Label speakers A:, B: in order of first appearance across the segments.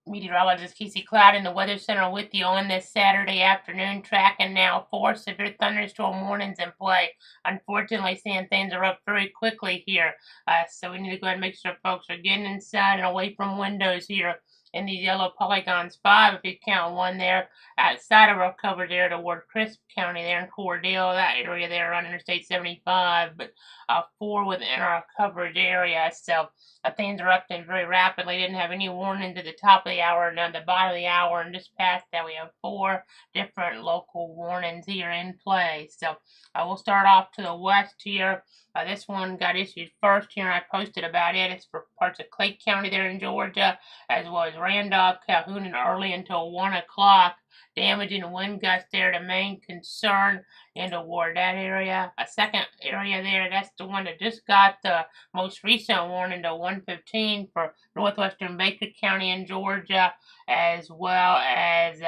A: Meteorologist Casey Cloud in the Weather Center with you on this Saturday afternoon, tracking now 4 severe thunderstorm warnings in play. Unfortunately, seeing things are up very quickly here, so we need to go ahead and make sure folks are getting inside and away from windows here in these yellow polygons. 5, if you count one there, outside of our coverage area toward Crisp County there in Cordell, that area there on Interstate 75, but 4 within our coverage area, so things are updating very rapidly. Didn't have any warnings at the top of the hour, and at the bottom of the hour, and just past that, we have 4 different local warnings here in play. So we'll start off to the west here. This one got issued first here, and I posted about it. It's for parts of Clay County there in Georgia, as well as Randolph, Calhoun, and early until 1 o'clock. Damaging wind gusts there, the main concern in toward that area. A second area there, that's the one that just got the most recent warning to 115 for northwestern Baker County in Georgia, as well as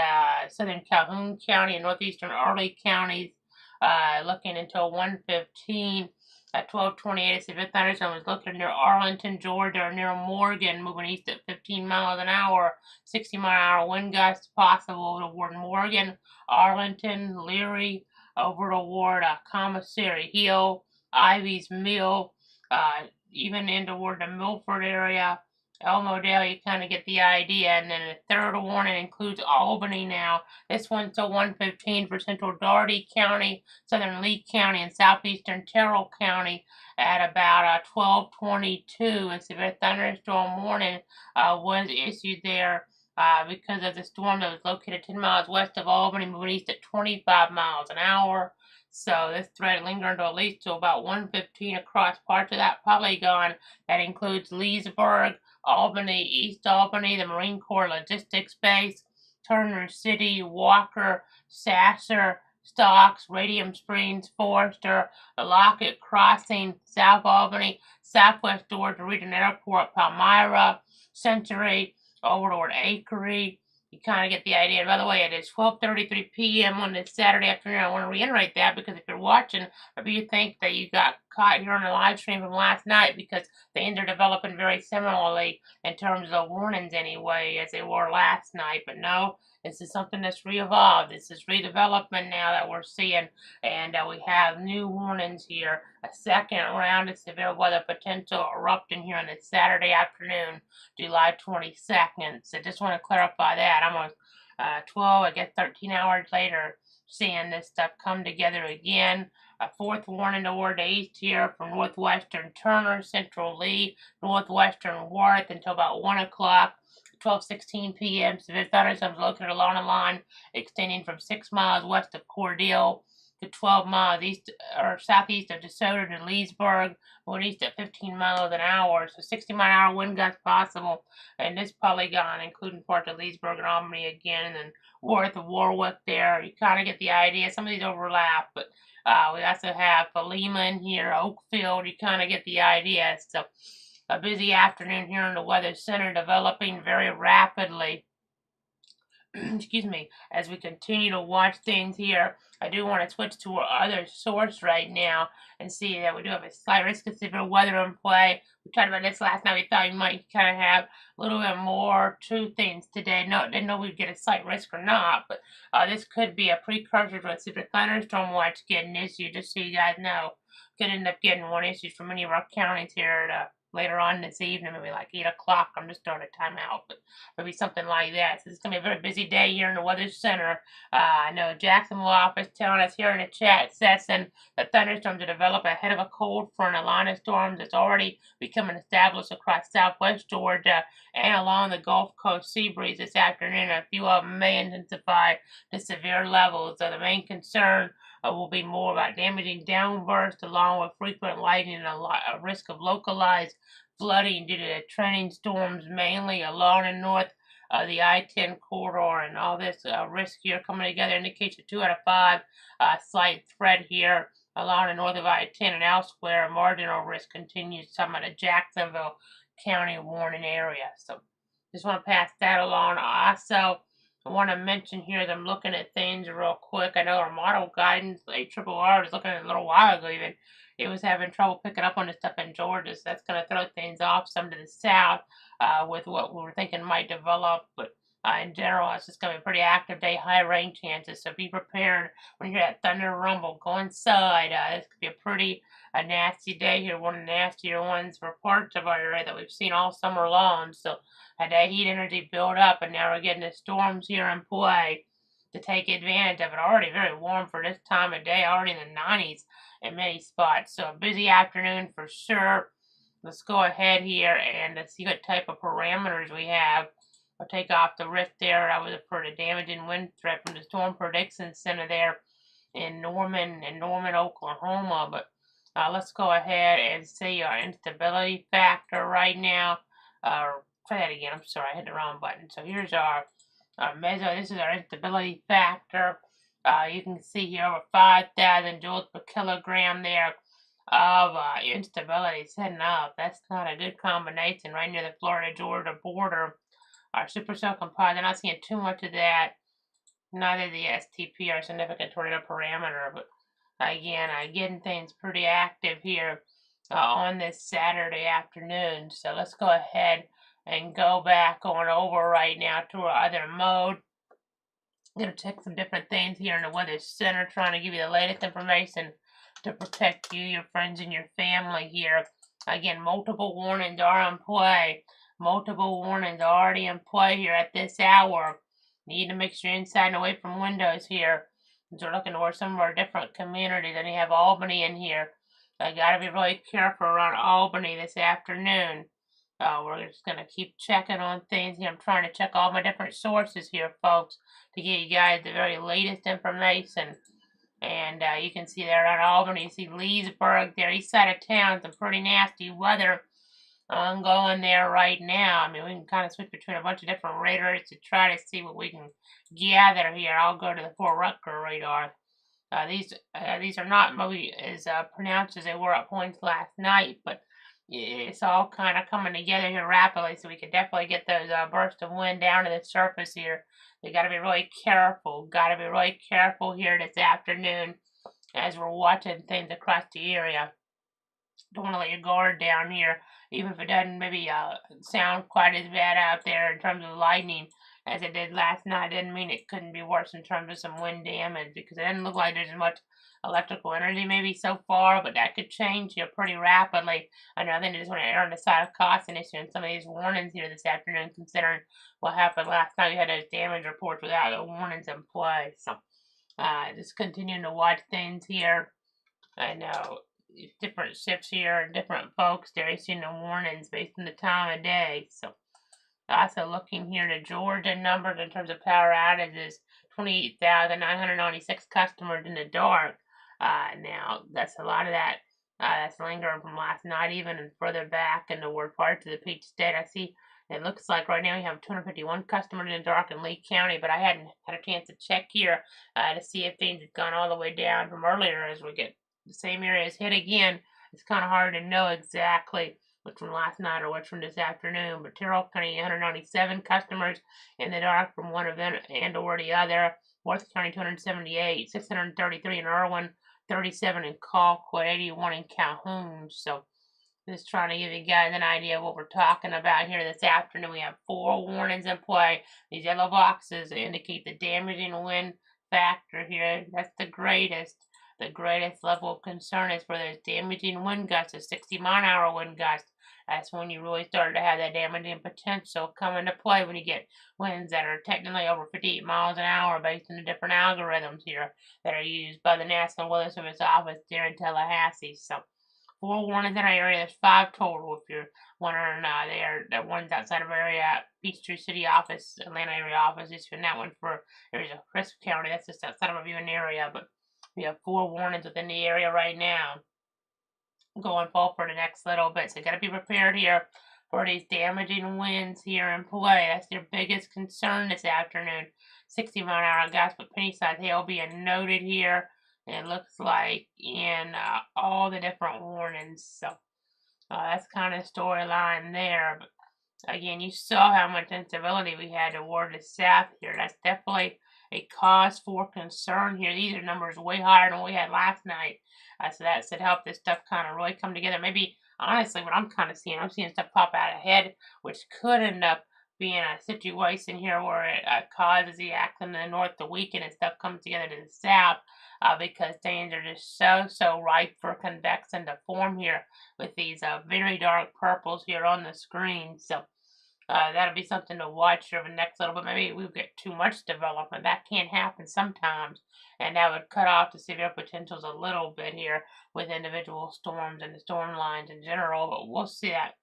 A: southern Calhoun County and northeastern Early counties, looking until 115. At 12:28, a severe thunderstorm was located near Arlington, Georgia, or near Morgan, moving east at 15 miles an hour. 60-mile-an-hour wind gusts possible toward Morgan, Arlington, Leary, over toward Commissary Hill, Ivy's Mill, even in toward the Milford area. Elmodale, you kind of get the idea. And then the third warning includes Albany now. This one's till 115 for central Dougherty County, southern Lee County, and southeastern Terrell County at about 12:22. A severe thunderstorm warning was issued there because of the storm that was located 10 miles west of Albany, moving east at 25 miles an hour. So this threat lingered until at least to about 115 across parts of that polygon. That includes Leesburg, Albany, East Albany, the Marine Corps Logistics Base, Turner City, Walker, Sasser, Stocks, Radium Springs, Forester, the Lockett Crossing, South Albany, Southwest Georgia Regional Airport, Palmyra, Century, over toward Acre. You kind of get the idea. By the way, it is 12:33 p.m. on this Saturday afternoon. I want to reiterate that because if you're watching, maybe you think that you got caught here on the live stream from last night because things are developing very similarly in terms of warnings anyway as they were last night. But no, this is something that's re-evolved. This is redevelopment now that we're seeing, and we have new warnings here. A second round of severe weather potential erupting here on this Saturday afternoon, July 22nd. So just want to clarify that. Almost 12, I guess 13 hours later, seeing this stuff come together again. A fourth warning toward the east here from northwestern Turner, central Lee, northwestern Worth until about 1 o'clock. 12:16 p.m. Severe thunderstorms located along a line extending from 6 miles west of Cordell to 12 miles east or southeast of DeSoto to Leesburg, going east at 15 miles an hour. So 60-mile-an-hour wind gusts possible in this polygon, including parts of Leesburg and Albany again, and then Worth of Warwick there. You kind of get the idea. Some of these overlap, but we also have Philema in here, Oakfield. You kind of get the idea. So a busy afternoon here in the Weather Center, developing very rapidly. Excuse me, as we continue to watch things here. I do want to switch to our other source right now and see that we do have a slight risk of severe weather in play. We talked about this last night. We thought we might kind of have a little bit more to things today. No, didn't know we'd get a slight risk or not, but this could be a precursor to a severe thunderstorm watch getting issued, just so you guys know. Could end up getting one issued from many of our counties here later on this evening, maybe like 8 o'clock. I'm just throwing a timeout, but maybe something like that. So it's going to be a very busy day here in the Weather Center. I know Jacksonville office telling us here in the chat session that thunderstorms are developing ahead of a cold front, a line of storms that's already becoming established across southwest Georgia and along the Gulf Coast sea breeze this afternoon. A few of them may intensify to severe levels. So the main concern will be more about damaging downbursts along with frequent lightning and a risk of localized flooding due to the trending storms mainly along and north of the I-10 corridor. And all this risk here coming together indicates a 2 out of 5 slight threat here along the north of I-10 and elsewhere. Marginal risk continues some of the Jacksonville County warning area. So just want to pass that along. Also, I want to mention here as I'm looking at things real quick. I know our model guidance, ARRR, was looking at a little while ago even. It was having trouble picking up on the stuff in Georgia, so that's going to throw things off some to the south with what we were thinking might develop. But in general, it's just going to be a pretty active day, high rain chances. So be prepared when you hear that thunder rumble. Go inside. This could be a nasty day here, one of the nastier ones for parts of our area that we've seen all summer long. So had that heat energy build up, and now we're getting the storms here in play to take advantage of it. Already very warm for this time of day, already in the 90s in many spots. So a busy afternoon for sure. Let's go ahead here and see what type of parameters we have. I'll take off the rift there. That was for the damaging wind threat from the Storm Prediction Center there in Norman, Oklahoma. But let's go ahead and see our instability factor right now. Try that again. I'm sorry, I hit the wrong button. So here's our meso. This is our instability factor. You can see here over 5,000 joules per kilogram there of instability setting up. That's not a good combination right near the Florida-Georgia border. Our supercell composite, not seeing too much of that. Neither the STP or significant tornado parameter, but again, getting things pretty active here on this Saturday afternoon. So let's go ahead and go back on over right now to our other mode. I'm going to check some different things here in the Weather Center, trying to give you the latest information to protect you, your friends, and your family here. Again, multiple warnings are in play. Multiple warnings are already in play here at this hour. You need to make sure you're inside and away from windows here. So we're looking towards some of our different communities, and you have Albany in here. I gotta be really careful around Albany this afternoon. We're just gonna keep checking on things here. I'm trying to check all my different sources here, folks, to get you guys the very latest information. And you can see there around Albany, you see Leesburg there, east side of town, some pretty nasty weather ongoing there right now. I mean, we can kind of switch between a bunch of different radars to try to see what we can gather here. I'll go to the Fort Rucker radar. These are not maybe as pronounced as they were at points last night, but it's all kind of coming together here rapidly, so we can definitely get those bursts of wind down to the surface here. You got to be really careful. Got to be really careful here this afternoon as we're watching things across the area. Don't want to let your guard down here, even if it doesn't maybe sound quite as bad out there in terms of lightning as it did last night. Didn't mean it couldn't be worse in terms of some wind damage, because it doesn't look like there's much electrical energy maybe so far, but that could change here pretty rapidly. I know they just want to err on the side of caution issuing some of these warnings here this afternoon, considering what happened last night. We had those damage reports without the warnings in play. So just continuing to watch things here. I know different ships here and different folks, they're issuing the warnings based on the time of day. So also looking here to Georgia numbers in terms of power outages, 28,996 customers in the dark. Now that's a lot of that. That's lingering from last night, even and further back in the word parts of the Peach State. I see it looks like right now we have 251 customers in the dark in Lee County, but I hadn't had a chance to check here to see if things had gone all the way down from earlier as we get the same areas hit again. It's kind of hard to know exactly what's from last night or what's from this afternoon. But Terrell County, 197 customers in the dark from one event and or the other. Worth County, 278, 633 in Irwin, 37 in Colquitt, 81 in Calhoun. So just trying to give you guys an idea of what we're talking about here this afternoon. We have 4 warnings in play. These yellow boxes indicate the damaging wind factor here. That's the greatest. The greatest level of concern is for those damaging wind gusts, a 60-mile-an-hour wind gust. That's when you really start to have that damaging potential come into play, when you get winds that are technically over 58 miles an hour based on the different algorithms here that are used by the National Weather Service office there in Tallahassee. So 4 warnings in our area. There's 5 total if you're wondering. The ones outside of our area, Peachtree City office, Atlanta area office, issuing that one for areas of Crisp County. That's just outside of a viewing area, but we have 4 warnings within the area right now going forward for the next little bit. So you got to be prepared here for these damaging winds here in play. That's your biggest concern this afternoon. 60-mile-an-hour gusts, but penny-size hail being noted here. It looks like in all the different warnings. So that's kind of storyline there. But again, you saw how much instability we had toward the south here. That's definitely a cause for concern here. These are numbers way higher than we had last night. So that should help this stuff kind of really come together. Maybe, honestly, what I'm kind of seeing, I'm seeing stuff pop out ahead, which could end up being a situation here where it causes the action in the north to weaken and stuff comes together to the south, because things are just so ripe for convection to form here with these very dark purples here on the screen. So that'll be something to watch over the next little bit. Maybe we'll get too much development. That can happen sometimes, and that would cut off the severe potentials a little bit here with individual storms and the storm lines in general. But we'll see that.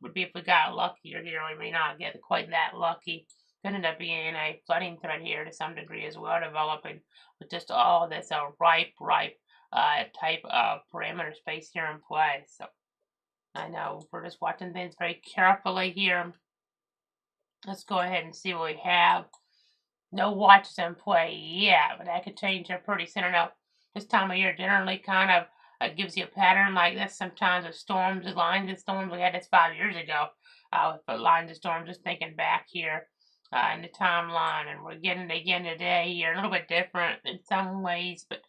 A: Would be if we got luckier here. We may not get quite that lucky. Could end up being a flooding threat here to some degree as well, developing with just all this ripe type of parameter space here in play. So I know we're just watching things very carefully here. Let's go ahead and see what we have. No watches in play yet, but that could change here pretty soon. I know this time of year generally kind of gives you a pattern like this. Sometimes with storms, the lines of storms, we had this 5 years ago with lines of storms, just thinking back here in the timeline, and we're getting it again today here. A little bit different in some ways, but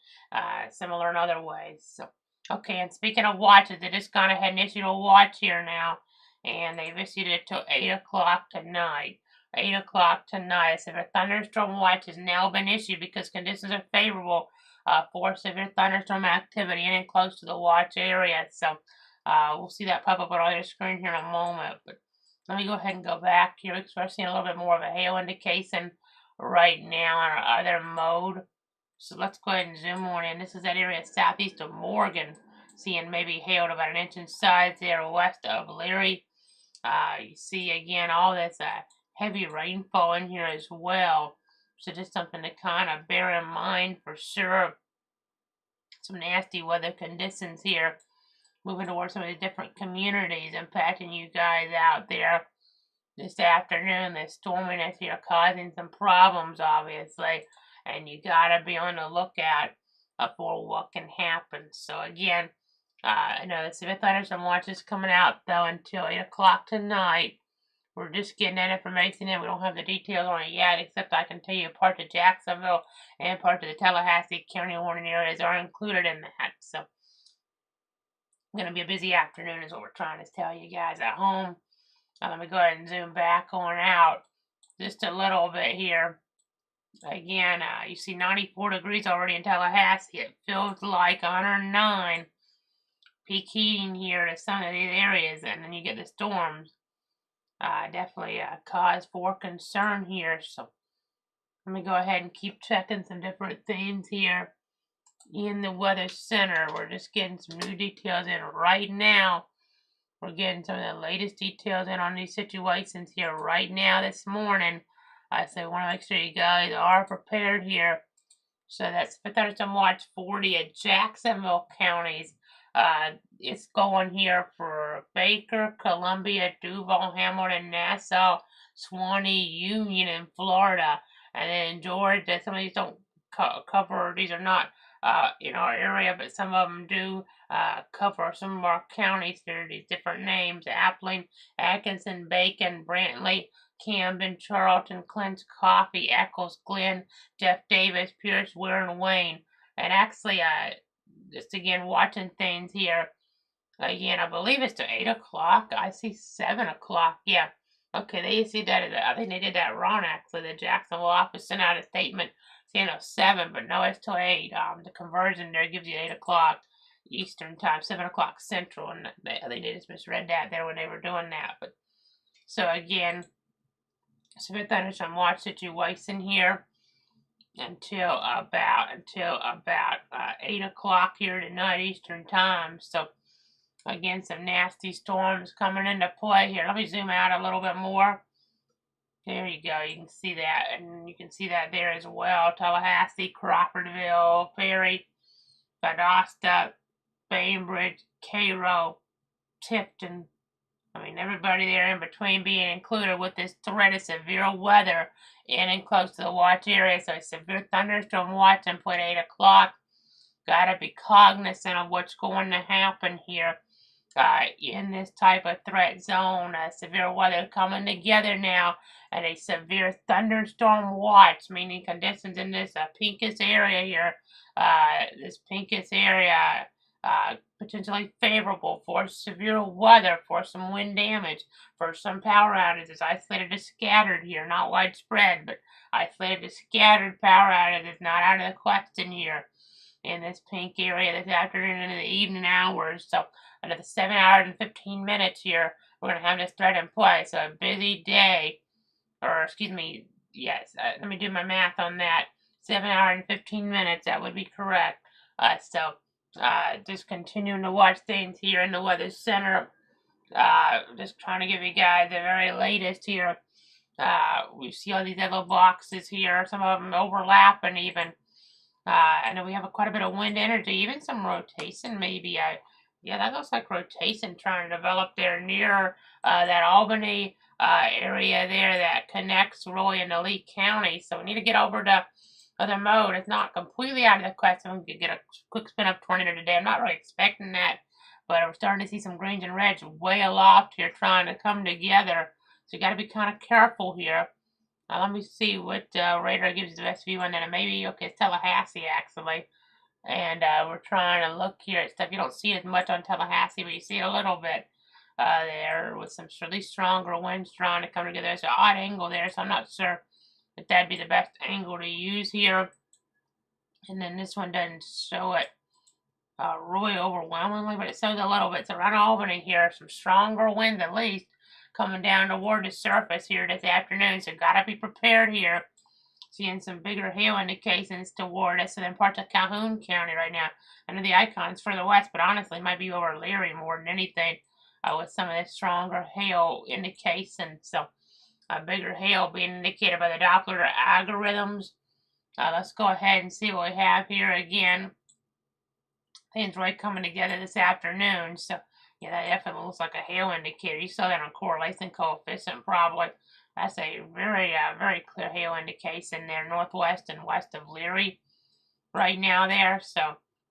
A: similar in other ways. So, okay, and speaking of watches, they just gone ahead and issued a watch here now, and they've issued it till 8 o'clock tonight. 8 o'clock tonight. So a thunderstorm watch has now been issued because conditions are favorable for severe thunderstorm activity in and close to the watch area. So we'll see that pop up on your screen here in a moment. But let me go ahead and go back here because we're seeing a little bit more of a hail indication right now on our other mode. So let's go ahead and zoom on in. This is that area southeast of Morgan. Seeing maybe hail to about 1 inch in size there west of Leary. You see again all this heavy rainfall in here as well. So just something to kind of bear in mind for sure. Some nasty weather conditions here. Moving towards some of the different communities, impacting you guys out there this afternoon. The storminess here causing some problems, obviously. And you gotta be on the lookout for what can happen. So again, I know the severe thunderstorm watch is coming out though until 8 o'clock tonight. We're just getting that information in. We don't have the details on it yet, except I can tell you parts of Jacksonville and parts of the Tallahassee County warning areas are included in that. So, going to be a busy afternoon is what we're trying to tell you guys at home. Let me go ahead and zoom back on out just a little bit here. Again, you see 94 degrees already in Tallahassee. It feels like 109. Peak heating here to some of these areas, and then you get the storms. Definitely a cause for concern here. So let me go ahead and keep checking some different things here in the weather center. We're just getting some new details in right now. We're getting some of the latest details in on these situations here right now this morning. So I want to make sure you guys are prepared here. So that's for Thunderstorm Watch 40 at Jacksonville counties. It's going here for Baker, Columbia, Duval, Hamilton, Nassau, Suwannee, Union, and Florida. And then Georgia, some of these don't cover, these are not in our area, but some of them do cover some of our counties. There are these different names: Appling, Atkinson, Bacon, Brantley, Camden, Charlton, Clint's, Coffee, Eccles, Glenn, Jeff Davis, Pierce, Ware, and Wayne. And actually, just again watching things here. Again, I believe it's to 8 o'clock. I see 7 o'clock. Yeah. Okay, they see that. I think they did that wrong, actually. The Jacksonville office sent out a statement saying 7, but no, it's till 8. The conversion there gives you 8 o'clock Eastern time, 7 o'clock Central, and I think they just misread that there when they were doing that. But so again, severe thunderstorm watch situation here until about 8 o'clock here tonight Eastern time. So again, some nasty storms coming into play here. Let me zoom out a little bit more. There you go. You can see that, and you can see that there as well. Tallahassee, Crawfordville, Perry, Valdosta, Bainbridge, Cairo, Tipton. I mean, everybody there in between being included with this threat of severe weather in and close to the watch area. So a severe thunderstorm watch and put 8 o'clock. Got to be cognizant of what's going to happen here. in this type of threat zone. Severe weather coming together now, and a severe thunderstorm watch, meaning conditions in this pinkish area here. This pinkish area potentially favorable for severe weather, for some wind damage, for some power outages, isolated to scattered here, not widespread, but isolated to scattered power outages, not out of the question here in this pink area this afternoon into the evening hours. So another 7 hours and 15 minutes here, we're going to have this threat in play. So a busy day, or excuse me, yes, let me do my math on that. 7 hours and 15 minutes, that would be correct. Just continuing to watch things here in the Weather Center. Just trying to give you guys the very latest here. We see all these yellow boxes here, some of them overlapping even. I know we have quite a bit of wind energy, even some rotation maybe. Yeah, that looks like rotation trying to develop there near that Albany area there that connects really into Lee County. So we need to get over to other mode. It's not completely out of the question. We could get a quick spin up tornado today. I'm not really expecting that, but we're starting to see some greens and reds way aloft here trying to come together. So you got to be kind of careful here. Let me see what radar gives you the best view on that. And maybe, okay, it's Tallahassee actually. And we're trying to look here at stuff. You don't see it as much on Tallahassee, but you see it a little bit there with some really stronger winds trying to come together. There's an odd angle there, so I'm not sure if that'd be the best angle to use here. And then this one doesn't show it really overwhelmingly, but it shows a little bit. So around Albany here, some stronger winds at least coming down toward the surface here this afternoon. So gotta be prepared here. Seeing some bigger hail indications toward us, and then parts of Calhoun County right now. I know the icon's further west, but honestly, it might be over Leary more than anything with some of the stronger hail indications. So, bigger hail being indicated by the Doppler algorithms. Let's go ahead and see what we have here again. Things really coming together this afternoon. So, yeah, that definitely looks like a hail indicator. You saw that on correlation coefficient probably. That's a very, very clear hail indication there, northwest and west of Leary right now there. So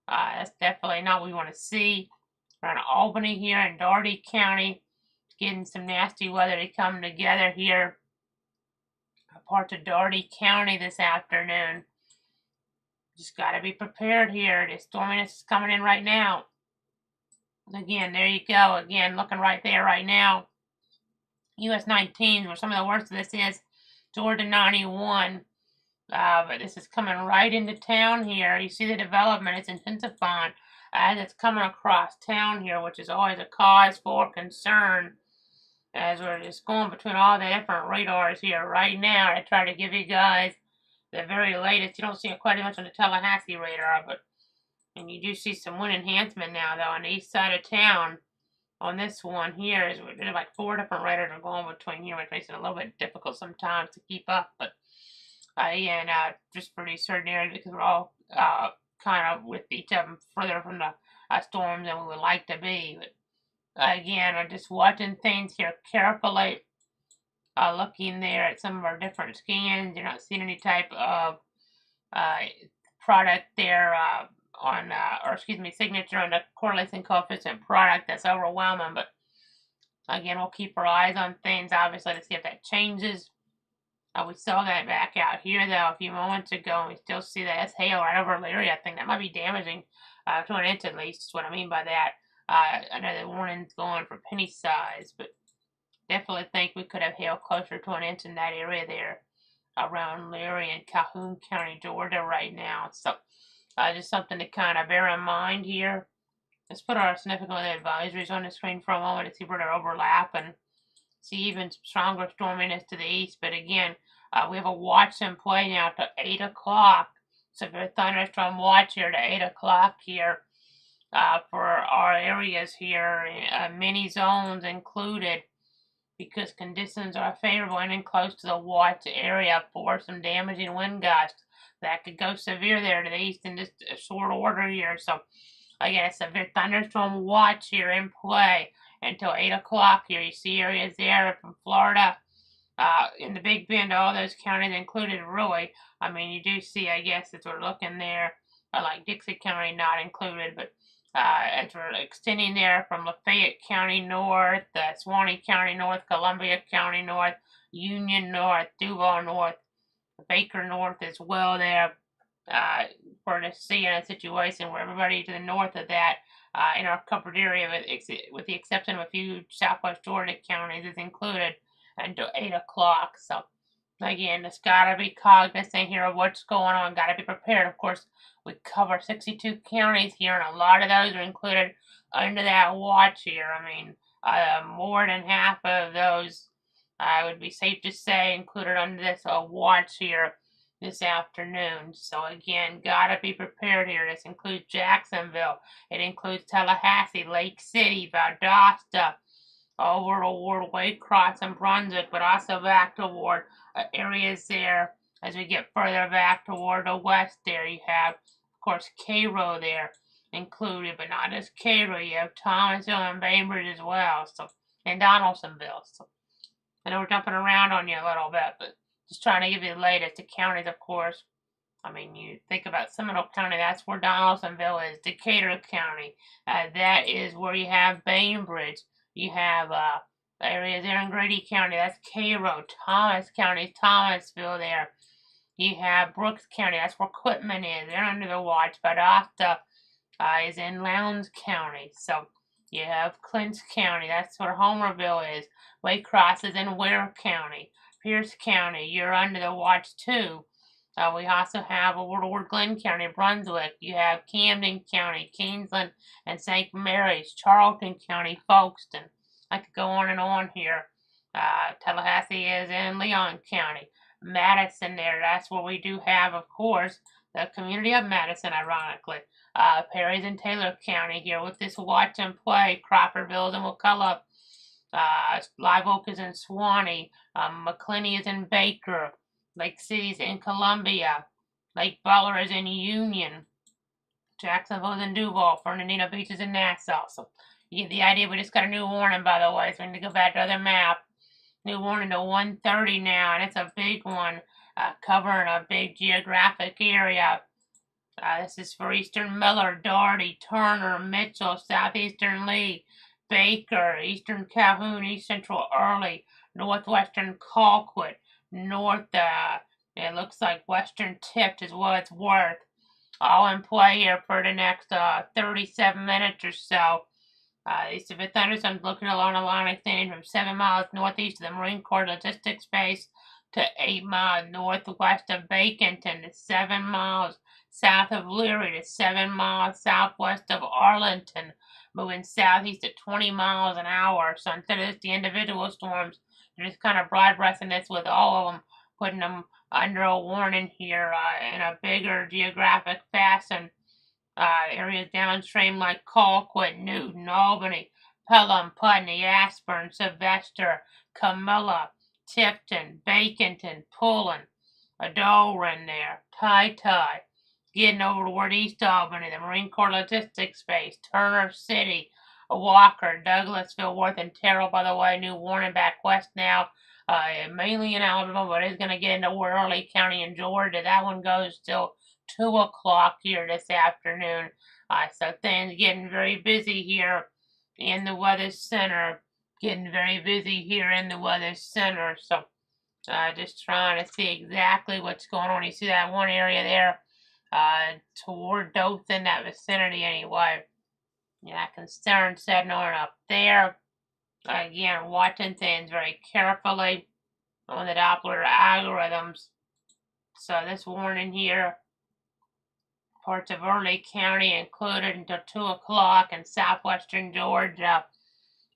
A: that's definitely not what we want to see. Around Albany here in Dougherty County, getting some nasty weather to come together here. Parts of Dougherty County this afternoon. Just got to be prepared here. The storminess is coming in right now. Again, there you go. Again, looking right there right now. US 19s, where some of the worst of this is, Georgia 91. But this is coming right into town here. You see the development, it's intensifying as it's coming across town here, which is always a cause for concern. As we're just going between all the different radars here right now to try to give you guys the very latest. You don't see it quite as much on the Tallahassee radar, and you do see some wind enhancement now, though, on the east side of town. On this one here, there's like 4 different radars are going between here, which makes it a little bit difficult sometimes to keep up. But just pretty certain areas because we're all kind of with each of them further from the storms than we would like to be. But again, I'm just watching things here carefully, looking there at some of our different scans. You're not seeing any type of product there signature on the correlation coefficient product that's overwhelming. But again, we'll keep our eyes on things, obviously, to see if that changes. We saw that back out here, though, a few moments ago, and we still see that as hail right over Leary. I think that might be damaging to an inch at least, is what I mean by that. I know the warning's going for penny size, but definitely think we could have hail closer to an inch in that area there around Leary and Calhoun County, Georgia right now. So just something to kind of bear in mind here. Let's put our significant weather advisories on the screen for a moment to see where they're overlapping. See even stronger storminess to the east. But again, we have a watch in play now to 8 o'clock. Severe thunderstorm watch here to 8 o'clock here for our areas here. Many zones included because conditions are favorable and in close to the watch area for some damaging wind gusts that could go severe there to the east in just a short order here. So again, a severe thunderstorm watch here in play until 8 o'clock here. You see areas there from Florida, in the Big Bend, all those counties included really. I mean, you do see, I guess, as we're looking there, like Dixie County not included, but as we're extending there from Lafayette County north, Suwannee County north, Columbia County north, Union north, Duval north, Baker north as well there. We're just seeing a situation where everybody to the north of that in our covered area, with the exception of a few southwest Georgia counties, is included until 8 o'clock. So, again, just got to be cognizant here of what's going on. Got to be prepared. Of course, we cover 62 counties here, and a lot of those are included under that watch here. I mean, more than half of those, I would be safe to say, included under this watch here this afternoon. So again, gotta be prepared here. This includes Jacksonville. It includes Tallahassee, Lake City, Valdosta, over toward Waycross and Brunswick, but also back toward areas there as we get further back toward the west there. You have, of course, Cairo there included, but not just Cairo. You have Thomasville and Bainbridge as well, so, and Donaldsonville. So I know we're jumping around on you a little bit, but just trying to give you the latest. The counties, of course. I mean, you think about Seminole County, that's where Donaldsonville is. Decatur County, that is where you have Bainbridge. You have areas there in Grady County, that's Cairo. Thomas County, Thomasville there. You have Brooks County, that's where Quitman is. They're under the watch. Valdosta is in Lowndes County. So you have Clinch County, that's where Homerville is. Waycross is in Ware County. Pierce County, you're under the watch too. We also have Ward Glenn County, Brunswick. You have Camden County, Kingsland, and St. Mary's, Charlton County, Folkestone. I could go on and on here. Tallahassee is in Leon County. Madison there, that's where we do have, of course, the community of Madison, ironically. Perry's in Taylor County here with this watch and play. Crawfordville is in McCullough. Live Oak is in Suwannee. McClenny is in Baker. Lake City's in Columbia. Lake Butler is in Union. Jacksonville is in Duval. Fernandina Beach is in Nassau. So you get the idea. We just got a new warning, by the way, so we need to go back to the other map. New warning to 1:30 now, and it's a big one, covering a big geographic area. This is for eastern Miller, Doherty, Turner, Mitchell, southeastern Lee, Baker, eastern Calhoun, east central Early, northwestern Colquitt, north, it looks like western Tipped is what it's worth. All in play here for the next 37 minutes or so. East of the Thunderstorm looking along a line extending from 7 miles northeast of the Marine Corps Logistics Base to 8 miles northwest of Baconton to 7 miles south of Leary to 7 miles southwest of Arlington, moving southeast at 20 miles an hour. So instead of just the individual storms, they're just kind of broad-breasting this with all of them, putting them under a warning here in a bigger geographic fashion. Areas downstream like Colquitt, Newton, Albany, Pelham, Putney, Aspern, Sylvester, Camilla, Tipton, Baconton, Pullen, Adoran there, Ty, getting over toward East Albany, the Marine Corps Logistics Base, Turner City, Walker, Douglasville, Worth, and Terrell, by the way, new warning back west now, mainly in Alabama, but it's going to get into Worley County in Georgia. That one goes till 2 o'clock here this afternoon. So things getting very busy here in the Weather Center. Getting very busy here in the Weather Center. So just trying to see exactly what's going on. You see that one area there toward Dothan, that vicinity anyway. Yeah, concern setting on up there. Again, watching things very carefully on the Doppler algorithms. So this warning here, parts of Early County included until 2 o'clock in southwestern Georgia.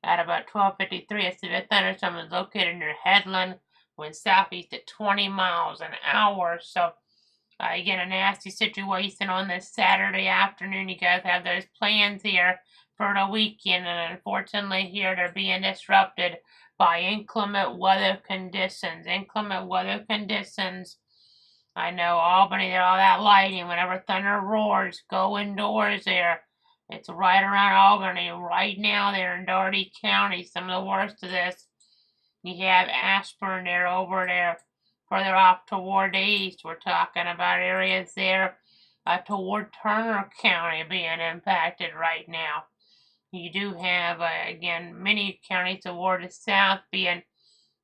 A: At about 12:53, a severe thunderstorm is located near Headland, wind southeast at 20 miles an hour. So, again, a nasty situation on this Saturday afternoon. You guys have those plans here for the weekend, and unfortunately here they're being disrupted by inclement weather conditions. Inclement weather conditions. I know Albany, there all that lighting. Whenever thunder roars, go indoors there. It's right around Albany. Right now they're in Doherty County. Some of the worst of this. You have Ashburn there over there. Further off toward the east. We're talking about areas there toward Turner County being impacted right now. You do have, again, many counties toward the south being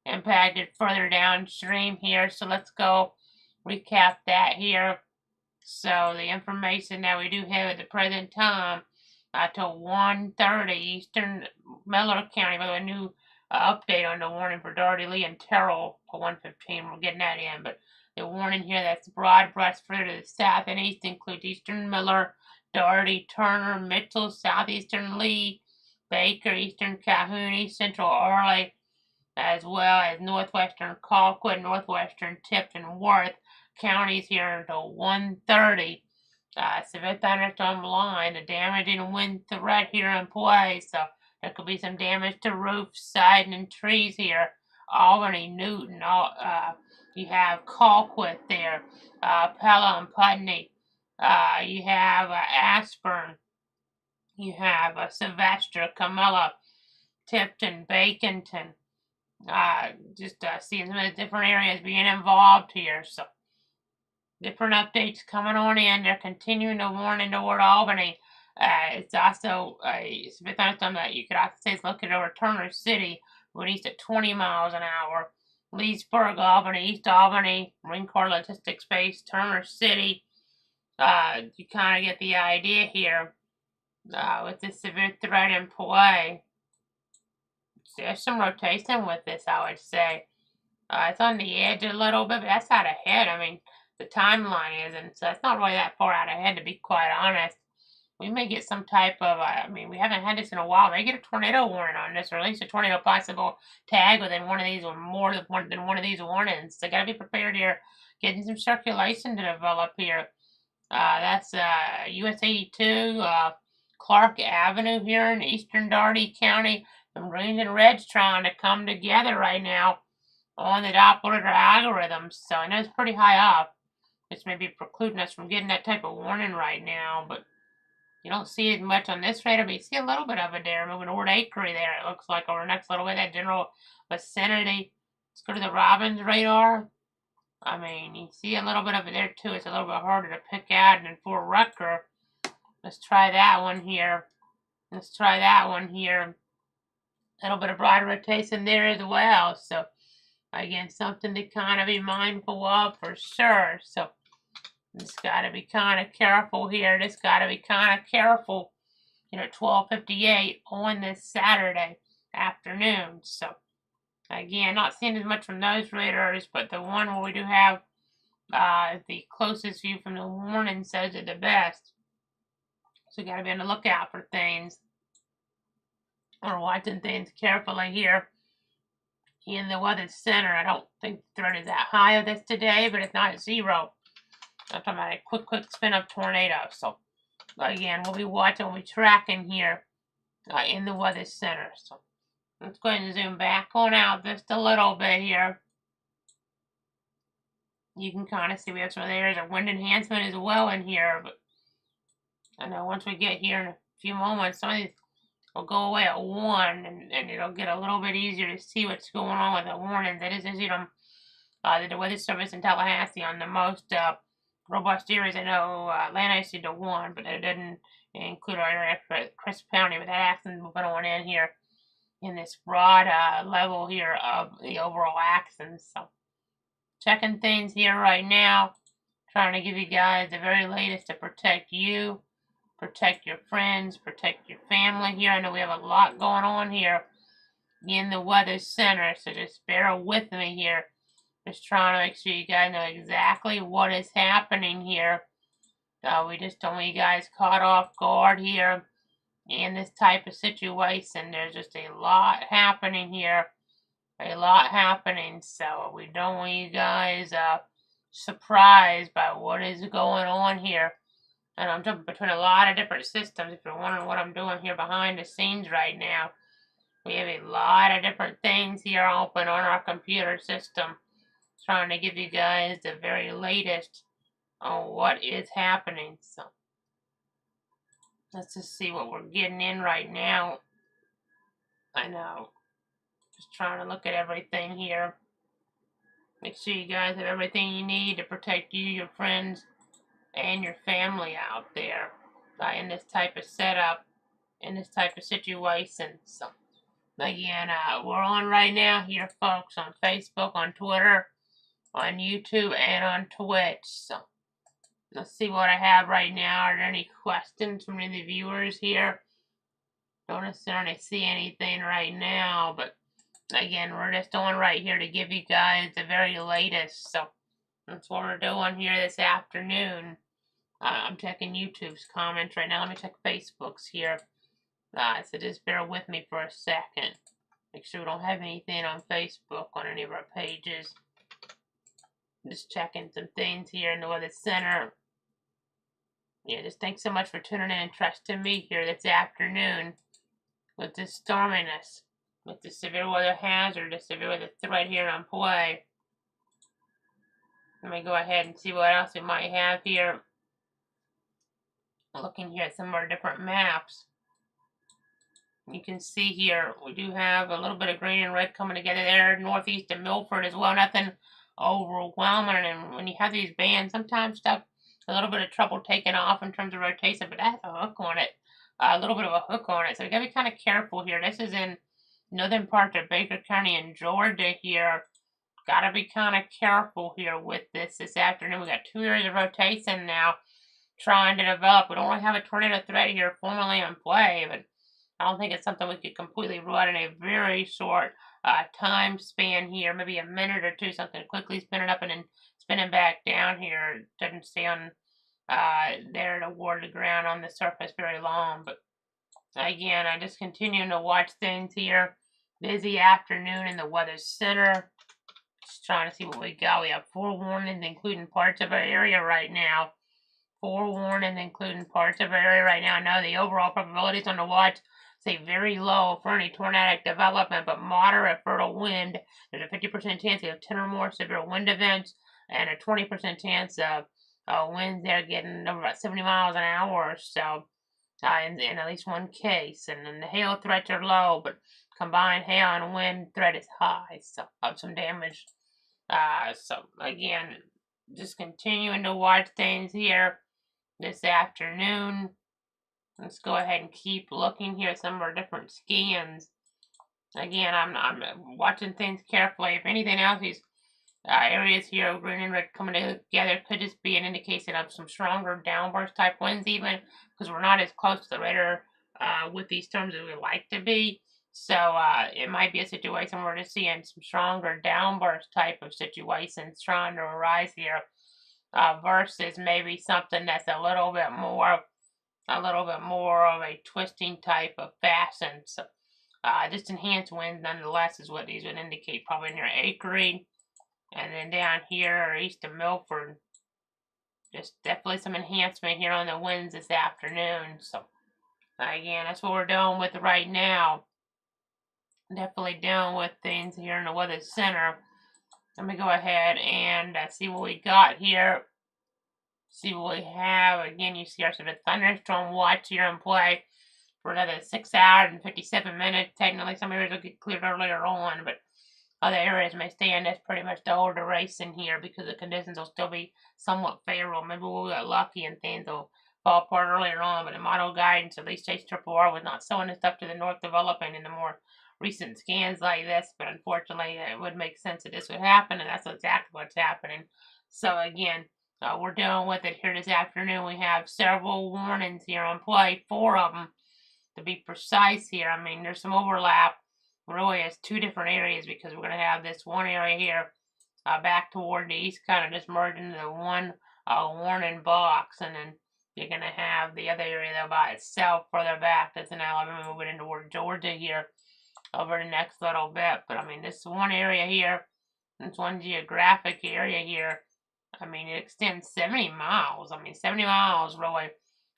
A: impacted further downstream here. So let's go recap that here. So the information that we do have at the present time till 1:30 Eastern Miller County. By the way, new update on the warning for Doherty, Lee, and Terrell for 1:15. We're getting that in, but the warning here that's broad brush further to the south and east includes Eastern Miller, Doherty, Turner, Mitchell, Southeastern Lee, Baker, Eastern Calhoun, Central Arley, as well as Northwestern Colquitt, Northwestern Tipton, Worth counties here until 1:30. Severe thunderstorm line, a damaging wind threat here in play, so there could be some damage to roofs, siding, and trees here. Albany, Newton, you have Colquitt there, Pella and Putney, you have Aspern, you have Sylvester, Camilla, Tipton, Baconton, just seeing some of the different areas being involved here, so different updates coming on in. They're continuing to warn toward Albany. It's also a severe thunderstorm that you could also say is located over Turner City, wind east at 20 miles an hour. Leesburg, Albany, East Albany, Marine Corps Logistics Base, Turner City. You kind of get the idea here with this severe threat in play. So there's some rotation with this, I would say. It's on the edge a little bit, but that's out ahead. I mean, the timeline isn't, so it's not really that far out ahead, to be quite honest. We may get some type of, I mean, we haven't had this in a while. We may get a tornado warning on this, or at least a tornado possible tag within one of these, or more than one of these warnings. So got to be prepared here. Getting some circulation to develop here. That's US 82, Clark Avenue here in eastern Doherty County. Some greens and reds trying to come together right now on the Doppler algorithm, so I know it's pretty high up, which may be precluding us from getting that type of warning right now, but you don't see it much on this radar, but you see a little bit of it there, moving toward Acre there, it looks like, over the next little bit, that general vicinity. Let's go to the Robbins radar. I mean, you see a little bit of it there too. It's a little bit harder to pick out than Fort Rucker. Let's try that one here. Let's try that one here. A little bit of broad rotation there as well, so again, something to kind of be mindful of for sure. So, just got to be kind of careful here. Just got to be kind of careful, at 12:58 on this Saturday afternoon. So, again, not seeing as much from those radars, but the one where we do have the closest view from the warning says it the best. So, got to be on the lookout for things, or watching things carefully here. In the weather center, I don't think the threat is that high of this today, but it's not 0. I'm talking about a quick spin up tornado. So again, we'll be watching, we'll be tracking here in the weather center. So let's go ahead and zoom back on out just a little bit here. You can kind of see we have some areas of wind enhancement as well in here, but I know once we get here in a few moments, some of these will go away at 1, and it'll get a little bit easier to see what's going on with the warnings. That is issued them the Weather Service in Tallahassee on the most robust areas. I know Atlanta issued to 1, but it didn't include our area for Crisp County. But that accident moving on in here in this broad level here of the overall accidents. So checking things here right now, trying to give you guys the very latest to protect you, protect your friends, protect your family here. I know we have a lot going on here in the weather center, so just bear with me here. Just trying to make sure you guys know exactly what is happening here. We just don't want you guys caught off guard here in this type of situation. There's just a lot happening here. A lot happening, so we don't want you guys surprised by what is going on here. And I'm jumping between a lot of different systems. If you're wondering what I'm doing here behind the scenes right now, we have a lot of different things here open on our computer system, trying to give you guys the very latest on what is happening. So let's just see what we're getting in right now. I know, just trying to look at everything here. Make sure you guys have everything you need to protect you, your friends, and your family out there in this type of setup, in this type of situation. So, again, we're on right now here, folks, on Facebook, on Twitter, on YouTube, and on Twitch. So, let's see what I have right now. Are there any questions from any of the viewers here? Don't necessarily see anything right now, but again, we're just on right here to give you guys the very latest. So, that's what we're doing here this afternoon. I'm checking YouTube's comments right now. Let me check Facebook's here. So just bear with me for a second. Make sure we don't have anything on Facebook on any of our pages. Just checking some things here in the Weather Center. Yeah, just thanks so much for tuning in and trusting me here this afternoon with this storminess, with the severe weather hazard, the severe weather threat here on play. Let me go ahead and see what else we might have here. Looking here at some of our different maps. You can see here, we do have a little bit of green and red coming together there, northeast of Milford as well. Nothing overwhelming. And when you have these bands, sometimes stuff, a little bit of trouble taking off in terms of rotation, but that has a hook on it, a little bit of a hook on it. So you gotta be kind of careful here. This is in northern parts of Baker County in Georgia here. Gotta be kind of careful here with this afternoon. We got 2 areas of rotation now trying to develop. We don't really have a tornado threat here formally in play, but I don't think it's something we could completely rule out in a very short time span here, maybe a minute or two, something quickly spinning up and then spinning back down here. It doesn't stay on there toward the ground on the surface very long. But again, I just continuing to watch things here. Busy afternoon in the Weather Center. Just trying to see what we got. We have 4 warnings, including parts of our area right now. 4 warnings, including parts of our area right now. I know the overall probabilities on the watch say very low for any tornadic development, but moderate fertile wind. There's a 50% chance of 10 or more severe wind events, and a 20% chance of winds there getting over about 70 miles an hour or so in at least one case. And then the hail threats are low, but combined hail and wind threat is high, so of some damage. So again, just continuing to watch things here this afternoon. Let's go ahead and keep looking here at some of our different scans. Again, I'm watching things carefully. If anything else, these areas here, green and red coming together, could just be an indication of some stronger downburst type winds, even because we're not as close to the radar with these storms as we like to be. So it might be a situation where we're just seeing some stronger downburst type of situations trying to arise here, versus maybe something that's a little bit more of a twisting type of fashion. So just enhanced winds nonetheless is what these would indicate, probably near Acre. And then down here east of Milford, just definitely some enhancement here on the winds this afternoon. So again, that's what we're dealing with right now. Definitely dealing with things here in the Weather Center. Let me go ahead and see what we got here. See what we have. Again, you see our sort of thunderstorm watch here in play for another 6 hours and 57 minutes. Technically, some areas will get cleared earlier on, but other areas may stay in this pretty much the whole duration here because the conditions will still be somewhat favorable. Maybe we'll get lucky and things will fall apart earlier on, but the model guidance, at least HRRR, was not showing this stuff to the north developing in the more recent scans like this, but unfortunately, it would make sense that this would happen, and that's exactly what's happening. So again, we're dealing with it here this afternoon. We have several warnings here on play, 4 of them to be precise here. I mean, there's some overlap. Really, it's 2 different areas because we're going to have this one area here back toward the east, kind of just merged into one warning box, and then you're going to have the other area there by itself further back. That's in Alabama, moving into Georgia here over the next little bit. But I mean, this one area here, this one geographic area here, I mean, it extends 70 miles. I mean, 70 miles really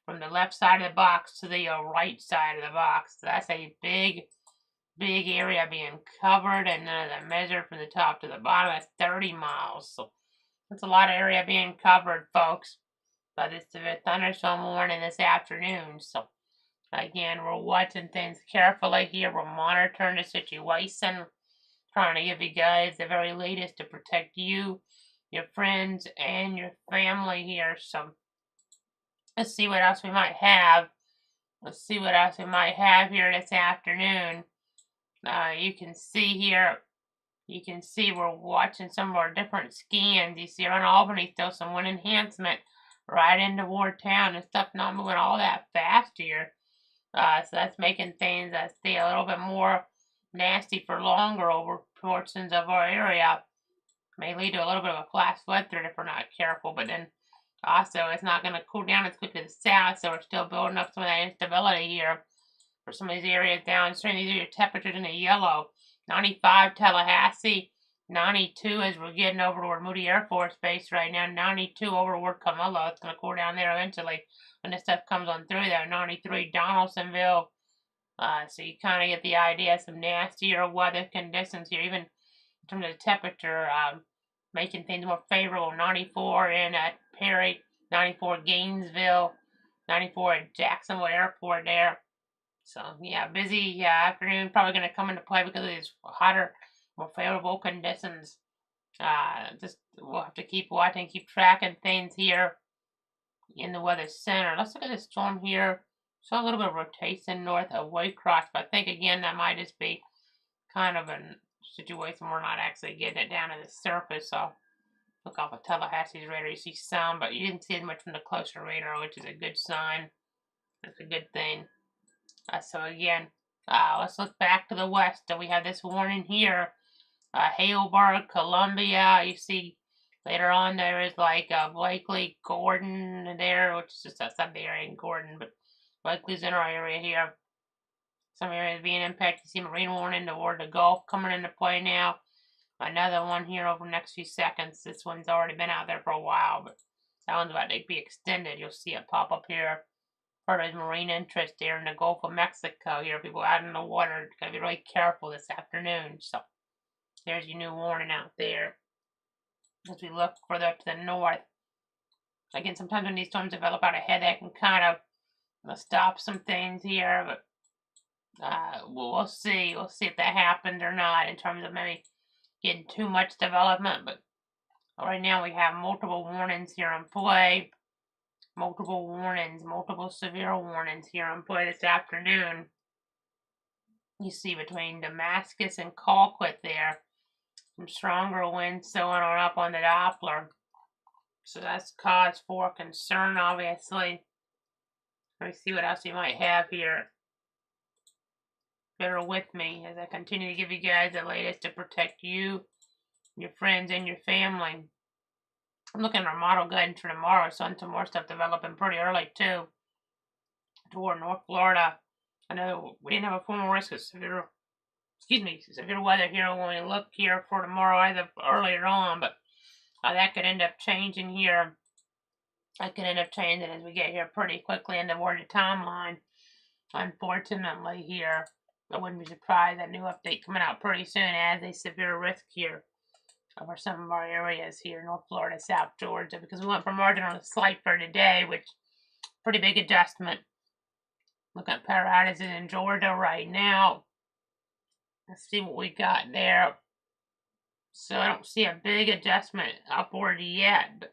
A: from the left side of the box to the right side of the box. So that's a big area being covered, and then I measured from the top to the bottom. That's 30 miles. So that's a lot of area being covered, folks, by this severe thunderstorm warning this afternoon. So again, we're watching things carefully here. We're monitoring the situation, trying to give you guys the very latest to protect you, your friends, and your family here. So Let's see what else we might have. Let's see what else we might have here this afternoon. You can see here, you can see we're watching some of our different scans. You see around Albany still some wind enhancement right into Ward Town and stuff not moving all that fast here. So that's making things stay a little bit more nasty for longer over portions of our area. May lead to a little bit of a flash flood threat if we're not careful, but then also it's not going to cool down as quickly to the south, so we're still building up some of that instability here for some of these areas downstream. These are your temperatures in the yellow. 95 Tallahassee, 92 as we're getting over toward Moody Air Force Base right now, 92 over toward Camilla. It's going to cool down there eventually when this stuff comes on through there. 93 Donaldsonville. So you kind of get the idea of some nastier weather conditions here, even in terms of the temperature, making things more favorable. 94 in Perry, 94 Gainesville, 94 at Jacksonville Airport there. So yeah, busy afternoon, probably going to come into play because of these hotter, more favorable conditions. Just we'll have to keep watching, keep tracking things here in the weather center. Let's look at this storm here. So a little bit of rotation north of Waycross, but I think again that might just be kind of a situation we're not actually getting it down to the surface. So look off of Tallahassee's radar, you see some, but you didn't see as much from the closer radar, which is a good sign. That's a good thing. So again, let's look back to the west. So we have this warning here. Hailburg, Columbia. You see later on there is like Blakely, Gordon there, which is just outside the area in Gordon, but Blakely's in our area here. Some areas being impacted. You see marine warning toward the Gulf coming into play now. Another one here over the next few seconds. This one's already been out there for a while, but that one's about to be extended. You'll see it pop up here. For those marine interest there in the Gulf of Mexico here. People out in the water. Gotta be really careful this afternoon. So there's your new warning out there. As we look further up to the north. Again, sometimes when these storms develop out ahead, that can kind of stop some things here, but we'll see. We'll see if that happens or not in terms of maybe getting too much development. But right now we have multiple warnings here in play. Multiple warnings, multiple severe warnings here in play this afternoon. You see between Damascus and Colquitt there, some stronger winds showing on up on the Doppler. So that's cause for concern, obviously. Let me see what else you might have here. Bear with me as I continue to give you guys the latest to protect you, your friends, and your family. I'm looking at our model guidance for tomorrow, so some more stuff developing pretty early too. Toward North Florida. I know we didn't have a formal risk of severe weather here when we look here for tomorrow either earlier on, but that could end up changing here. That could end up changing as we get here pretty quickly in the warranty timeline. Unfortunately here, I wouldn't be surprised that new update coming out pretty soon as a severe risk here over some of our areas here, North Florida, South Georgia, because we went from marginal to slight for today, which pretty big adjustment. Looking at power outages in Georgia right now. Let's see what we got there. So I don't see a big adjustment upward yet, but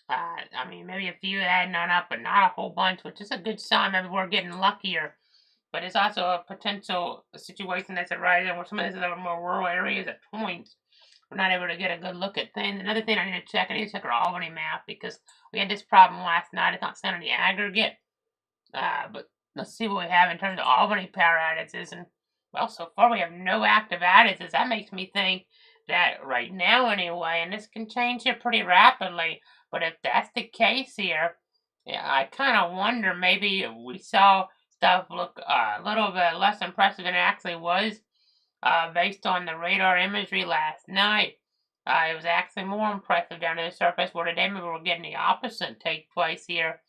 A: I mean, maybe a few adding on up, but not a whole bunch, which is a good sign. Maybe we're getting luckier. But it's also a potential situation that's arising where some of these are more rural areas at points. We're not able to get a good look at things. Another thing I need to check our Albany map because we had this problem last night. It's not saying on the aggregate, but let's see what we have in terms of Albany power outages. And well, so far we have no active outages. That makes me think that right now anyway, and this can change here pretty rapidly, but if that's the case here, yeah, I kind of wonder maybe we saw stuff look a little bit less impressive than it actually was based on the radar imagery last night. It was actually more impressive down to the surface, where today maybe we're getting the opposite take place here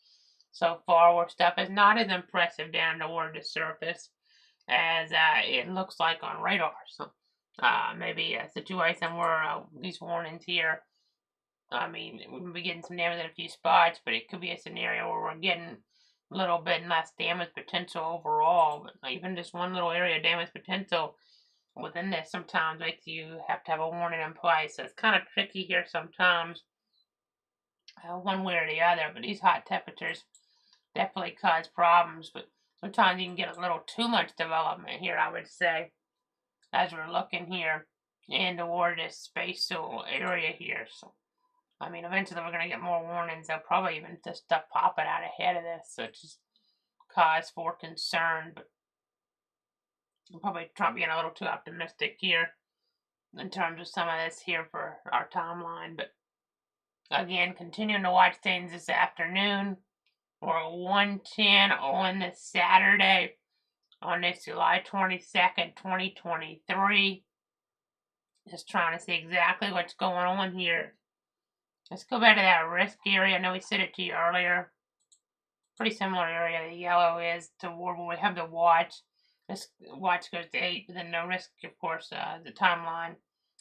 A: so far, where stuff is not as impressive down toward the surface as it looks like on radar. So maybe a situation where these warnings here, I mean, we'll be getting some damage in a few spots, but it could be a scenario where we're getting a little bit less damage potential overall. But even just one little area of damage potential within this sometimes makes you have to have a warning in place. So it's kind of tricky here sometimes, one way or the other. But these hot temperatures definitely cause problems, but sometimes you can get a little too much development here, I would say, as we're looking here in toward this spatial area here. So, I mean, eventually we're going to get more warnings. They'll probably even just stuff popping out ahead of this, so it's just cause for concern, but I'm probably Trump being a little too optimistic here in terms of some of this here for our timeline. But again, continuing to watch things this afternoon. We're at 1:10 on this Saturday, on this July 22nd, 2023. Just trying to see exactly what's going on here. Let's go back to that risk area. I know we said it to you earlier. Pretty similar area the yellow is to where we have the watch. This watch goes to 8, but then no risk, of course, the timeline.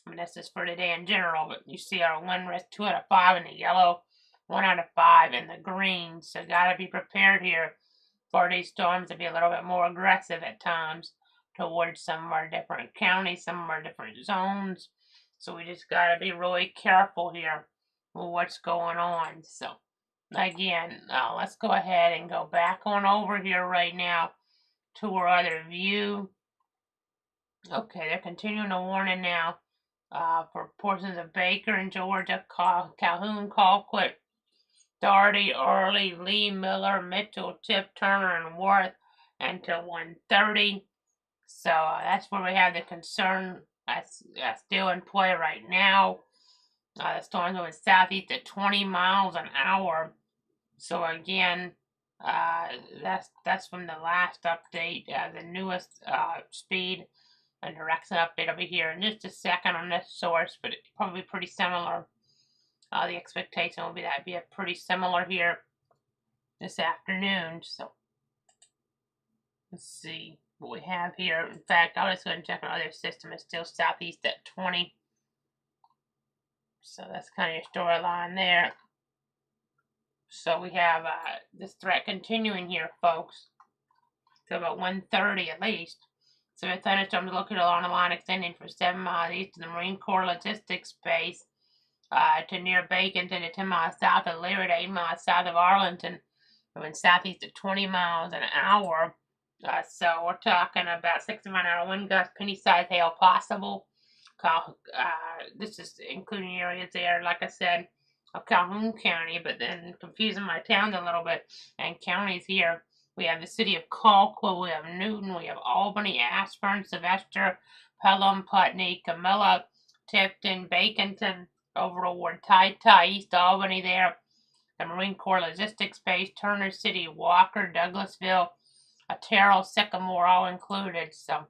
A: I mean, that's just for today in general, but you see our 1 risk, 2 out of 5 in the yellow, 1 out of 5 in the green. So gotta be prepared here for these storms to be a little bit more aggressive at times towards some of our different counties, some of our different zones. So we just gotta be really careful here with what's going on. So again, let's go ahead and go back on over here right now to our other view. Okay, they're continuing the warning now for portions of Baker and Georgia, Calhoun, Colquitt, Doherty, Early, Lee, Miller, Mitchell, Tip, Turner, and Worth until 1:30. So that's where we have the concern that's still in play right now. The storm's moving southeast at 20 miles an hour. So again, that's from the last update, the newest speed and direction update will be here in just a second on this source, but it's probably pretty similar. The expectation will be that be a pretty similar here this afternoon. So let's see what we have here. In fact, I'll just go and check our other system. It's still southeast at 20. So that's kind of your storyline there. So we have this threat continuing here, folks. So about 1:30 at least. So the thunderstorm is located along a line extending from 7 miles east of the Marine Corps Logistics Base to near Bacon to 10 miles south of Leary to 8 miles south of Arlington, moving southeast at 20 miles an hour. So we're talking about 60 mile an hour wind gusts, penny-sized hail possible. This is including areas there, like I said, of Calhoun County, but then confusing my towns a little bit and counties here. We have the city of Colquitt, we have Newton, we have Albany, Ashburn, Sylvester, Pelham, Putney, Camilla, Tifton, Baconton, over toward Ty, East Albany there, the Marine Corps Logistics Base, Turner City, Walker, Douglasville, Terrell, Sycamore, all included. So,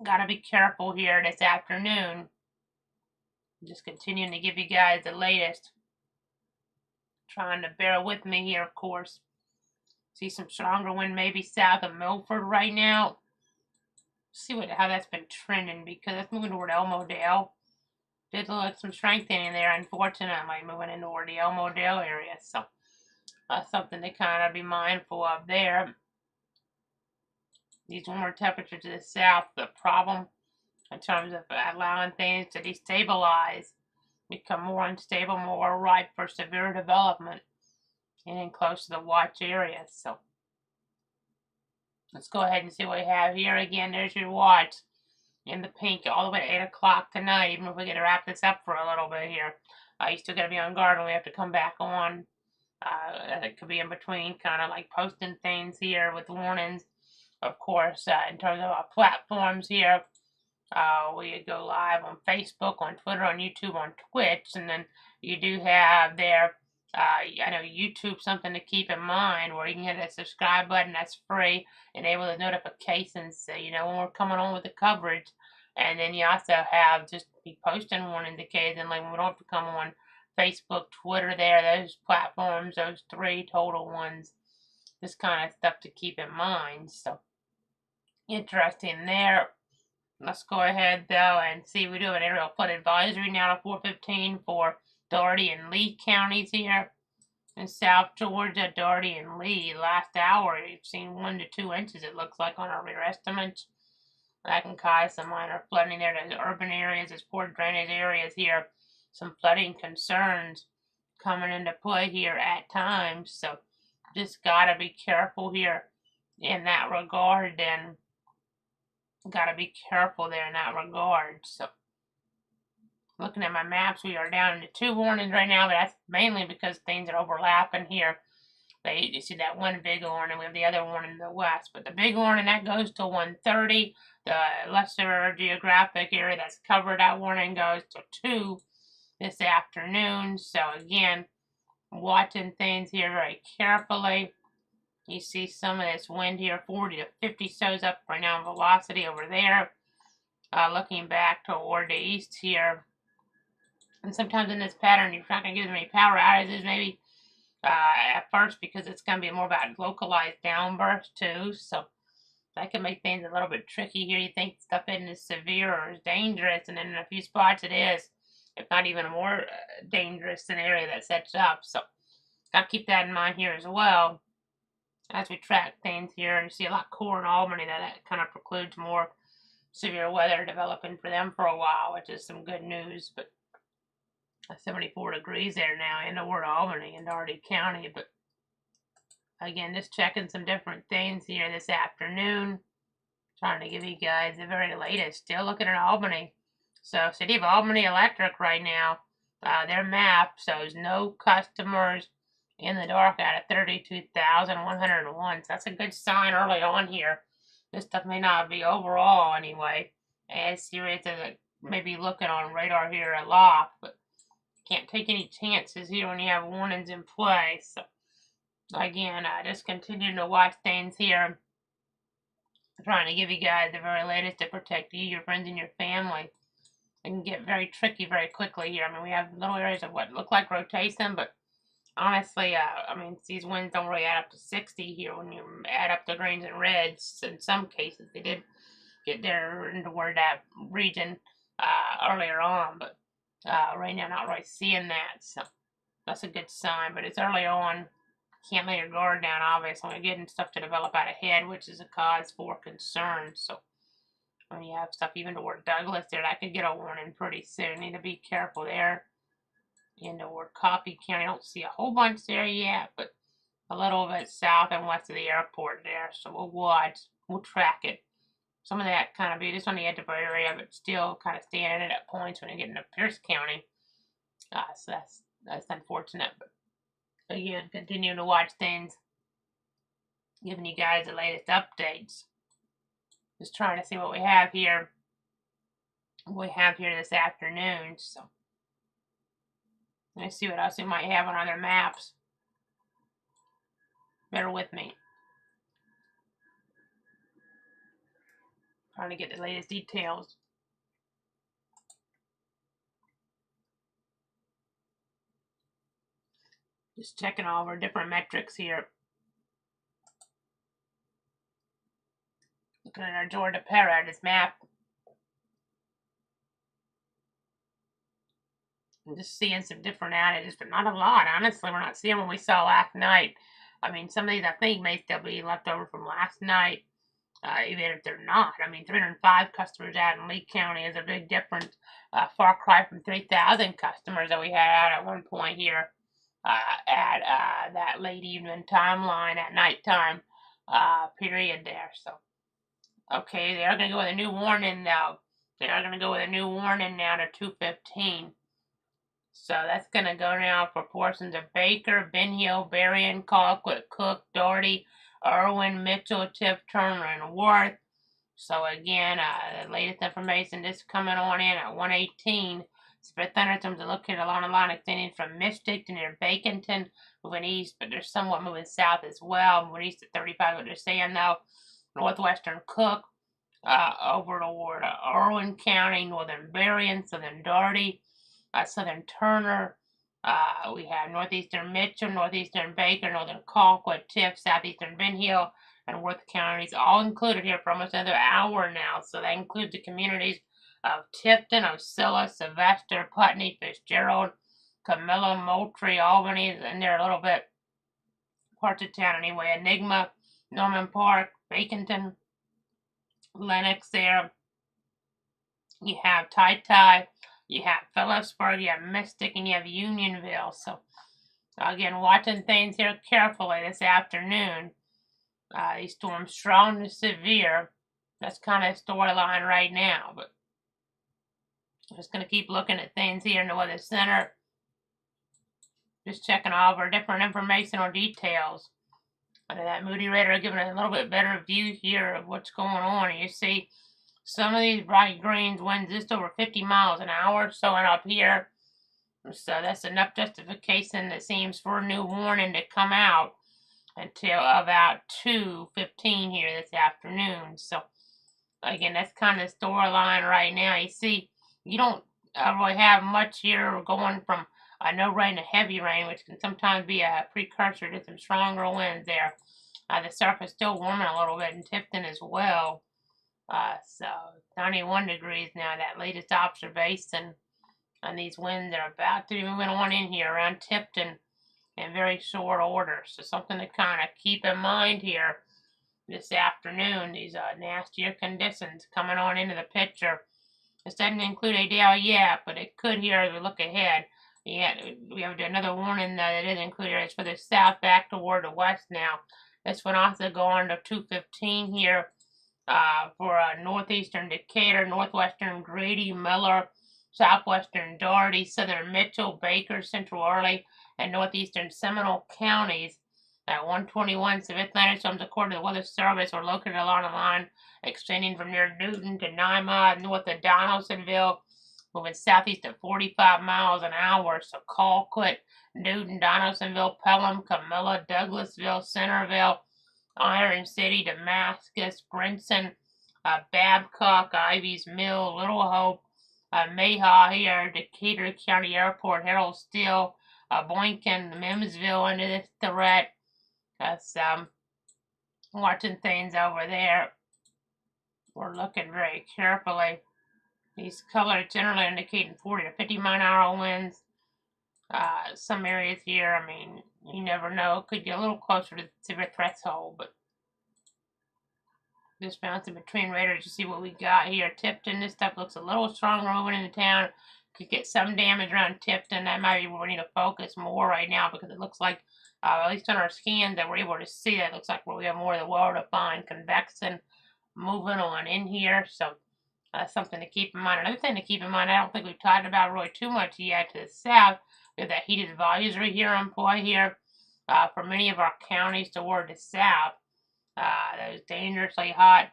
A: gotta be careful here this afternoon. Just continuing to give you guys the latest. Trying to bear with me here, of course. See some stronger wind maybe south of Milford right now. See how that's been trending because that's moving toward Elmodale. Did look like some strengthening there, unfortunately, moving into the Elmodale area. So something to kind of be mindful of there. These warmer temperatures to the south, the problem in terms of allowing things to destabilize, become more unstable, more ripe for severe development, and close to the watch area. So let's go ahead and see what we have here. Again, there's your watch in the pink all the way to 8 o'clock tonight, even if we get to wrap this up for a little bit here. You still got to be on guard when we have to come back on. It could be in between, kind of like posting things here with warnings. Of course, in terms of our platforms here, we go live on Facebook, on Twitter, on YouTube, on Twitch, and then you do have there, I know YouTube, something to keep in mind, where you can hit that subscribe button, that's free, enable the notifications, so you know when we're coming on with the coverage, and then you also have just be posting warnings occasionally when we don't have to come on Facebook, Twitter there, those platforms, those 3 total ones, this kind of stuff to keep in mind. So interesting there. Let's go ahead though and see, we do an aerial flood advisory now to 4:15 for Doherty and Lee counties here in South Georgia. Doherty and Lee, last hour you've seen 1 to 2 inches it looks like on our rear estimates. That can cause some minor flooding there to urban areas, as poor drainage areas here. Some flooding concerns coming into play here at times. So just gotta be careful here in that regard. Then gotta be careful there in that regard. So looking at my maps, we are down to 2 warnings right now, but that's mainly because things are overlapping here. You see that one big warning, we have the other one in the west, but the big warning that goes to 1:30. The lesser geographic area that's covered, that warning goes to 2 this afternoon. So again, watching things here very carefully. You see some of this wind here, 40 to 50 shows up right now in velocity over there. Looking back toward the east here. And sometimes in this pattern, you're not going to get as many power outages maybe at first, because it's going to be more about localized downbursts too. So that can make things a little bit tricky here. You think stuff isn't as severe or as dangerous, and then in a few spots it is, if not even a more dangerous scenario that sets up. So got to keep that in mind here as well as we track things here. And you see a lot cooler in Albany. That kind of precludes more severe weather developing for them for a while, which is some good news. But 74 degrees there now in the word Albany in Doherty County. But again, just checking some different things here this afternoon. Trying to give you guys the very latest. Still looking at Albany. So City of Albany Electric right now, their map shows no customers in the dark out of 32,101. So that's a good sign early on here. This stuff may not be overall anyway as serious as it may be looking on radar here aloft, but can't take any chances here when you have warnings in place. So again, just continuing to watch things here. I'm trying to give you guys the very latest to protect you, your friends, and your family. It can get very tricky very quickly here. I mean, we have little areas of what look like rotation, but honestly, I mean, these winds don't really add up to 60 here when you add up the greens and reds. In some cases, they did get there into where that region earlier on, but right now, not really seeing that. So that's a good sign, but it's early on. Can't lay your guard down, obviously. We're getting stuff to develop out ahead, which is a cause for concern. So when you have stuff even toward Douglas there, that could get a warning pretty soon. Need to be careful there. And toward Coffee County, I don't see a whole bunch there yet, but a little bit south and west of the airport there. So we'll watch. We'll track it. Some of that kind of be just on the edge of our area, but still kind of staying in it at points when you get into Pierce County. So that's unfortunate. But again, continuing to watch things, giving you guys the latest updates. Just trying to see what we have here. What we have here this afternoon. So let's see what else we might have on other maps. Bear with me. Trying to get the latest details. Just checking all of our different metrics here. Looking at our Georgia Paradise map. I'm just seeing some different outages, but not a lot. Honestly, we're not seeing what we saw last night. I mean, some of these I think may still be left over from last night, even if they're not. I mean, 305 customers out in Lee County is a big difference. Far cry from 3,000 customers that we had out at one point here at that late evening timeline at nighttime period there. So, okay, they are going to go with a new warning now. They are going to go with a new warning now to 2:15. So that's going to go now for portions of Baker, Ben Hill, Berrien, Colquitt, Cook, Doherty, Irwin, Mitchell, Tiff, Turner, and Worth. So again, the latest information is coming on in at 1:18. Severe thunderstorms are located along the line extending from Mystic to near Baconton, moving east, but they're somewhat moving south as well. Moving east at 35, what they're saying though. Northwestern Cook, over toward Irwin County, northern Berrien, southern Doherty, southern Turner. We have northeastern Mitchell, northeastern Baker, northern Colquitt, Tiff, southeastern Ben Hill, and Worth counties, all included here for almost another hour now. So that includes the communities of Tifton, Osceola, Sylvester, Putney, Fitzgerald, Camilla, Moultrie, Albany, and they're a little bit parts of town anyway. Enigma, Norman Park, Baconton, Lenox there. You have Tai, you have Phillipsburg, you have Mystic, and you have Unionville. So So again, watching things here carefully this afternoon. These storms strong to severe. That's kind of storyline right now, but I'm just going to keep looking at things here in the weather center. Just checking all of our different information or details. Under that Moody radar giving a little bit better view here of what's going on. And you see some of these bright greens winds just over 50 miles an hour showing up here. So that's enough justification, it seems, for a new warning to come out until about 2:15 here this afternoon. So again, that's kind of the storyline right now. You see, you don't really have much here going from no rain to heavy rain, which can sometimes be a precursor to some stronger winds there. The surface still warming a little bit in Tipton as well. So 91 degrees now, that latest observation. And these winds are about to be moving on in here around Tipton in very short order. So something to kind of keep in mind here this afternoon. These nastier conditions coming on into the picture. This doesn't include a day yet, but it could here as we look ahead. Yeah, we have another warning that it is included. It's for the south back toward the west now. This one also going to 2:15 here for northeastern Decatur, northwestern Grady, Miller, southwestern Doherty, southern Mitchell, Baker, central Early, and northeastern Seminole counties. At 121 severe thunderstorms, according to the Weather Service, are located along the line extending from near Newton to 9 miles north of Donaldsonville, moving southeast at 45 miles an hour. So Colquitt, Newton, Donaldsonville, Pelham, Camilla, Douglasville, Centerville, Iron City, Damascus, Brinson, Babcock, Ivy's Mill, Little Hope, Mayhaw here, Decatur County Airport, Harold Steele, Boynton, Mimsville into this threat. That's watching things over there. We're looking very carefully. These colors generally indicating 40 to 50 mile an hour winds. Some areas here, I mean, you never know. It could get a little closer to the severe threshold, but just bouncing between radars to see what we got here. Tipton, this stuff looks a little stronger moving into town. Could get some damage around Tipton. That might be where we need to focus more right now because it looks like, at least on our scans that we're able to see, that looks like where we have more of the well-defined convection moving on in here. So that's something to keep in mind. Another thing to keep in mind, I don't think we've talked about really too much yet to the south, we have that heated advisory here in play here for many of our counties toward the south. Those dangerously hot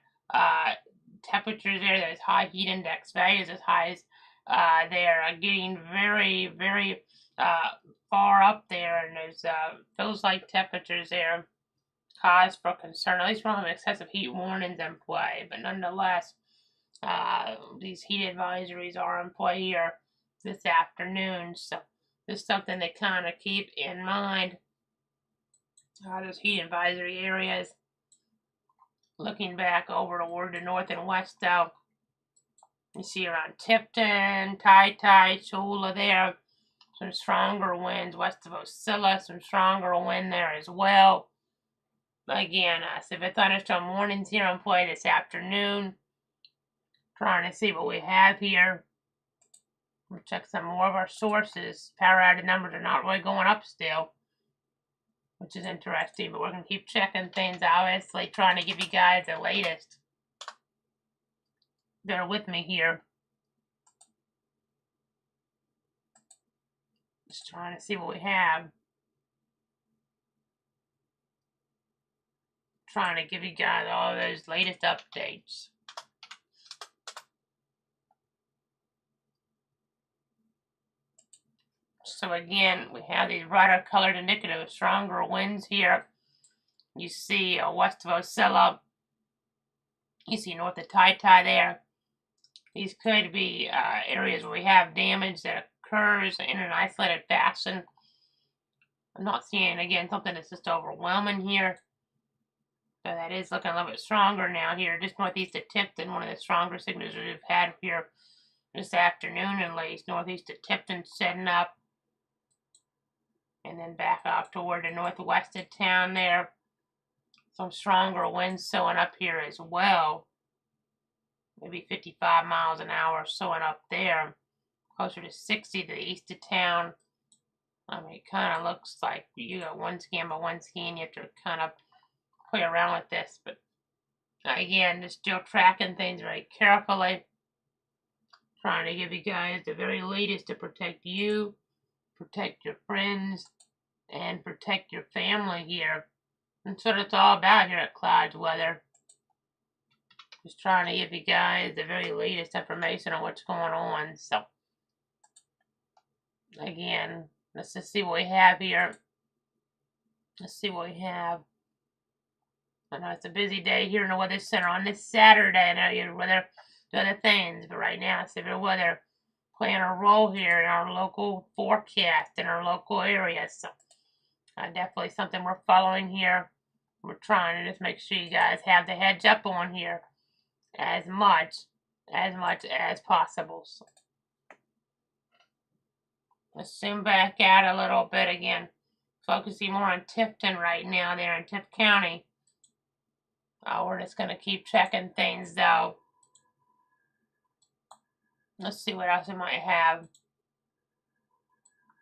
A: temperatures there, those high heat index values as high as they are getting very, very far up there, and those feels like temperatures there cause for concern. At least we don't have excessive heat warnings in play, but nonetheless, these heat advisories are in play here this afternoon, so this is something to kind of keep in mind. Those heat advisory areas. Looking back over toward the north and west, though, you see around Tipton, Tai, Chula there, some stronger winds west of Osceola, some stronger wind there as well. Again, severe thunderstorm warnings here in play this afternoon. Trying to see what we have here. We'll check some more of our sources. Power outage numbers are not really going up still, which is interesting, but we're going to keep checking things, obviously, trying to give you guys the latest. Bear with me here. Just trying to see what we have. Trying to give you guys all those latest updates. So again, we have these brighter colored indicative of stronger winds here. You see west of Osceola. You see north of Tai there. These could be areas where we have damage that occurs in an isolated fashion. I'm not seeing, again, something that's just overwhelming here. So that is looking a little bit stronger now here, just northeast of Tipton, one of the stronger signatures we've had here this afternoon, at least. Northeast of Tipton setting up. And then back off toward the northwest of town there. Some stronger winds showing up here as well. Maybe 55 miles an hour showing up there. Closer to 60 to the east of town. I mean, it kind of looks like you got one scan by one scan. You have to kind of play around with this, but again, just still tracking things very carefully. Trying to give you guys the very latest to protect you, protect your friends, and protect your family here. That's what it's all about here at Clouds Weather. Just trying to give you guys the very latest information on what's going on. So, again, let's just see what we have here. Let's see what we have. I know it's a busy day here in the Weather Center on this Saturday. I know you're weather do other things, but right now severe weather playing a role here in our local forecast in our local area. So definitely something we're following here. We're trying to just make sure you guys have the heads up on here as much as possible. So let's zoom back out a little bit again. Focusing more on Tifton right now there in Tift County. We're just going to keep checking things though. Let's see what else we might have.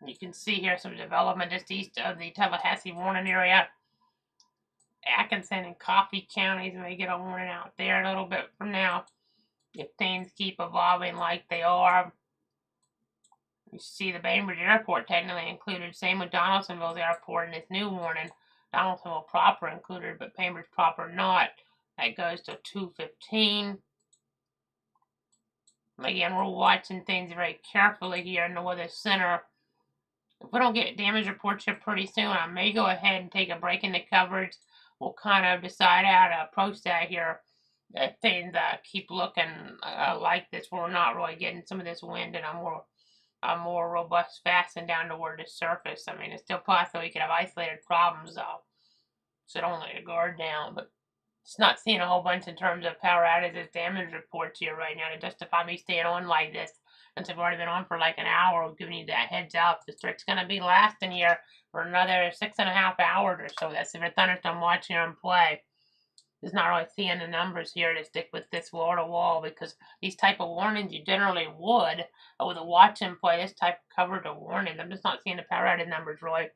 A: You can see here some development just east of the Tallahassee warning area. Atkinson and Coffee counties may get a warning out there a little bit from now if things keep evolving like they are. You see the Bainbridge Airport technically included. Same with Donaldsonville's airport in this new warning. Donaldsonville proper included, but Bainbridge proper not. That goes to 2:15. Again, we're watching things very carefully here in the Weather Center. If we don't get damage reports here pretty soon, I may go ahead and take a break in the coverage. We'll kind of decide how to approach that here. If things keep looking like this, we're not really getting some of this wind and a more robust fasten down toward the surface. I mean, it's still possible we could have isolated problems, so don't let your guard down. But it's not seeing a whole bunch in terms of power outages, damage reports here right now to justify me staying on like this. Since I've already been on for like an hour, we're giving you that heads up. The streak's going to be lasting here for another 6.5 hours or so. That's severe thunderstorm watching and play. Just not really seeing the numbers here to stick with this wall to wall, because these type of warnings you generally would with a watch and play this type of coverage of warnings. I'm just not seeing the power outage numbers really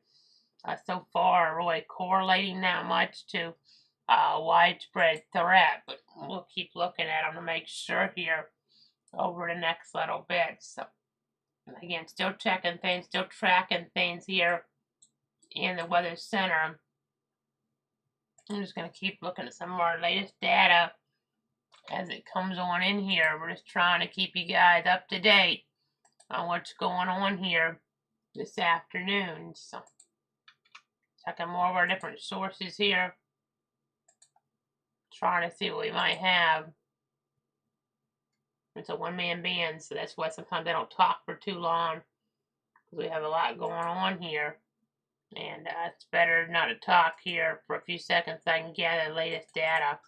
A: so far really correlating that much to widespread threat, but we'll keep looking at them to make sure here over the next little bit. So again, still checking things, still tracking things here in the Weather Center. I'm just going to keep looking at some of our latest data as it comes on in here. We're just trying to keep you guys up to date on what's going on here this afternoon. So checking more of our different sources here, trying to see what we might have. It's a one-man band, so that's why sometimes I don't talk for too long, because we have a lot going on here. And it's better not to talk here for a few seconds so I can gather the latest data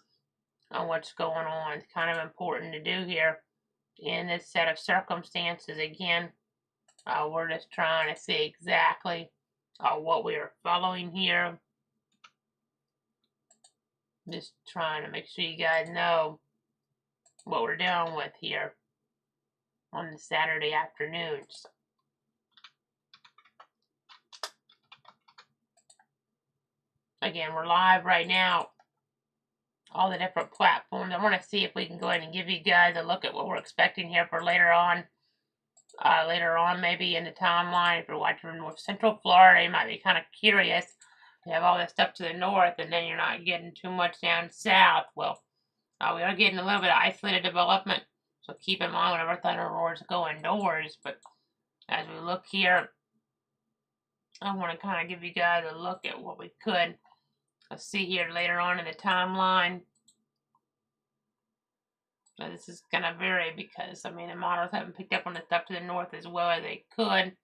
A: on what's going on. It's kind of important to do here in this set of circumstances. Again, we're just trying to see exactly what we are following here. Just trying to make sure you guys know what we're dealing with here on the Saturday afternoons. Again, we're live right now, all the different platforms. I want to see if we can go ahead and give you guys a look at what we're expecting here for later on. Maybe in the timeline, if you're watching from North Central Florida, you might be kind of curious. You have all this stuff to the north, and then you're not getting too much down south. Well, we are getting a little bit of isolated development, so keep in mind whenever thunder roars go indoors. But as we look here, I want to kind of give you guys a look at what we could see here later on in the timeline. Now, this is going to vary because, I mean, the models haven't picked up on the stuff to the north as well as they could.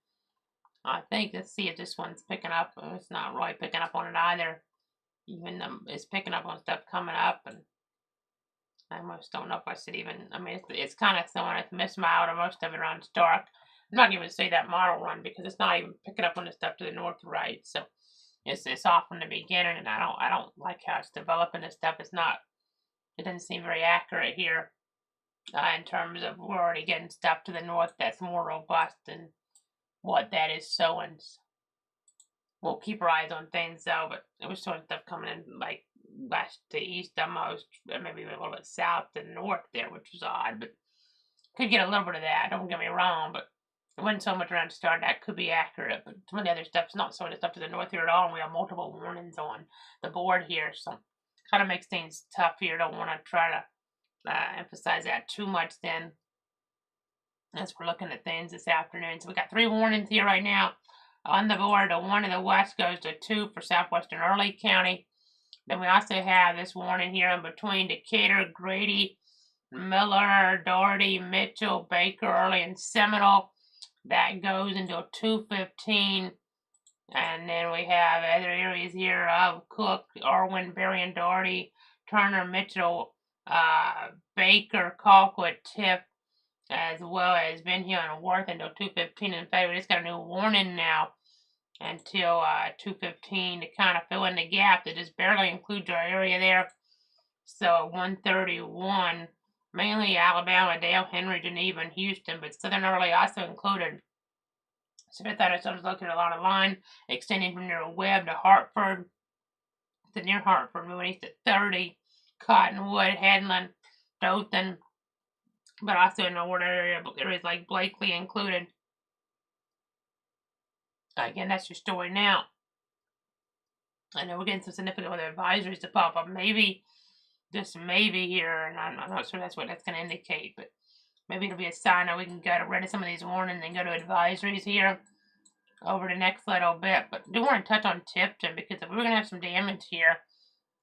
A: I think, let's see if this one's picking up. It's not really picking up on it either. Even it's picking up on stuff coming up, and I almost don't know if I should even, I mean, it's kind of throwing a mismile or most of it around dark. I'm not even say that model run because it's not even picking up on the stuff to the north right. So it's off from the beginning, and I don't like how it's developing this stuff. It doesn't seem very accurate here in terms of we're already getting stuff to the north that's more robust than what that is showing. we'll keep our eyes on things though. But there was sort of stuff coming in like west to east almost, maybe a little bit south to north there, which was odd. But could get a little bit of that. Don't get me wrong, but it wasn't so much around Star. That could be accurate, but some of the other stuff's not so much stuff to the north here at all. And we have multiple warnings on the board here, so kind of makes things tough here. Don't want to try to emphasize that too much then as we're looking at things this afternoon. So we got 3 warnings here right now on the board. The 1 in the west goes to 2 for southwestern Early County. Then we also have this warning here in between Decatur, Grady, Miller, Doherty, Mitchell, Baker, Early, and Seminole. That goes until 2:15. And then we have other areas here of Cook, Irwin, Berry, and Doherty, Turner, Mitchell, Baker, Colquitt, Tiff, as well as Ben Hill and Worth until 2:15. In fact, we just got a new warning now until 2:15 to kind of fill in the gap that just barely includes our area there. So 131, mainly Alabama, Dale, Henry, Geneva, and Houston, but Southern Early also included. Severe thunderstorms located along a line extending from near Webb to Hartford, to near Hartford, moving east at 30, Cottonwood, Headland, Dothan, but also in the water area, areas like Blakely included. Again, that's your story now. I know we're getting some significant weather advisories to pop up. Maybe, just maybe here, and I'm not sure that's what that's going to indicate, but maybe it'll be a sign that we can get rid of some of these warnings and go to advisories here over the next little bit. But I do want to touch on Tipton, because if we're going to have some damage here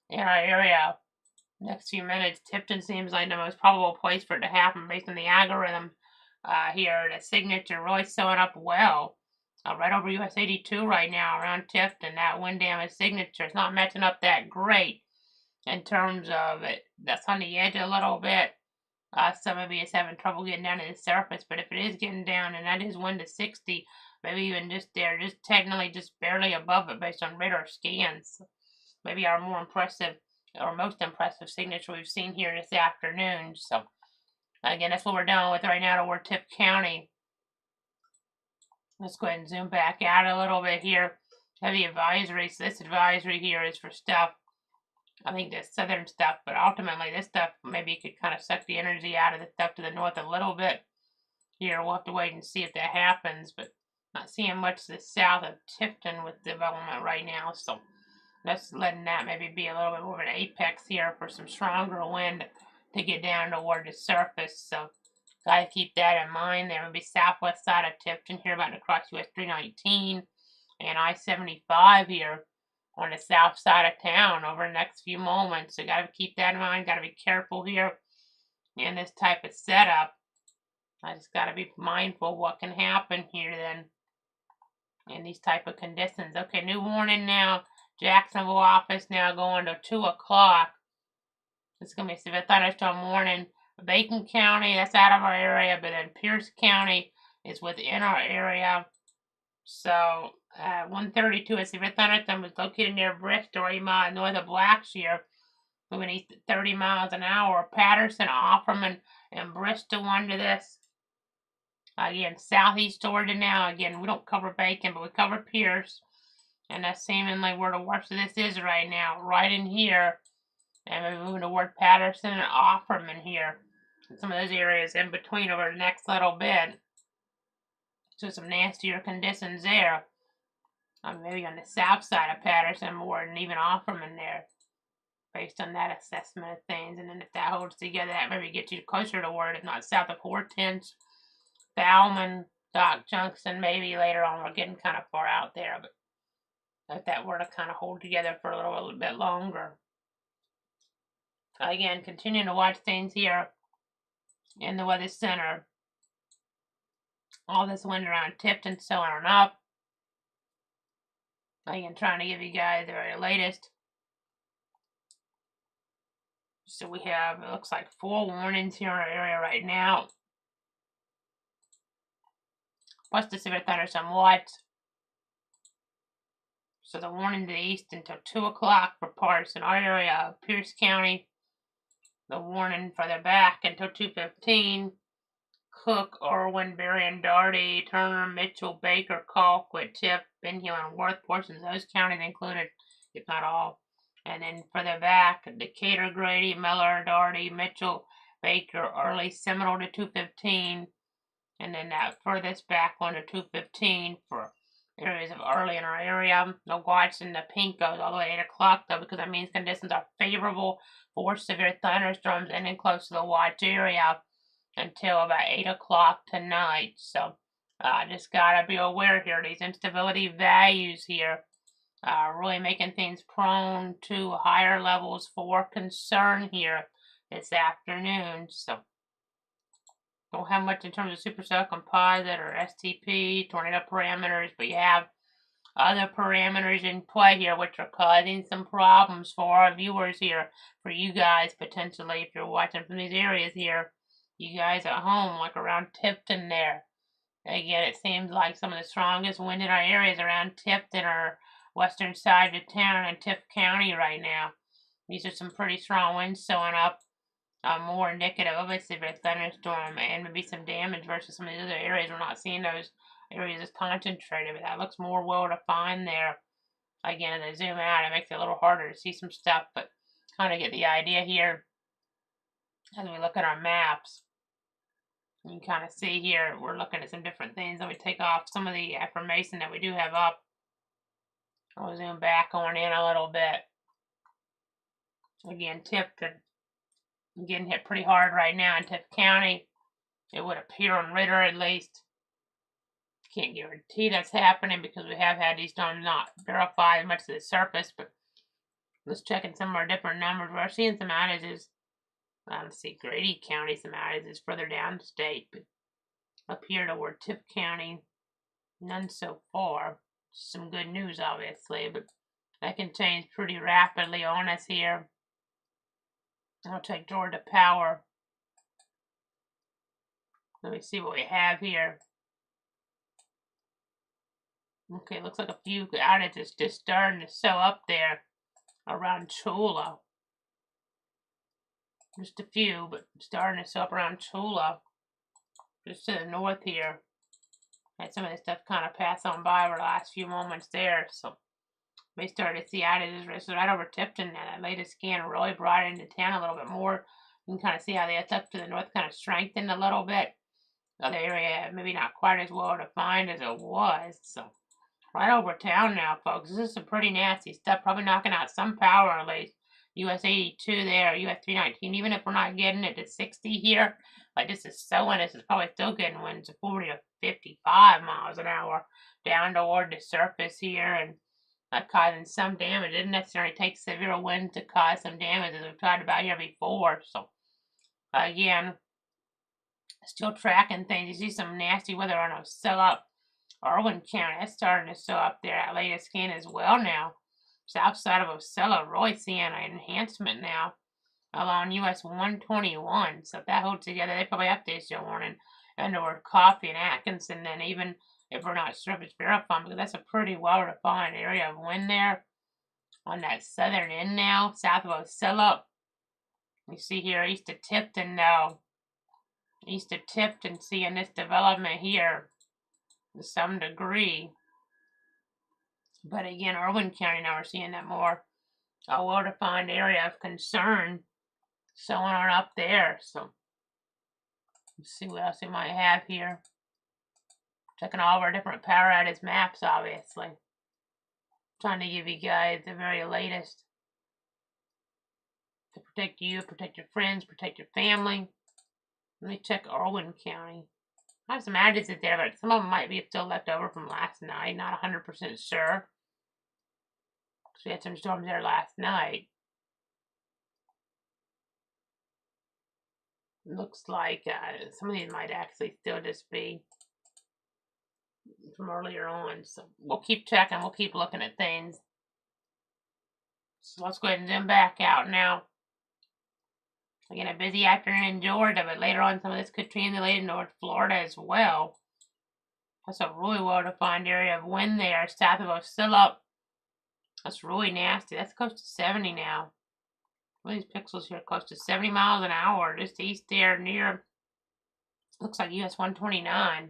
A: in our area next few minutes, Tipton seems like the most probable place for it to happen based on the algorithm here. The signature really sewing up well. Right over US 82 right now around Tipton. That wind damage signature is not matching up that great in terms of it. That's on the edge a little bit. So maybe it's having trouble getting down to the surface, but if it is getting down, and that is 1 to 60, maybe even just there, just technically just barely above it based on radar scans. Maybe our more impressive, or most impressive signature we've seen here this afternoon. So again, that's what we're dealing with right now toward Tipp County. Let's go ahead and zoom back out a little bit here. Heavy advisory. So this advisory here is for stuff, I think the southern stuff, but ultimately this stuff maybe could kind of suck the energy out of the stuff to the north a little bit. Here, we'll have to wait and see if that happens, but not seeing much to the south of Tipton with development right now, so that's letting that maybe be a little bit more of an apex here for some stronger wind to get down toward the surface. So gotta keep that in mind. There will be southwest side of Tipton here, about to cross US 319 and I-75 here on the south side of town over the next few moments. So gotta keep that in mind. Gotta be careful here in this type of setup. I just gotta be mindful of what can happen here then in these type of conditions. Okay, new warning now. Jacksonville office now going to 2 o'clock. It's gonna be a severe thunderstorm warning. Bacon County, that's out of our area, but then Pierce County is within our area. So 132, a severe thunderstorm was located near Bristol, 8 miles north of Blackshear, moving east at 30 miles an hour. Patterson, Offerman, and Bristol under this. Again, southeast Georgia now. Again, we don't cover Bacon, but we cover Pierce. And that's seemingly where the worst of this is right now, right in here. And we're moving toward Patterson and Offerman here. And some of those areas in between over the next little bit. So some nastier conditions there. Maybe on the south side of Patterson more than even Offerman there. Based on that assessment of things. And then if that holds together, that maybe gets you closer to word, if not south of Hortense, Bauman, Dock Junction, maybe later on. We're getting kind of far out there. But if that were to kind of hold together for a little bit longer. Again, continuing to watch things here in the Weather Center. All this wind around Tipton sewing up. Again, trying to give you guys the very latest. So we have, it looks like 4 warnings here in our area right now. Plus the severe thunderstorm watch. So the warning to the east until 2 o'clock for parts in our area of Pierce County. The warning further back until 2:15. Cook, Irwin, Berrien, Doherty, Turner, Mitchell, Baker, Colquitt, Tift, Ben Hill, and Worth. Portions of those counties included, if not all. And then further back, Decatur, Grady, Miller, Doherty, Mitchell, Baker, Early, Seminole to 215. And then that furthest back one to 215 for areas of Early in our area. The Watch and the Pink goes all the way to 8 o'clock, though, because that means conditions are favorable for severe thunderstorms ending close to the Watch area until about 8 o'clock tonight. So just gotta be aware here. These instability values here really making things prone to higher levels for concern here this afternoon. So don't have much in terms of supercell composite or STP, tornado parameters, but you have other parameters in play here which are causing some problems for our viewers here, for you guys potentially if you're watching from these areas here. You guys at home, like around Tifton there. Again, it seems like some of the strongest wind in our areas around Tifton or western side of town in Tift County right now. These are some pretty strong winds showing up, more indicative of a severe thunderstorm and maybe some damage versus some of the other areas. We're not seeing those areas as concentrated, but that looks more well defined there. Again, as I zoom out, it makes it a little harder to see some stuff, but kind of get the idea here as we look at our maps. You can kind of see here, we're looking at some different things. Let me take off some of the information that we do have up. I'll zoom back on in a little bit. Again, Tifton getting hit pretty hard right now in Tift County. It would appear on radar at least. Can't guarantee that's happening because we have had these storms not verify as much of the surface, but let's check in some of our different numbers. We're seeing some outages. Let's see, Grady County, some outages further down the state, but up here toward Tift County, none so far. Some good news, obviously, but that can change pretty rapidly on us here. I'll take Georgia Power. Let me see what we have here. Okay, looks like a few outages just starting to show up there around Chula. Just a few, but starting to show up around Chula. Just to the north here. Had some of this stuff kind of pass on by over the last few moments there, so we started to see outages right over Tifton. That latest scan really brought it into town a little bit more. You can kind of see how that's up to the north kind of strengthened a little bit. The other area maybe not quite as well defined as it was, so right over town now, folks. This is some pretty nasty stuff. Probably knocking out some power at least. US 82 there, US 319. Even if we're not getting it to 60 here, like this is sowing, this is probably still getting winds of 40 to 55 miles an hour down toward the surface here and causing some damage. It didn't necessarily take severe wind to cause some damage as we've talked about here before. So again, still tracking things. You see some nasty weather on a sell up. Irwin County, that's starting to show up there at latest scan as well now. South side of Ocilla, really seeing an enhancement now along US 121. So if that holds together, they probably have to issue a warning. And toward Coffee and Atkinson, then even if we're not sure if it's verified, because that's a pretty well-defined area of wind there on that southern end now, south of Ocilla. You see here east of Tifton now. East of Tifton, seeing this development here to some degree. But again, Irwin County, now we're seeing that more a well-defined area of concern showing on up there. So let's see what else we might have here. Checking all of our different power outage maps, obviously. Trying to give you guys the very latest to protect you, protect your friends, protect your family. Let me check Irwin County. I have some outages there, but some of them might be still left over from last night. Not 100% sure. We had some storms there last night. Looks like some of these might actually still just be from earlier on. So we'll keep checking. We'll keep looking at things. So let's go ahead and zoom back out now. Again, a busy afternoon in Georgia, but later on some of this could translate into North Florida as well. That's a really well-defined area of wind there south of Ocilla. That's really nasty. That's close to 70 now. All these pixels here close to 70 miles an hour just east there near Looks like US 129.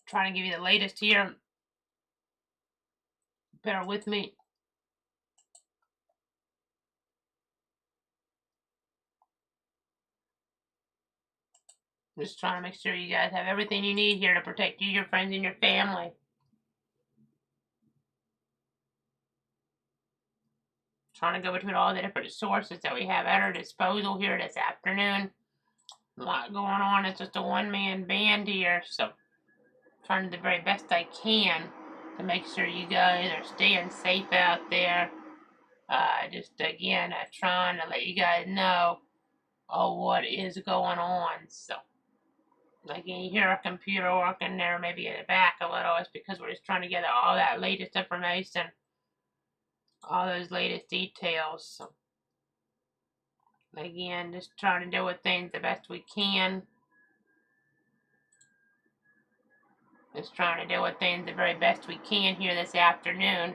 A: Trying to give you the latest here. Bear with me. Just trying to make sure you guys have everything you need here to protect you, your friends, and your family. Trying to go between all the different sources that we have at our disposal here this afternoon. A lot going on. It's just a one-man band here, so trying to do the very best I can to make sure you guys are staying safe out there. Just again, trying to let you guys know what is going on. So, again, you hear our computer working there, maybe in the back a little. It's because we're just trying to get all that latest information, all those latest details. So, again, just trying to deal with things the best we can. Just trying to deal with things the very best we can here this afternoon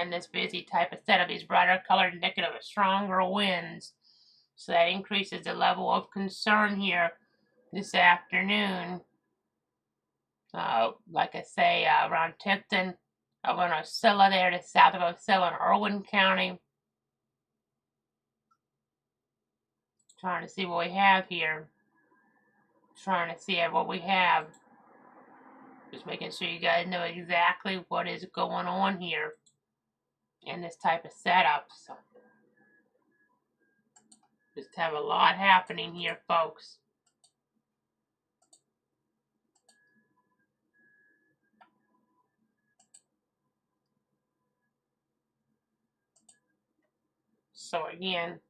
A: in this busy type of setup. These brighter colors indicative of stronger winds. So that increases the level of concern here this afternoon. Like I say, around Tipton, around Osceola there, to south of Osceola in Irwin County. Trying to see what we have here. Trying to see what we have. Just making sure you guys know exactly what is going on here in this type of setup. So just have a lot happening here, folks. So again,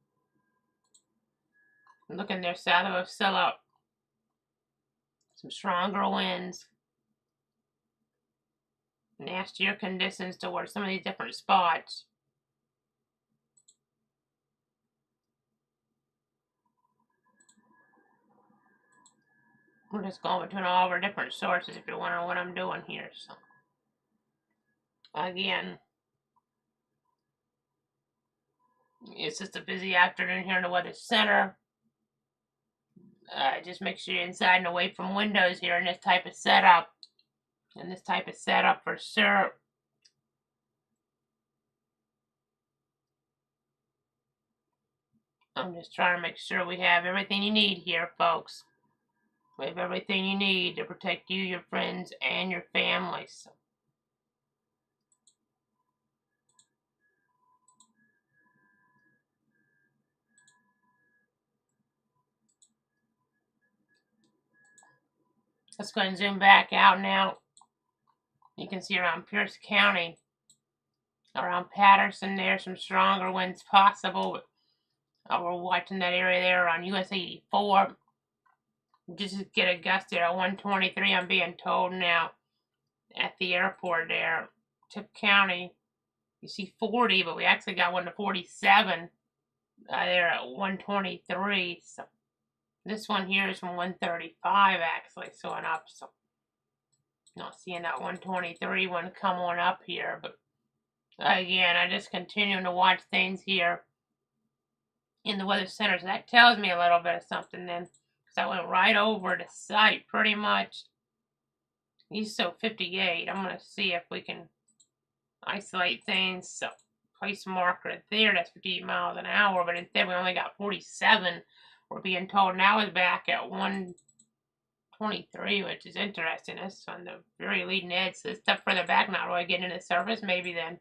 A: looking there south of Osceola, some stronger winds, nastier conditions towards some of these different spots. We're just going between all of our different sources if you're wondering what I'm doing here. So again, it's just a busy afternoon here in the Weather Center. Just make sure you're inside and away from windows here in this type of setup. In this type of setup for sure. I'm just trying to make sure we have everything you need here, folks. We have everything you need to protect you, your friends, and your families. Let's go ahead and zoom back out now. You can see around Pierce County, around Patterson, there's some stronger winds possible. We're watching that area there on US 84. Just get a gust there at 123, I'm being told now, at the airport there. Tip County, you see 40, but we actually got one to 47 there at 123. So this one here is from 135 actually, so went up. So not seeing that 123 one come on up here, but again, I just continuing to watch things here in the Weather Center. So that tells me a little bit of something then, because I went right over the site pretty much. ISO 58. I'm going to see if we can isolate things. So place a marker there. That's 58 miles an hour, but instead we only got 47. We're being told now is back at 123, which is interesting. That's on the very leading edge. So this stuff further back, not really getting to the surface maybe then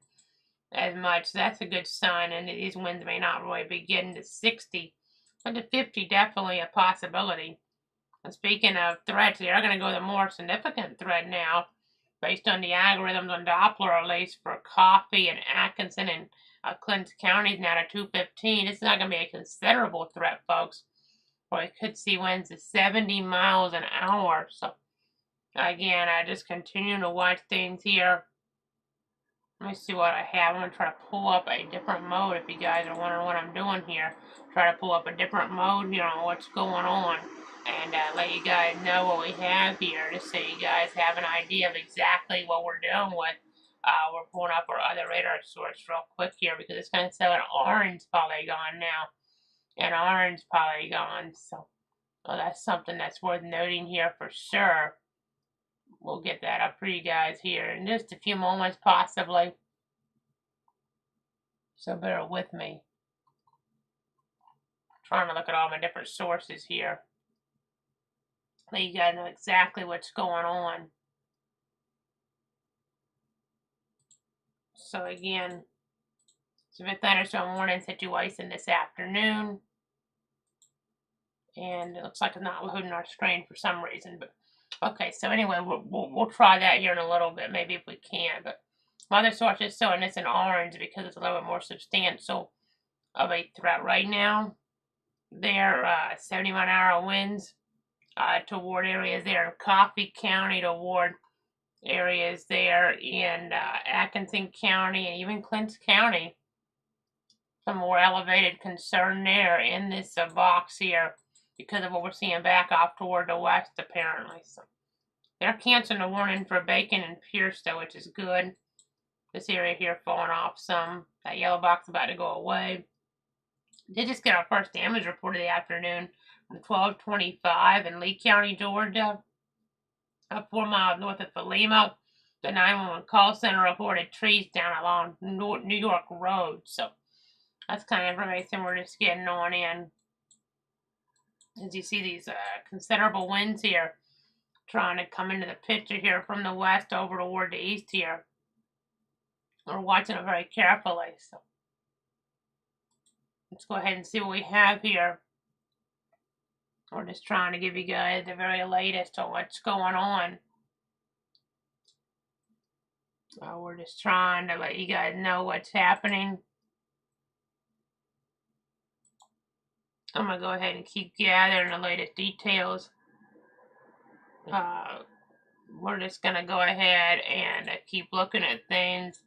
A: as much. That's a good sign, and these winds may not really be getting to 60, but to 50 definitely a possibility. And speaking of threats, they are going to go to the more significant threat now, based on the algorithms on Doppler, at least for Coffee and Atkinson and Clinton counties now to 215. It's not going to be a considerable threat, folks. Or we could see winds of 70 miles an hour. So again, I just continue to watch things here. Let me see what I have. I'm going to try to pull up a different mode if you guys are wondering what I'm doing here. Try to pull up a different mode here on what's going on. And let you guys know what we have here, just so you guys have an idea of exactly what we're doing with. We're pulling up our other radar source real quick here, because it's going to show an orange polygon now. An orange polygon. So Well, that's something that's worth noting here for sure. We'll get that up for you guys here in just a few moments, possibly. So bear with me. I'm trying to look at all my different sources here. Let you guys know exactly what's going on. So again, severe thunderstorm warning situation this afternoon. And it looks like it's not loading our screen for some reason, but okay, so anyway, we'll try that here in a little bit, maybe if we can, but my other source is showing this in orange because it's a little bit more substantial of a threat right now. They're 70-mile-an-hour winds toward areas there in Coffee County, toward areas there in Atkinson County, and even Clinton County. Some more elevated concern there in this box here, because of what we're seeing back off toward the west, apparently. So they're canceling the warning for Bacon and Pierce, though, which is good. This area here falling off some. That yellow box about to go away. Did just get our first damage report of the afternoon from 1225 in Lee County, Georgia. 4 miles north of Philema. The 911 call center reported trees down along New York Road. So that's kind of information we're just getting on in. As you see these considerable winds here trying to come into the picture here from the west over toward the east here. We're watching it very carefully. So let's go ahead and see what we have here. We're just trying to give you guys the very latest on what's going on. We're just trying to let you guys know what's happening. I'm going to go ahead and keep gathering the latest details. We're just going to go ahead and keep looking at things.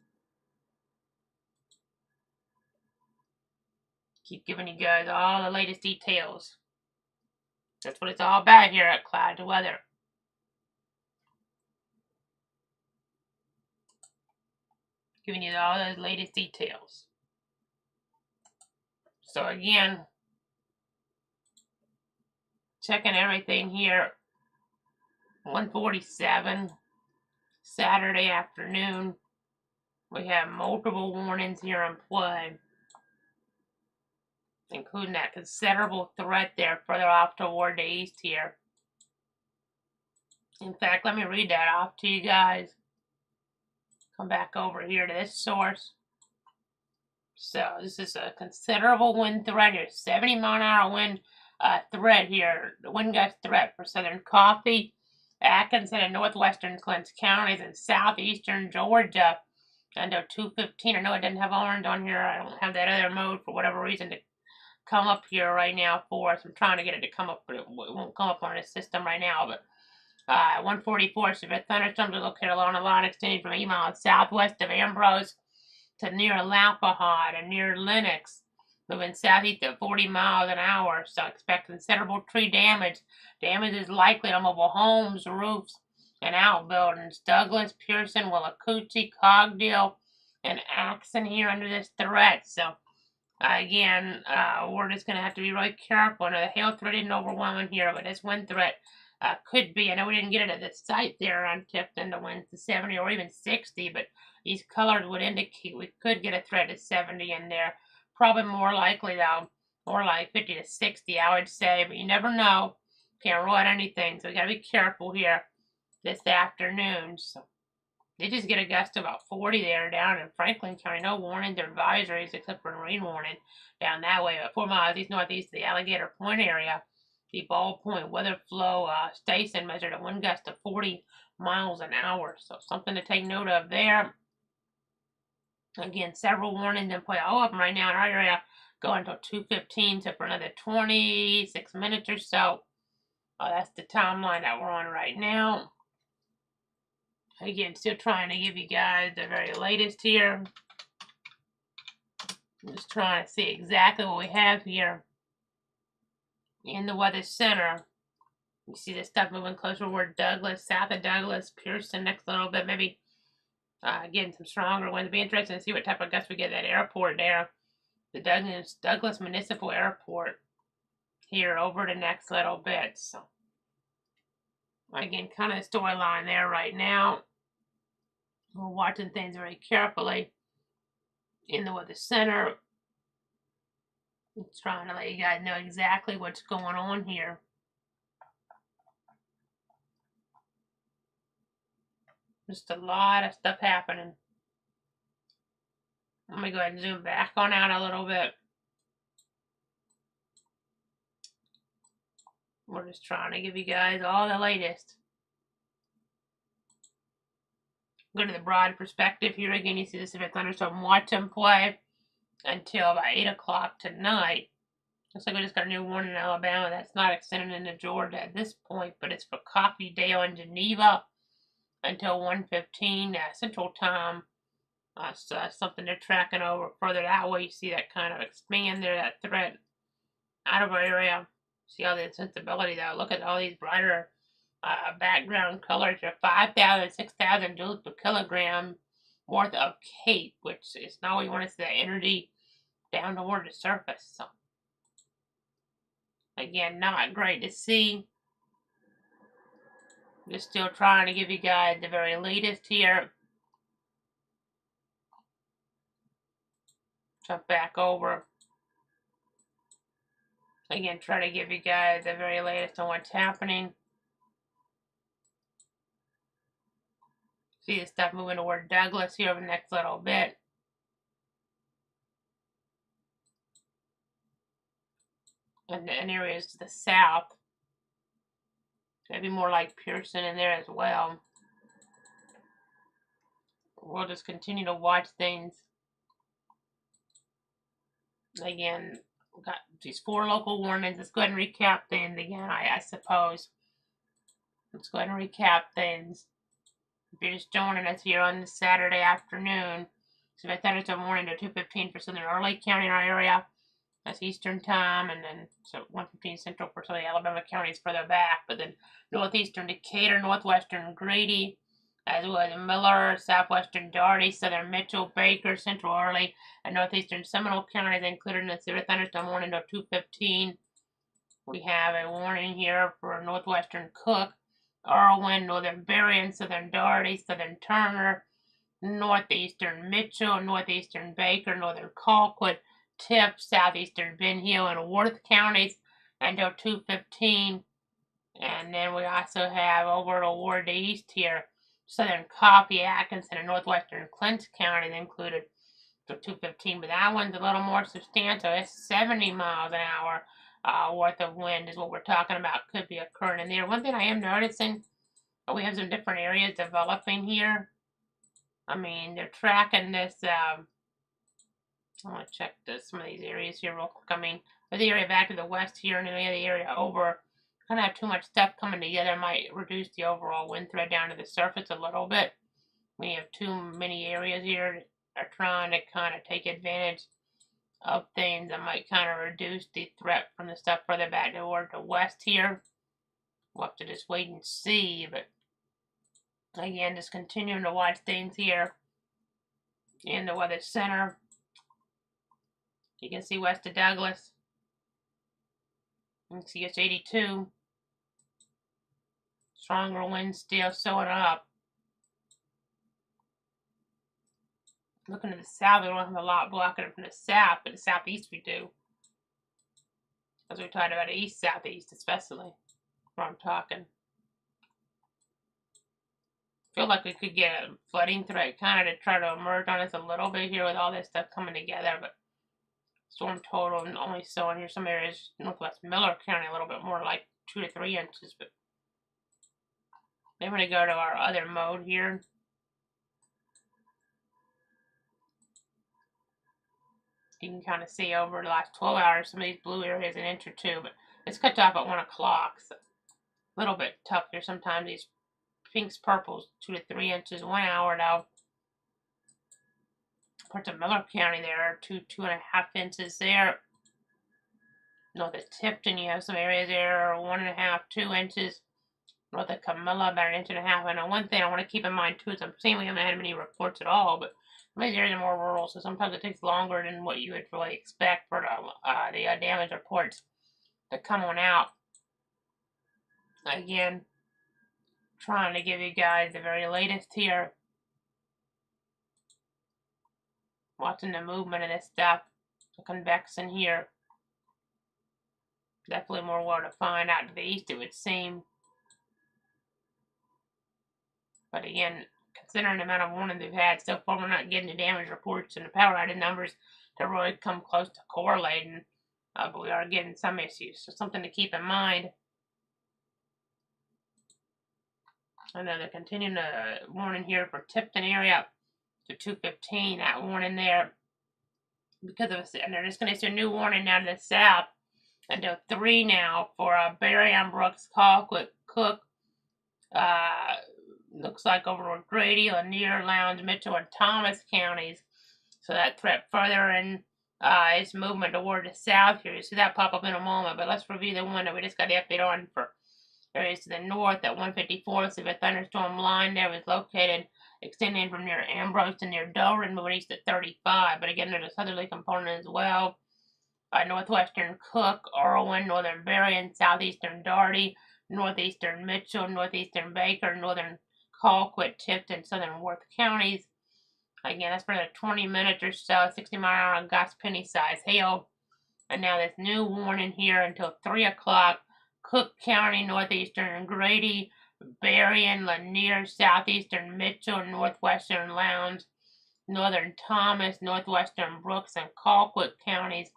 A: Keep giving you guys all the latest details. That's what it's all about here at Cloud to Weather. Giving you all those latest details. So again, checking everything here. 1:47 Saturday afternoon. We have multiple warnings here in play, including that considerable threat there further off toward the east here. In fact, let me read that off to you guys. Come back over here to this source. So this is a considerable wind threat here. 70-mile-an-hour wind threat here. The wind gust threat for southern Coffee, Atkinson, and northwestern Clinton counties, and southeastern Georgia until 2:15. I know it didn't have orange on here. I don't have that other mode for whatever reason to come up here right now for us. I'm trying to get it to come up, but it won't come up on this system right now. But 144 severe thunderstorms are located along a line extending from 8 miles southwest of Ambrose to near Lampahod and near Lenox, moving southeast at 40 miles an hour. So expect considerable tree damage. Damage is likely on mobile homes, roofs, and outbuildings. Douglas, Pearson, Willacoochee, Cogdale, and Axon here under this threat. So again, we're just going to have to be really careful. Now, the hail threat isn't overwhelming here, but this wind threat could be. I know we didn't get it at the site there on Tifton, the winds to 70 or even 60, but these colors would indicate we could get a threat to 70 in there. Probably more likely, though, more like 50 to 60, I would say, but you never know. Can't rule out anything, so we got to be careful here this afternoon. So they just get a gust of about 40 there down in Franklin County. No warnings or advisories except for a rain warning down that way. About 4 miles east northeast of the Alligator Point area, the Ball Point weather flow station measured a wind gust of 40 miles an hour. So something to take note of there. Again, several warnings in play. All of them right now in our area go until 2:15, so for another 26 minutes or so. That's the timeline that we're on right now. Again, still trying to give you guys the very latest here. I'm just trying to see exactly what we have here in the weather center. You see this stuff moving closer toward Douglas, south of Douglas, Pearson next a little bit, maybe getting some stronger winds. It'll be interesting to see what type of gusts we get at that airport there, the Douglas Municipal Airport. here over the next little bit. So again, kind of storyline there right now. We're watching things very carefully in the weather center. I'm trying to let you guys know exactly what's going on here. Just a lot of stuff happening. Let me go ahead and zoom back on out a little bit. We're just trying to give you guys all the latest. Go to the broad perspective here again. You see the severe thunderstorm. Watch them play until about 8 o'clock tonight. Looks like we just got a new warning in Alabama. That's not extended into Georgia at this point, but it's for Coffeedale and Geneva until 1:15 Central Time. So that's something they're tracking over further that way. You see that kind of expand there, that threat out of our area. See all the instability though. Look at all these brighter background colors. Are 5,000, 6,000 joules per kilogram worth of CAPE, which is not what you want to see that energy down toward the surface. So again, not great to see. Just still trying to give you guys the very latest here. Jump back over. Again, try to give you guys the very latest on what's happening. See the stuff moving toward Douglas here over the next little bit. And areas to the south. Maybe more like Pearson in there as well. We'll just continue to watch things. Again, we've got these 4 local warnings. Let's go ahead and recap things again, I suppose. Let's go ahead and recap things. If you're just joining us here on this Saturday afternoon, so by thunderstorm warning to 2:15 for southern Early County in our area. That's Eastern time, and then so 1:15 Central for some of the Alabama counties further back. But then northeastern Decatur, northwestern Grady, as well as Miller, southwestern Doherty, southern Mitchell, Baker, central Early, and northeastern Seminole counties included in the severe thunderstorm warning to 2:15. We have a warning here for northwestern Cook, Irwin, northern Berrien, southern Doherty, southern Turner, northeastern Mitchell, northeastern Baker, northern Colquitt, Tip, southeastern Ben Hill, and Worth counties until 2:15. And then we also have over toward the east here, southern Coffee, Atkinson, and northwestern Clinton counties included till 2:15. But that one's a little more substantial. It's 70 miles an hour worth of wind is what we're talking about could be occurring in there. One thing I am noticing, we have some different areas developing here. I mean, they're tracking this. I want to check some of these areas here real quick. I mean, the area back to the west here and the area over, kind of have too much stuff coming together. Might reduce the overall wind threat down to the surface a little bit. We have too many areas here that are trying to kind of take advantage of things that might kind of reduce the threat from the stuff further back toward the west here. We'll have to just wait and see, but again, just continuing to watch things here in the weather center. You can see west of Douglas. You can see it's 82. Stronger winds still showing up. Looking to the south, we don't have a lot blocking it from the south, but the southeast we do. As we talked about the east-southeast especially, where I'm talking. Feel like we could get a flooding threat kind of to try to emerge on us a little bit here with all this stuff coming together, but storm total and only showing here some areas, northwest Miller County, a little bit more like 2 to 3 inches, but then we're going to go to our other mode here. You can kind of see over the last 12 hours, some of these blue areas an inch or 2, but it's cut off at 1 o'clock, so a little bit tough here. Sometimes these pinks, purples, 2 to 3 inches, 1 hour now. Parts of Miller County there are 2.5 inches there. North of Tipton, you have some areas there are 1.5, 2 inches. North of Camilla, about 1.5 inches. And one thing I want to keep in mind too is I'm seeing we haven't had many reports at all, but some of these areas are more rural, so sometimes it takes longer than what you would really expect for the damage reports to come on out. Again, trying to give you guys the very latest here. Watching the movement of this stuff. The convection here. Definitely more water to find out to the east, it would seem. But again, considering the amount of warnings we've had so far, we're not getting the damage reports and the power outage numbers to really come close to correlating. But we are getting some issues, so something to keep in mind. And then they're continuing the warning here for Tipton area to 2:15. That warning there, because of and they're just going to issue a new warning now to the south until 3 now for Berrien, Brooks, Colquitt, Cook. Looks like over Grady, Lanier, Lowndes, Mitchell, and Thomas counties. So that threat further in its movement toward the south here. You see that pop up in a moment, but let's review the one that we just got the update on for areas to the north at 154th. So the thunderstorm line there was located extending from near Ambrose to near Dover and moving east at 35. But again, there's a southerly component as well. Northwestern Cook, Irwin, northern Berrien, southeastern Darty, northeastern Mitchell, northeastern Baker, northern Colquitt, Tipton, southern Worth counties. Again, that's for the 20 minutes or so, 60-mile-an-hour gust, penny-size hail. And now this new warning here until 3 o'clock. Cook County, northeastern Grady, Berrien, Lanier, southeastern Mitchell, northwestern Lowndes, northern Thomas, northwestern Brooks, and Colquitt counties.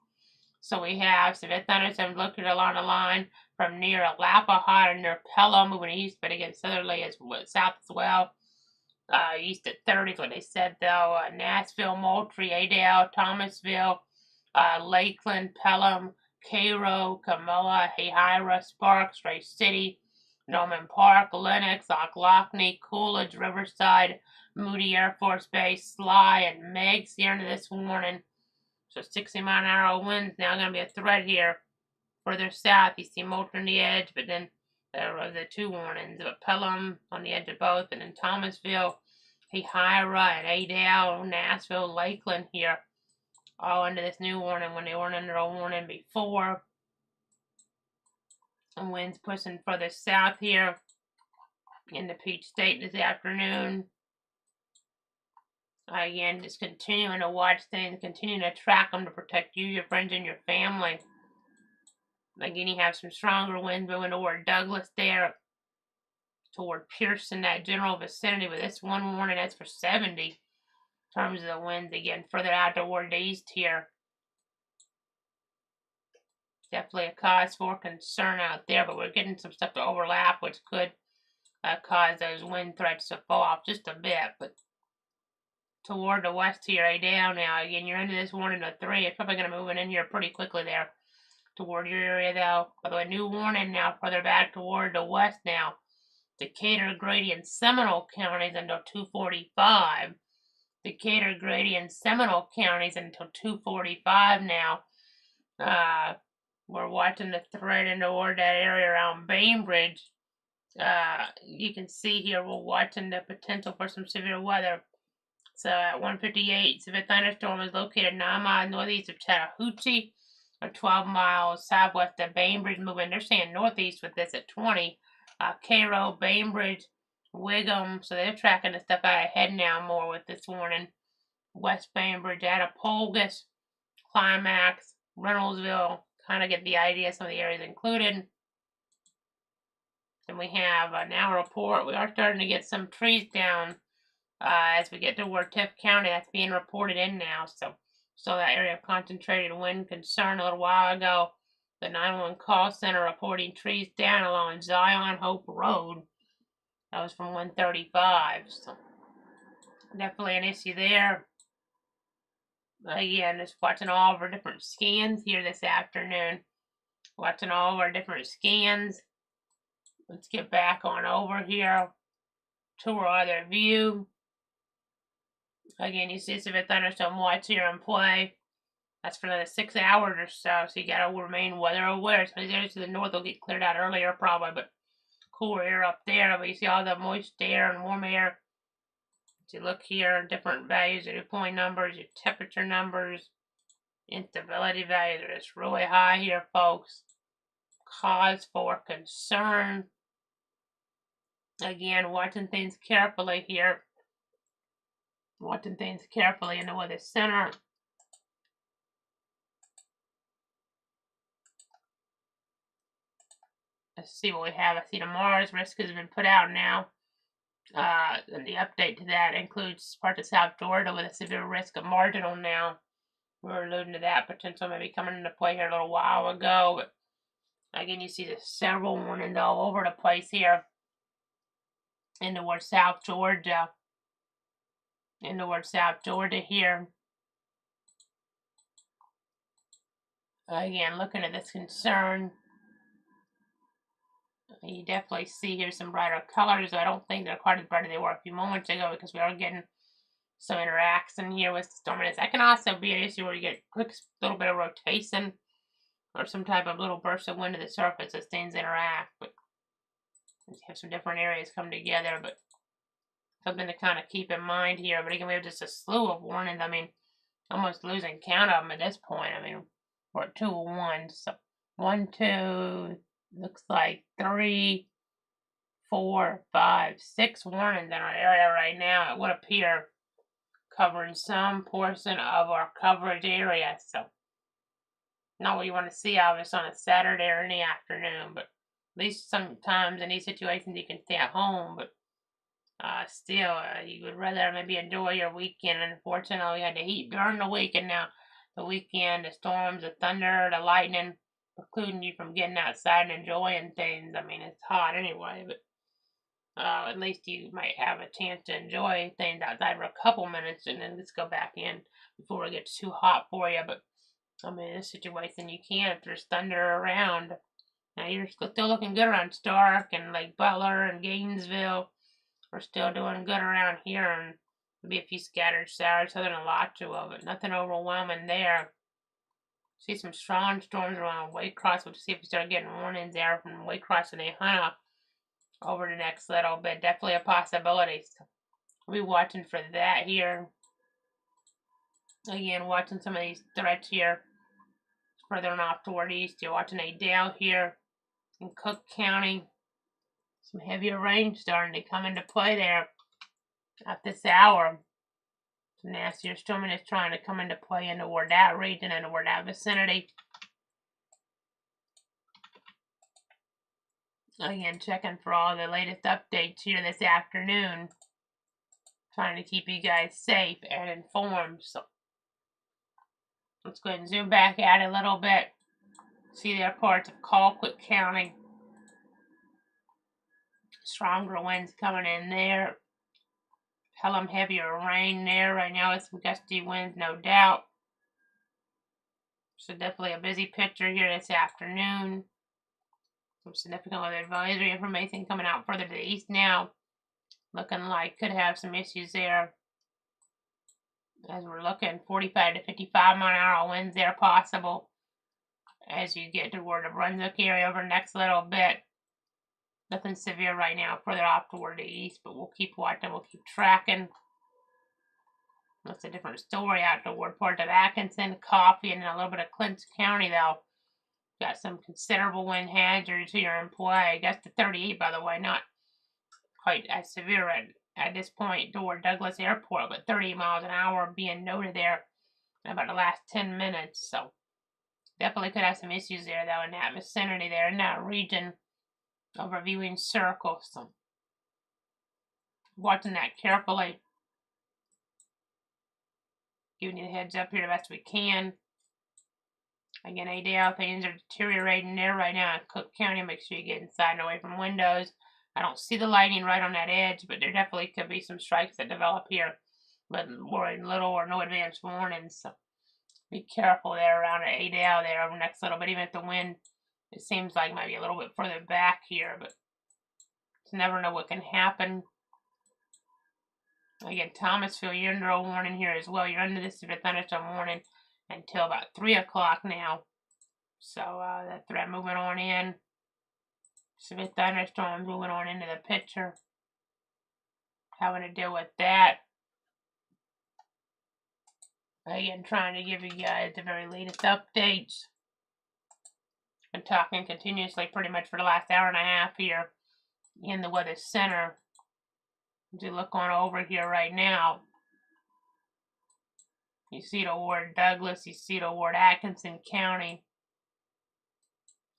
A: So we have severe thunderstorms located along the line from near Alapaha to near Pelham, moving east, but again southerly as south as well. East at 30 is what they said though. Nashville, Moultrie, Adel, Thomasville, Lakeland, Pelham, Cairo, Camilla, Hahira, Sparks, Ray City, Norman Park, Lenox, Ocklawahnee, Coolidge, Riverside, Moody Air Force Base, Sly, and Meigs. The end of this warning. So 60-mile-an-hour winds now going to be a threat here. Further south, you see Moultrie on the edge, but then there are the 2 warnings of Pelham on the edge of both, and then Thomasville, Hahira, and Adel, Nashville, Lakeland here, all under this new warning when they weren't under a warning before. And winds pushing further south here into Peach State this afternoon. Again, just continuing to watch things, continuing to track them to protect you, your friends, and your family. Again, you have some stronger winds moving toward Douglas there, toward Pearson, that general vicinity. With this one warning, that's for 70 in terms of the winds. Again, further out toward the east here. Definitely a cause for concern out there, but we're getting some stuff to overlap, which could cause those wind threats to fall off just a bit. But toward the west here, down now. Again, you're into this warning of 3. It's probably going to move in here pretty quickly there toward your area, though. By the way, new warning now further back toward the west now. Decatur, Grady, and Seminole counties until 2:45. Decatur, Grady, and Seminole counties until 2:45 now. We're watching the threat in toward that area around Bainbridge. You can see here we're watching the potential for some severe weather. So at 1:58, severe thunderstorm is located 9 miles northeast of Chattahoochee, or 12 miles southwest of Bainbridge. Moving, they're saying northeast with this at 20. Cairo, Bainbridge, Wiggum. So they're tracking the stuff out ahead now more with this warning. West Bainbridge, Attapulgis, Climax, Reynoldsville. Kind of get the idea. Some of the areas included. Then we have now a report. We are starting to get some trees down. As we get toward Tift County, that's being reported in now. So that area of concentrated wind concern a little while ago. The 911 call center reporting trees down along Zion Hope Road. That was from 1:35. So definitely an issue there. Again, just watching all of our different scans here this afternoon. Watching all of our different scans. Let's get back on over here to our other view. Again, you see severe thunderstorm watch here in play. That's for another 6 hours or so, so you gotta remain weather aware. Some of these areas to the north will get cleared out earlier probably, but cooler air up there. But you see all the moist air and warm air. So you look here, different values of your point numbers, your temperature numbers, instability values are just really high here, folks. cause for concern. Again, watching things carefully here. Watching things carefully in the weather center. Let's see what we have. I see the Mars risk has been put out now. And the update to that includes parts of South Florida with a severe risk of marginal now. We were alluding to that potential maybe coming into play here a little while ago. But again, you see the several warnings all over the place here. In towards South Georgia. In towards South Georgia here. Again, looking at this concern. You definitely see here some brighter colors. I don't think they're quite as bright as they were a few moments ago because we are getting some interaction here with the storm. And that can also be an issue where you get a quick little bit of rotation or some type of little burst of wind to the surface as things interact. But you have some different areas come together, but something to kind of keep in mind here. But again, we have just a slew of warnings. I mean, almost losing count of them at this point. I mean, we're at 2 of 1. So 1, 2, looks like 3, 4, 5, 6 warnings in our area right now. It would appear covering some portion of our coverage area. So not what you want to see, obviously, on a Saturday or in the afternoon, but at least sometimes in these situations you can stay at home. But still, you would rather maybe enjoy your weekend. Unfortunately, we had the heat during the week, and now the weekend, the storms, the thunder, the lightning, precluding you from getting outside and enjoying things. I mean, it's hot anyway, but at least you might have a chance to enjoy things outside for a couple minutes, and then let's go back in before it gets too hot for you. But I mean, in this situation, you can if there's thunder around. Now you're still looking good around Stark and Lake Butler and Gainesville. We're still doing good around here, and maybe a few scattered showers, southern Alachua, but nothing overwhelming there. See some strong storms around Waycross. We'll see if we start getting warnings there from Waycross and Ahunna over the next little bit. Definitely a possibility. So we'll be watching for that here. Again, watching some of these threats here further off toward east. You're watching Adele here in Cook County. Some heavier rain starting to come into play there at this hour. Some nastier storming is trying to come into play in toward that region and toward that vicinity. Again, checking for all the latest updates here this afternoon. Trying to keep you guys safe and informed. So let's go ahead and zoom back out a little bit. See there parts of Colquitt County. Stronger winds coming in there. Pelham heavier rain there right now with some gusty winds, no doubt. So definitely a busy picture here this afternoon. Some significant weather advisory information coming out further to the east now. Looking like could have some issues there. As we're looking 45 to 55 mile-an-hour winds there possible as you get toward the Brunswick area over the next little bit. Nothing severe right now further off toward the east, but we'll keep watching, we'll keep tracking. That's a different story out toward Port of Atkinson, Coffee, and a little bit of Clinton County, though. Got some considerable wind hazards here in play. That's the 38, by the way, not quite as severe at this point toward Douglas Airport, but 30 miles an hour being noted there in about the last 10 minutes. So definitely could have some issues there, though, in that vicinity there, in that region. Overviewing circles. So watching that carefully. Giving you the heads up here the best we can. Again, Adele, things are deteriorating there right now in Cook County. Make sure you get inside and away from windows. I don't see the lightning right on that edge, but there definitely could be some strikes that develop here. But we're in little or no advance warnings. So be careful there around Adele there over the next little bit. Even if the wind, it seems like maybe a little bit further back here, but you never know what can happen. Again, Thomasville, you're under a warning here as well. You're under this severe thunderstorm warning until about 3 o'clock now. So that threat moving on in. Severe thunderstorms moving on into the picture. Having to deal with that. Again, trying to give you guys the very latest updates. Been talking continuously pretty much for the last hour and a half here in the weather center. As you look on over here right now, you see toward Douglas, you see toward Atkinson County,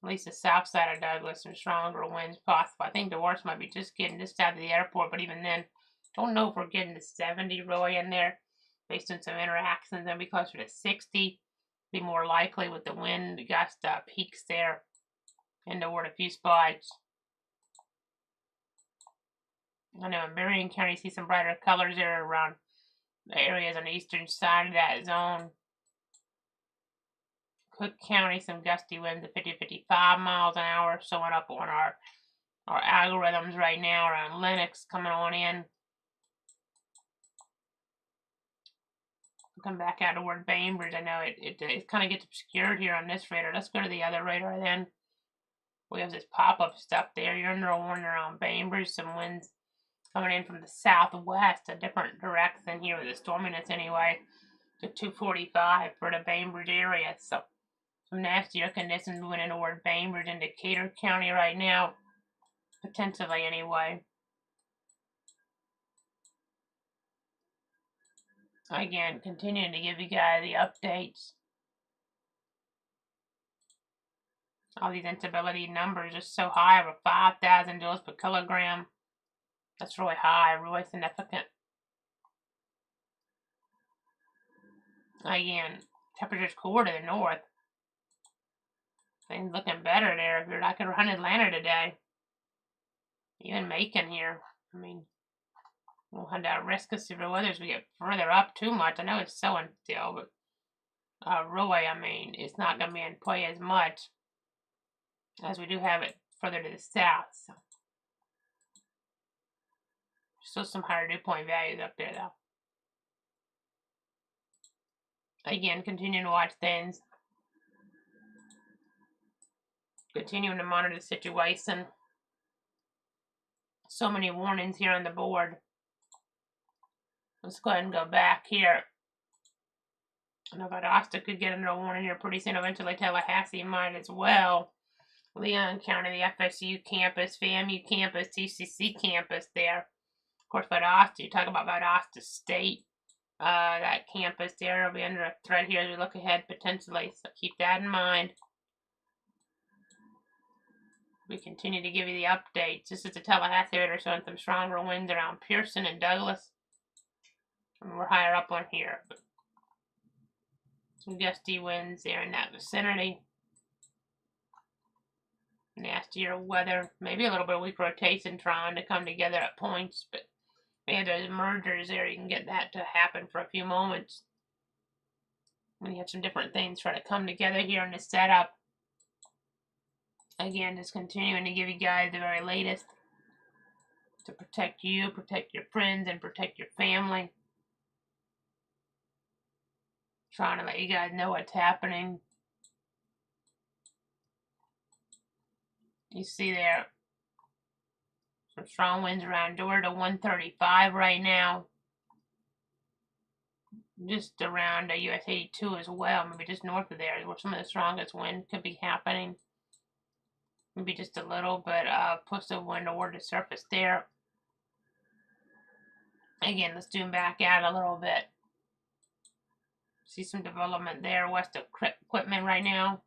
A: at least the south side of Douglas, some stronger winds possible. I think the worst might be just getting this out of the airport, but even then, don't know if we're getting to 70 really in there. Based on some interactions, it'll be closer to 60. Be more likely with the wind gust peaks there and toward a few spots. I know in Berrien County, you see some brighter colors there around the areas on the eastern side of that zone. Cook County, some gusty winds of 50 to 55 miles an hour showing up on our algorithms right now around Lennox coming on in. Come back out toward Bainbridge. I know it kind of gets obscured here on this radar. Let's go to the other radar then. We have this pop-up stuff there. You're under a warning around Bainbridge. Some winds coming in from the southwest, a different direction here with the storminess anyway, to 245 for the Bainbridge area. So some nastier conditions moving in toward Bainbridge and Decatur County right now, potentially anyway. Again, continuing to give you guys the updates. All these instability numbers are so high, over 5,000 joules per kilogram. That's really high, really significant. Again, temperature's cooler to the north. Things looking better there if you're not going to run Atlanta today. Even Macon here. I mean, we'll have that risk of severe weather as we get further up too much. I know it's snowing still, but really, I mean, it's not going to be in play as much as we do have it further to the south. So. Still some higher dew point values up there, though. Again, continuing to watch things. Continuing to monitor the situation. So many warnings here on the board. Let's go ahead and go back here. I know Valdosta could get another warning here pretty soon. Eventually Tallahassee might as well. Leon County, the FSU campus, FAMU campus, TCC campus there. Of course, Valdosta, you talk about Valdosta State. That campus there will be under a threat here as we look ahead potentially. So keep that in mind. We continue to give you the updates. This is the Tallahassee area showing some stronger winds around Pearson and Douglas. And we're higher up on here. But some gusty winds there in that vicinity. Nastier weather. Maybe a little bit of weak rotation trying to come together at points. But we have those mergers there. You can get that to happen for a few moments. When you have some different things try to come together here in the setup. Again, just continuing to give you guys the very latest to protect you, protect your friends, and protect your family. Trying to let you guys know what's happening. You see there some strong winds around Georgia, 135 right now. Just around US 82 as well, maybe just north of there is where some of the strongest wind could be happening. Maybe just a little bit of push of wind toward the surface there. Again, let's zoom back out a little bit. See some development there west of equipment right now.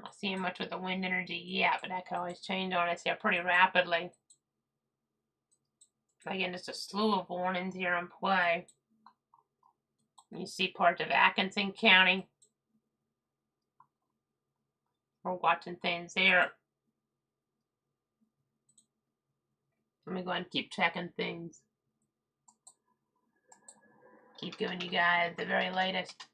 A: Not seeing much with the wind energy yet, but that could always change on us here pretty rapidly. Again, just a slew of warnings here in play. You see parts of Atkinson County. We're watching things there. Let me go ahead and keep checking things. Keep giving you guys the very latest.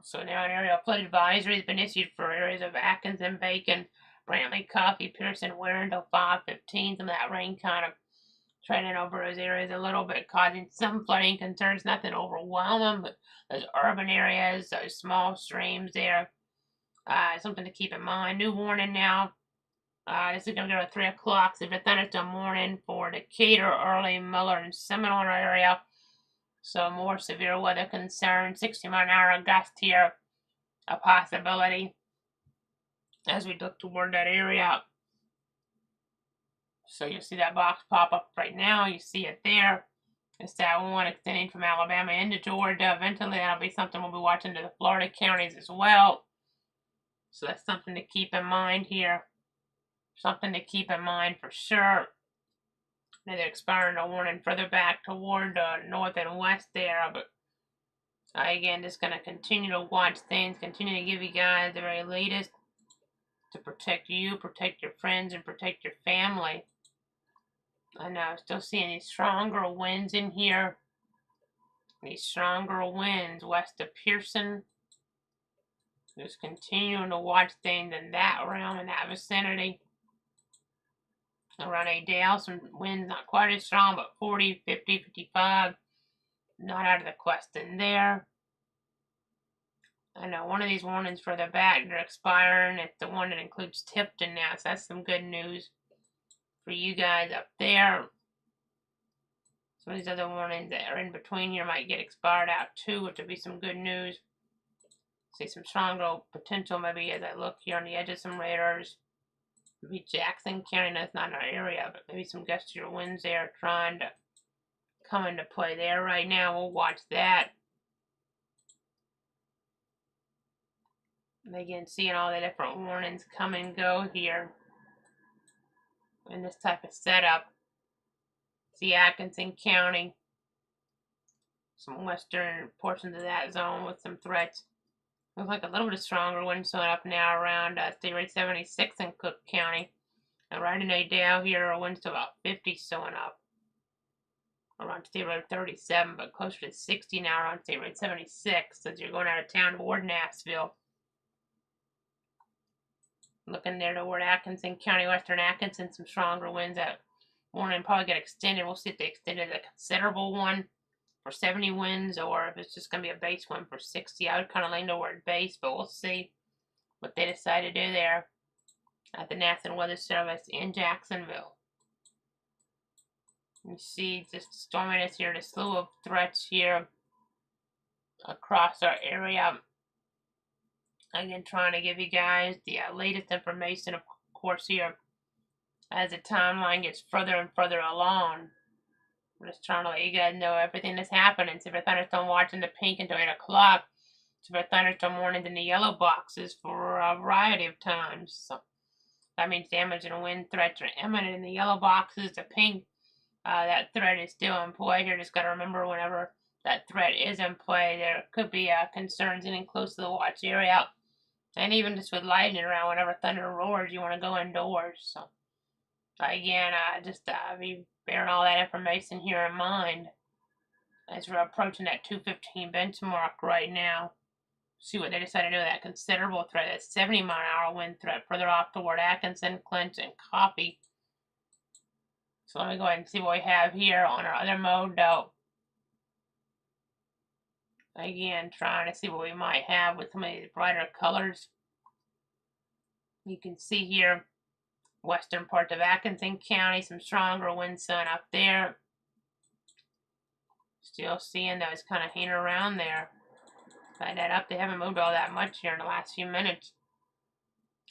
A: So now an area of flood advisory has been issued for areas of Atkinson, Bacon, Brantley, Coffee, Pearson, Ware until 5:15. Some of that rain kind of trending over those areas a little bit, causing some flooding concerns. Nothing overwhelming, but those urban areas, those small streams there, something to keep in mind. New warning now. This is going to go to 3 o'clock. So the thunderstorm warning for Decatur, Early, Miller, and Seminole area. So more severe weather concerns. 60-mile-an-hour gust here a possibility as we look toward that area. So you see that box pop up right now. You see it there. It's that one extending from Alabama into Georgia. Eventually, that'll be something we'll be watching to the Florida counties as well. So that's something to keep in mind here. Something to keep in mind for sure. They're expiring a warning further back toward north and west there. But again, just going to continue to watch things, continue to give you guys the very latest to protect you, protect your friends, and protect your family. I know, still seeing these stronger winds in here. These stronger winds west of Pearson. Just continuing to watch things in that realm, in that vicinity. Around Adele, some winds not quite as strong, but 40, 50, 55. Not out of the question there. I know one of these warnings further back, they're expiring. It's the one that includes Tipton now, so that's some good news for you guys up there. Some of these other warnings that are in between here might get expired out too, which would be some good news. See some stronger potential maybe as I look here on the edge of some radars. Maybe Jackson County, that's not in our area, but maybe some gustier winds there trying to come into play there right now. We'll watch that. And again, seeing all the different warnings come and go here in this type of setup. See Atkinson County, some western portions of that zone with some threats. Looks like a little bit of stronger wind showing up now around State Road 76 in Cook County. And right in Adele here, winds to about 50 showing up. Around State Road 37, but closer to 60 now around State Road 76 as you're going out of town toward Nashville. Looking there toward Atkinson County, western Atkinson, some stronger winds that warning probably get extended. We'll see if they extended a considerable one for 70 winds or if it's just going to be a base one for 60. I would kind of lean toward base, but we'll see what they decide to do there at the NASA Weather Service in Jacksonville. You see just storminess here, the slew of threats here across our area. Again, trying to give you guys the latest information, of course, here as the timeline gets further and further along. I'm just trying to let you guys know everything that's happening. Severe thunderstorm watching the pink until 8 o'clock. Severe thunderstorm warnings in the yellow boxes for a variety of times. So that means damage and wind threats are imminent in the yellow boxes. The pink, that threat is still in play. You're just got to remember whenever that threat is in play, there could be concerns getting close to the watch area. And even just with lightning around, whenever thunder roars, you want to go indoors. So again, just be bearing all that information here in mind as we're approaching that 215 benchmark right now. See what they decide to do with that considerable threat, that 70-mile-an-hour wind threat further off toward Atkinson, Clinton, Coffee. So let me go ahead and see what we have here on our other mode, though. Again, trying to see what we might have with some of these brighter colors. You can see here, western part of Atkinson County, some stronger wind sun up there. Still seeing those kind of hanging around there. Slide that up. They haven't moved all that much here in the last few minutes.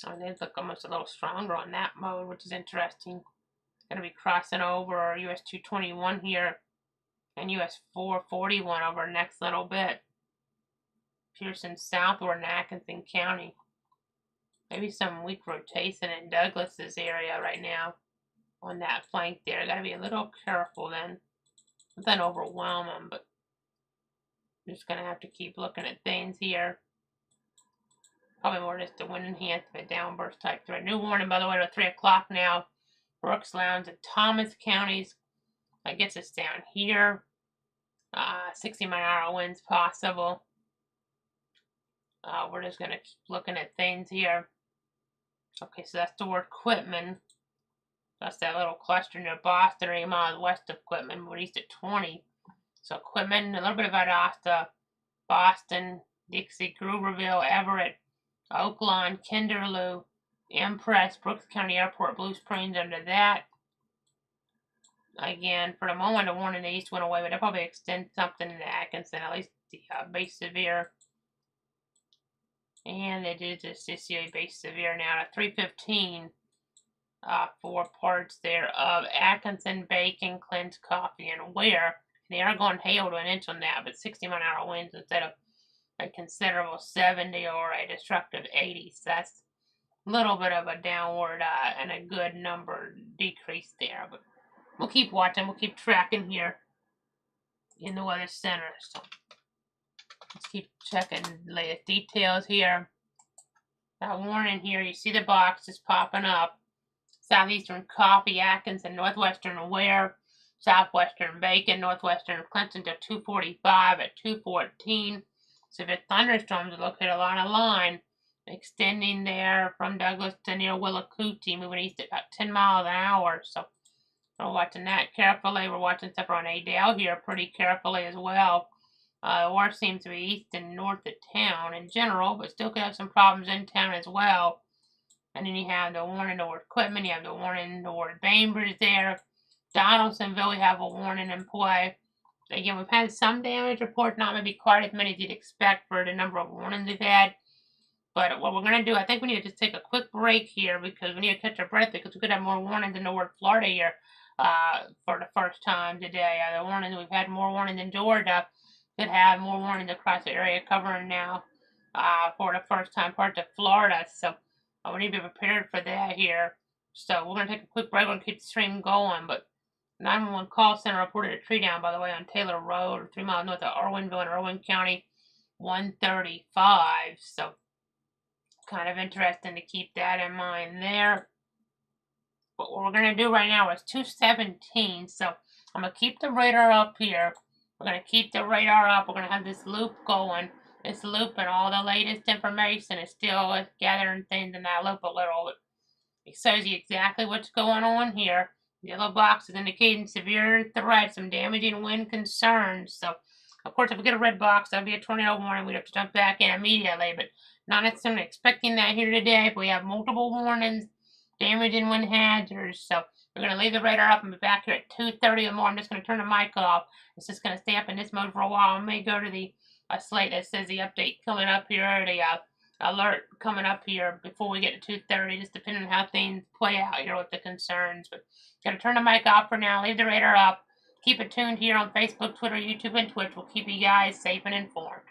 A: Oh, they look almost a little stronger on that mode, which is interesting. Going to be crossing over US 221 here and US 441 over the next little bit. Pearson southward in Atkinson County. Maybe some weak rotation in Douglas's area right now on that flank there. Got to be a little careful then. Nothing overwhelming, but just going to have to keep looking at things here. Probably more just a wind enhancement, downburst type threat. New warning, by the way, at 3 o'clock now. Brooks, Lowndes, and Thomas counties. That gets us down here. 60-mile-an-hour winds possible. We're just going to keep looking at things here. Okay, so that's toward Quitman. That's that little cluster near Boston, 8 miles west of Quitman. We're east at 20. So Quitman, a little bit of Valdosta, Boston, Dixie, Gruberville, Everett, Oaklawn, Kinderloo, Impress, Brooks County Airport, Blue Springs under that. Again, for the moment, the warning in the east went away, but they'll probably extend something into Atkinson, at least the base severe. And it is just base severe now at 315 for parts there of Atkinson, Bacon, Clint, Coffee, and Ware. They are going hail to an inch on that, but 60-mile-an-hour winds instead of a considerable 70 or a destructive 80. So that's a little bit of a downward and a good number decrease there. But we'll keep watching. We'll keep tracking here in the Weather Center. So let's keep checking the latest details here. That warning here, you see the boxes popping up. Southeastern Coffee, Atkinson, Northwestern Ware, Southwestern Bacon, Northwestern Clinton to 245 at 214. Severe thunderstorms are located along a line extending there from Douglas to near Willacoochee, moving east at about 10 miles an hour. So we're watching that carefully. We're watching stuff around Adel here pretty carefully as well. The worst seems to be east and north of town in general, but still could have some problems in town as well. And then you have the warning toward Quitman, you have the warning toward Bainbridge there. Donaldsonville, we have a warning in play. Again, we've had some damage reports, not maybe quite as many as you'd expect for the number of warnings we've had. But what we're going to do, I think we need to just take a quick break here because we need to catch our breath because we could have more warnings in North Florida here for the first time today. The warnings, we've had more warnings in Georgia, could have more warnings across the area covering now for the first time parts of Florida. So we need to be prepared for that here. So we're going to take a quick break. We're going to keep the stream going. But 911 call center reported a tree down, by the way, on Taylor Road, 3 miles north of Irwinville in Irwin County, 135. So kind of interesting to keep that in mind there. But what we're going to do right now is 217. So I'm going to keep the radar up here. We're going to keep the radar up. We're going to have this loop going. This loop and all the latest information is still gathering things in that loop a little. It shows you exactly what's going on here. The yellow box is indicating severe threat, some damaging wind concerns. So, of course, if we get a red box, that'll be a tornado warning. We'd have to jump back in immediately, but not necessarily expecting that here today. If we have multiple warnings, damaging wind hazards. So we're going to leave the radar up and be back here at 2:30 or more. I'm just going to turn the mic off. It's just going to stay up in this mode for a while. I may go to the slate that says the update coming up here, or the alert coming up here before we get to 2:30, just depending on how things play out here with the concerns. But gotta turn the mic off for now, leave the radar up, keep it tuned here on Facebook, Twitter, YouTube, and Twitch. We'll keep you guys safe and informed.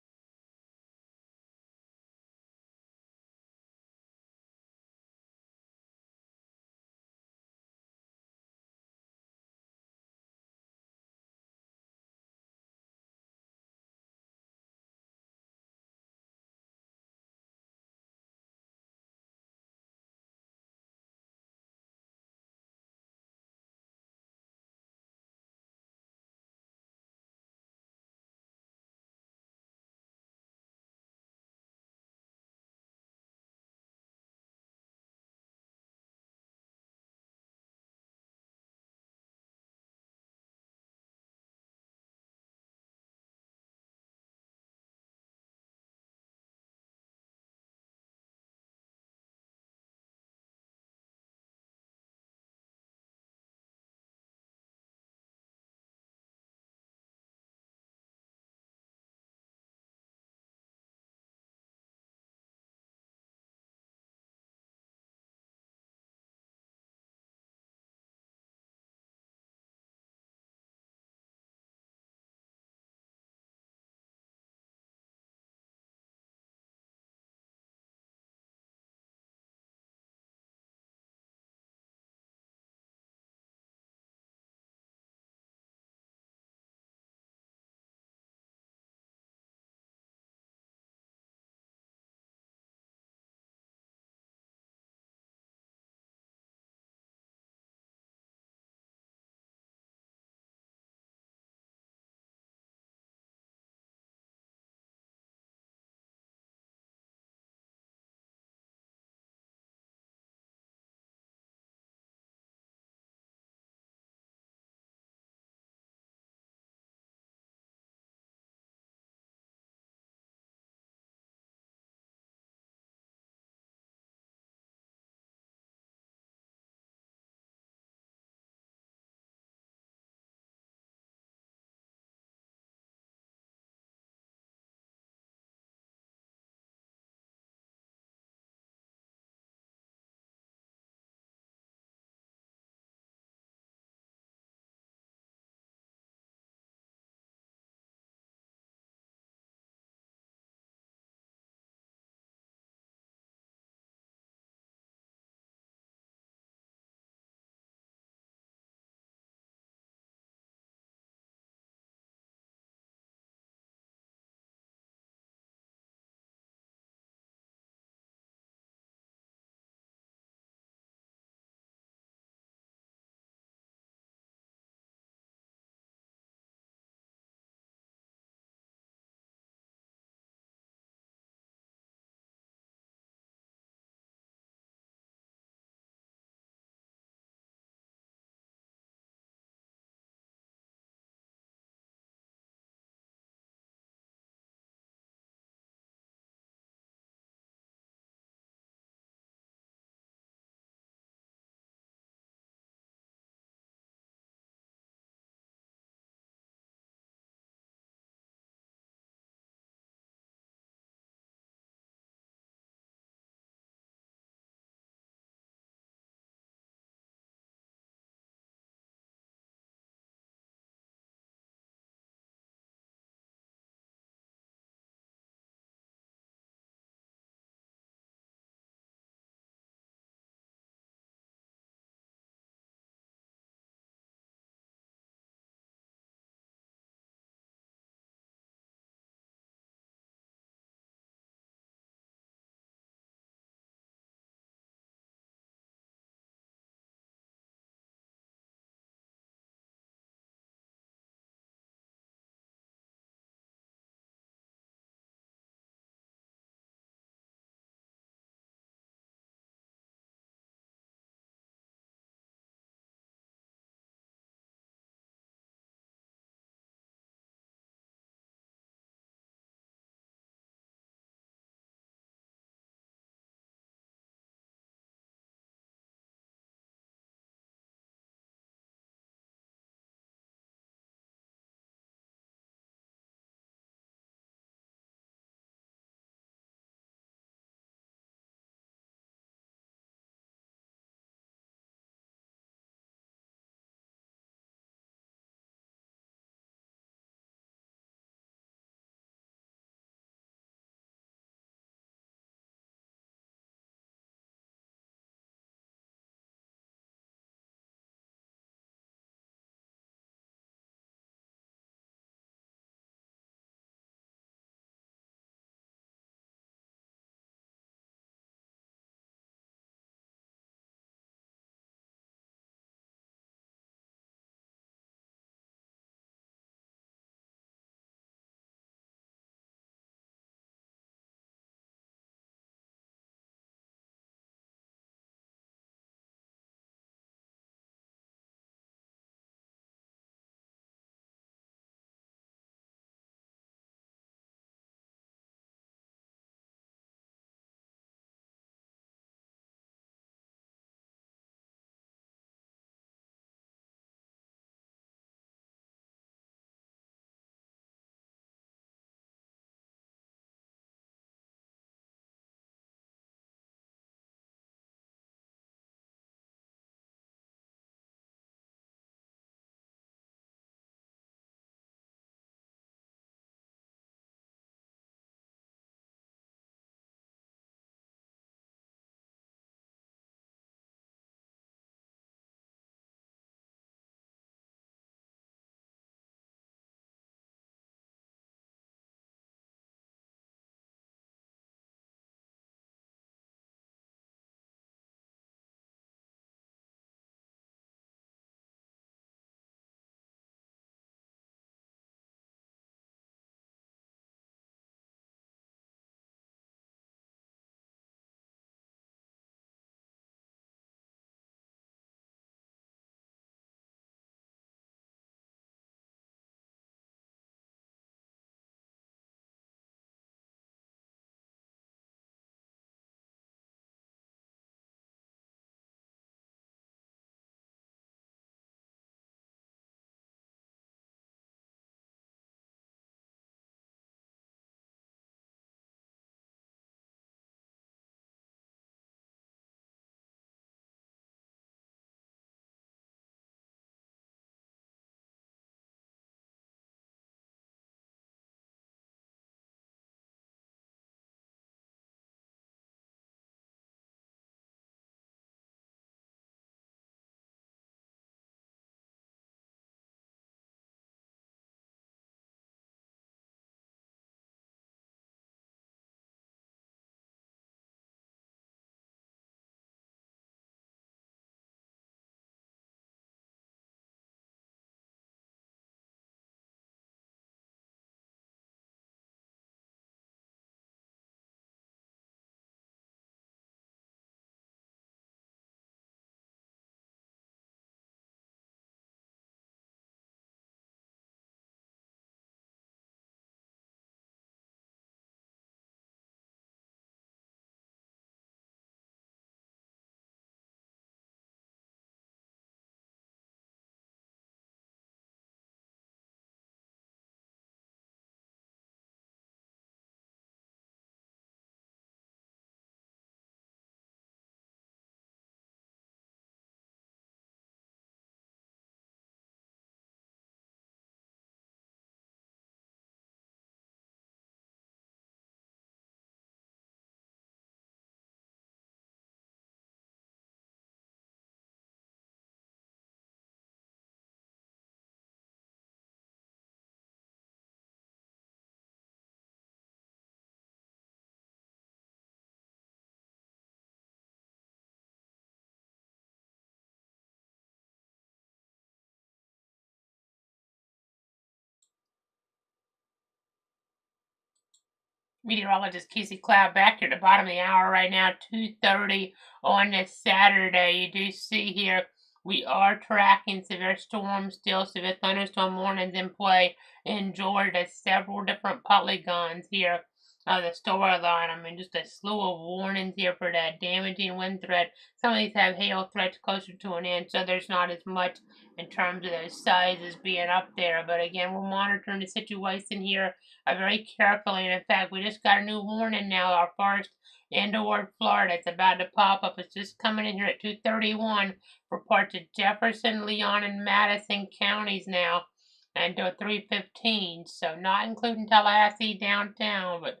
A: Meteorologist Casey Cloud back here at the bottom of the hour right now, 2:30 on this Saturday. You do see here we are tracking severe storms still, severe thunderstorm warnings in play in Georgia. Several different polygons here. The storyline, I mean, just a slew of warnings here for that damaging wind threat. Some of these have hail threats closer to an inch, so there's not as much in terms of those sizes being up there. But again, we're monitoring the situation here very carefully. And in fact, we just got a new warning now. Our first into Florida. It's about to pop up. It's just coming in here at 2:31 for parts of Jefferson, Leon, and Madison counties now, and 3:15. So not including Tallahassee downtown, but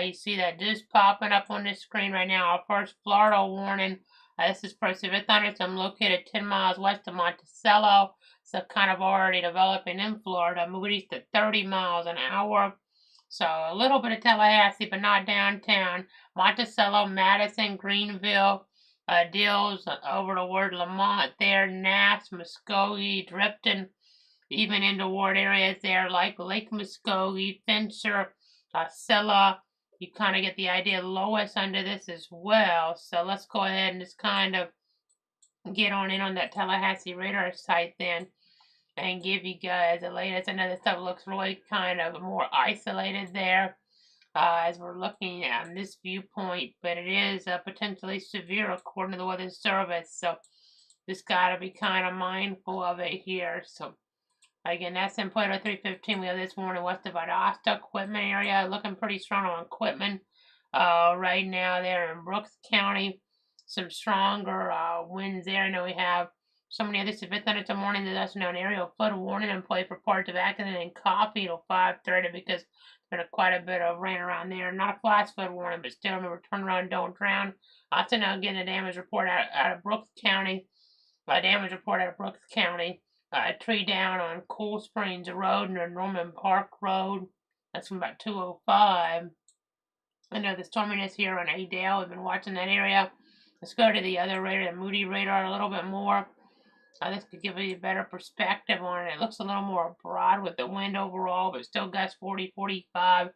A: you see that just popping up on the screen right now. Our first Florida warning. This is for severe thunderstorm located 10 miles west of Monticello. So kind of already developing in Florida. Moody's to 30 miles an hour. So a little bit of Tallahassee, but not downtown. Monticello, Madison, Greenville, Dills, over toward Lamont there, Nass, Muskogee, Drifton, even into ward areas there like Lake Muskogee, Fincher, Scylla. You kind of get the idea. Lois under this as well. So let's go ahead and just kind of get on in on that Tallahassee radar site then and give you guys the latest. I know this stuff looks really kind of more isolated there as we're looking at this viewpoint, but it is potentially severe according to the Weather Service. So just got to be kind of mindful of it here. So again, that's in Plato 315. We have this morning west of Valdosta, Quitman area, looking pretty strong on Quitman right now there in Brooks County. Some stronger winds there. I know we have so many other severe thunderstorm warnings. There's also an area flood warning in play for parts of Atkinson and Coffee till 5:30 because there's quite a bit of rain around there. Not a flash flood warning, but still remember, turn around, don't drown. Also now getting a damage report out of Brooks County. Damage report out of Brooks County. A tree down on Cool Springs Road near Norman Park Road. That's from about 2:05. I know the storminess here on Adale. We've been watching that area. Let's go to the other radar, the Moody radar, a little bit more. This could give you a better perspective on it. It looks a little more broad with the wind overall, but still gusts 40, 45,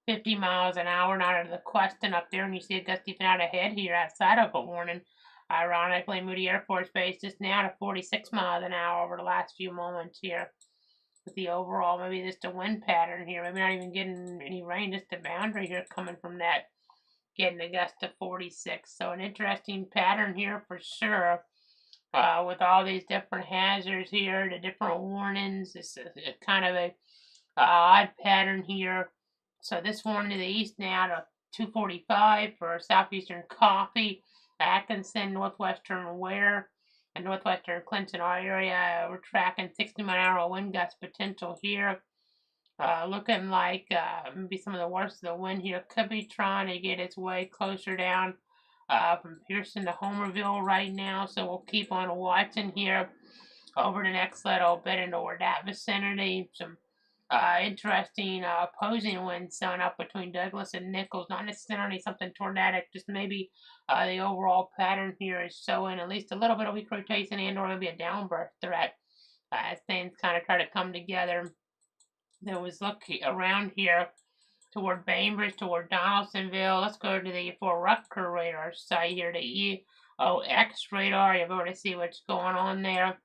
A: 50 miles an hour. Not out of the question up there. And you see a gust even out ahead here outside of a warning. Ironically, Moody Air Force Base just now to 46 miles an hour over the last few moments here. With the overall, maybe just a wind pattern here. Maybe not even getting any rain, just a boundary here coming from that. Getting a gust to 46. So an interesting pattern here for sure. With all these different hazards here, the different warnings. It's kind of a odd pattern here. So this warning to the east now to 2:45 for southeastern Coffee, Atkinson, northwestern Ware, and northwestern Clinton, our area. We're tracking 60-mile-an-hour wind gust potential here. Looking like maybe some of the worst of the wind here could be trying to get its way closer down from Pearson to Homerville right now. So we'll keep on watching here over the next little bit into that vicinity. Some interesting opposing winds showing up between Douglas and Nichols. Not necessarily something tornadic, just maybe the overall pattern here is showing at least a little bit of weak rotation and or maybe a downburst threat as things kind of try to come together. There was looking around here toward Bainbridge, toward Donaldsonville. Let's go to the Fort Rucker radar site here, the EOX radar. You'll be able to see what's going on there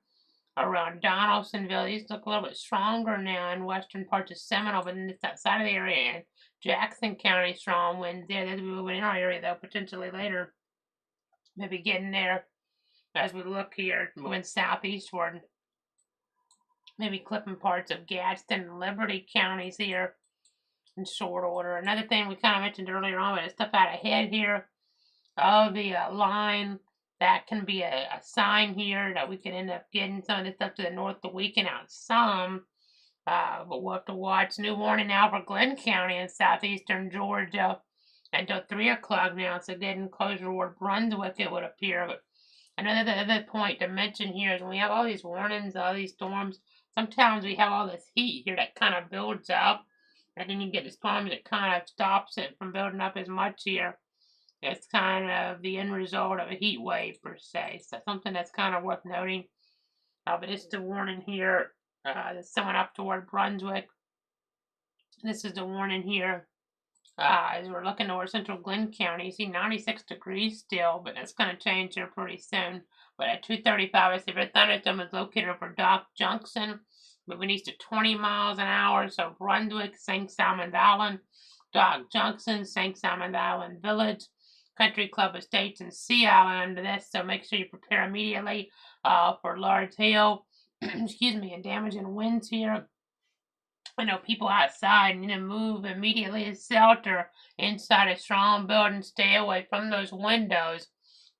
A: around Donaldsonville. These look a little bit stronger now in western parts of Seminole, but then it's outside of the area. And Jackson County, strong winds there. They'll be moving in our area, though, potentially later. Maybe getting there as we look here, moving southeastward. Maybe clipping parts of Gadsden and Liberty counties here in short order. Another thing we kind of mentioned earlier on, but stuff out ahead here of the line. That can be a sign here that we could end up getting some of this stuff to the north to weaken out some. But we'll have to watch. New warning now for Glenn County in southeastern Georgia until 3 o'clock now. So getting closer toward Brunswick, it would appear. But another other point to mention here is when we have all these warnings, all these storms, sometimes we have all this heat here that kind of builds up. And then you get the storms that kind of stops it from building up as much here. It's kind of the end result of a heat wave, per se. So something that's kind of worth noting. But it's the warning here. That's someone up toward Brunswick. This is the warning here As we're looking over central Glenn County, you see 96 degrees still, but that's going to change here pretty soon. But at 2:35, a severe thunderstorm is located over Dock Junction, moving east at 20 miles an hour. So Brunswick, St. Simons Island, Dock Junction, St. Simons Island Village, Country Club Estates, and Sea Island under this. So make sure you prepare immediately for large hail, excuse me, and damaging winds here. I know people outside need to move immediately to shelter inside a strong building. Stay away from those windows.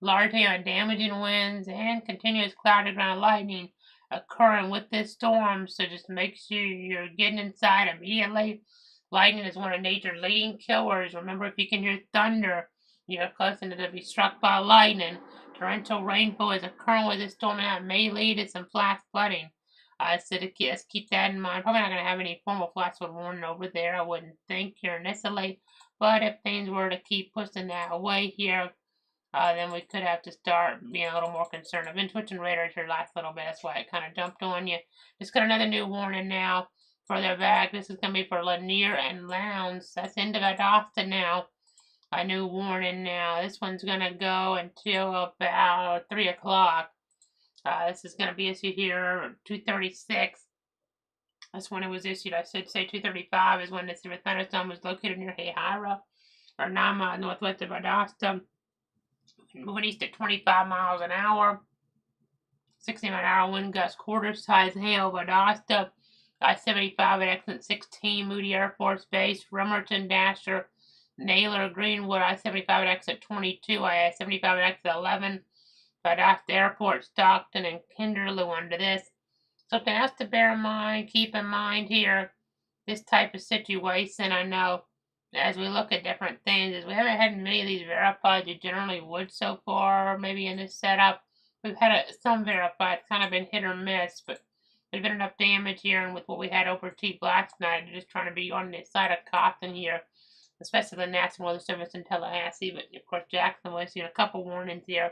A: Large hail and damaging winds and continuous cloudy ground lightning occurring with this storm. So just make sure you're getting inside immediately. Lightning is one of nature's leading killers. Remember, if you can hear thunder, you're close enough to be struck by lightning. Torrential rainfall is occurring with this storm and may lead to some flash flooding. So let's keep that in mind. Probably not going to have any formal flash flood warning over there, I wouldn't think, here initially. But if things were to keep pushing that away here, then we could have to start being a little more concerned. I've been switching radars here last little bit. That's why it kind of dumped on you. Just got another new warning now. Further back, this is going to be for Lanier and Lowndes. That's into Valdosta now. A new warning now. This one's going to go until about 3 o'clock. This is going to be issued here 2:36. That's when it was issued. I should say 2:35 is when the severe thunderstorm was located near Hahira, or 9 miles northwest of Valdosta. Moving east at 25 miles an hour. 60-mile-an-hour wind gust, quarter size hail. Valdosta, I-75 at exit 16. Moody Air Force Base, Bremerton, Dasher, Naylor, Greenwood, I-75 at exit 22. I-75 at exit 11. Valdosta Airport, Stockton, and Kinderloo under this. Something else to bear in mind, keep in mind here, this type of situation, I know, as we look at different things, is we haven't had many of these verified. You generally would so far, maybe in this setup. We've had some verified, kind of been hit or miss, but there's been enough damage here, and with what we had over T last night, just trying to be on the side of caution here, especially the National Weather Service in Tallahassee, but of course Jackson was seeing a couple warnings here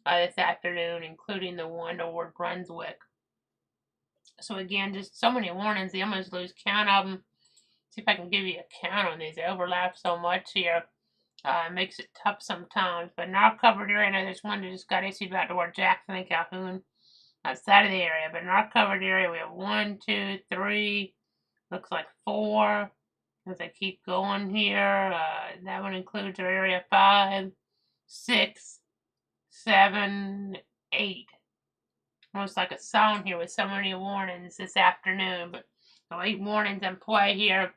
A: this afternoon, including the one toward Brunswick. So again, just so many warnings, you almost lose count of them. See if I can give you a count on these. They overlap so much here. It makes it tough sometimes. But in our covered area, I know there's one that just got issued about toward Jackson and Calhoun outside of the area. But in our covered area, we have 1, 2, 3, looks like 4. As I keep going here, that one includes our area 5, 6, 7, 8. Almost like a song here with so many warnings this afternoon. But the 8 warnings in play here.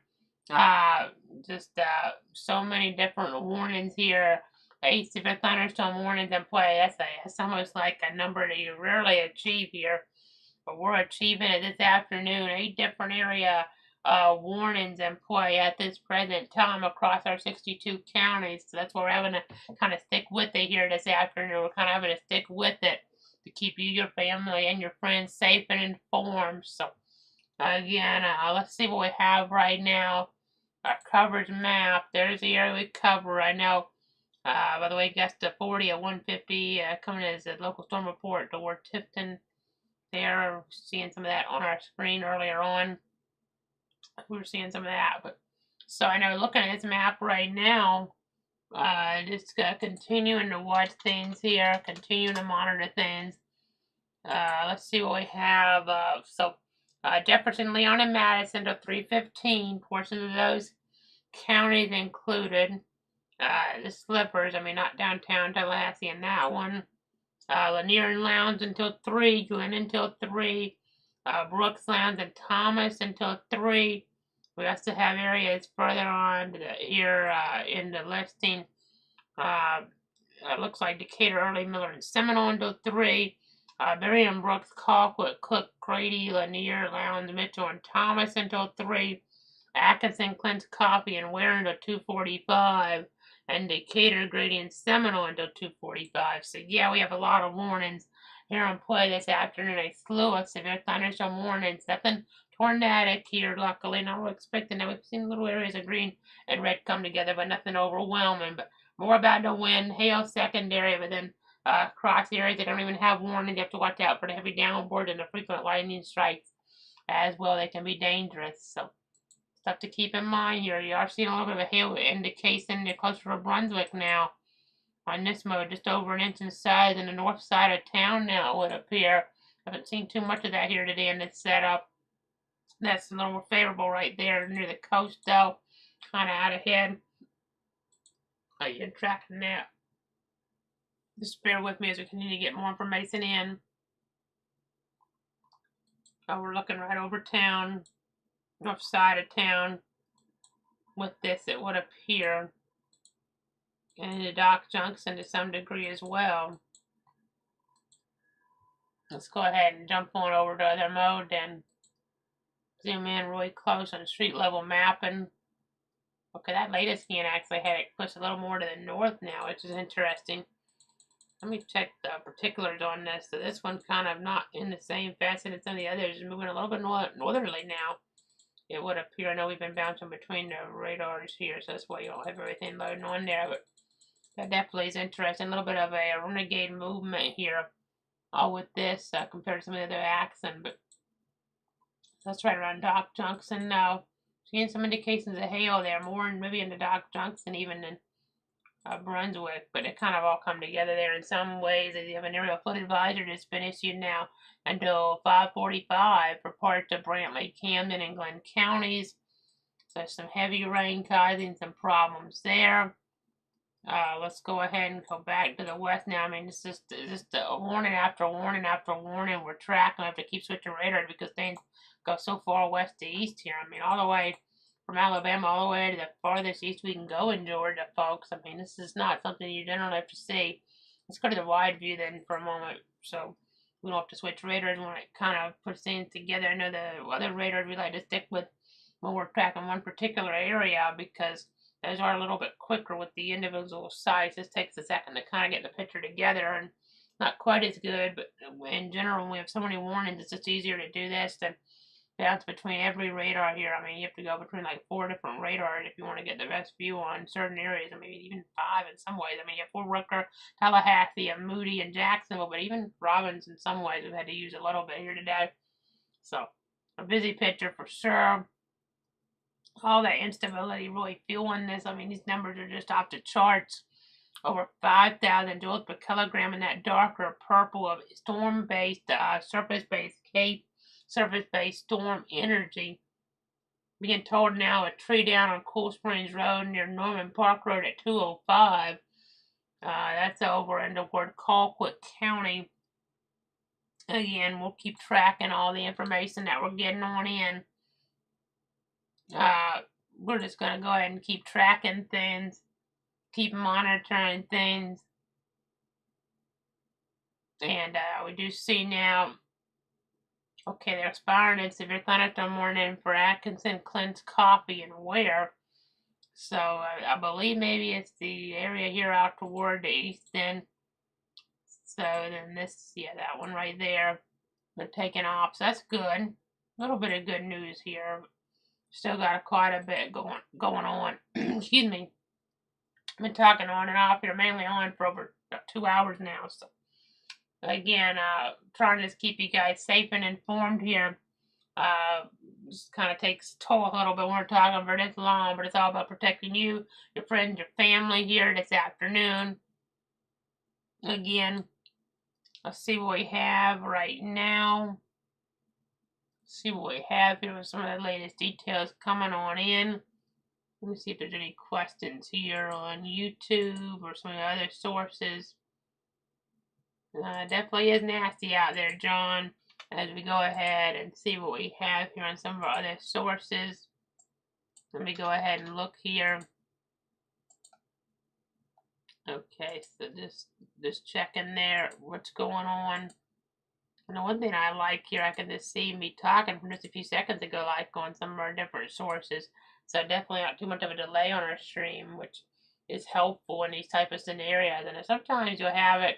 A: So many different warnings here. 8 severe thunderstorm warnings in play. That's almost like a number that you rarely achieve here. But we're achieving it this afternoon. 8 different area warnings in play at this present time across our 62 counties. So that's why we're having to kind of stick with it here this afternoon. We're kind of having to stick with it to keep you, your family, and your friends safe and informed. So again, let's see what we have right now. Our coverage map. There's the area we cover right now. By the way, gust to 40 at 150 coming as a local storm report toward Tifton. There, seeing some of that on our screen earlier on. We were seeing some of that, but so I know looking at this map right now, just continuing to watch things here, continuing to monitor things. Let's see what we have. Jefferson, Leon, and Madison to 315. Portions of those counties included. The Slippers, not downtown Tallahassee and that one. Lanier and Lowndes until 3. Glenn until 3. Brooks, Lowndes, and Thomas until 3. We also have areas further on here in the listing. Looks like Decatur, Early, Miller, and Seminole until 3. Miriam, Brooks, Colquitt, Cook, Grady, Lanier, Lowndes, Mitchell, and Thomas until 3. Atkinson, Clint's, Coffee, and Ware until 2:45. And Decatur, Grady, and Seminole until 2:45. So yeah, we have a lot of warnings here in play this afternoon. A slew of severe thunderstorm warnings. Nothing tornadic here, luckily. Not really expecting that. We've seen little areas of green and red come together, but nothing overwhelming. But more about the wind, hail secondary, but then across areas that don't even have warnings, you have to watch out for the heavy downpours and the frequent lightning strikes as well. They can be dangerous. So Stuff to keep in mind here. You are seeing a little bit of a hail indication closer to Brunswick now on this mode, just over an inch in size in the north side of town now, it would appear. Haven't seen too much of that here today in this setup. That's a little more favorable right there near the coast, though. Kind of out ahead. You're tracking that. Just bear with me as we continue to get more information in. We're looking right over town, north side of town. With this, it would appear. And the dock junction to some degree as well. Let's go ahead and jump on over to other mode and zoom in really close on street level mapping. Okay, that latest scan actually had it pushed a little more to the north now, which is interesting. Let me check the particulars on this. So this one's kind of not in the same facet as some of the others. It's moving a little bit northerly now. It would appear. I know we've been bouncing between the radars here, so that's why you don't have everything loading on there. But that definitely is interesting. A little bit of a renegade movement here, all with this compared to some of the other accent. But that's right around Dock Junction now. Seeing some indications of hail there, more maybe in the Dock Junction even than Brunswick, but it kind of all come together there in some ways. You have an aerial flood advisory that's been issued now until 5:45 for parts of Brantley, Camden, and Glenn counties. So some heavy rain causing some problems there. Let's go ahead and go back to the west now. I mean, this is just a warning after warning after warning. We're tracking. We have to keep switching radar because things go so far west to east here. I mean, all the way from Alabama all the way to the farthest east we can go in Georgia, folks. I mean, this is not something you generally have to see. Let's go to the wide view then for a moment, so we don't have to switch radars when it kind of puts things together. I know the other radars we like to stick with when we're tracking one particular area because those are a little bit quicker with the individual sites. This takes a second to kind of get the picture together and not quite as good, but in general, when we have so many warnings, it's just easier to do this than bounce between every radar here. I mean, you have to go between like 4 different radars if you want to get the best view on certain areas. I mean, even 5 in some ways. I mean, you have Fort Rucker, Tallahassee, and Moody, and Jacksonville, but even Robbins in some ways we've had to use a little bit here today. So, a busy picture for sure. All that instability really fueling this. I mean, these numbers are just off the charts. Over 5,000 joules per kilogram in that darker purple of storm-based, surface-based cape, surface-based storm energy. Being told now a tree down on Cool Springs Road near Norman Park Road at 205. That's over in toward Colquitt County. Again, we'll keep tracking all the information that we're getting on in. We're just going to go ahead and keep tracking things, keep monitoring things. And we do see now, okay, they're expiring in severe thunderstorm warning for Atkinson, Clint's, Coffee, and Ware. So I believe maybe it's the area here out toward the east then. So then this, yeah, that one right there, they're taking off. So that's good. A little bit of good news here. Still got quite a bit going on. Excuse me. I've been talking on and off here, mainly on for over 2 hours now. So again, trying to just keep you guys safe and informed here. Just kind of takes toll a little bit when we're talking for this long, but it's all about protecting you, your friends, your family here this afternoon. Again, let's see what we have right now. See what we have here with some of the latest details coming on in. Let me see if there's any questions here on YouTube or some of the other sources. Definitely is nasty out there, John, as we go ahead and see what we have here on some of our other sources. Let me go ahead and look here. Okay, so just checking there what's going on. And the one thing I like here, I can just see me talking from just a few seconds ago, like on some of our different sources. So definitely not too much of a delay on our stream, which is helpful in these type of scenarios. And sometimes you'll have it,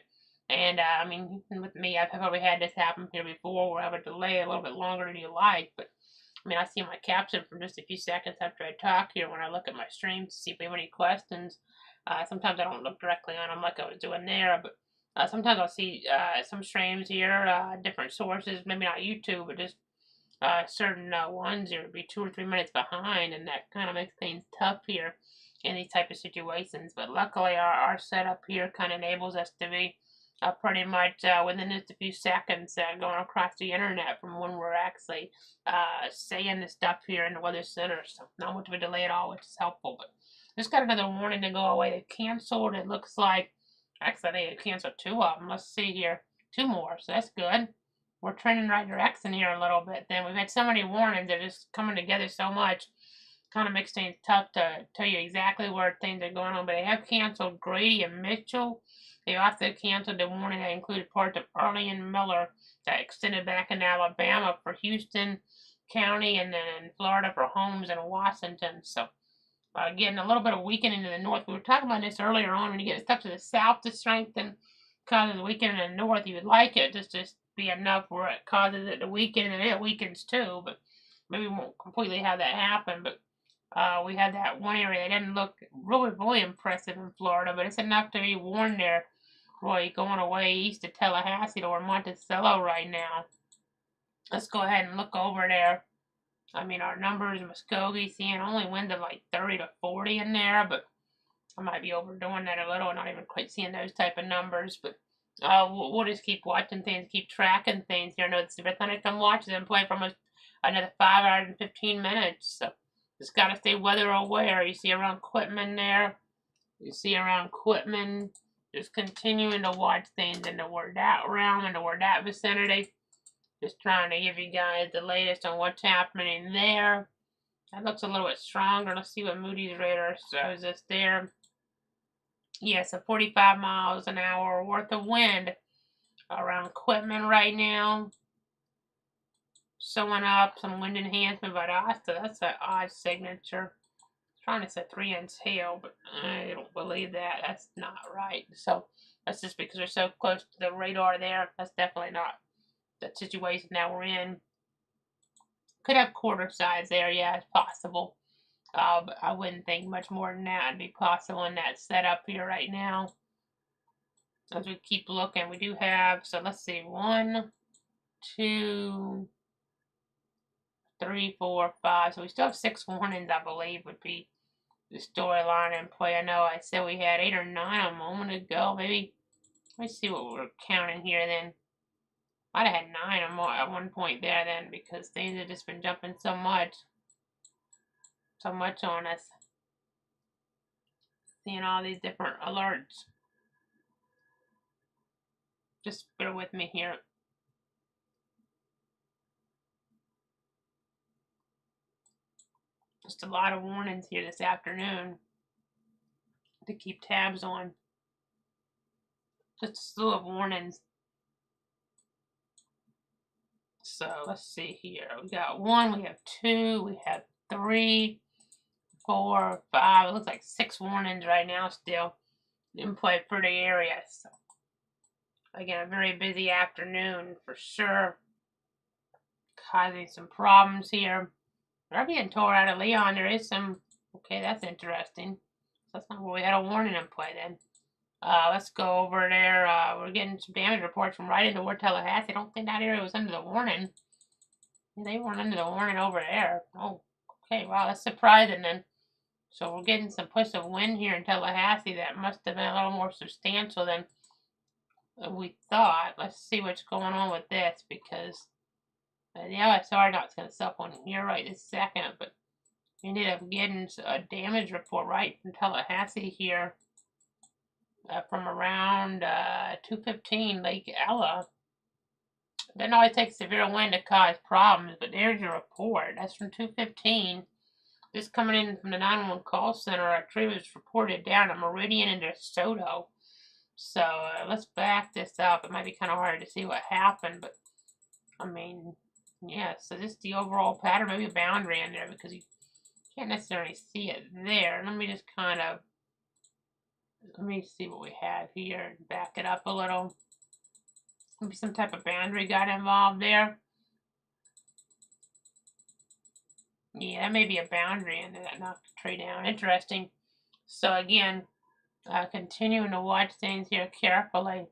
A: and I mean, with me, I've probably had this happen here before, where I have a delay a little bit longer than you like. But I mean, I see my caption from just a few seconds after I talk here when I look at my stream to see if we have any questions. Sometimes I don't look directly on them like I was doing there, but sometimes I'll see some streams here, different sources, maybe not YouTube, but just certain ones, there would be 2 or 3 minutes behind, and that kind of makes things tough here in these type of situations. But luckily, our setup here kind of enables us to be pretty much within just a few seconds going across the internet from when we're actually saying the stuff here in the Weather Center. So not much of a delay at all, which is helpful. But just got another warning to go away. They canceled, it looks like. Actually, they canceled 2 of them. Let's see here. 2 more, so that's good. We're trending right direction here a little bit. Then we've had so many warnings, they're just coming together so much. Kind of makes things tough to tell you exactly where things are going on. But they have canceled Grady and Mitchell. They also canceled the warning that included parts of Early and Miller that extended back in Alabama for Houston County, and then in Florida for Holmes and Washington. So getting a little bit of weakening to the north. We were talking about this earlier on. When you get stuff to the south to strengthen, causes the weakening in the north, you would like it just to be enough where it causes it to weaken, and it weakens too. But maybe we won't completely have that happen. But we had that one area that didn't look really impressive in Florida, but it's enough to be warned there. Roy, going away east of Tallahassee or Monticello right now. Let's go ahead and look over there. I mean, our numbers in Muskogee, seeing only winds of like 30 to 40 in there, but I might be overdoing that a little, not even quite seeing those type of numbers. But we'll just keep watching things, keep tracking things here. I know the Severe Thunderstorm watch is in play for almost another 5 hours and 15 minutes, so just got to stay weather aware. You see around Quitman there. You see around Quitman. Just continuing to watch things in the Wardat realm, in the Wardat vicinity. Just trying to give you guys the latest on what's happening there. That looks a little bit stronger. Let's see what Moody's radar shows us there. Yeah, so 45 miles an hour worth of wind around Quitman right now. Showing up some wind enhancement by Asta. That's an odd signature. Trying to say 3-inch hail, but I don't believe that. That's not right. So that's just because we're so close to the radar there. That's definitely not the situation that we're in. Could have quarter size there. Yeah, it's possible. But I wouldn't think much more than that would be possible in that setup here right now. As we keep looking, we do have, so let's see, 1, 2, 3, 4, 5. So we still have 6 warnings, I believe, would be the storyline in play. I know I said we had 8 or 9 a moment ago. Maybe, let's see what we're counting here then. Might have had 9 or more at one point there then, because things have just been jumping so much on us. Seeing all these different alerts. Just bear with me here. Just a lot of warnings here this afternoon to keep tabs on. Just a slew of warnings. So let's see here. We got 1, we have 2, we have 3, 4, 5. It looks like 6 warnings right now still in play for the area. So again, a very busy afternoon for sure. Causing some problems here. We're being tore out of Leon. There is some. Okay, that's interesting. That's not where we had a warning in play then. Let's go over there. We're getting some damage reports from right into Tallahassee. I don't think that area was under the warning. They weren't under the warning over there. Oh, okay. Wow, that's surprising then. So we're getting some push of wind here in Tallahassee that must have been a little more substantial than we thought. Let's see what's going on with this, because the LSR not going to suck on here right this second, but we ended up getting a damage report right from Tallahassee here from around 2:15 Lake Ella. Doesn't always take severe wind to cause problems, but there's your report. That's from 2:15. This coming in from the 911 call center. A tree was reported down at Meridian in DeSoto. So let's back this up. It might be kind of hard to see what happened, but I mean, yeah, so just the overall pattern, maybe a boundary in there, because you can't necessarily see it there. Let me just kind of, let me see what we have here and back it up a little. Maybe some type of boundary got involved there. Yeah, that may be a boundary in there that knocked the tree down. Interesting. So again, continuing to watch things here carefully.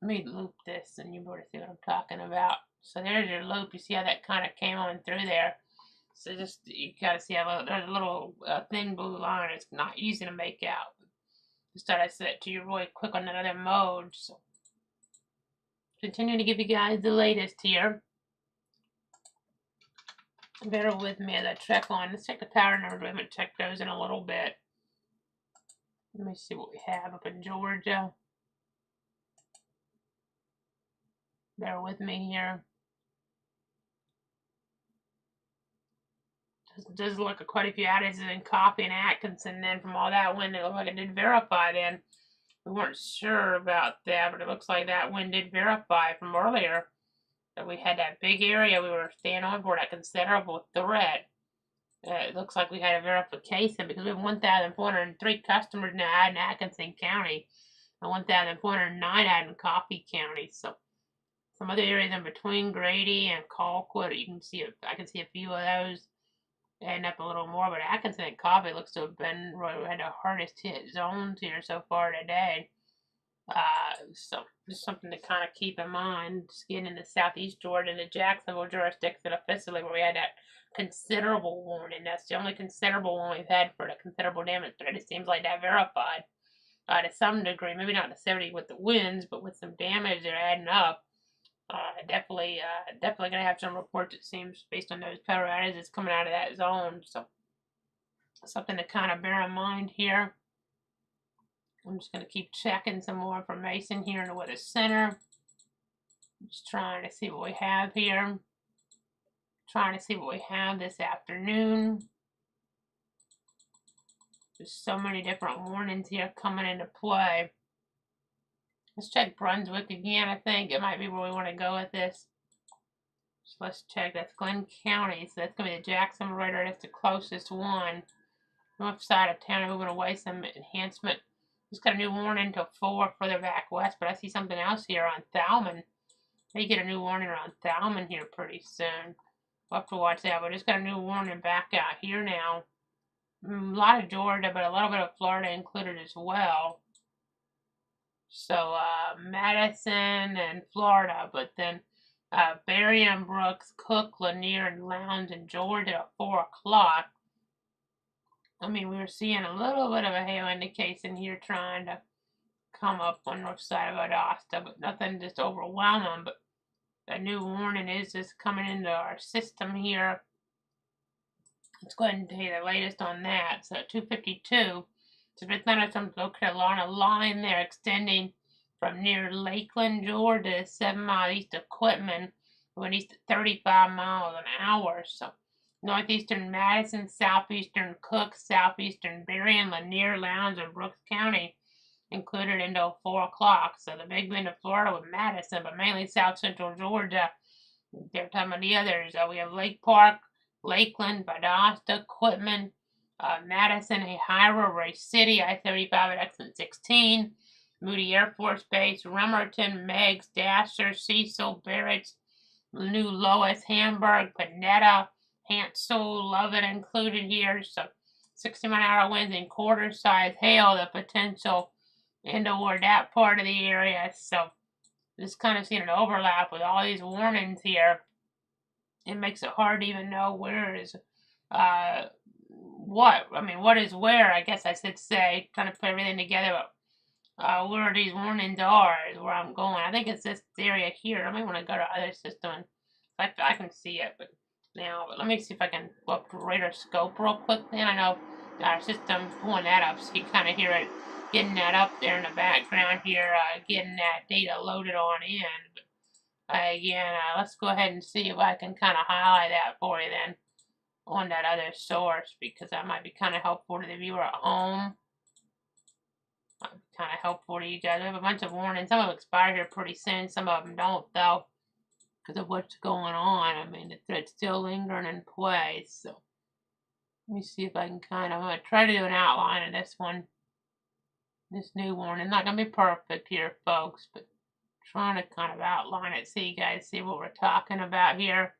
A: Let me loop this and you better see what I'm talking about. So there's your loop. You see how that kind of came on through there. So just, you gotta see how there's a little thin blue line. It's not easy to make out. Just thought I'd set it to you really quick on that other mode. So continue to give you guys the latest here. Bear with me as I check on. Let's check the power numbers. We haven't checked those in a little bit. Let me see what we have up in Georgia. Bear with me here. Does look like quite a few outages in Coffee and Atkinson. Then from all that wind, it looked like it did verify then. We weren't sure about that, but it looks like that wind did verify from earlier. That we had that big area we were staying on for, that considerable threat. It looks like we had a verification because we have 1,403 customers now out in Atkinson County and 1,409 out in Coffee County. So some other areas in between Grady and Colquitt, you can see I can see a few of those adding up a little more. But Atkinson and Coffee looks to have been really had the hardest hit zones here so far today. So just something to kind of keep in mind. Just getting into southeast Georgia and the Jacksonville jurisdiction officially where we had that considerable warning. That's the only considerable one we've had for the considerable damage threat. It seems like that verified to some degree. Maybe not necessarily with the winds, but with some damage they're adding up. Definitely gonna have some reports. It seems based on those power outages coming out of that zone. So something to kind of bear in mind here. I'm just going to keep checking some more information here in the Weather Center. Just trying to see what we have here. Trying to see what we have this afternoon. There's so many different warnings here coming into play. Let's check Brunswick again. I think it might be where we want to go with this. So let's check. That's Glenn County. So that's going to be the Jackson radar. That's the closest one. North side of town, moving away some enhancement. Just got a new warning until 4 further back west, but I see something else here on Thalman. May get a new warning around Thalman here pretty soon. We'll have to watch that, but just got a new warning back out here now. A lot of Georgia, but a little bit of Florida included as well. So Madison and Florida, but then Berrien, Brooks, Cook, Lanier, and Lowndes in Georgia at 4 o'clock. I mean, we were seeing a little bit of a hail indication here trying to come up on north side of Adasta, but nothing just overwhelming. But a new warning is just coming into our system here. Let's go ahead and tell you the latest on that. So at 2:52, severe thunderstorms located along a line there extending from near Lakeland, Georgia, 7 miles east of Quitman, going east at 35 miles an hour. So northeastern Madison, southeastern Cook, southeastern Berrien, Lanier, Lowndes, and Brooks County included until 4 o'clock. So the big wind of Florida with Madison, but mainly south central Georgia. They're talking about the others. We have Lake Park, Lakeland, Valdosta, Quitman, Madison, Ahira, Ray City, I-35 at exit 16, Moody Air Force Base, Remerton, Meigs, Dasher, Cecil, Barrett, New Lois, Hamburg, Panetta, Hansel, Lovett included here. So 60-mile-an-hour winds and quarter-size hail, the potential into toward that part of the area. So just kind of seeing an overlap with all these warnings here. It makes it hard to even know where is what is where, I guess I should say, trying to put everything together. But where these warnings are is where I'm going. I think it's this area here. I might want to go to other system. I can see it, but let me see if I can go up to radar scope real quickly. And I know our system's pulling that up, so you kind of hear it getting that up there in the background here, getting that data loaded on in. But again, let's go ahead and see if I can kind of highlight that for you then on that other source, because that might be kind of helpful to the viewer at home. Might be kind of helpful to you guys. We have a bunch of warnings. Some of them expire here pretty soon. Some of them don't, though, because of what's going on. I mean, the threat's still lingering in place. So let me see if I can I'm going to try to do an outline of this one. This new warning. Not going to be perfect here, folks, but trying to kind of outline it so you guys see what we're talking about here.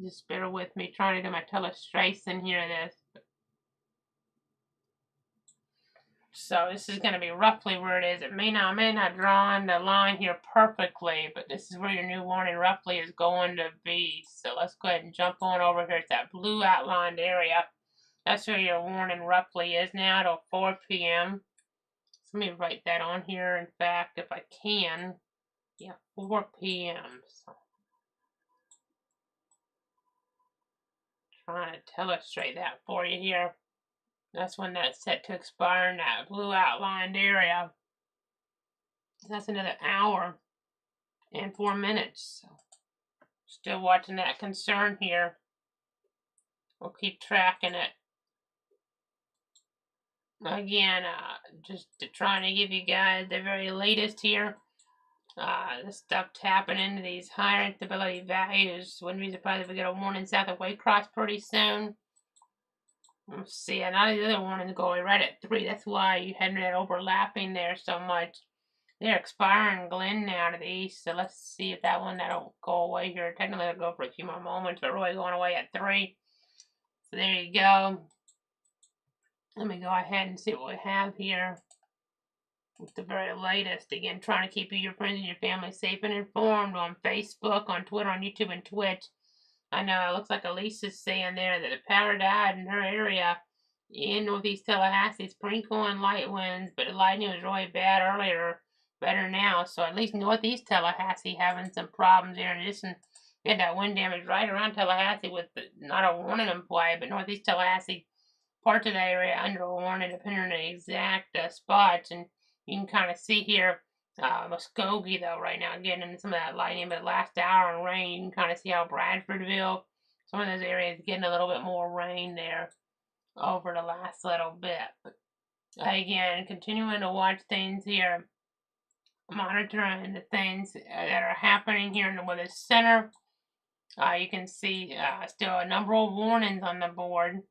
A: Just bear with me trying to do my illustration here of this. So this is going to be roughly where it is. I may not draw on the line here perfectly, but this is where your new warning roughly is going to be. So let's go ahead and jump on over here. It's that blue outlined area. That's where your warning roughly is now till 4 p.m. So let me write that on here. In fact, if I can, yeah, 4 p.m. So trying to illustrate that for you here. That's when that's set to expire in that blue outlined area. That's another hour and 4 minutes. So still watching that concern here. We'll keep tracking it. Again, just trying to give you guys the very latest here. This stuff tapping into these higher instability values. Wouldn't be surprised if we get a warning south of Waycross pretty soon. Let's see, another the other warnings going right at 3. That's why you had that overlapping there so much. They're expiring Glen now to the east, so let's see if that one that'll go away here. Technically it'll go for a few more moments, but really going away at 3. So there you go. Let me go ahead and see what we have here. With the very latest. Again, trying to keep you, your friends, and your family safe and informed on Facebook, on Twitter, on YouTube, and Twitch. I know it looks like Elisa's saying there that the power died in her area in northeast Tallahassee, sprinkling light winds, but the lightning was really bad earlier, better now. So at least northeast Tallahassee having some problems here. In addition, we had that wind damage right around Tallahassee with not a warning in play, but northeast Tallahassee, parts of that area under a warning depending on the exact spots. And you can kind of see here, Muskogee though right now getting into some of that lightning, but last hour in rain, you can kind of see how Bradfordville, some of those areas getting a little bit more rain there over the last little bit. But again, continuing to watch things here, monitoring the things that are happening here in the weather center. You can see still a number of warnings on the board.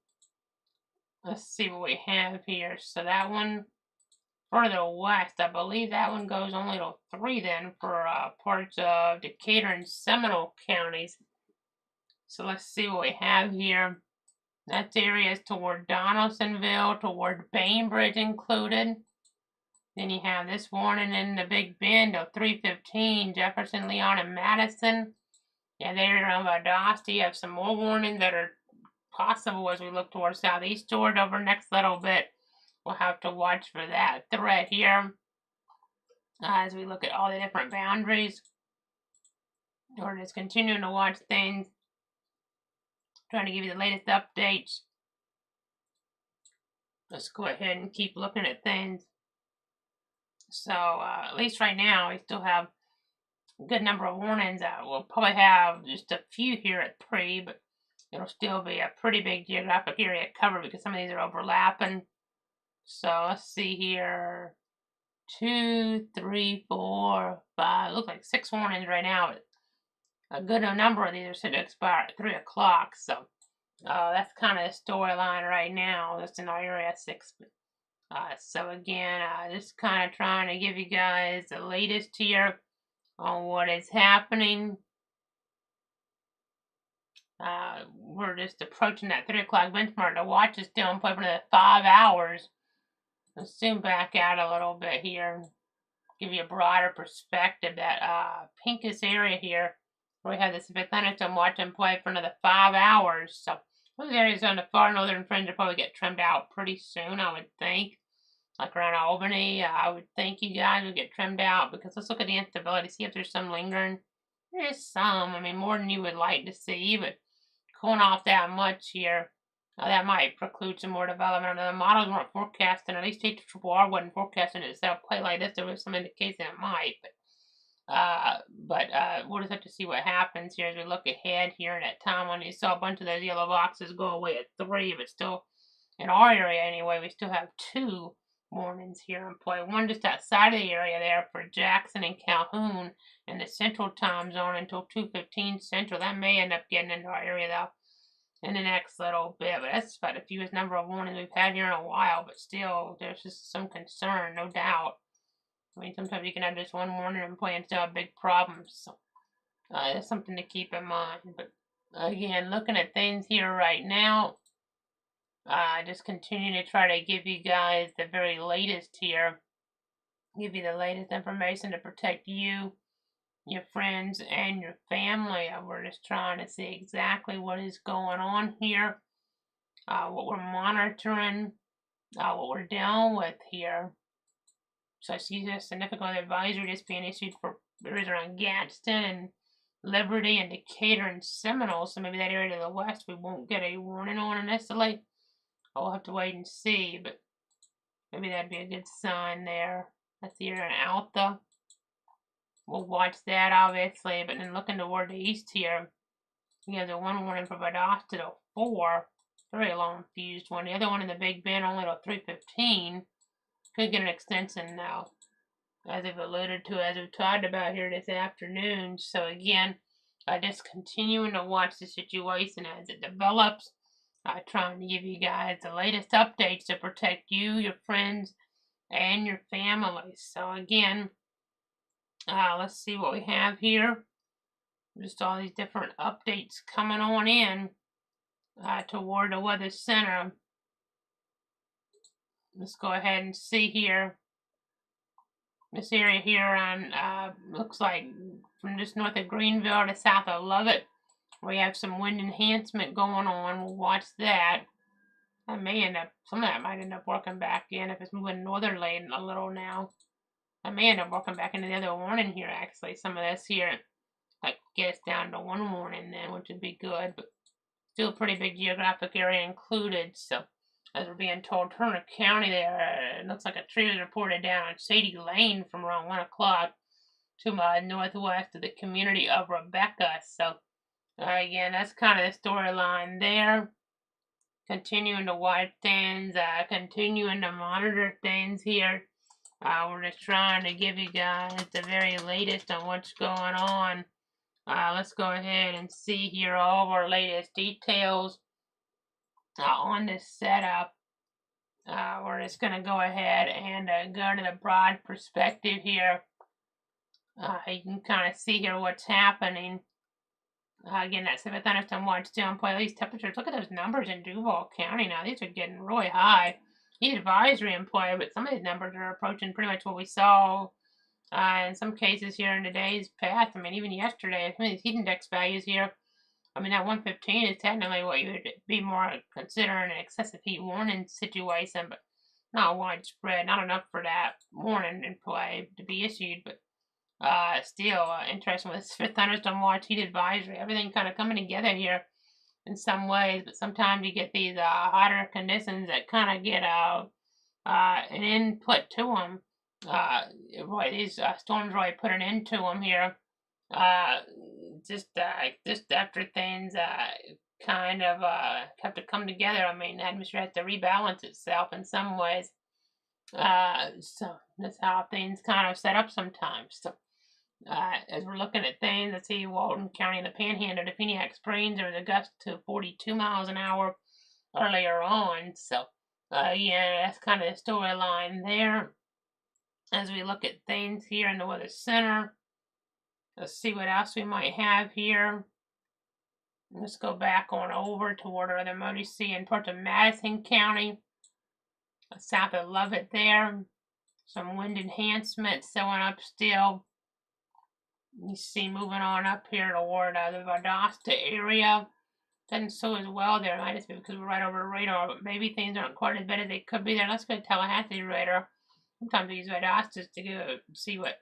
A: Let's see what we have here. So that one further west, I believe that one goes only to 3 then for parts of Decatur and Seminole counties. So let's see what we have here. That's areas toward Donaldsonville, toward Bainbridge included. Then you have this warning in the Big Bend of 315, Jefferson, Leon, and Madison. And there around Valdosta, you have some more warnings that are possible as we look towards southeast Georgia over the next little bit. We'll have to watch for that threat here as we look at all the different boundaries. We're just continuing to watch things, trying to give you the latest updates. Let's go ahead and keep looking at things. So at least right now, we still have a good number of warnings. We'll probably have just a few here at 3, but it'll still be a pretty big geographic area covered because some of these are overlapping. So let's see here. 2, 3, 4, 5. It looks like 6 warnings right now. A good number of these are set to expire at 3 o'clock. So that's kind of the storyline right now. That's in our area 6. So again, just kind of trying to give you guys the latest here on what is happening. We're just approaching that 3 o'clock benchmark. The watch is still in play for the 5 hours. Let's zoom back out a little bit here. Give you a broader perspective. That pinkish area here, where we have this thunderstorm watch in play for another 5 hours. So those areas on the far northern fringe will probably get trimmed out pretty soon, I would think. Like around Albany, I would think you guys would get trimmed out because let's look at the instability, see if there's some lingering. There is some, I mean, more than you would like to see, but going off that much here, that might preclude some more development. The models weren't forecasting, at least HRRR wasn't forecasting it to play like this. There was some indication it might, but we'll just have to see what happens here as we look ahead here in that time when you saw a bunch of those yellow boxes go away at 3, but still, in our area anyway, we still have 2 warnings here in play. One just outside of the area there for Jackson and Calhoun in the central time zone until 2:15 central. That may end up getting into our area though in the next little bit, but that's about the fewest number of warnings we've had here in a while, but still there's just some concern, no doubt. I mean, sometimes you can have just one warning and play and still have big problems, so that's something to keep in mind. But again, looking at things here right now, Just continue to try to give you guys the very latest here, give you the latest information to protect you, your friends, and your family. We're just trying to see exactly what is going on here, what we're monitoring, what we're dealing with here. So I see a significant advisory just being issued for areas around Gadsden and Liberty and Decatur and Seminole. So maybe that area to the west we won't get a warning on initially. We'll have to wait and see, but maybe that'd be a good sign there. That's the area in Alta. We'll watch that obviously, but then looking toward the east here, we have the one warning for Valdosta to 4. Very long fused one. The other one in the Big Bend only till 3:15. Could get an extension now, as I've alluded to, as we've talked about here this afternoon. So again, just continuing to watch the situation as it develops. Trying to give you guys the latest updates to protect you, your friends, and your families. So again, let's see what we have here. Just all these different updates coming on in toward the Weather Center. Let's go ahead and see here. This area here on looks like from just north of Greenville to south of Lovett, we have some wind enhancement going on. We'll watch that. That may end up, some of that might end up working back in if it's moving northerly a little now. I may end up working back into the other warning here actually. Some of this here, like get us down to one warning then, which would be good, but still a pretty big geographic area included. So as we're being told, Turner County there, it looks like a tree was reported down on Sadie Lane from around 1 o'clock to northwest of the community of Rebecca. So again, that's kind of the storyline there. Continuing to watch things, continuing to monitor things here. We're just trying to give you guys the very latest on what's going on. Let's go ahead and see here all of our latest details on this setup. We're just going to go ahead and go to the broad perspective here. You can kind of see here what's happening. Again, that severe thunderstorm watch still in play. These temperatures, look at those numbers in Duval County now. These are getting really high. Heat advisory in play, but some of these numbers are approaching pretty much what we saw in some cases here in today's past. I mean, even yesterday, some of these heat index values here, I mean, that 115 is technically what you would be more considering an excessive heat warning situation, but not widespread, not enough for that warning in play to be issued, but still interesting with this thunderstorm watch, heat advisory, everything kind of coming together here in some ways, but sometimes you get these hotter conditions that kind of get an input to them. Boy, these storms really put an end to them here. Just after things kind of have to come together. I mean, the atmosphere has to rebalance itself in some ways. So that's how things kind of set up sometimes. So as we're looking at things, let's see, Walton County and the Panhandle to Phoenix Springs, there was a gust to 42 miles an hour earlier on. So yeah, that's kind of the storyline there. As we look at things here in the Weather Center, let's see what else we might have here. Let's go back on over toward our other mode you see in parts of Madison County, south of Lovett there. Some wind enhancement showing up still. You see moving on up here toward the Valdosta area. Doesn't show as well there. Might just be because we're right over the radar, but maybe things aren't quite as bad as they could be there. Let's go to Tallahassee radar. Sometimes we use Valdosta to go see what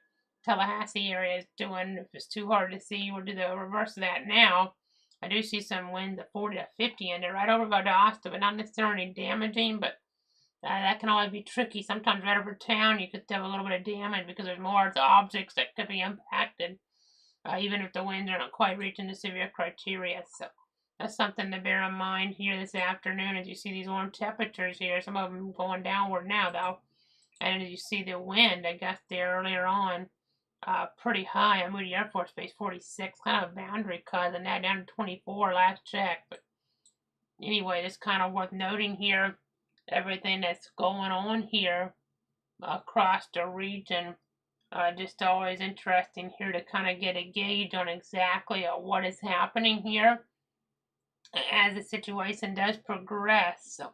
A: Tallahassee area is doing. If it's too hard to see, we'll do the reverse of that now. I do see some winds at 40 to 50 and they're right over Valdosta, but not necessarily damaging, but that can always be tricky. Sometimes right over town you could have a little bit of damage because there's more objects that could be impacted, even if the winds aren't quite reaching the severe criteria. So that's something to bear in mind here this afternoon as you see these warm temperatures here. Some of them going downward now though. And as you see the wind, I guess there earlier on, pretty high on Moody Air Force Base, 46, kind of a boundary causing that down to 24 last check. But anyway, it's kind of worth noting here, everything that's going on here across the region. Just always interesting here to kind of get a gauge on exactly what is happening here as the situation does progress. So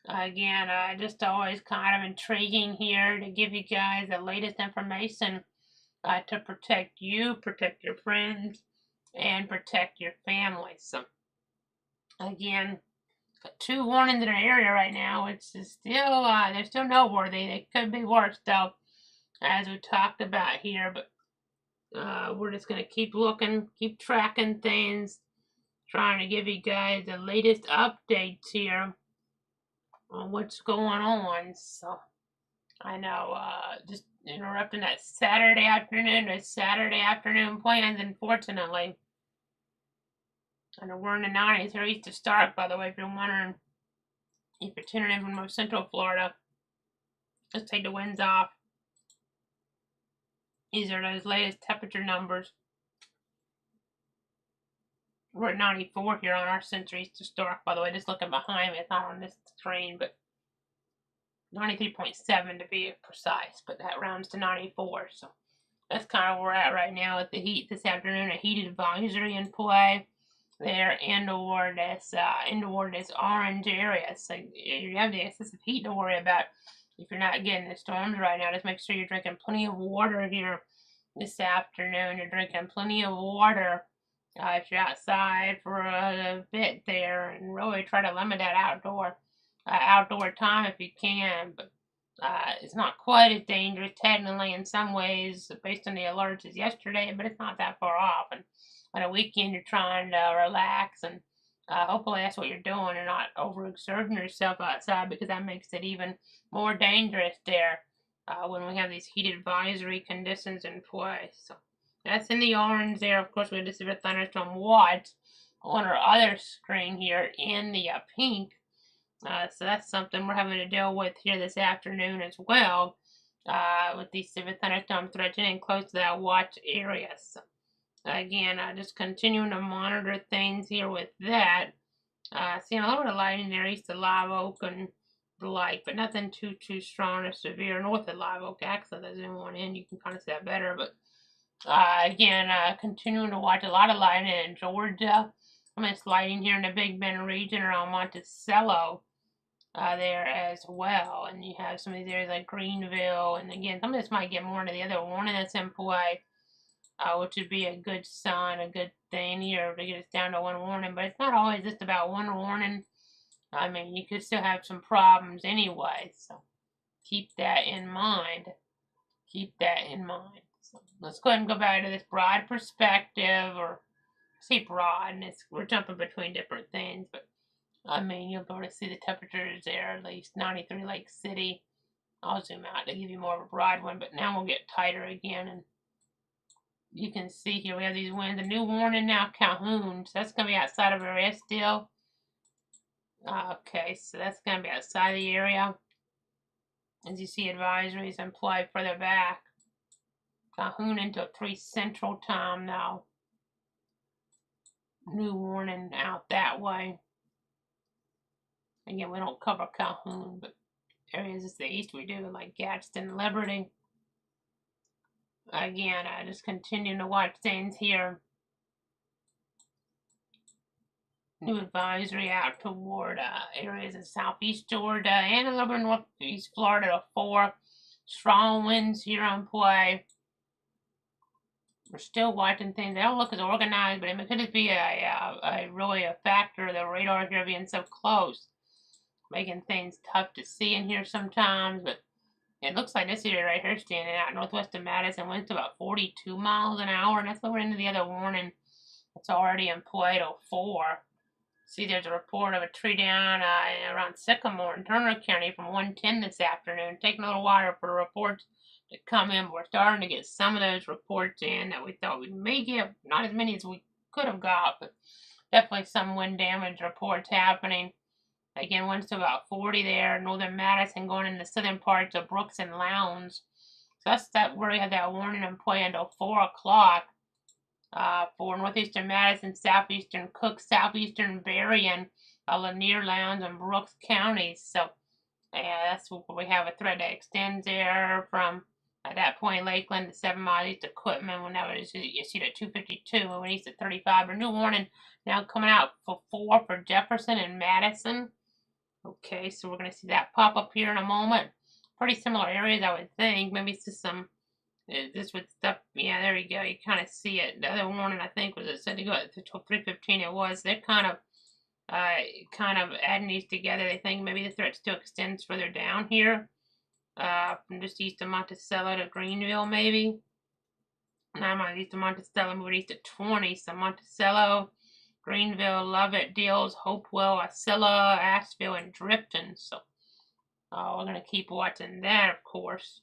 A: Again, just always kind of intriguing here to give you guys the latest information to protect you, protect your friends, and protect your family. So, again, got 2 warnings in our area right now, which is still, they're still noteworthy. They could be worse, though, as we talked about here, but we're just going to keep looking, keep tracking things, trying to give you guys the latest updates here on what's going on. So, I know, just interrupting that Saturday afternoon plans, unfortunately. I know we're in the 90s here east of Stark, by the way, if you're wondering. If you're tuning in from Central Florida, let's take the winds off. These are those latest temperature numbers. We're at 94 here on our century east of Stark, by the way, just looking behind me. It's not on this screen, but 93.7 to be precise, but that rounds to 94, so that's kind of where we're at right now with the heat this afternoon. A heated advisory in play there into this orange area. So you have the excessive heat to worry about if you're not getting the storms right now. Just make sure you're drinking plenty of water here this afternoon. You're drinking plenty of water if you're outside for a bit there, and really try to limit that outdoor time if you can. But it's not quite as dangerous technically in some ways based on the alerts as yesterday, but it's not that far off. And on a weekend, you're trying to relax, and hopefully that's what you're doing and not overexerting yourself outside, because that makes it even more dangerous there when we have these heated advisory conditions in place. So that's in the orange there. Of course, we have the severe thunderstorm watch on our other screen here in the pink. So that's something we're having to deal with here this afternoon as well, with these severe thunderstorm threatening close to that watch area. So again, just continuing to monitor things here with that. Seeing a little bit of lightning there east of Live Oak and the like, but nothing too strong or severe. North of Live Oak, actually, there's one in. You can kind of see that better, but again, continuing to watch a lot of lightning in Georgia. It's lightning here in the Big Bend region around Monticello there as well. And you have some of these areas like Greenville. And again, some of this might get more into the other warning that's in play, which would be a good sign, a good thing here to get us down to 1 warning. But it's not always just about 1 warning. I mean, you could still have some problems anyway. So keep that in mind. Keep that in mind. So let's go ahead and go back to this broad perspective, or say broad, and we're jumping between different things, but I mean, you'll be able to see the temperatures there, at least 93 Lake City. I'll zoom out to give you more of a broad one, but now we'll get tighter again, and you can see here we have these winds. A new warning now, Calhoun, so that's going to be outside of our area still. Okay, so that's going to be outside the area. As you see, advisories in play further back. Calhoun until 3 Central Time now. New warning out that way. Again, we don't cover Calhoun, but areas to the east we do, like Gadsden and Liberty. Again, I just continue to watch things here. New advisory out toward areas in southeast Georgia and a little bit northeast Florida to 4. Strong winds here on play. We're still watching things. They don't look as organized, but it could just be really a factor of the radar here being so close, making things tough to see in here sometimes. But it looks like this area right here standing out northwest of Madison winds to about 42 miles an hour, and that's over into the other warning that's already in play to 4. See, there's a report of a tree down around Sycamore in Turner County from 1:10 this afternoon. Taking a little while for the reports to come in, but we're starting to get some of those reports in that we thought we may get. Not as many as we could have got, but definitely some wind damage reports happening. Again, winds to about 40 there. Northern Madison going in the southern parts of Brooks and Lowndes. So that's where we have that warning in play until 4 o'clock. For northeastern Madison, southeastern Cook, southeastern Berrien, Lanier, Lowndes, and Brooks counties. So, yeah, that's where we have a thread that extends there from at that point Lakeland to 7 miles east of Quitman. When that was issued at 2:52, when we east at 35. A new warning now coming out for 4 for Jefferson and Madison. Okay, so we're going to see that pop up here in a moment. Pretty similar areas, I would think. Maybe it's just some, this with stuff, yeah, there you go. You kind of see it. The other warning, I think, was it said to go at 3:15. It was. They're kind of adding these together. They think maybe the threat still extends further down here, from just east of Monticello to Greenville, maybe. Now I'm on east of Monticello, moving east at 20, so Monticello, Greenville, Lovett, Dills, Hopewell, Wasilla, Asheville, and Drifton. So we're going to keep watching that, of course.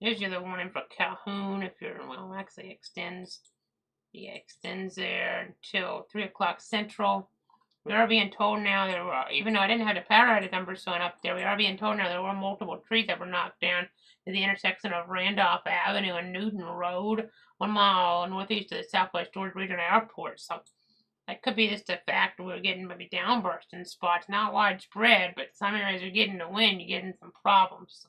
A: Here's your other warning for Calhoun, if you're, well, actually extends, yeah, extends there until 3 o'clock Central. We are being told now there were, even though I didn't have the power outage numbers showing up there, we are being told now there were multiple trees that were knocked down at the intersection of Randolph Avenue and Newton Road, 1 mile northeast of the Southwest Georgia Regional Airport. So that could be just a fact we're getting maybe downburst in spots, not widespread, but some areas are getting the wind, you're getting some problems. So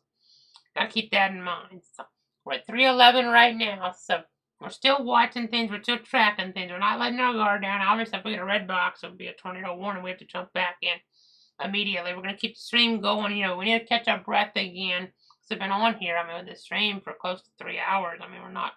A: gotta keep that in mind. So we're at 311 right now, so we're still watching things, we're still tracking things, we're not letting our guard down. Obviously, if we get a red box, it'll be a tornado warning, we have to jump back in immediately. We're going to keep the stream going, we need to catch our breath again. It's been on here, with the stream for close to 3 hours. We're not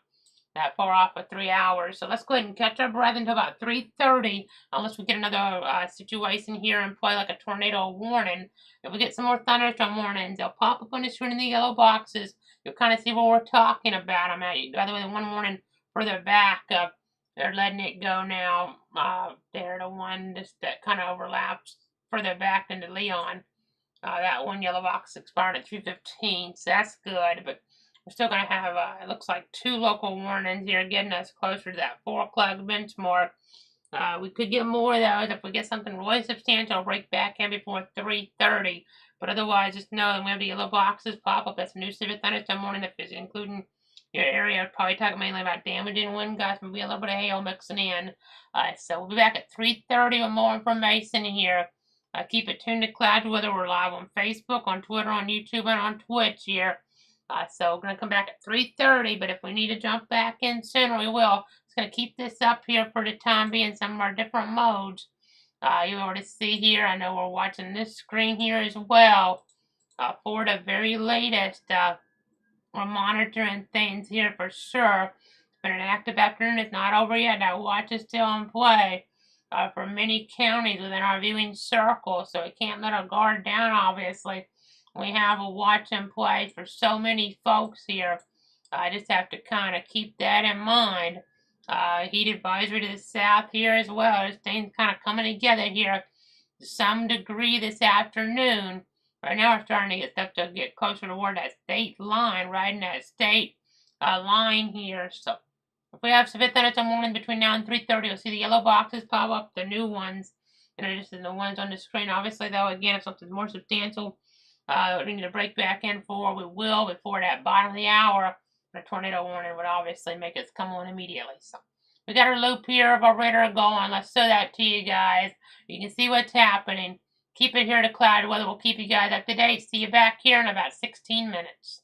A: that far off of 3 hours. So let's go ahead and catch our breath until about 3:30, unless we get another situation here and play like a tornado warning. If we get some more thunderstorm warnings, they'll pop up on the screen in the yellow boxes. You'll kind of see what we're talking about. By the way, the one warning further back, they're letting it go now. They're the one that kind of overlaps further back into Leon. That one yellow box expired at 3:15, so that's good, but we're still going to have, it looks like 2 local warnings here getting us closer to that 4 o'clock benchmark. We could get more of those if we get something really substantial, break back in before 3:30. But otherwise, just know that we have the yellow boxes pop up. That's a new severe thunderstorm warning if it's including your area. Probably talking mainly about damaging wind gusts, maybe a little bit of hail mixing in. So we'll be back at 3:30 with more information here. Keep it tuned to Cloud Weather. We're live on Facebook, on Twitter, on YouTube, and on Twitch here. So we're going to come back at 3:30, but if we need to jump back in sooner, we will. It's going to keep this up here for the time being, some of our different modes. You already see here, I know we're watching this screen here as well. For the very latest, we're monitoring things here for sure. It's been an active afternoon. It's not over yet. That watch is still in play for many counties within our viewing circle, so we can't let our guard down, obviously. We have a watch in play for so many folks here. I just have to kind of keep that in mind. Heat advisory to the south here as well. This thing's kind of coming together here to some degree this afternoon. Right now we're starting to get stuff to get closer toward that state line, riding that state line here. So if we have severe thunderstorm warning between now and 3:30, you'll see the yellow boxes pop up, the new ones, in addition to the ones on the screen. Obviously, though, again, if something's more substantial, we need to break back in for, we will before that bottom of the hour. The tornado warning would obviously make us come on immediately. So we got our loop here of our radar going. Let's show that to you guys. You can see what's happening. Keep it here to Cloud Weather. We'll keep you guys up to date. See you back here in about 16 minutes.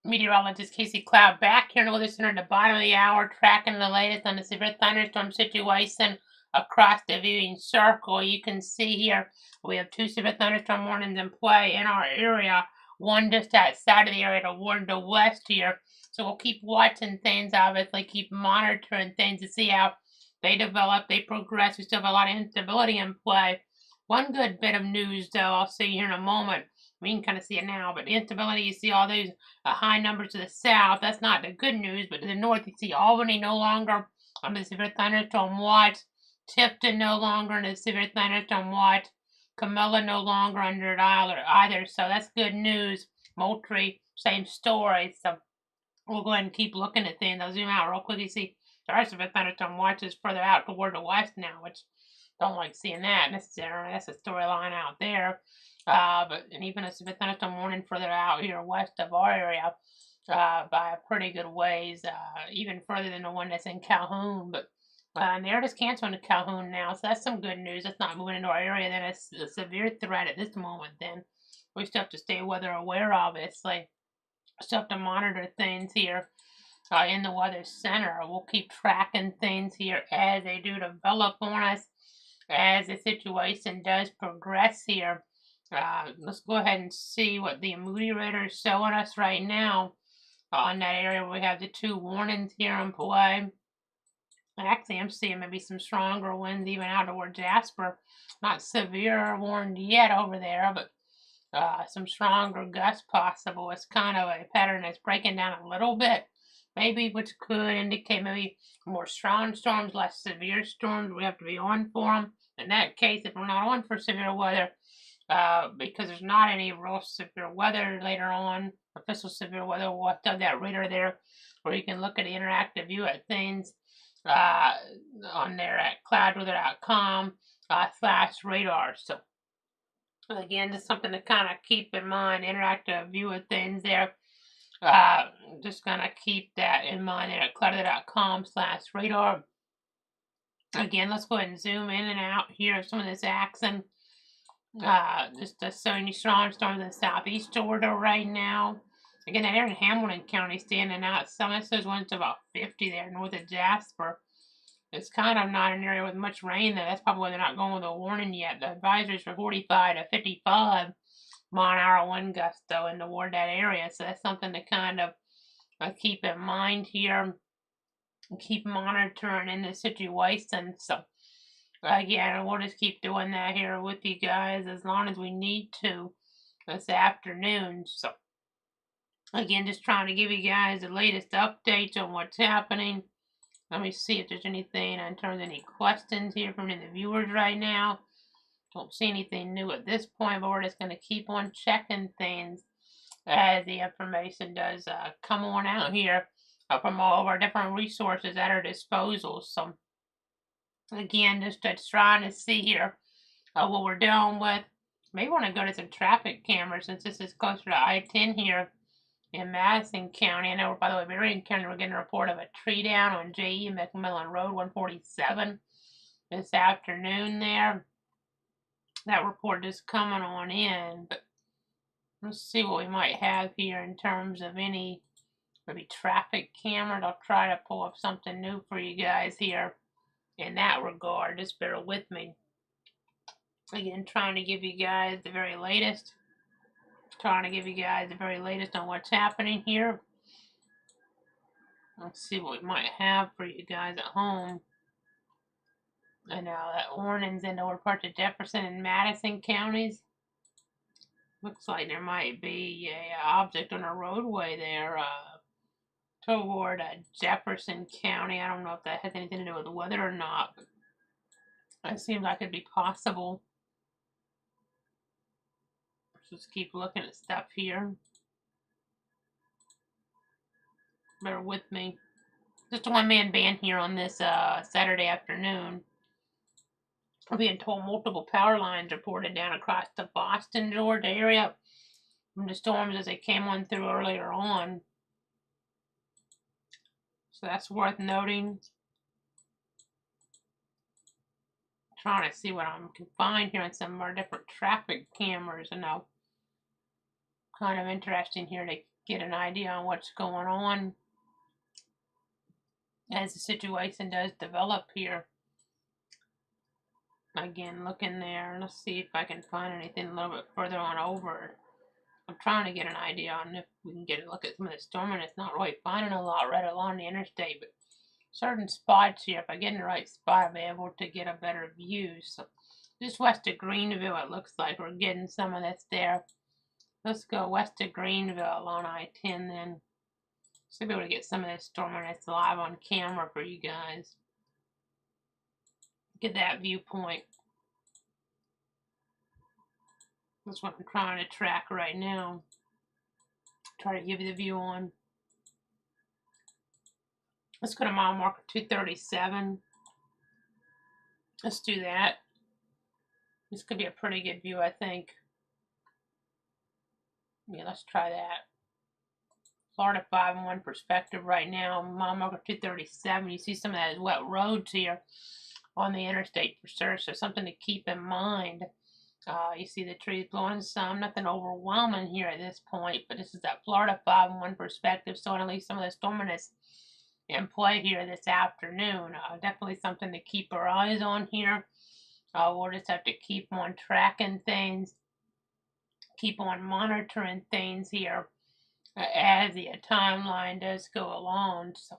A: Meteorologist Casey Cloud back here in the Weather Center at the bottom of the hour, tracking the latest on the severe thunderstorm situation across the viewing circle. You can see here we have 2 severe thunderstorm warnings in play in our area, one just outside of the area toward the west here. So we'll keep watching things, obviously, keep monitoring things to see how they develop, they progress. We still have a lot of instability in play. One good bit of news, though, I'll see here in a moment. We can kind of see it now, but the instability, you see all those high numbers to the south. That's not the good news, but to the north, you see Albany no longer under the severe thunderstorm watch, Tipton no longer under the severe thunderstorm watch, Camilla no longer under it either. So that's good news. Moultrie, same story. So we'll go ahead and keep looking at things. I'll zoom out real quick. You see there are severe thunderstorm watches further out toward the west now, which don't like seeing that necessarily. That's a storyline out there. And even a severe thunderstorm warning further out here west of our area by a pretty good ways, even further than the one that's in Calhoun. But and they're just canceling to Calhoun now, so that's some good news. That's not moving into our area. Then it's a severe threat at this moment. Then we still have to stay weather aware, obviously. Still have to monitor things here in the weather center. We'll keep tracking things here as they do develop on us, as the situation does progress here. Let's go ahead and see what the Moody radar is showing us right now. In that area, we have the 2 warnings here in play. Actually, I'm seeing maybe some stronger winds even out toward Jasper. Not severe warned yet over there, but some stronger gusts possible. It's kind of a pattern that's breaking down a little bit, maybe, which could indicate maybe more strong storms, less severe storms. We have to be on for them. In that case, if we're not on for severe weather, because there's not any real severe weather later on, official severe weather, we'll have to have that radar there where you can look at the interactive view at things on there at cloudweather.com /radar. So again, just something to kind of keep in mind, interactive view of things there. Just gonna keep that in mind there at cloudweather.com /radar. Again, let's go ahead and zoom in and out here of some of this action. Just so many strong storms in the southeast Georgia right now. Again, that area in Hamilton County standing out. Some of those ones to about 50 there north of Jasper. It's kind of not an area with much rain, though. That's probably why they're not going with a warning yet. The advisories for 45 to 55 mile-an-hour wind gusts, though, in toward that area. So that's something to kind of keep in mind here. And keep monitoring in this situation. So again, we'll just keep doing that here with you guys as long as we need to this afternoon. So again, just trying to give you guys the latest updates on what's happening. Let me see if there's anything in terms of any questions here from the viewers right now. Don't see anything new at this point, but we're just going to keep on checking things as the information does come on out here from all of our different resources at our disposal. So again, just trying to see here what we're dealing with. Maybe want to go to some traffic cameras since this is closer to I-10 here in Madison County. I know, by the way, Marion County, we're getting a report of a tree down on J.E. McMillan Road, 147 this afternoon there. That report is coming on in, but let's see what we might have here in terms of any maybe traffic cameras. I'll try to pull up something new for you guys here in that regard. Just bear with me. Again, trying to give you guys the very latest. Trying to give you guys the very latest on what's happening here. Let's see what we might have for you guys at home. And now that warning's in lower parts of Jefferson and Madison counties. Looks like there might be a object on a roadway there toward Jefferson County. I don't know if that has anything to do with the weather or not, but it seems like it'd be possible. Let's keep looking at stuff here. Bear with me. Just a one-man band here on this Saturday afternoon. We're being told multiple power lines reported down across the Boston, Georgia area from the storms as they came on through earlier on. So that's worth noting. Trying to see what I can find here on some of our different traffic cameras. And now, kind of interesting here. They get an idea on what's going on as the situation does develop here. Again, looking there. Let's see if I can find anything a little bit further on over. I'm trying to get an idea on if we can get a look at some of the storming. It's not really finding a lot right along the interstate, but certain spots here, if I get in the right spot, I'll be able to get a better view. So just west of Greenville, it looks like we're getting some of this there. Let's go west of Greenville on I-10 then. Should be able to get some of this storming that's live on camera for you guys. Get that viewpoint. That's what I'm trying to track right now. Try to give you the view on. Let's go to mile marker 237. Let's do that. This could be a pretty good view, I think. Yeah, let's try that. Florida 5-1 perspective right now. Mile marker 237. You see some of those wet roads here on the interstate for sure, so something to keep in mind. You see the trees blowing some, nothing overwhelming here at this point, but this is that Florida 5-1 perspective, so at least some of the storminess in play here this afternoon. Definitely something to keep our eyes on here. We'll just have to keep on tracking things, keep on monitoring things here as the timeline does go along. So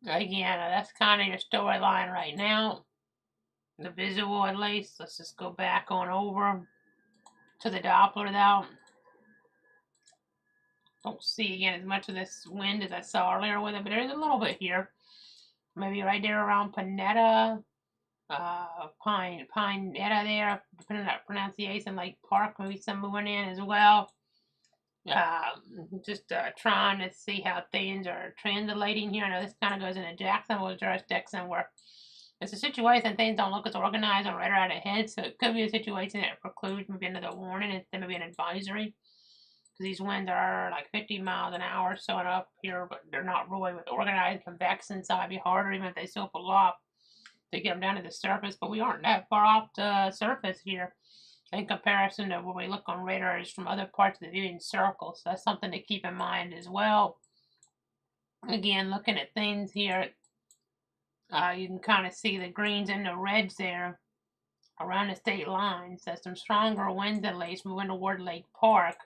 A: again, that's kind of your storyline right now. The visual, at least. Let's just go back on over to the Doppler though. Don't see again as much of this wind as I saw earlier with it, but there's a little bit here. Maybe right there around Pinetta, Pinetta there, depending on that pronunciation, Lake Park, maybe some moving in as well. Just trying to see how things are translating here. I know this kind of goes into Jacksonville jurisdiction where it's a situation things don't look as organized or right out ahead, so it could be a situation that precludes maybe another warning instead of maybe an advisory. Because these winds are like 50 miles an hour so up here, but they're not really with organized convection, so it'd be harder even if they still pull off to get them down to the surface. But we aren't that far off the surface here in comparison to when we look on radars from other parts of the viewing circle. So that's something to keep in mind as well. Again, looking at things here, you can kind of see the greens and the reds there around the state line. So some stronger winds at least moving toward Lake Park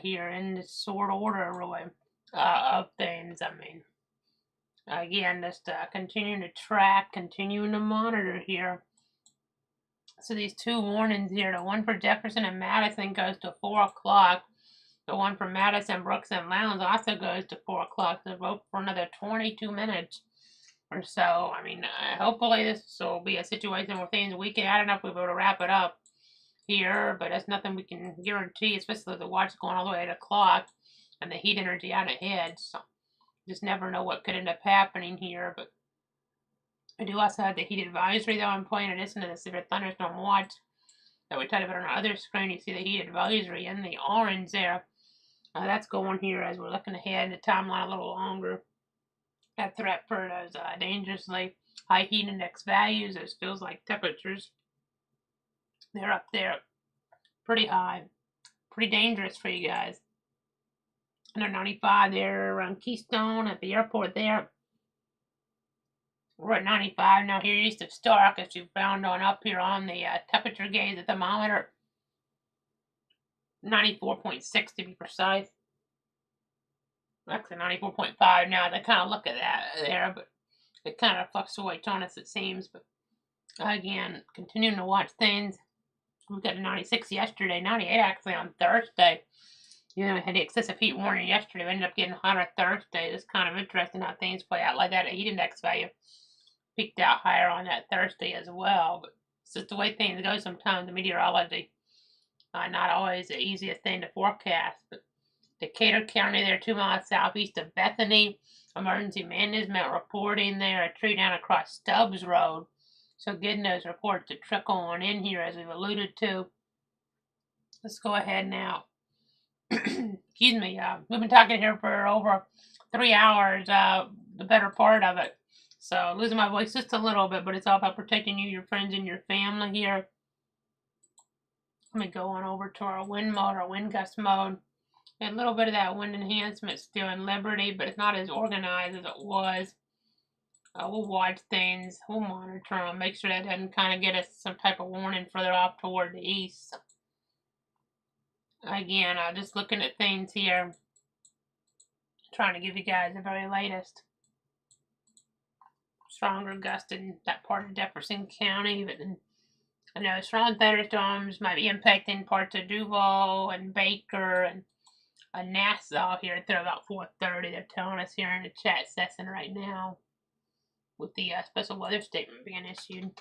A: here in the sort order really of things. I mean, again, just continuing to track, continuing to monitor here. So these two warnings here, the one for Jefferson and Madison goes to 4 o'clock. The one for Madison, Brooks, and Lowndes also goes to 4 o'clock. So vote for another 22 minutes or so. I mean, hopefully this will be a situation where things we can add enough, we'll be able to wrap it up here, but that's nothing we can guarantee, especially the watch going all the way at 8 o'clock and the heat energy out ahead. So just never know what could end up happening here. But I do also have the heat advisory though in play in addition to the severe thunderstorm watch that we talked about on our other screen. You see the heat advisory in the orange there. That's going here as we're looking ahead in the timeline a little longer. That threat for those dangerously high heat index values, those feels like temperatures, they're up there pretty high, pretty dangerous for you guys. 195 there around Keystone at the airport there. We're at 95 now here east of Stark, as you found on up here on the temperature gauge, the thermometer. 94.6 to be precise. Actually 94.5 now. They kind of look at that there, but it kind of fluctuates on us, it seems. But again, continuing to watch things. We got a 96 yesterday, 98 actually on Thursday. You know, we had the excessive heat warning yesterday. We ended up getting hotter Thursday. It's kind of interesting how things play out like that. A heat index value peaked out higher on that Thursday as well. But it's just the way things go sometimes. The meteorology, not always the easiest thing to forecast. But Decatur County there, 2 miles southeast of Bethany. Emergency management reporting there a tree down across Stubbs Road. So getting those reports to trickle on in here as we've alluded to. Let's go ahead now. Excuse me. We've been talking here for over 3 hours, the better part of it. So losing my voice just a little bit, but it's all about protecting you, your friends, and your family here. Let me go on over to our wind mode, our wind gust mode. And a little bit of that wind enhancement still in Liberty, but it's not as organized as it was. We'll watch things, we'll monitor them, make sure that doesn't kind of get us some type of warning further off toward the east. Again, just looking at things here, trying to give you guys the very latest. Stronger gust in that part of Jefferson County, but then I know strong thunderstorms might be impacting parts of Duval and Baker and Nassau here through about 4:30. They're telling us here in the chat session right now with the special weather statement being issued.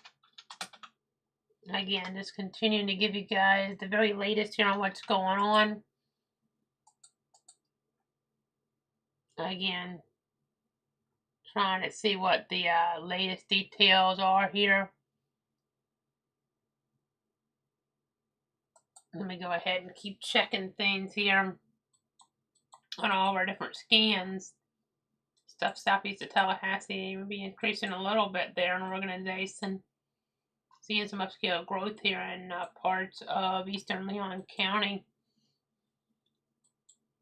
A: Again, just continuing to give you guys the very latest here on what's going on. Again, trying to see what the latest details are here. Let me go ahead and keep checking things here on all of our different scans. Stuff southeast of Tallahassee will be increasing a little bit there in organization. Seeing some upscale growth here in parts of eastern Leon County.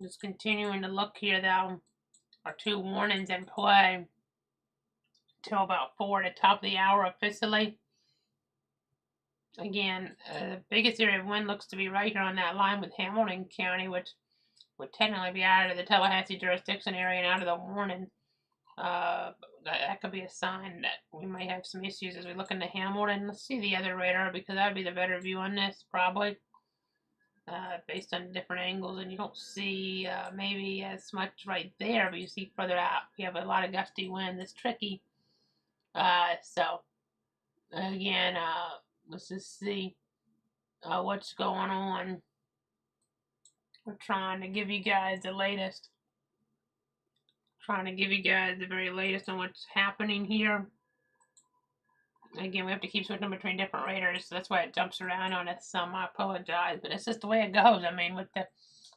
A: Just continuing to look here though. Our 2 warnings in play till about 4 at the top of the hour officially. Again, the biggest area of wind looks to be right here on that line with Hamilton County, which would technically be out of the Tallahassee jurisdiction area and out of the warning. That could be a sign that we may have some issues as we look into Hamilton. Let's see the other radar because that would be the better view on this probably. Based on different angles, and you don't see maybe as much right there, but you see further out. You have a lot of gusty wind. It's tricky. So again, let's just see what's going on. We're trying to give you guys the latest. Trying to give you guys the very latest on what's happening here. Again, we have to keep switching between different radars, so that's why it jumps around on us some. I apologize, but it's just the way it goes. I mean, with the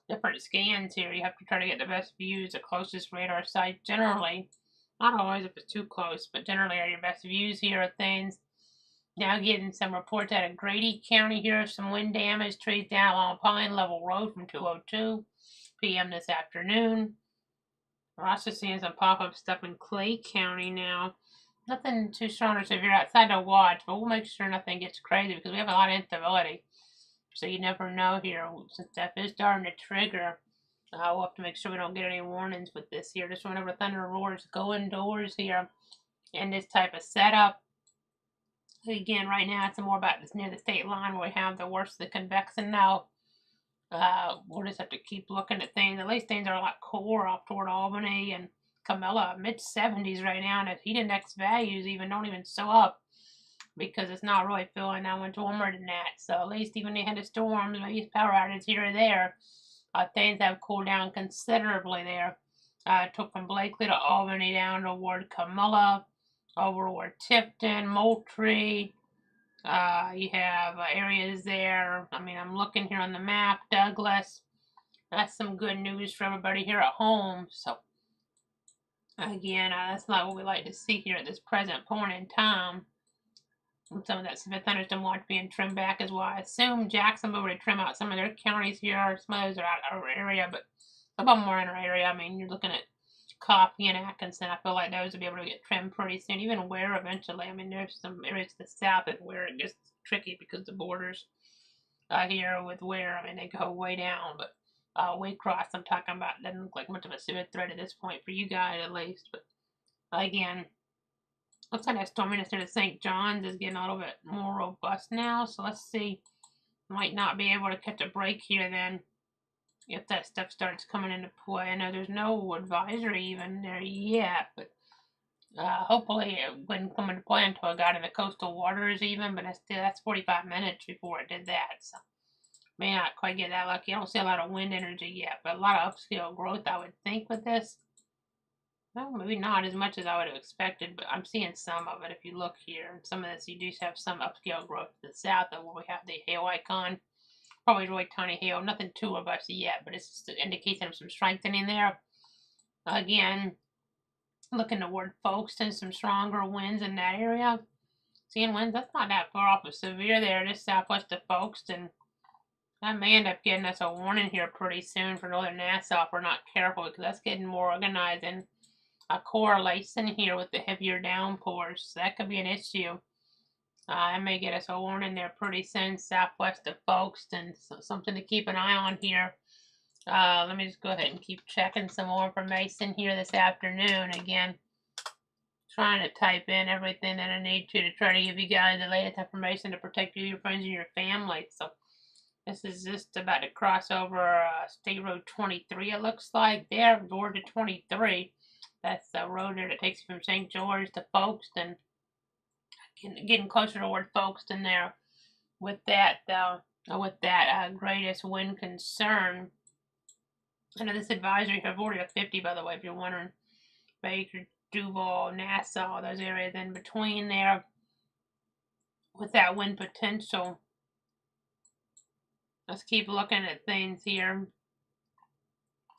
A: different scans here, you have to try to get the best views, the closest radar site generally. Not always if it's too close, but generally are your best views here of things. Now getting some reports out of Grady County here, some wind damage, trees down along Pine Level Road from 2:02 p.m. this afternoon. We're also seeing some pop-up stuff in Clay County now. Nothing too strong or severe outside to watch, but we'll make sure nothing gets crazy because we have a lot of instability. So you never know here. Since stuff is starting to trigger, we'll have to make sure we don't get any warnings with this here. Just whenever thunder roars, go indoors here in this type of setup. Again, right now it's more about this near the state line where we have the worst of the convection now. We'll just have to keep looking at things. At least things are a lot cooler off toward Albany and Camilla, mid-70s right now, and if heat index values don't even show up because it's not really feeling that much warmer than that. So at least even ahead of storms, maybe power outages here or there, things have cooled down considerably there. Took from Blakely to Albany down toward Camilla, over toward Tipton, Moultrie. You have areas there. I mean, I'm looking here on the map, Douglas. That's some good news for everybody here at home. So again, that's not what we like to see here at this present point in time. And some of that severe thunderstorm watch being trimmed back as well. I assume Jacksonville would trim out some of their counties here. Some of those are out of our area, but some of them are in our area. I mean, you're looking at Coffee and Atkinson. I feel like those will be able to get trimmed pretty soon. Even Ware eventually. I mean, there's some areas to the south of where it gets tricky because the borders here with Ware, I mean, they go way down, but Waycross I'm talking about doesn't look like much of a severe threat at this point for you guys at least. But again, looks like that storminess near the St. John's is getting a little bit more robust now. So let's see. Might not be able to catch a break here then if that stuff starts coming into play. I know there's no advisory even there yet, but hopefully it wouldn't come into play until it got in the coastal waters even, but that's 45 minutes before it did that. So may not quite get that lucky. I don't see a lot of wind energy yet, but a lot of upscale growth I would think with this. Well, maybe not as much as I would have expected, but I'm seeing some of it if you look here. Some of this, you do have some upscale growth to the south of where we have the hail icon. Probably really tiny hail, nothing too robust yet, but it's just an indication of some strengthening there. Again, looking toward Folkestone, some stronger winds in that area. Seeing winds, that's not that far off of severe there, just southwest of Folkestone. I may end up getting us a warning here pretty soon for northern Nassau if we're not careful, because that's getting more organized and a correlation here with the heavier downpours. So that could be an issue. I may get us a warning there pretty soon, southwest of Folkestone. So something to keep an eye on here. Let me just go ahead and keep checking some more information here this afternoon. Again, trying to type in everything that I need to try to give you guys the latest information to protect you, your friends, and your family. So this is just about to cross over State Road 23, it looks like. There, Georgia 23. That's the road there that takes you from St. George to Folkestone. Getting closer toward Folkestone there with that, greatest wind concern. I know this advisory here, 40 to 50, by the way, if you're wondering. Baker, Duval, Nassau, those areas in between there with that wind potential. Let's keep looking at things here.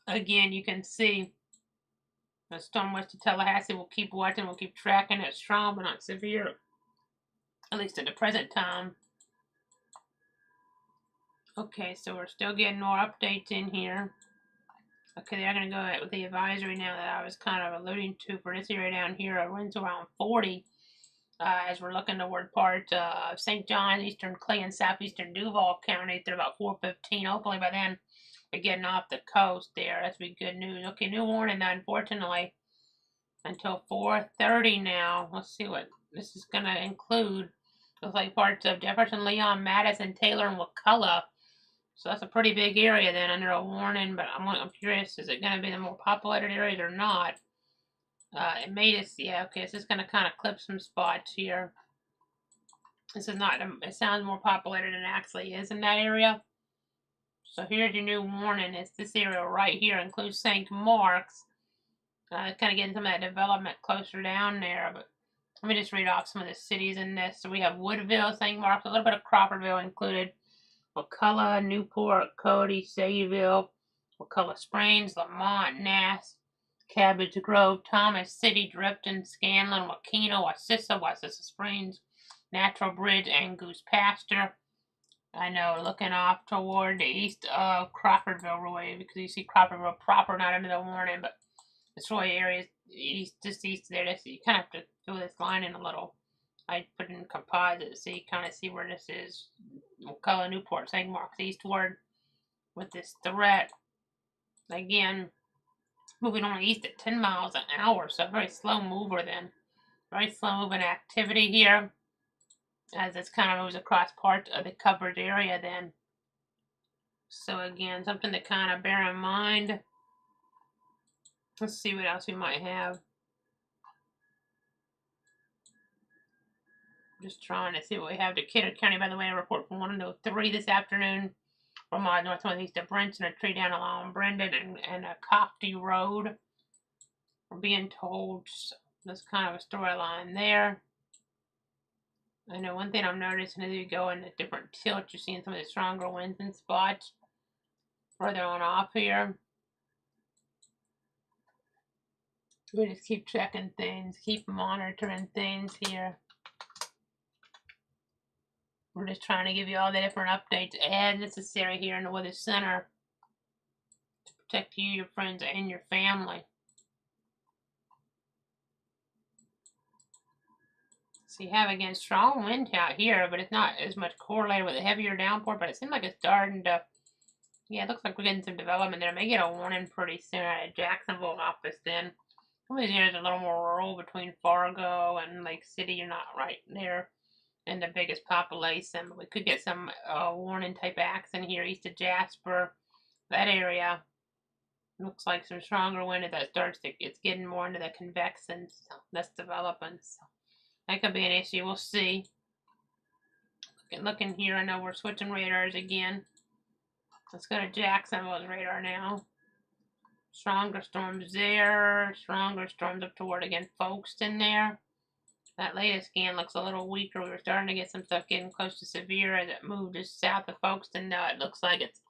A: Again, you can see the storm west of Tallahassee. We'll keep watching, we'll keep tracking. It's strong but not severe, at least at the present time. Okay, so we're still getting more updates in here. Okay, they're going to go with the advisory now that I was kind of alluding to for this area down here. Winds around 40 as we're looking toward parts of St. John, eastern Clay, and southeastern Duval counties. They're about 4:15. Hopefully by then we're getting off the coast there. That's be good news. Okay, new warning, unfortunately, until 4:30 now. Let's see what this is going to include. Looks like parts of Jefferson, Leon, Madison, Taylor, and Wakulla. So that's a pretty big area then under a warning, but I'm curious, is it going to be the more populated areas or not? It may just, yeah, okay, it's just going to kind of clip some spots here. This is not, it sounds more populated than it actually is in that area. So here's your new warning. It's this area right here, includes St. Mark's. Kind of getting some of that development closer down there, but let me just read off some of the cities in this. So we have Woodville, St. Mark's, a little bit of Crawfordville included. Wakulla, Newport, Cody, Sayville, Wakulla Springs, Lamont, Nass, Cabbage Grove, Thomas City, Drifton, Scanlon, Wakeno, Wassissa Springs, Natural Bridge, and Goose Pasture. I know, looking off toward the east of Crawfordville, Roy, because you see Crawfordville proper, not under the warning, but the Troy area is just east there. You kind of have to fill this line in a little. I put in composite so you kind of see where this is. Wakulla, Newport, St. Mark's eastward with this threat. Again, moving on east at 10 miles an hour, so very slow mover then. Very slow moving activity here as this kind of moves across parts of the covered area then. So again, something to kind of bear in mind. Let's see what else we might have. Just trying to see what we have. Decatur County, by the way, a report from 103 this afternoon from northeast of Brenton, a tree down along Brendan and a Cofty Road. We're being told that's kind of a storyline there. I know one thing I'm noticing as you go in a different tilt, you're seeing some of the stronger winds in spots further on off here. We just keep checking things, keep monitoring things here. We're just trying to give you all the different updates as necessary here in the Weather Center to protect you, your friends, and your family. So you have, again, strong wind out here, but it's not as much correlated with a heavier downpour, but it seems like it's starting to, yeah, it looks like we're getting some development there. I may get a warning pretty soon out of Jacksonville office then. Some of these areas are a little more rural between Fargo and Lake City. You're not right there in the biggest population, but we could get some warning type acts in here east of Jasper. That area looks like some stronger wind as that starts to, it's getting more into the convection, so that's developing. So that could be an issue. We'll see. Looking here, I know we're switching radars again. Let's go to Jacksonville's radar now. Stronger storms there. Stronger storms up toward, again, Folkestone there. That latest scan looks a little weaker. We were starting to get some stuff getting close to severe as it moved just south of Folkestone. Now it looks like it's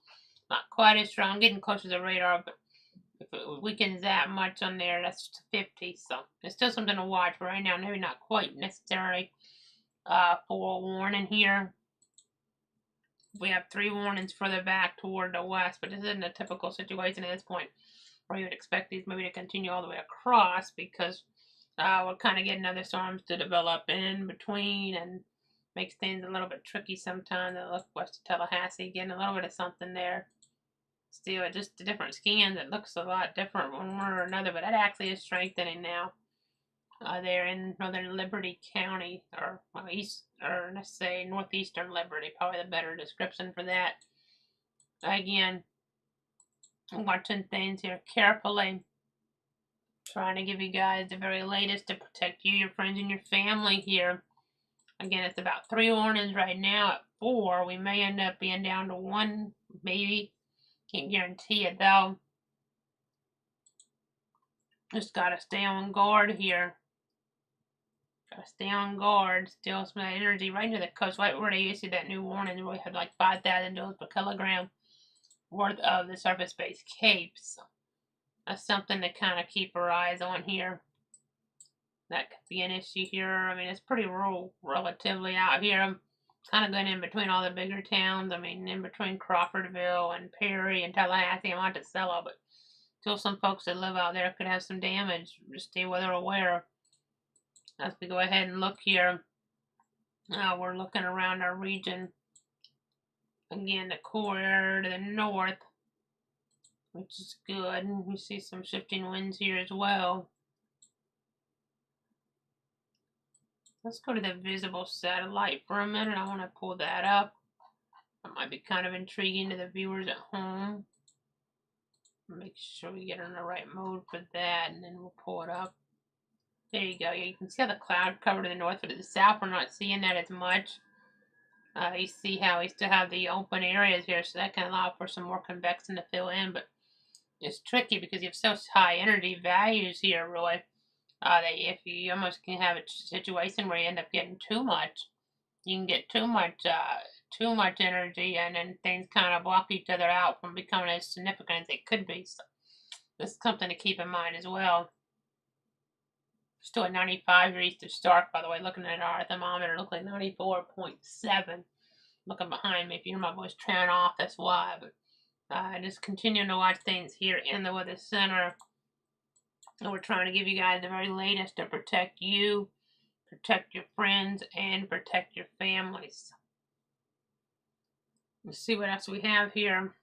A: not quite as strong, getting close to the radar, but if it weakens that much on there, that's 50. So it's still something to watch for right now. Maybe not quite necessary for a warning here. We have 3 warnings further back toward the west, but this isn't a typical situation at this point where you would expect these maybe to continue all the way across, because we're kind of getting other storms to develop in between, and makes things a little bit tricky sometimes. I look west of Tallahassee, getting a little bit of something there. Still, just the different scans, it looks a lot different one way or another, but that actually is strengthening now. They're in northern Liberty County, or east, or let's say northeastern Liberty, probably the better description for that. Again, watching things here carefully, trying to give you guys the very latest to protect you, your friends, and your family here. Again, it's about 3 warnings right now at 4. We may end up being down to 1, maybe. Can't guarantee it though. Just gotta stay on guard here. Gotta stay on guard. Still some energy right near the coast, right where they issued that new warning. We had like 5,000 joules per kilogram worth of the surface-based capes. So that's something to kind of keep our eyes on here. That could be an issue here. I mean, it's pretty rural relatively out here. I'm kind of going in between all the bigger towns. I mean, in between Crawfordville and Perry and Tallahassee and Monticello, but still some folks that live out there could have some damage. Just stay weather aware. As we go ahead and look here, we're looking around our region. Again, the core area to the north, which is good. We see some shifting winds here as well. Let's go to the visible satellite for a minute. I want to pull that up. That might be kind of intriguing to the viewers at home. Make sure we get in the right mode for that, and then we'll pull it up. There you go. Yeah, you can see how the cloud cover to the north, but to the south we're not seeing that as much. You see how we still have the open areas here, so that can allow for some more convection to fill in, but it's tricky because you have such high energy values here, really. That if you almost can have a situation where you end up getting too much, you can get too much energy, and then things kind of block each other out from becoming as significant as they could be. So this is something to keep in mind as well. Still at 95 degrees to start, by the way. Looking at our thermometer, it looks like 94.7. Looking behind me, if you hear my voice trailing off, that's why. But just continuing to watch things here in the Weather Center. And we're trying to give you guys the very latest to protect you, protect your friends, and protect your families. Let's see what else we have here.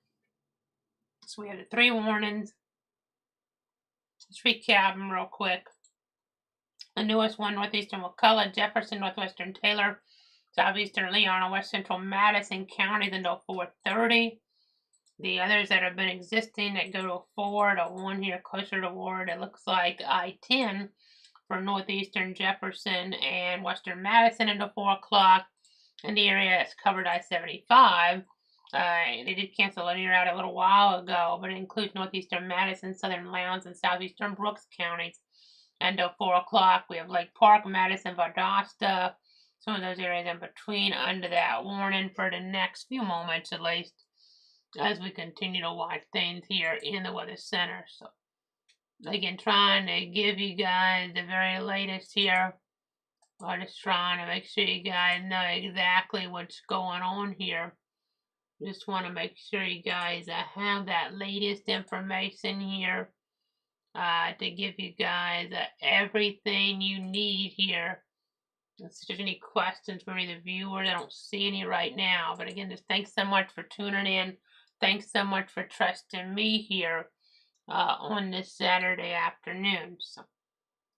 A: So we have the 3 warnings. Let's recap them real quick. The newest one, northeastern McCullough, Jefferson, northwestern Taylor, southeastern Leon, and west central Madison counties until 4:30. The others that have been existing that go to 4 to 1 here closer to Ward, it looks like I-10 for northeastern Jefferson and western Madison until 4 o'clock. In the area that's covered I-75. They did cancel linear out a little while ago, but it includes northeastern Madison, southern Lowndes, and southeastern Brooks counties. Until 4 o'clock, we have Lake Park, Madison, Valdosta, some of those areas in between under that warning for the next few moments at least, as we continue to watch things here in the Weather Center. So, again, trying to give you guys the very latest here. I'm just trying to make sure you guys know exactly what's going on here. Just want to make sure you guys have that latest information here to give you guys everything you need here. If there's any questions for any of the viewers, I don't see any right now. But again, just thanks so much for tuning in. Thanks so much for trusting me here on this Saturday afternoon. So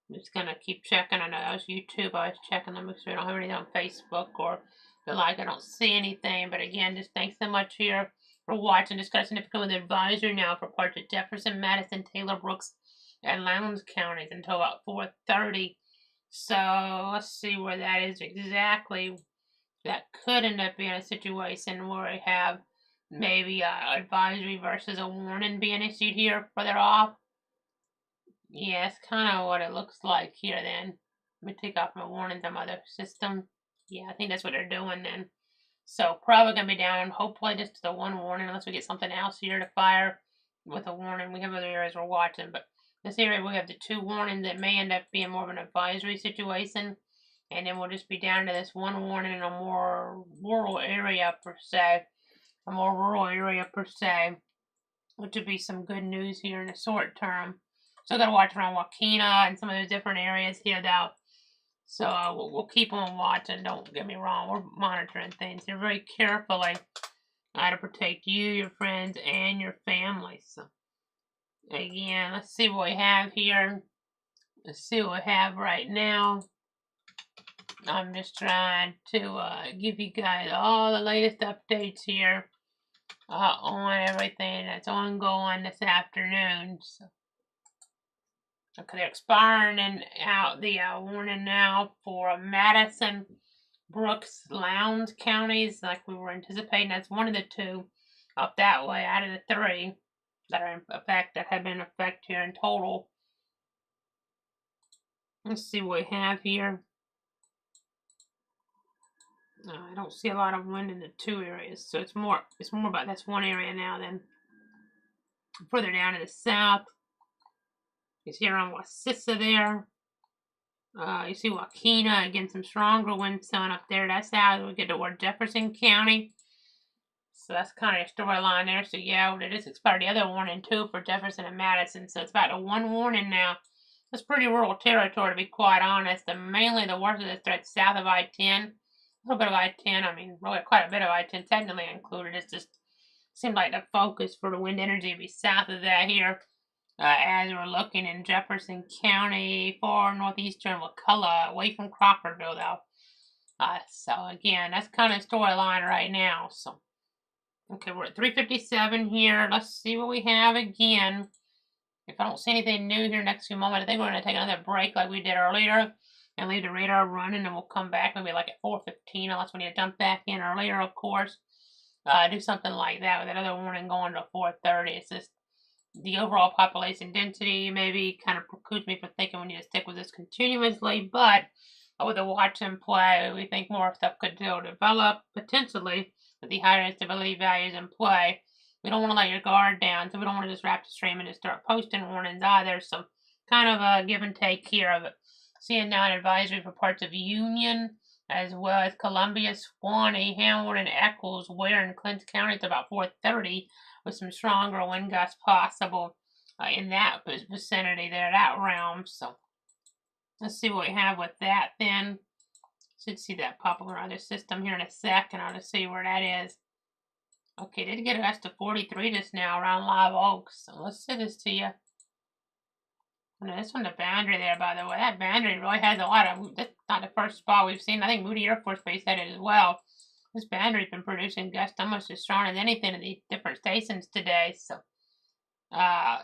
A: I'm just going to keep checking. I know that was YouTube. I was checking to make sure I don't have anything on Facebook or feel like I don't see anything. But again, just thanks so much here for watching. Just got a significant weather advisory now for parts of Jefferson, Madison, Taylor, Brooks, and Lowndes counties until about 4:30. So let's see where that is exactly. That could end up being a situation where we have maybe an advisory versus a warning being issued here further off. Yeah, it's kind of what it looks like here then. Let me take off my warnings on my other system. Yeah, I think that's what they're doing then. So probably going to be down, hopefully just to the 1 warning, unless we get something else here to fire with a warning. We have other areas we're watching, but this area we have the 2 warnings that may end up being more of an advisory situation. And then we'll just be down to this 1 warning in a more rural area per se. a more rural area per se, which would be some good news here in the short term. So I gotta watch around Wakena and some of those different areas here though. So we'll keep on watching. Don't get me wrong, we're monitoring things here very carefully to protect you, your friends, and your family. So again, let's see what we have here. Let's see what we have right now. I'm just trying to give you guys all the latest updates here on everything that's ongoing this afternoon. So, okay, they're expiring and out the warning now for Madison, Brooks, Lowndes counties, like we were anticipating. That's one of the two up that way out of the three that are in effect, that have been in effect here in total. Let's see what we have here. I don't see a lot of wind in the two areas, so it's more about that's one area now than further down to the south. You see around Wassissa there. You see Wakena, again, some stronger winds coming up there. That's how we get toward Jefferson County. So that's kind of a storyline there. So yeah, it is expired. The other warning too for Jefferson and Madison. So it's about a one warning now. It's pretty rural territory, to be quite honest. And mainly the worst of the threats south of I-10. A little bit of I-10. I mean, really quite a bit of I-10 technically included. It's just seemed like the focus for the wind energy would be south of that here. As we're looking in Jefferson County, far northeastern McCullough, away from Crawfordville though. So again, that's kind of storyline right now. So, okay, we're at 3:57 here. Let's see what we have again. If I don't see anything new here next few moments, I think we're going to take another break like we did earlier and leave the radar running, and we'll come back maybe like at 4:15, unless we need to jump back in earlier, of course. Do something like that with another warning going to 4:30. It's just the overall population density maybe kind of precludes me from thinking we need to stick with this continuously, but with the watch and play, we think more stuff could still develop potentially with the higher instability values in play. We don't want to let your guard down, so we don't want to just wrap the stream and just start posting warnings either. So kind of a give and take here of it. Seeing now an advisory for parts of Union, as well as Columbia, Swanee, Hamilton, and Eccles, Ware, and Clinton counties about 4:30, with some stronger wind gusts possible in that vicinity there, that realm. So let's see what we have with that then. Should see that pop up around the system here in a second. I'll just see where that is. Okay, did get us to 43 just now around Live Oaks. So let's see this to you. And this one, the boundary there, by the way. That boundary really has a lot of, that's not the first spot we've seen. I think Moody Air Force Base had it as well. This boundary's been producing gusts almost as strong as anything in these different stations today. So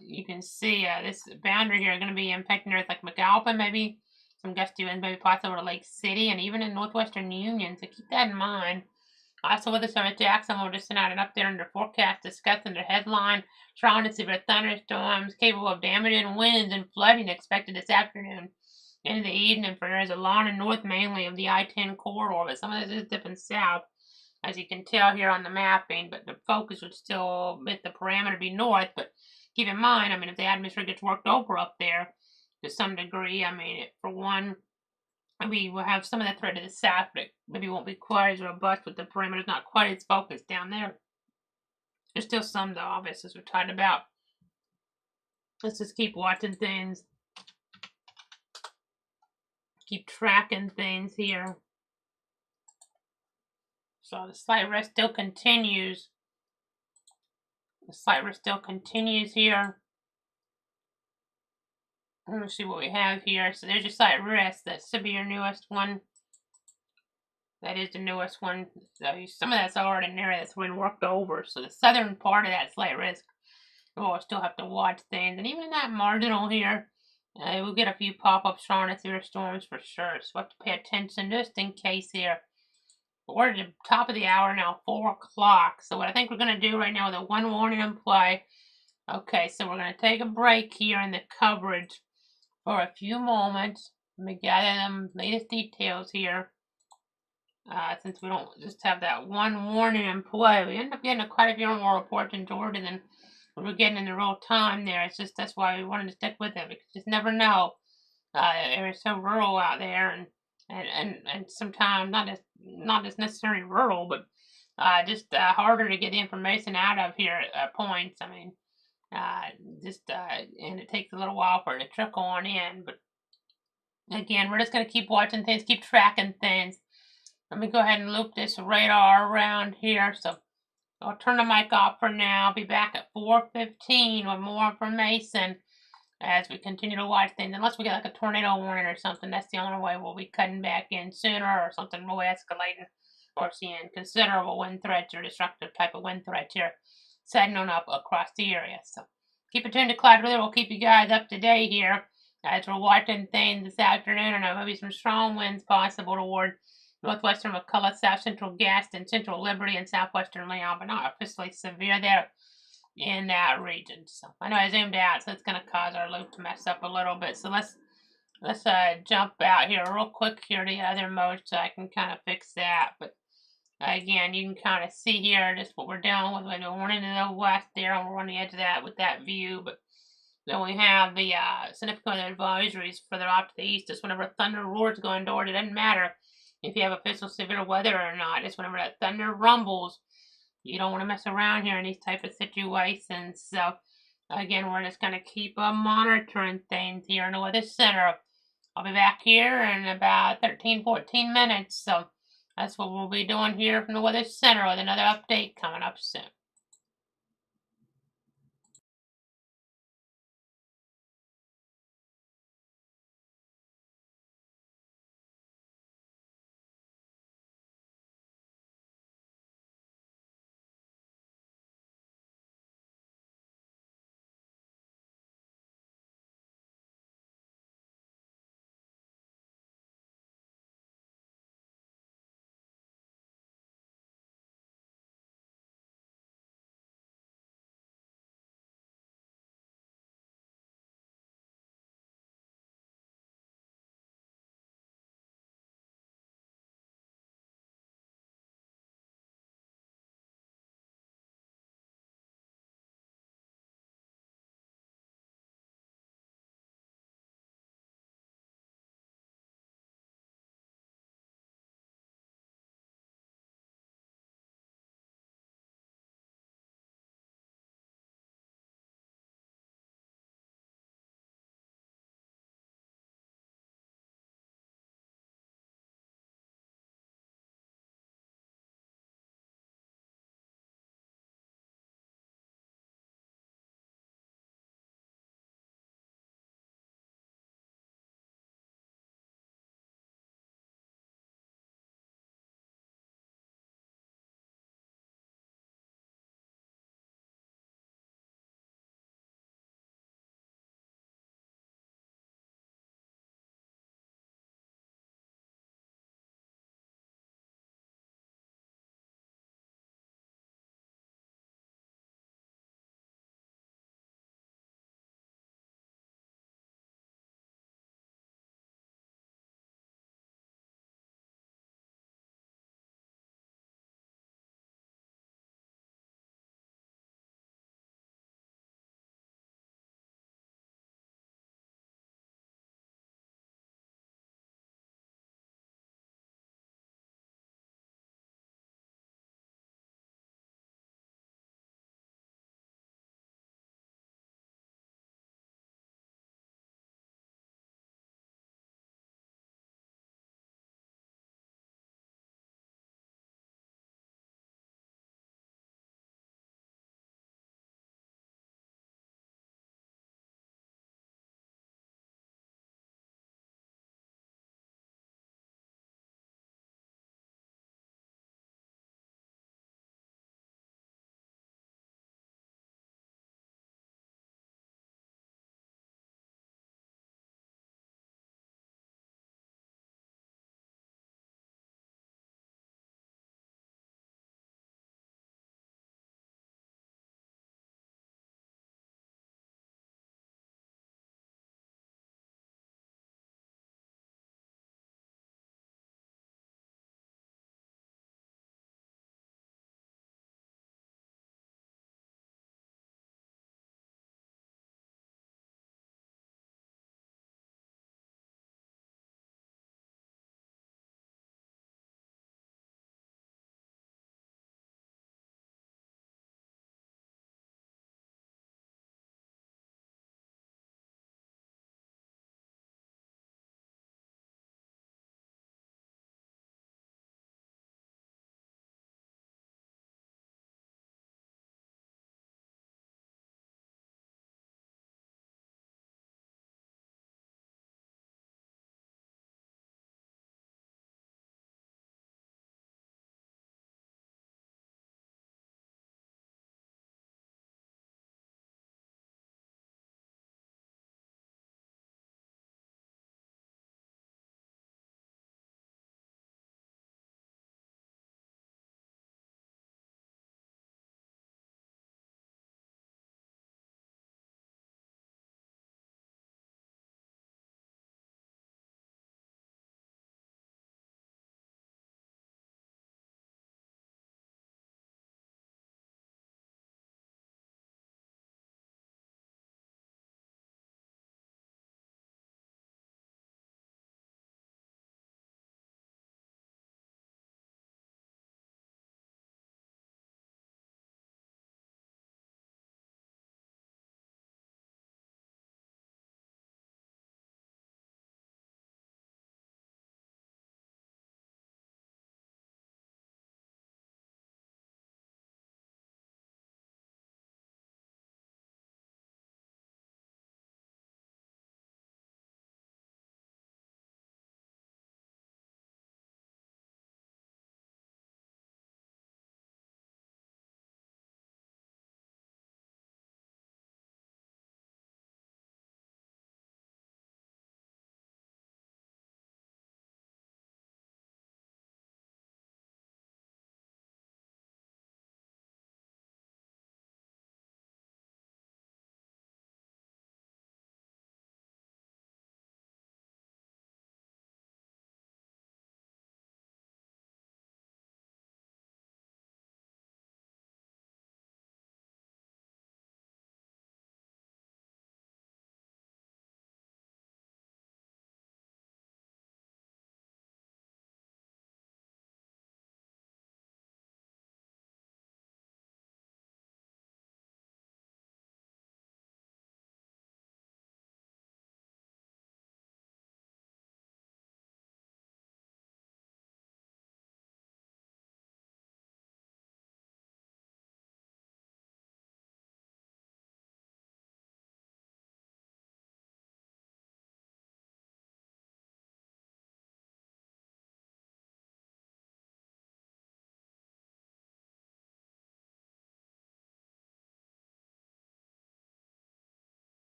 A: you can see this boundary here is going to be impacting areas like McAlpin, maybe some gusty winds, maybe possible to Lake City, and even in northwestern Union. So keep that in mind. Also with us over at Jacksonville, just sent out an update on their forecast discussing their headline, strong to severe thunderstorms capable of damaging winds and flooding expected this afternoon into the evening for areas along and north mainly of the I-10 corridor, but some of this is dipping south, as you can tell here on the mapping, but the focus would still make the parameter be north. But keep in mind, I mean, if the atmosphere gets worked over up there to some degree, I mean, for one, we will have some of that threat to the south, but it maybe won't be quite as robust with the perimeter not quite as focused down there. There's still some, though, obviously, as we're talking about. Let's just keep watching things. Keep tracking things here. So the slight rest still continues. The slight rest still continues here. Let's see what we have here. So there's your slight rest. That should be your newest one. That is the newest one. So some of that's already in there. That's been worked over. So the southern part of that slight risk, we'll still have to watch things. And even in that marginal here, we'll get a few pop-up strong and severe storms for sure. So we'll have to pay attention just in case here. But we're at the top of the hour now, 4 o'clock. So what I think we're going to do right now with a one warning in play. Okay, so we're going to take a break here in the coverage for a few moments. Let me gather them latest details here. Since we don't just have that one warning in play, we end up getting quite a few more reports in Georgia than we're getting in the real time there. It's just that's why we wanted to stick with it, because you just never know. It's so rural out there, and sometimes not as necessarily rural, but harder to get the information out of here at points. I mean, uh, and it takes a little while for it to trickle on in. But again, we're just going to keep watching things, keep tracking things. Let me go ahead and loop this radar around here. So I'll turn the mic off for now. I'll be back at 4:15 with more information as we continue to watch things. Unless we get like a tornado warning or something, that's the only way we'll be cutting back in sooner, or something really escalating, or seeing considerable wind threats or destructive type of wind threats here setting on up across the area. So keep it tuned to Cloud Weather. We'll keep you guys up to date here as we're watching things this afternoon. And there may be some strong winds possible toward northwestern McCullough, south central Gaston, central Liberty, and southwestern Leon, but not officially severe there in that region. So I know I zoomed out, so it's going to cause our loop to mess up a little bit. So let's jump out here real quick here to the other mode so I can kind of fix that. But again, you can kind of see here just what we're dealing with. We're running to the west there, and we're on the edge of that with that view. But then we have the significant advisories further off to the east. Just whenever thunder roars going toward it, doesn't matter if you have official severe weather or not. Just whenever that thunder rumbles, you don't want to mess around here in these type of situations. So again, we're just going to keep monitoring things here in the weather center. I'll be back here in about 13-14 minutes. So that's what we'll be doing here from the weather center with another update coming up soon.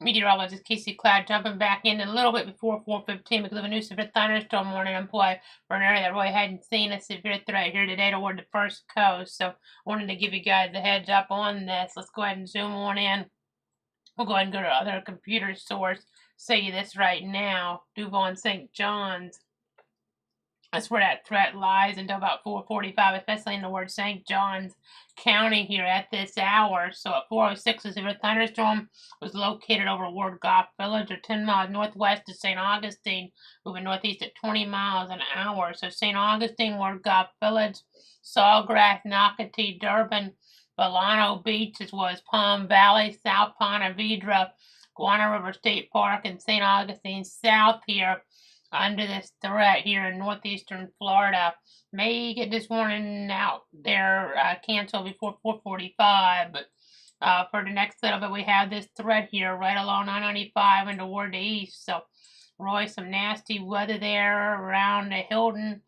A: meteorologist Casey Cloud jumping back in a little bit before 4:15 because of a new severe thunderstorm warning in play for an area that really hadn't seen a severe threat here today toward the first coast. So I wanted to give you guys a heads up on this. Let's go ahead and zoom on in. We'll go ahead and go to other computer source. Say you this right now. Duval and St. John's. That's where that threat lies until about 4:45, especially in the word St. John's County here at this hour. So at 4:06, a severe thunderstorm was located over Ward Goff Village, or 10 miles northwest of St. Augustine, moving northeast at 20 miles an hour. So St. Augustine, Ward Goff Village, Sawgrass, Nocatee, Durbin, Volano Beach, as well as Palm Valley, South Ponte Vedra, Guana River State Park, and St. Augustine South here under this threat here in northeastern Florida. May get this warning out there canceled before 4:45, but for the next little bit we have this threat here right along 995 and toward the east. So really some nasty weather there around the Hilton,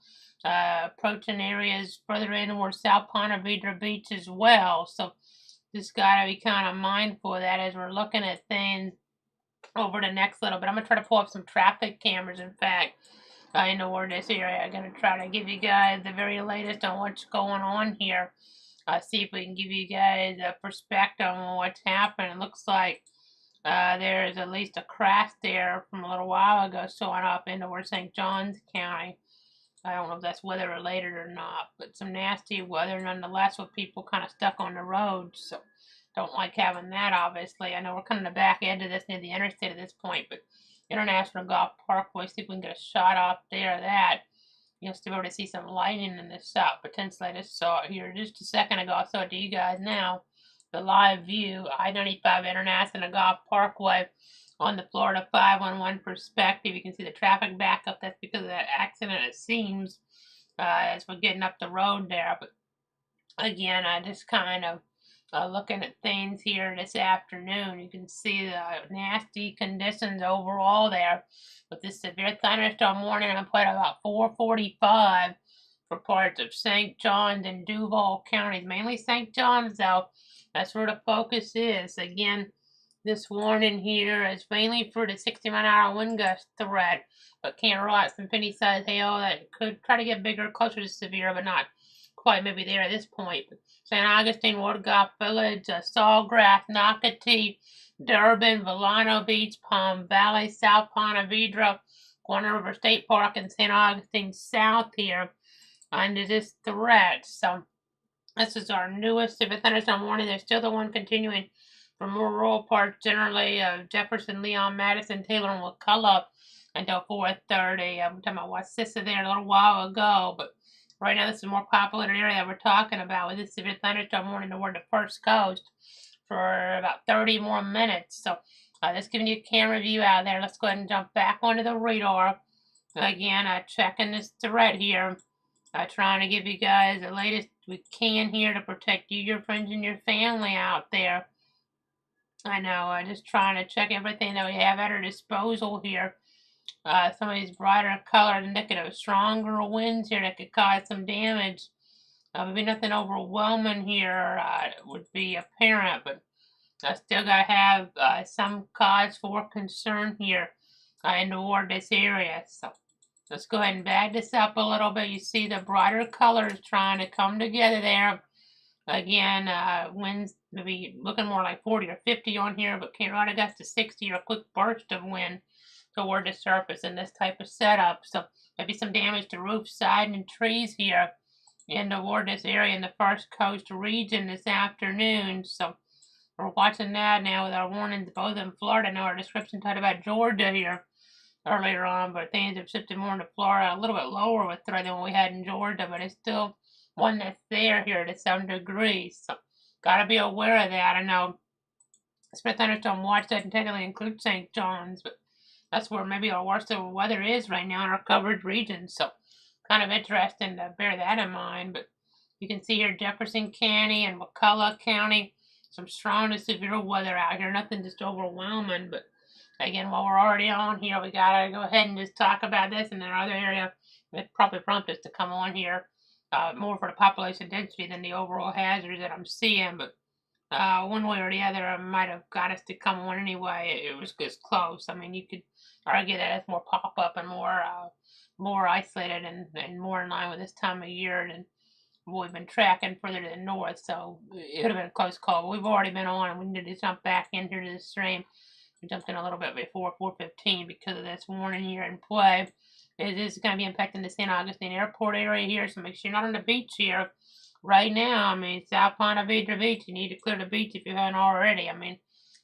A: approaching areas further in toward South Ponte Vedra Beach as well. So just got to be kind of mindful of that as we're looking at things over the next little bit. I'm going to try to pull up some traffic cameras, in fact, in this area. I'm going to try to give you guys the very latest on what's going on here. See if we can give you guys a perspective on what's happening. It looks like there's at least a crash there from a little while ago showing up into St. John's County. I don't know if that's weather related or not, but some nasty weather nonetheless with people kind of stuck on the roads. So don't like having that, obviously. I know we're kind of the back end of this near the interstate at this point, but International Golf Parkway, see if we can get a shot off there of that. You'll still be able to see some lightning in this shot. Potentially, I just saw it here just a second ago. I'll show it to you guys now. The live view, I-95 International Golf Parkway on the Florida 511 perspective. You can see the traffic backup. That's because of that accident, it seems, as we're getting up the road there. But again, I just kind of looking at things here this afternoon. You can see the nasty conditions overall there with this severe thunderstorm warning. I put about 4:45 for parts of St. John's and Duval counties, mainly St. John's though. That's where the focus is. Again, this warning here is mainly for the 60-mile-an-hour wind gust threat, but can't rule out some penny-sized hail that could try to get bigger, closer to severe, but not quite maybe there at this point. St. Augustine, Ward Goff Village, Sawgrass, Nocatee, Durbin, Volano Beach, Palm Valley, South Ponte Vedra, Guana River State Park, and St. Augustine South here under this threat. So this is our newest severe thunderstorm warning. There's still the one continuing for more rural parts generally of Jefferson, Leon, Madison, Taylor, and McCullough until 4:30. I'm talking about Wassissa there a little while ago, but right now, this is a more popular area that we're talking about with this severe thunderstorm warning toward the first coast for about 30 more minutes. So, just giving you a camera view out there. Let's go ahead and jump back onto the radar. Again, checking this threat here. Trying to give you guys the latest we can here to protect you, your friends, and your family out there. I know, just trying to check everything that we have at our disposal here. Some of these brighter colors indicative of stronger winds here that could cause some damage. Maybe nothing overwhelming here would be apparent, but I still got to have some cause for concern here in toward this area. So let's go ahead and bag this up a little bit. You see the brighter colors trying to come together there. Again, winds maybe looking more like 40 or 50 on here, but can't ride a gust to 60 or a quick burst of wind toward the surface in this type of setup. So maybe some damage to roof, side, and trees here in toward this area in the first coast region this afternoon. So we're watching that now with our warnings both in Florida. I know our description talked about Georgia here earlier on, but things have shifted more into Florida, a little bit lower with threat than what we had in Georgia, but it's still one that's there here to some degree. So got to be aware of that. I know severe thunderstorm watch doesn't technically include St. John's, but that's where maybe our worst of the weather is right now in our covered region. So kind of interesting to bear that in mind. But you can see here Jefferson County and McCullough County, some strong to severe weather out here. Nothing just overwhelming, but again, while we're already on here, we gotta go ahead and just talk about this. And then our other area that probably prompted us to come on here, more for the population density than the overall hazards that I'm seeing. But one way or the other might have got us to come on anyway. It was just close. I mean, you could argue that it's more pop up and more isolated and more in line with this time of year than we've been tracking further to the north. So it would have been a close call. But we've already been on, and we need to jump back into the stream. We jumped in a little bit before 4:15 because of this warning here in play. It is going to be impacting the St. Augustine Airport area here, so make sure you're not on the beach here right now. I mean, South Ponte Vedra Beach, you need to clear the beach if you haven't already. I mean,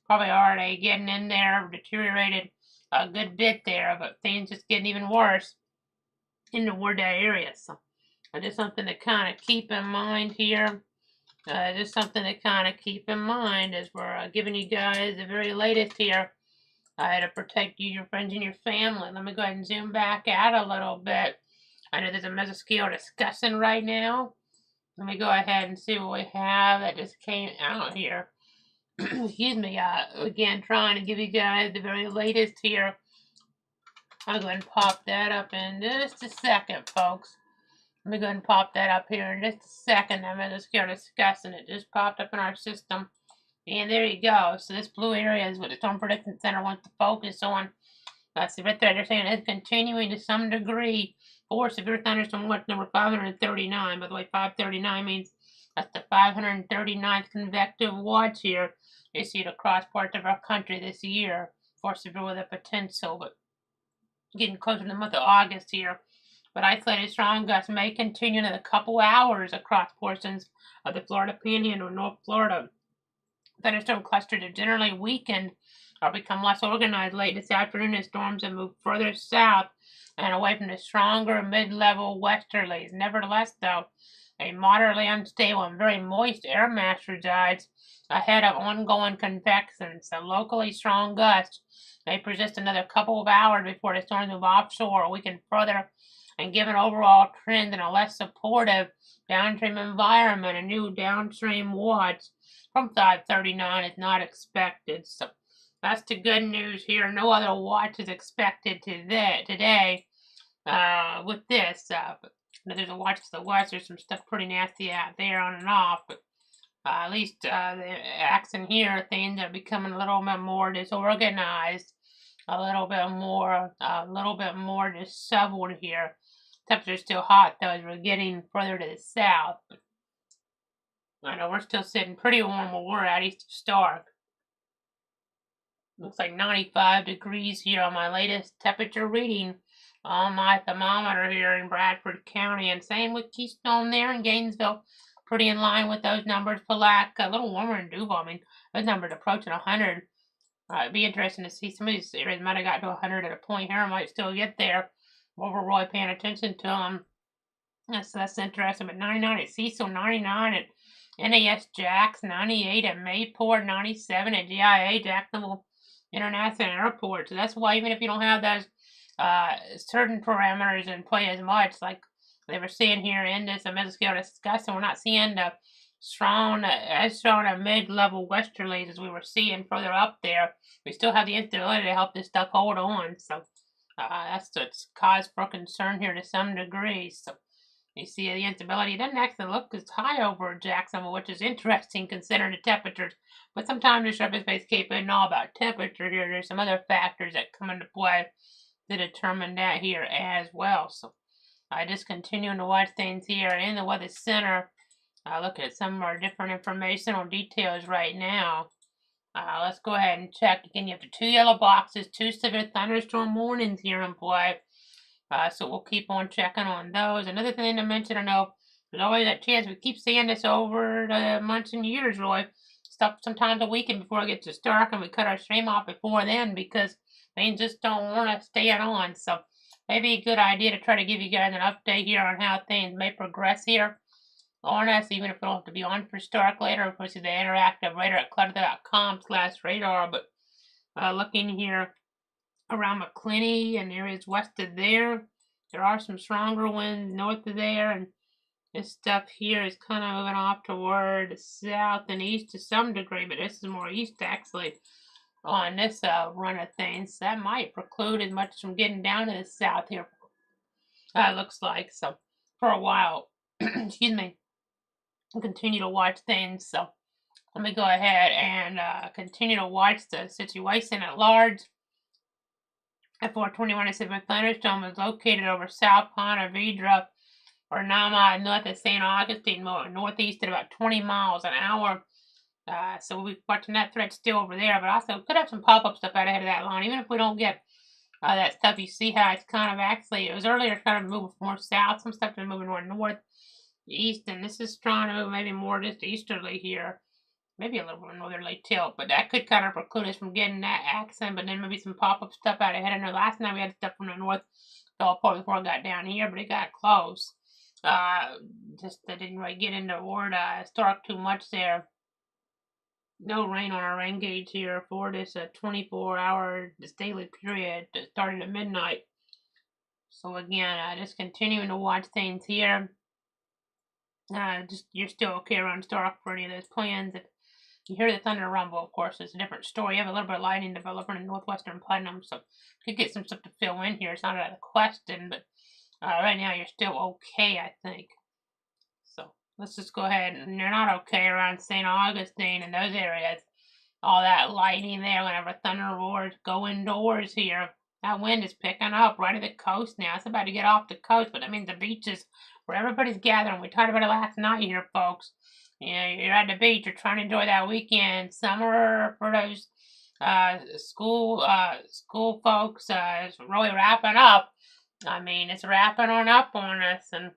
A: probably already getting in there, deteriorated a good bit there, but things just getting even worse in the Warday area. So, just something to kind of keep in mind here. Just something to kind of keep in mind as we're giving you guys the very latest here to protect you, your friends, and your family. Let me go ahead and zoom back out a little bit. I know there's a mesoscale discussion right now. Let me go ahead and see what we have that just came out here. Excuse me, again, trying to give you guys the very latest here. I'll go ahead and pop that up in just a second, folks. Let me go ahead and pop that up here in just a second. I'm just going to discuss, and it just popped up in our system. And there you go. So this blue area is what the Storm Prediction Center wants to focus on. So right there, they're saying it's continuing to some degree for severe thunderstorm watch number 539. By the way, 539 means that's the 539th convective watch here. You see it across parts of our country this year for severe weather potential, but getting closer to the month of August here. But isolated strong gusts may continue in a couple hours across portions of the Florida Panhandle and North Florida. Thunderstorm clusters have generally weakened or become less organized late this afternoon as storms have moved further south and away from the stronger mid-level westerlies. Nevertheless, though, a moderately unstable and very moist air mass resides ahead of ongoing convection, so locally strong gusts may persist another couple of hours before the storms move offshore or weaken further and give an overall trend in a less supportive downstream environment. A new downstream watch from 539 is not expected. So that's the good news here. No other watch is expected today with this. But there's a watch to the west. There's some stuff pretty nasty out there on and off. But at least the accent here, things are becoming a little bit more disorganized. A little bit more disheveled here. Temperature's still hot though as we're getting further to the south. I know we're still sitting pretty warm where we're at east of Stark. Looks like 95 degrees here on my latest temperature reading on my thermometer here in Bradford County, and same with Keystone there in Gainesville. Pretty in line with those numbers. Palatka, a little warmer in Duval. I mean, those numbers approaching 100. It'd be interesting to see. Some of these areas might have got to 100 at a point here. Might still get there. We're really paying attention to them. That's interesting. But 99 at Cecil, 99 at NAS Jax, 98 at Mayport, 97 at GIA, Jacksonville International Airport. So that's why even if you don't have those certain parameters in play as much, like they were seeing here in this mesoscale discussion, we're not seeing the as strong a mid-level westerlies as we were seeing further up there. We still have the instability to help this stuff hold on. So that's what's cause for concern here to some degree. So you see the instability. It doesn't actually look as high over Jacksonville, which is interesting considering the temperatures. But sometimes the surface base Cape isn't all about temperature here. There's some other factors that come into play to determine that here as well. So I just continue to watch things here in the Weather Center. Looking at some of our different informational details right now. Let's go ahead and check. Again, you have the 2 yellow boxes, 2 severe thunderstorm warnings here in play. So we'll keep on checking on those. Another thing to mention, I know there's always that chance. We keep saying this over the months and years, Roy. Stuff sometimes a weekend before it gets to dark, and we cut our stream off before then because things just don't want to stay on. So maybe a good idea to try to give you guys an update here on how things may progress here on us, even if we don't have to be on for Stark later. Of course, the interactive radar at clutter.com/radar. But looking here around McClinney and areas west of there, there are some stronger winds north of there, and this stuff here is kind of moving off toward south and east to some degree, but this is more east actually on this run of things. That might preclude as much from getting down to the south here. Looks like so for a while. Excuse me. We'll continue to watch things. So Let me go ahead and continue to watch the situation at large. At 421, it said the thunderstorm was located over South Ponte Vedra or 9 miles north of St. Augustine, northeast at about 20 miles an hour. So we'll be watching that threat still over there, but also could have some pop-up stuff out ahead of that line. Even if we don't get that stuff, you see how it's kind of actually, it was earlier kind of moving more south, some stuff is moving more north, east, and this is trying to move maybe more just easterly here. Maybe a little more northerly tilt, but that could kind of preclude us from getting that accent, but then maybe some pop-up stuff out ahead. I know last night we had stuff from the north fell apart before it got down here, but it got close. Just I didn't really get into word Stark too much there. No rain on our rain gauge here for this 24-hour this daily period that started at midnight. So again, just continuing to watch things here. Just you're still okay around Stark for any of those plans. If you hear the thunder rumble, of course, it's a different story. You have a little bit of lightning developing in northwestern Putnam, so you could get some stuff to fill in here. It's not out of the question, but right now you're still okay, I think. So let's just go ahead, and you're not okay around St. Augustine and those areas. All that lightning there whenever thunder roars, go indoors here. That wind is picking up right at the coast now. It's about to get off the coast, but that means the beaches where everybody's gathering. We talked about it last night here, folks. You know, you're at the beach, you're trying to enjoy that weekend. Summer for those school folks is really wrapping up. I mean, it's wrapping on up on us, and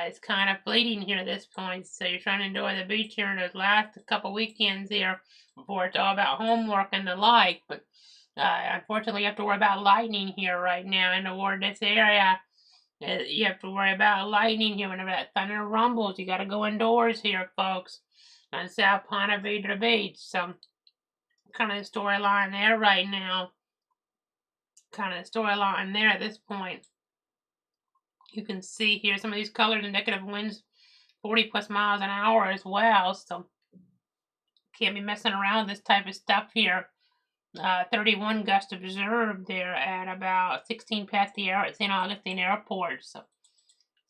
A: it's kind of fleeting here at this point. So you're trying to enjoy the beach here in those last couple weekends here before it's all about homework and the like. But unfortunately, you have to worry about lightning here right now in this area. You have to worry about lightning here whenever that thunder rumbles. You got to go indoors here, folks, on South Ponte Vedra Beach. So, kind of the storyline there right now. Kind of the storyline there at this point. You can see here some of these colors indicative of winds 40 plus miles an hour as well. So, can't be messing around with this type of stuff here. 31 gusts observed there at about 16 past the hour at St. Augustine Airport. So,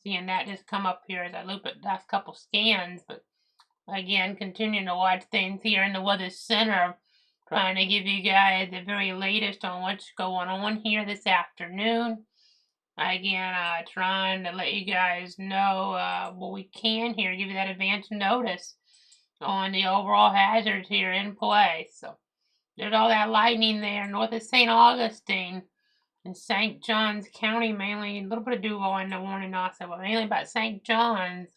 A: seeing that just come up here as I loop at the last couple scans. But again, continuing to watch things here in the Weather Center, trying to give you guys the very latest on what's going on here this afternoon. Again, trying to let you guys know what we can here, give you that advance notice on the overall hazards here in play. So, there's all that lightning there north of St. Augustine in St. Johns County, mainly. A little bit of Duval in the warning also, but mainly about St. Johns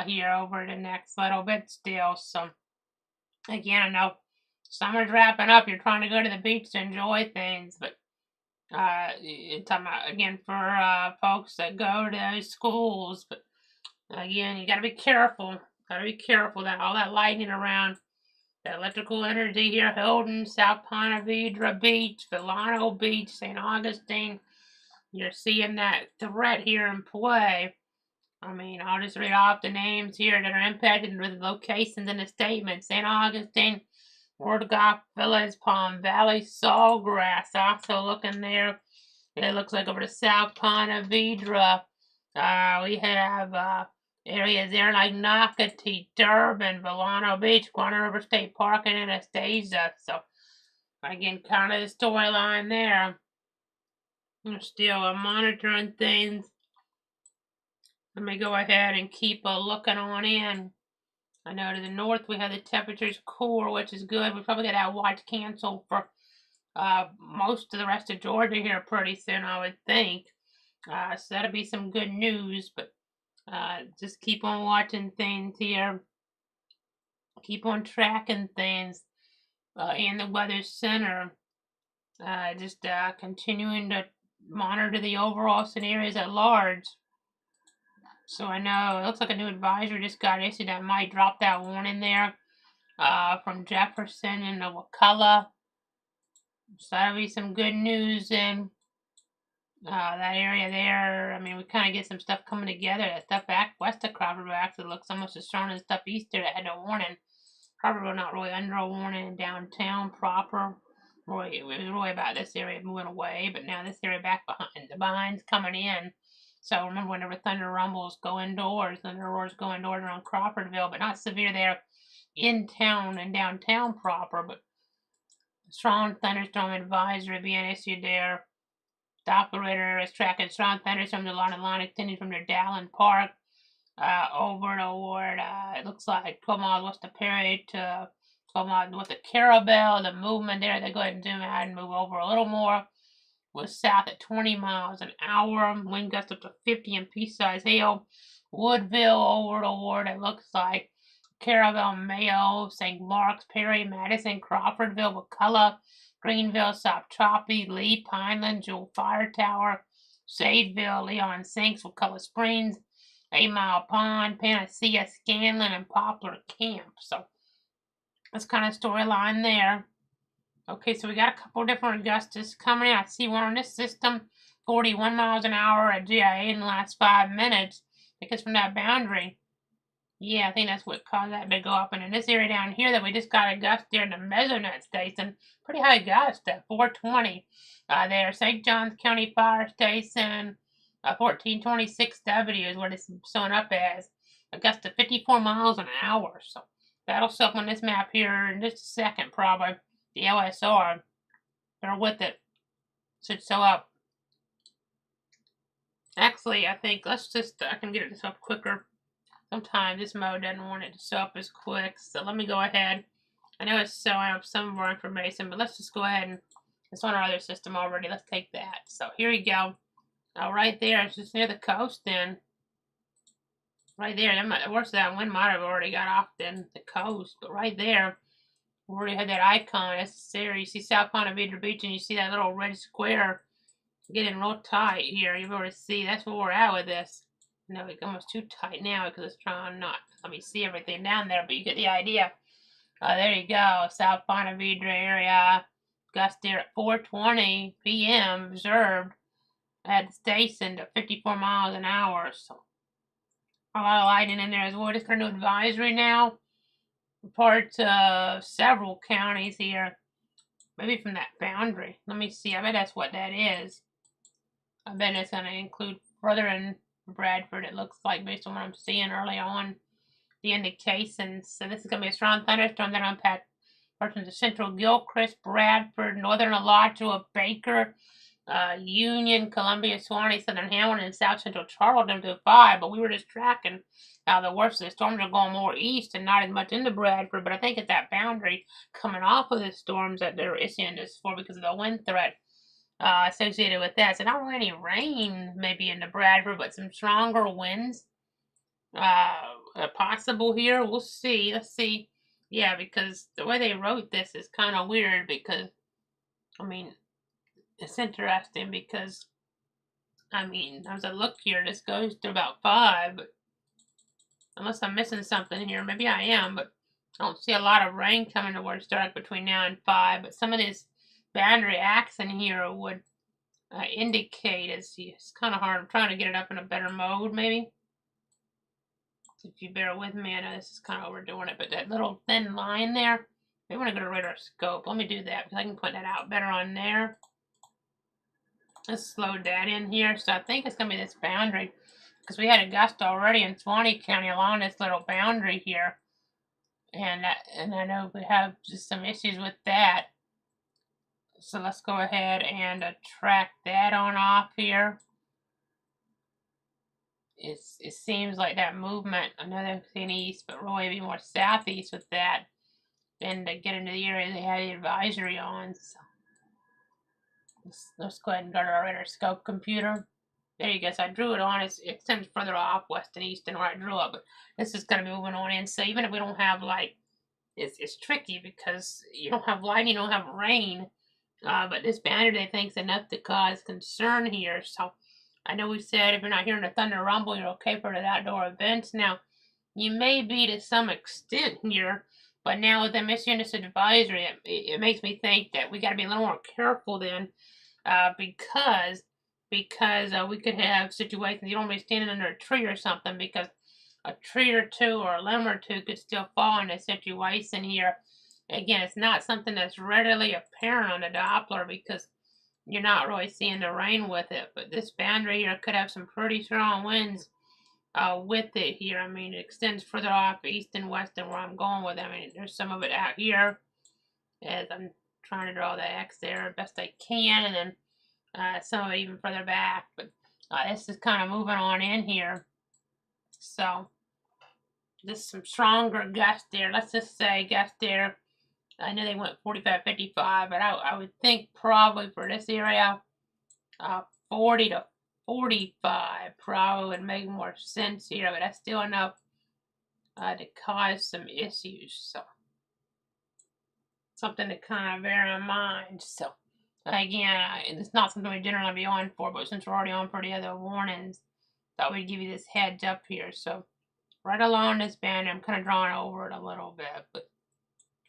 A: here over the next little bit still. So, again, I know summer's wrapping up. You're trying to go to the beach to enjoy things, but talking about, again, for folks that go to those schools. But, again, you got to be careful. Got to be careful that all that lightning around. The electrical energy here, Hilton, South Ponte Vedra Beach, Villano Beach, St. Augustine. You're seeing that threat here in play. I mean, I'll just read off the names here that are impacted with locations in the statement. St. Augustine, Wardgoff Village, Palm Valley, Sawgrass. Also looking there, it looks like over to South Ponte Vedra. We have areas there like Nocatee, Durban, Villano Beach, Guana River State Park, and Anastasia. So, again, kind of the storyline there. We're still monitoring things. Let me go ahead and keep looking on in. I know to the north we have the temperatures cooler, which is good. We probably got that watch canceled for most of the rest of Georgia here pretty soon, I would think. So that'll be some good news, but just keep on watching things here. Keep on tracking things in the Weather Center. Just continuing to monitor the overall scenarios at large. So I know it looks like a new advisory just got issued that might drop that warning there from Jefferson and Wakulla. So that'll be some good news in that area there. I mean, we kind of get some stuff coming together. That stuff back west of Crawfordville actually looks almost as strong as stuff east there that had no warning. Crawfordville not really under a warning. Downtown proper. Really, it was really about this area moving away, but now this area back behind, the behind's coming in. So remember, whenever thunder rumbles, go indoors. Thunder roars, go indoors around Crawfordville, but not severe there. in town and downtown proper, but strong thunderstorm advisory being issued there. The operator is tracking strong thunderstorms along the line extending from their Dallin Park over toward, it looks like 12 miles west of Perry to 12 miles north of Carabel. The movement there, they go ahead and zoom out and move over a little more, was south at 20 miles an hour. Wind gusts up to 50 and pea-sized hail. Woodville over toward, it looks like Carabel, Mayo, St. Mark's, Perry, Madison, Crawfordville, McCullough, Greenville, South Troppy, Lee, Pineland, Jewel Fire Tower, Sadeville, Leon Sinks, McCullough Springs, 8 Mile Pond, Panacea, Scanlon, and Poplar Camp. So that's kind of storyline there. Okay, so we got a couple different gusts coming in. I see one on this system, 41 miles an hour at GIA in the last 5 minutes. I think it's from that boundary. Yeah, I think that's what caused that to go up. And in this area down here that we just got a gust there in the Mesonet Station, pretty high gust at 420. There, St. Johns County Fire Station, 1426W is what it's showing up as. A gust of 54 miles an hour. So that'll show up on this map here in just a second, probably. The LSR. Bear with it. Should show up. Actually, I think I can get it to show up quicker. Sometimes this mode doesn't want it to show up as quick, so let me go ahead. I know it's showing up some of our information, but let's just go ahead and it's on our other system already. Let's take that. So here we go. Now right there, it's just near the coast then. Right there, the worst of that wind might have already got off then the coast, but right there, we already had that icon. It's there. You see South Ponte Vedra Beach, and you see that little red square getting real tight here. You've already see that's where we're at with this. No, it's almost too tight now because it's trying not to let me see everything down there, but you get the idea. There you go, South Ponte Vedra area. Gust there at 4:20 p.m. observed at the station to 54 miles an hour. So a lot of lightning in there as well. Just got a new advisory now. Parts of several counties here. Maybe from that boundary. Let me see. I bet that's what that is. I bet it's going to include further in Bradford, it looks like, based on what I'm seeing early on. The indications. So this is going to be a strong thunderstorm that impact portions of central Gilchrist, Bradford, northern Alachua, Baker, Union, Columbia, Suwannee, southern Hamilton, and south central Charlton to 5. But we were just tracking how the worst of the storms are going more east and not as much into Bradford. But I think it's that boundary coming off of the storms that they're issuing this for because of the wind threat associated with that. So not really any rain maybe into Bradford, but some stronger winds possible here. We'll see. Let's see. Yeah, because the way they wrote this is kind of weird because, I mean, it's interesting because, I mean, as I look here, this goes to about 5, but unless I'm missing something here, maybe I am, but I don't see a lot of rain coming towards dark between now and 5, but some of this boundary accent here would indicate, it's kind of hard. I'm trying to get it up in a better mode, maybe. If you bear with me, I know this is kind of overdoing it, but that little thin line there, we want to go to radar scope. Let me do that because I can point that out better on there. Let's slow that in here. So I think it's going to be this boundary because we had a gust already in Suwannee County along this little boundary here. And I know we have just some issues with that. So let's go ahead and track that on off here. It seems like that movement, I know they're seeing east, but really be more southeast with that than to get into the area they had the advisory on. So let's go ahead and go to our radar scope computer. There you go. So I drew it on. It extends further off west and east than where I drew it, but this is going to be moving on in. So even if we don't have light, it's tricky because you don't have light, you don't have rain. But this boundary they think is enough to cause concern here. So I know we said if you're not hearing the thunder rumble, you're okay for the outdoor events. Now, you may be to some extent here, but now with them issuing this advisory, it makes me think that we got to be a little more careful then, because we could have situations you don't be standing under a tree or something because a tree or two or a limb or two could still fall in a situation here. Again, it's not something that's readily apparent on the Doppler because you're not really seeing the rain with it. But this boundary here could have some pretty strong winds with it here. I mean, it extends further off east and west than where I'm going with it. I mean, there's some of it out here as I'm trying to draw the X there best I can, and then some of it even further back. But this is kind of moving on in here. So just some stronger gusts there. Let's just say gusts there. I know they went 45, 55, but I would think probably for this area, 40 to 45 probably would make more sense here, but that's still enough to cause some issues. So something to kind of bear in mind. So again, it's not something we generally be on for, but since we're already on for the other warnings, thought we'd give you this heads up here. So right along this band, I'm kind of drawing over it a little bit, but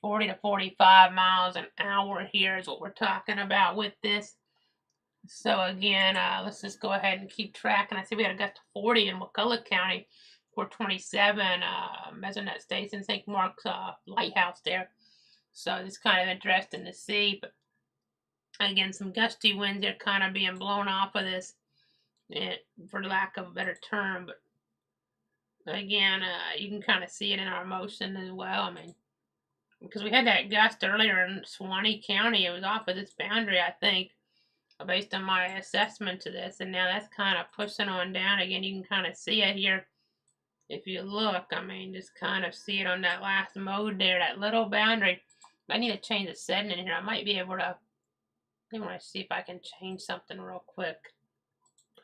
A: 40 to 45 miles an hour here is what we're talking about with this. So again, let's just go ahead and keep tracking. I see we had a gust to 40 in McCulloch County, 427, Mesonet Station, St. Mark's Lighthouse there. So it's kind of interesting to see. But again, some gusty winds are kind of being blown off of this, for lack of a better term. But again, you can kind of see it in our motion as well. I mean, because we had that gust earlier in Suwannee County, it was off of this boundary, I think, based on my assessment to this, and now that's kind of pushing on down again. You can kind of see it here if you look. I mean, just kind of see it on that last mode there, that little boundary. I need to change the setting in here. I might be able to, I want to see if I can change something real quick.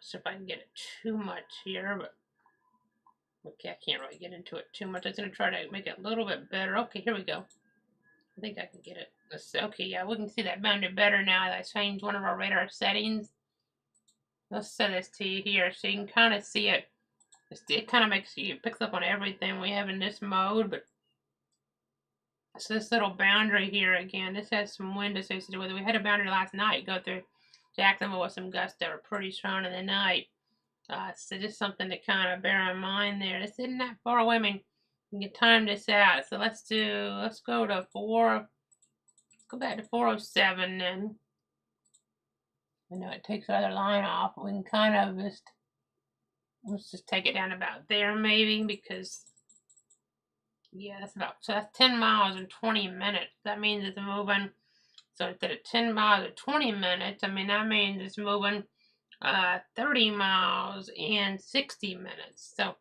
A: See if I can get it too much here, but okay, I can't really get into it too much. I was going to try to make it a little bit better. Okay, here we go. I think I can get it. Okay, yeah, we can see that boundary better now. I changed one of our radar settings. Let's set this to you here so you can kind of see it. It kind of makes you, it picks up on everything we have in this mode, but so this little boundary here again, this has some wind associated with it. We had a boundary last night go through Jacksonville with some gusts that were pretty strong in the night. So just something to kind of bear in mind there. This isn't that far away. I mean, you can time this out. So let's go to go back to 407 then. I know it takes the other line off. We can kind of let's just take it down about there maybe, because yeah, that's 10 miles in 20 minutes. That means it's moving. So instead of 10 miles in 20 minutes, I mean, that means it's moving 30 miles in 60 minutes. So,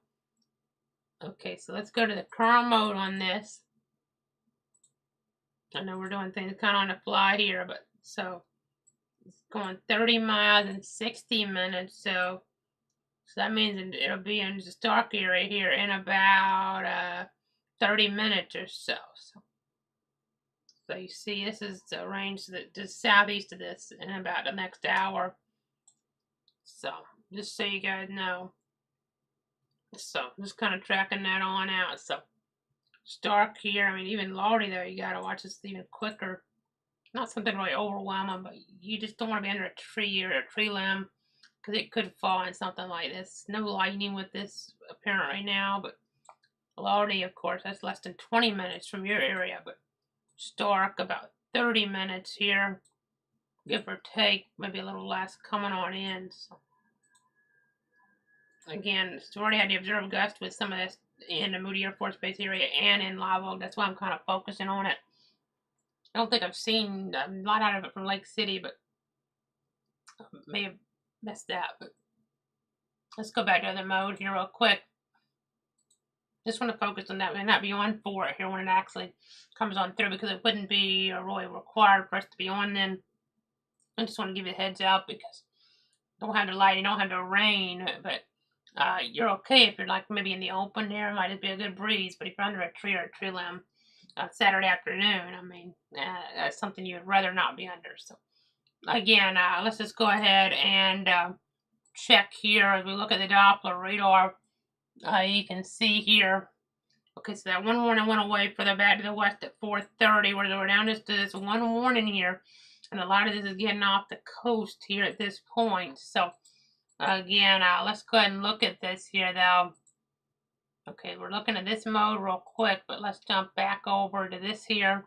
A: okay, so let's go to the current mode on this. I know we're doing things kind of on the fly here, but so it's going 30 miles in 60 minutes. So that means it'll be in this dark area here in about 30 minutes or so. So you see, this is the range just southeast of this in about the next hour. So just so you guys know. So just kind of tracking that on out. So it's dark here. I mean, even Lordy though, you gotta watch this even quicker. Not something really overwhelming, but you just don't want to be under a tree or a tree limb, because it could fall in something like this. No lightning with this apparent right now, but Lordy, of course, that's less than 20 minutes from your area, but it's dark about 30 minutes here, give or take, maybe a little less coming on in. So again, it's already had the observed gust with some of this in the Moody Air Force Base area and in Live Oak. That's why I'm kind of focusing on it. I don't think I've seen a lot out of it from Lake City, but I may have missed that. But let's go back to the other mode here real quick. Just want to focus on that and not be on for it here when it actually comes on through, because it wouldn't be really required for us to be on then. I just want to give you a heads up, because don't have the light, you don't have the rain, but you're okay if you're like maybe in the open there. It might just be a good breeze, but if you're under a tree or a tree limb Saturday afternoon, I mean, that's something you'd rather not be under. So again, let's just go ahead and check here as we look at the Doppler radar. You can see here. Okay, so that one warning went away further back to the west at 4:30, where they were down just to this one warning here, and a lot of this is getting off the coast here at this point. So again, let's go ahead and look at this here though. Okay, we're looking at this mode real quick, but let's jump back over to this here.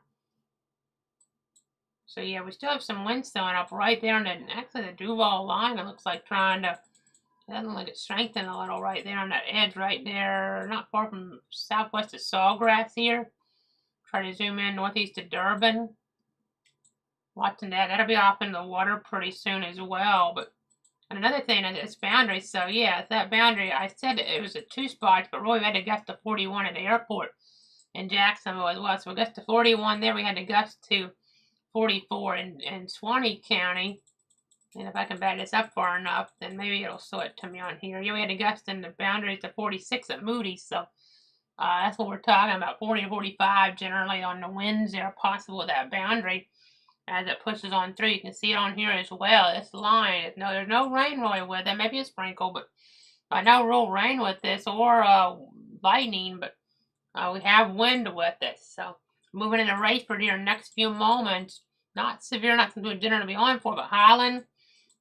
A: So yeah, we still have some wind showing up right there, and actually the Duval line, it looks like trying to Doesn't look it strengthened a little right there on that edge right there, not far from southwest of Sawgrass here. Try to zoom in northeast of Durban. Watching that. That'll be off in the water pretty soon as well. But and another thing is its boundary. So yeah, it's that boundary. I said it was at 2 spots, but really we had to gust to 41 at the airport in Jacksonville as well. So we gust to 41 there. We had to gust to 44 in Swanee County. And if I can back this up far enough, then maybe it'll show it to me on here. Yeah, we had to gust in the boundaries to 46 at Moody. So that's what we're talking about, 40 to 45 generally on the winds there, possible with that boundary. As it pushes on through, you can see it on here as well. This line, no, there's no rain really with it. Maybe a sprinkle, but no real rain with this or lightning. But we have wind with it. So moving into Rayford here in the next few moments. Not severe, not something we're generally be on for, but Highland,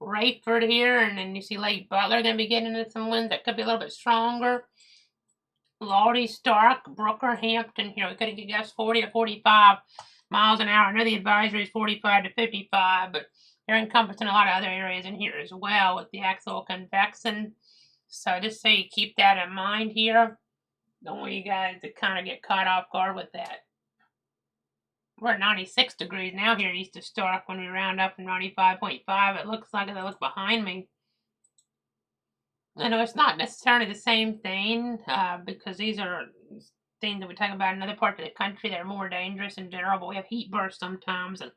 A: Rayford here, and then you see Lake Butler going to be getting into some winds that could be a little bit stronger. Laurie, Stark, Brooker, Hampton here. We could have guessed 40 to 45 miles an hour. I know the advisory is 45 to 55, but they're encompassing a lot of other areas in here as well with the axial convection. So just so you keep that in mind here. Don't want you guys to kind of get caught off guard with that. We're at 96 degrees now here east of Stark when we round up from 95.5. It looks like, as I look behind me, I know it's not necessarily the same thing because these are things that we talk about in other parts of the country that are more dangerous in general, but we have heat bursts sometimes, and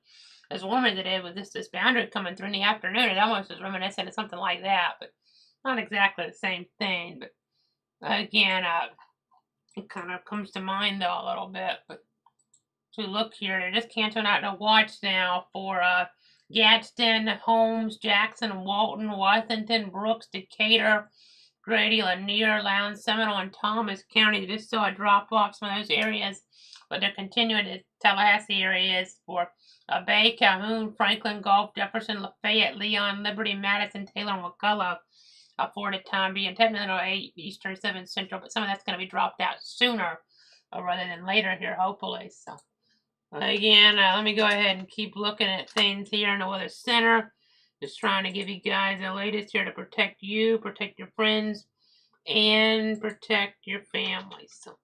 A: as warm as it is with this boundary coming through in the afternoon, it almost is reminiscent of something like that, but not exactly the same thing. But again, it kind of comes to mind though a little bit. But to look here, they're just canceling out to watch now for Gadsden, Holmes, Jackson, Walton, Washington, Brooks, Decatur, Grady, Lanier, Lowndes, Seminole, and Thomas County. They just saw a drop off some of those areas, but they're continuing to Tallahassee areas for Bay, Calhoun, Franklin, Gulf, Jefferson, Lafayette, Leon, Liberty, Madison, Taylor, and Wakulla for the time being. Technically 8 Eastern, 7 Central, but some of that's going to be dropped out sooner rather than later here, hopefully. So again, let me go ahead and keep looking at things here in the Weather Center. Just trying to give you guys the latest here to protect you, protect your friends, and protect your family. So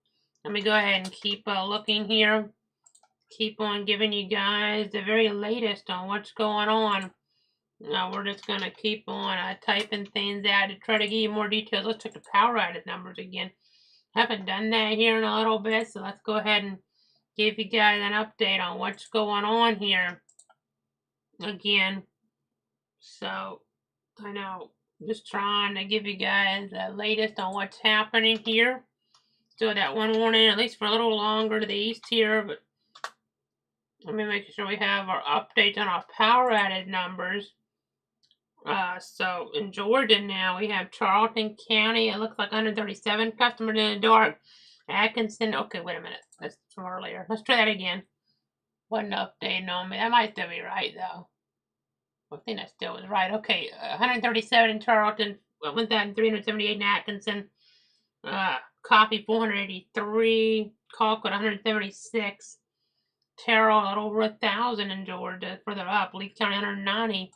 A: let me go ahead and keep looking here. Keep on giving you guys the very latest on what's going on. Now we're just going to keep on typing things out to try to give you more details. Let's check the power outage numbers again. Haven't done that here in a little bit, so let's go ahead and give you guys an update on what's going on here again. So I know, just trying to give you guys the latest on what's happening here. Still that one warning, at least for a little longer to the east here, but let me make sure we have our updates on our power outage numbers. So in Georgia now, we have Charlton County. It looks like 137 customers in the dark. Atkinson, okay, wait a minute. That's from earlier. Let's try that again. Wasn't updating on me. That might still be right, though. I think that still was right. Okay, 137 in Charlton, 1,378 in Atkinson. Coffee, 483. Colquitt, 176. Terrell, a little over 1,000 in Georgia. Further up, Lee County, 190.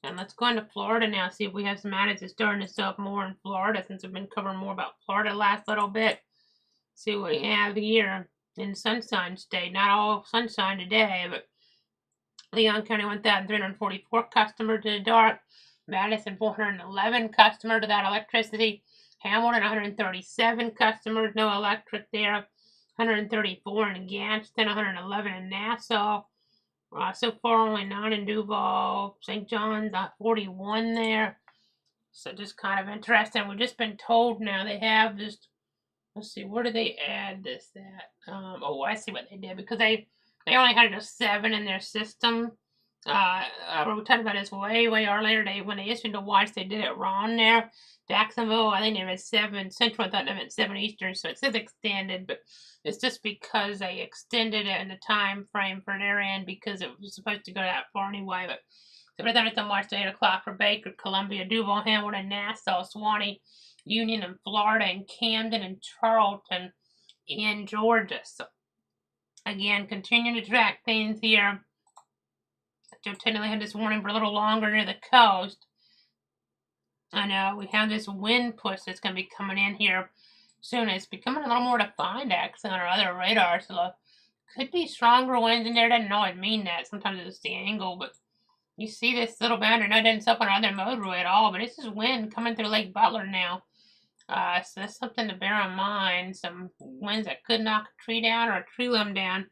A: And let's go into Florida now, see if we have some outages starting to show up more in Florida, since we've been covering more about Florida the last little bit. See what we have here in Sunshine State. Not all sunshine today, but Leon County, 1,344 customers in the dark. Madison, 411 customers without electricity. Hamilton, 137 customers, no electric there. 134 in Gadsden, 111 in Nassau. So far, only 9 in Duval. St. John's, 41 there. So just kind of interesting. We've just been told now they have this. Let's see, where did they add this at? Oh, I see what they did, because they only had just 7 in their system. We talked about this way earlier. When they issued the watch, they did it wrong there. Jacksonville, I think they had 7 Central. I thought they meant 7 Eastern, so it says extended, but it's just because they extended it in the time frame for their end because it was supposed to go that far anyway. But so we're done watch at 8 o'clock for Baker, Columbia, Duval, Hamilton, Nassau, Swanee, Union in Florida, and Camden and Charlton in Georgia. So again, continue to track things here. Joe technically had this warning for a little longer near the coast. I know we have this wind push that's going to be coming in here soon. It's becoming a little more defined, actually, on our other radars. So could be stronger winds in there. Doesn't always mean that. Sometimes it's the angle, but you see this little boundary. No, it doesn't stop on our other motorway at all, but this is wind coming through Lake Butler now. So that's something to bear in mind. Some winds that could knock a tree down or a tree limb down.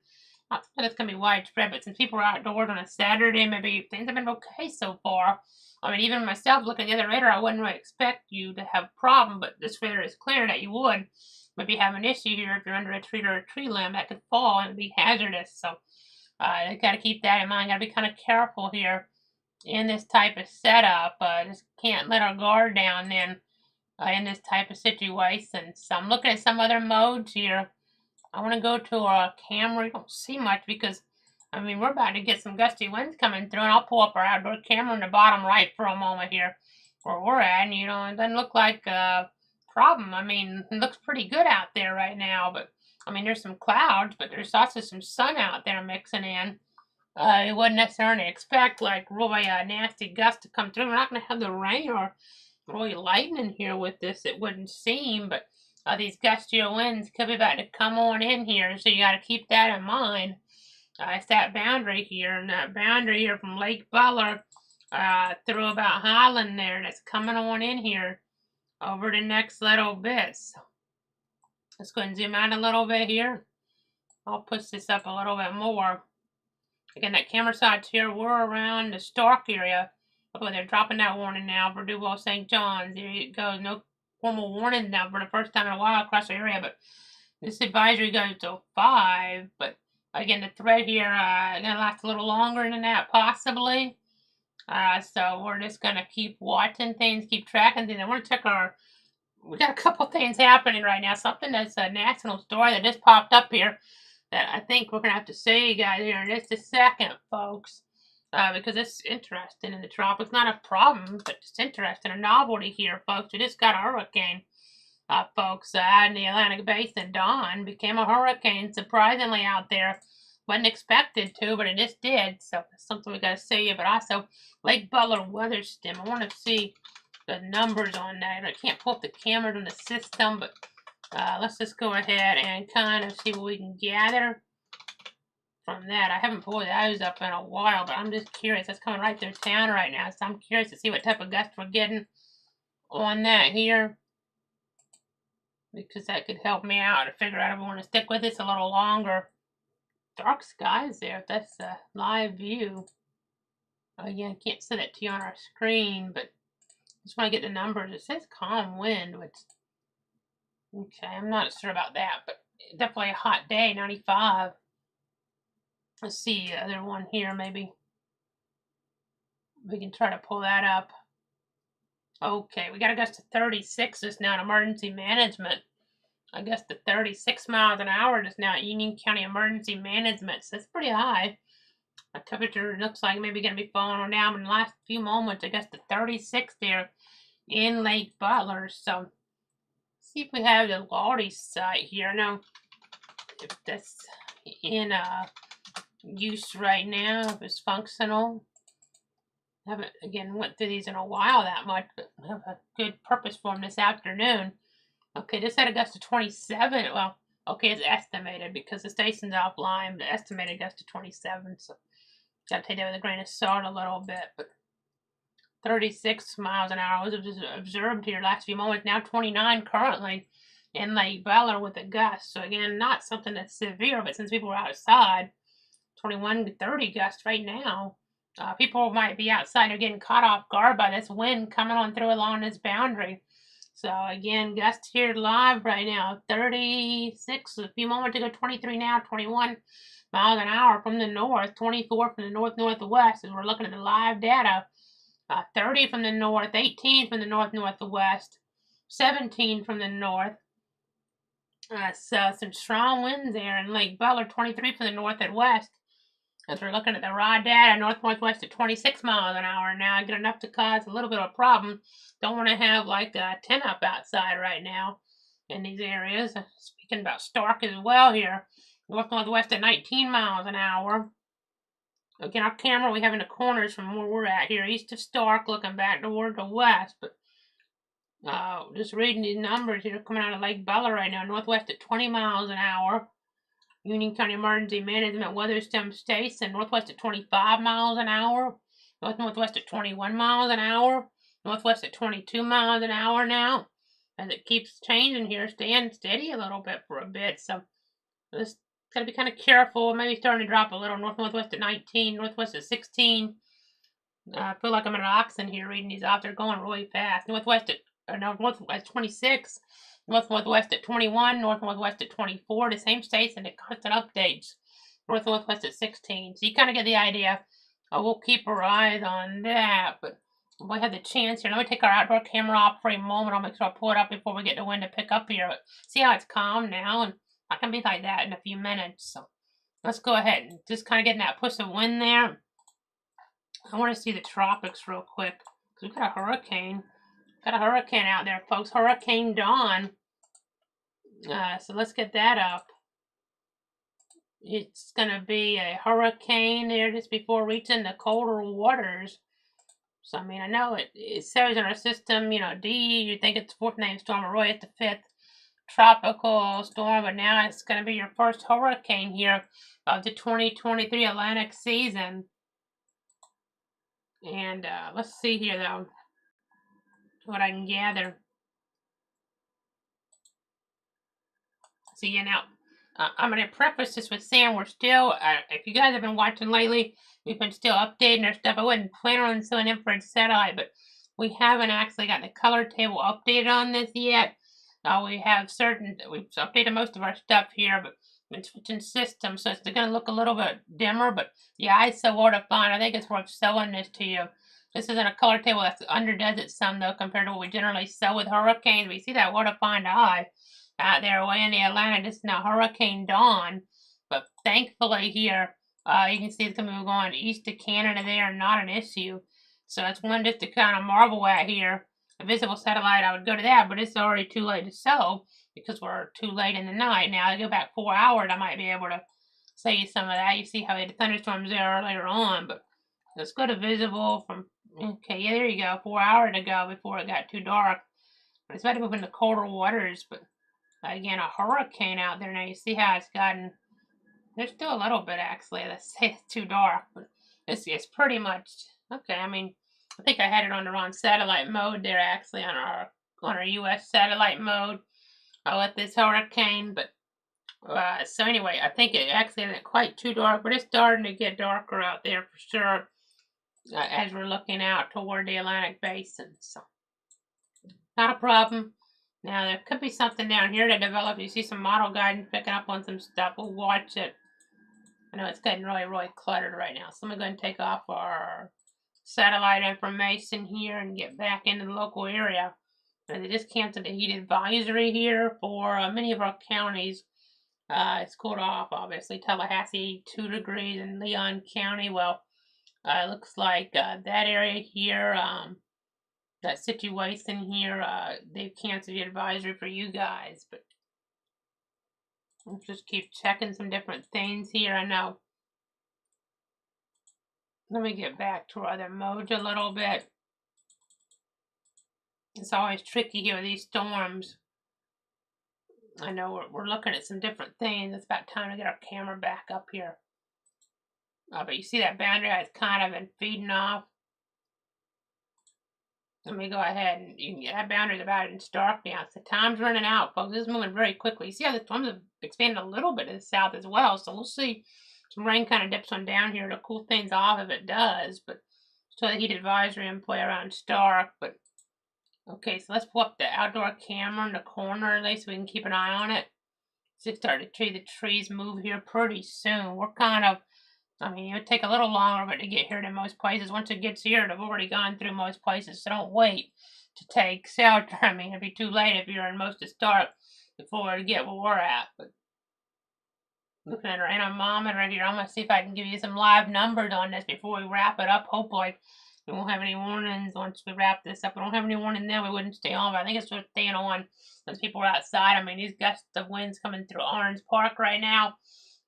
A: Not that it's going to be widespread, but since people are outdoors on a Saturday, maybe things have been okay so far. I mean, even myself looking at the other radar, I wouldn't really expect you to have a problem, but this radar is clear that you would maybe have an issue here if you're under a tree or a tree limb that could fall and be hazardous. So you got to keep that in mind. Got to be kind of careful here in this type of setup. Just can't let our guard down then in this type of situation. So I'm looking at some other modes here. I want to go to a camera. You don't see much because I mean, we're about to get some gusty winds coming through, and I'll pull up our outdoor camera in the bottom right for a moment here, where we're at, and, you know, it doesn't look like a problem. I mean, it looks pretty good out there right now, but, I mean, there's some clouds, but there's also some sun out there mixing in. You wouldn't necessarily expect, like, really nasty gusts to come through. We're not going to have the rain or really lightning here with this, it wouldn't seem, but these gustier winds could be about to come on in here, so you got to keep that in mind. It's that boundary here, and that boundary here from Lake Butler through about Highland there, that's coming on in here over the next little bit. So let's go and zoom out a little bit here. I'll push this up a little bit more. Again, that camera sights here, we're around the Stark area. Oh, they're dropping that warning now for Duval St. John's. There you go. No formal warning now for the first time in a while across the area, but this advisory goes to 5, but again, the threat here gonna last a little longer than that, possibly. So we're just gonna keep watching things, keep tracking things. I want to check we got a couple things happening right now. Something that's a national story that just popped up here that I think we're gonna have to say, you guys, here in just a second, folks. Because it's interesting in the tropics. Not a problem, but it's interesting. A novelty here, folks. We just got a hurricane. Folks out in the Atlantic Basin. Dawn became a hurricane, surprisingly, out there. Wasn't expected to, but it just did. So that's something we got to see. But also, Lake Butler weather stem. I want to see the numbers on that. I can't pull up the cameras on the system, but let's just go ahead and kind of see what we can gather from that. I haven't pulled those up in a while, but I'm just curious. That's coming right through town right now, so I'm curious to see what type of gusts we're getting on that here, because that could help me out to figure out if I want to stick with this a little longer. Dark skies there, if that's a live view. Again, I can't see that to you on our screen, but I just want to get the numbers. It says calm wind, which, okay, I'm not sure about that, but definitely a hot day, 95. Let's see the other one here, maybe. We can try to pull that up. Okay, we got a gust to 36 just now in emergency management. A gust to 36 miles an hour just now at Union County Emergency Management. So that's pretty high. My temperature looks like maybe going to be falling on down in the last few moments. A gust to 36 there in Lake Butler. So see if we have the Laurie site here. Now, if that's in use right now, if it's functional. I haven't, again, went through these in a while that much, but I have a good purpose for them this afternoon. Okay, this had a gust of 27. Well, okay, it's estimated because the station's offline, but estimated gust of 27, so gotta take that with a grain of salt a little bit, but 36 miles an hour was observed here last few moments. Now 29 currently in Lake Butler with a gust. So again, not something that's severe, but since people are outside, 21 to 30 gusts right now. People might be outside. They're getting caught off guard by this wind coming on through along this boundary. So again, gusts here live right now. 36, a few moments ago, 23 now, 21 miles an hour from the north, 24 from the north-northwest as we're looking at the live data. 30 from the north, 18 from the north-northwest, 17 from the north. So some strong winds there in Lake Butler, 23 from the north and west. As we're looking at the raw data, north-northwest at 26 miles an hour now. Good enough to cause a little bit of a problem. Don't want to have like a 10 up outside right now in these areas. Speaking about Stark as well here. North-northwest at 19 miles an hour. Again, our camera we have in the corners from where we're at here. East of Stark, looking back toward the west. But Just reading these numbers here coming out of Lake Bella right now. Northwest at 20 miles an hour. Union County Emergency Management Weather Stem Station. Northwest at 25 miles an hour. Northwest at 21 miles an hour. Northwest at 22 miles an hour now. As it keeps changing here, staying steady a little bit for a bit. So just gotta be kind of careful. Maybe starting to drop a little. Northwest at 19. Northwest at 16. I feel like I'm an oxen here reading these off. They're going really fast. Northwest at 26. Northwest at 21. Northwest at 24. The same states and the constant updates. Northwest at 16. So you kind of get the idea. We'll keep our eyes on that. But if we have the chance here, let me take our outdoor camera off for a moment. I'll make sure I pull it up before we get the wind to pick up here. But see how it's calm now? And I can be like that in a few minutes. So let's go ahead and just kind of get in that push of wind there. I want to see the tropics real quick. Because we've got a hurricane. Got a hurricane out there, folks. Hurricane Dawn. So let's get that up. It's going to be a hurricane there just before reaching the colder waters. So, I mean, I know it says in our system, D, you think it's the fourth named storm, Roy, it's the fifth tropical storm, but now it's going to be your first hurricane here of the 2023 Atlantic season. And let's see here, though, what I can gather. So, now, I'm going to preface this with saying we're still, if you guys have been watching lately, we've been still updating our stuff. I wasn't planning on doing infrared satellite, but we haven't actually got the color table updated on this yet. We've updated most of our stuff here, but been switching systems, so it's going to look a little bit dimmer, but the ISO are fine. I think it's worth showing this to you. This isn't a color table that's underdoes it some, though, compared to what we generally show with hurricanes. We see that water-fine eye out there way in the Atlantic. This is now Hurricane Dawn, but thankfully here, you can see it's going to be going east of Canada there, not an issue. So that's one just to kind of marvel at here. A visible satellite, I would go to that, but it's already too late to show because we're too late in the night. Now, I go back 4 hours, I might be able to show you some of that. You see how we had the thunderstorms there later on, but let's go to visible from, okay, yeah, there you go, 4 hours ago before it got too dark. But it's about to move into colder waters, but again, a hurricane out there. Now, you see how it's gotten, there's still a little bit, actually. Let's say it's too dark, but it's pretty much, okay, I mean, I think I had it on the wrong satellite mode there, actually, on our U.S. satellite mode with this hurricane, but so anyway, I think it actually isn't quite too dark, but it's starting to get darker out there for sure as we're looking out toward the Atlantic Basin, so not a problem. Now, there could be something down here to develop. You see some model guidance picking up on some stuff. We'll watch it. I know it's getting really, really cluttered right now, so I'm going to take off our satellite information here and get back into the local area. And they just canceled the heat advisory here for many of our counties. It's cooled off, obviously. Tallahassee, 2 degrees in Leon County. Well, it looks like that area here, that situation here, they've canceled the advisory for you guys. But let's just keep checking some different things here. I know. Let me get back to our other modes a little bit. It's always tricky here with these storms. I know we're looking at some different things. It's about time to get our camera back up here. But you see that boundary has kind of been feeding off. Let me go ahead and you can get that boundary's about in dark now. So time's running out, folks. This is moving very quickly. You see how the storms have expanded a little bit to the south as well. So we'll see. Some rain kind of dips on down here to cool things off if it does. But still the heat advisory in play around Stark. But okay, so let's pull up the outdoor camera in the corner at least so we can keep an eye on it. So start to see the trees move here pretty soon. We're kind of, I mean, it would take a little longer for it to get here than most places. Once it gets here, it've already gone through most places. So don't wait to take shelter. I mean, it'd be too late if you're in most of Stark before it get where we're at. But looking at our anemometer here, I'm going to see if I can give you some live numbers on this before we wrap it up. Hopefully, we won't have any warnings once we wrap this up. We don't have any warning now. We wouldn't stay on, but I think it's worth staying on once people are outside. I mean, these gusts of winds coming through Orange Park right now.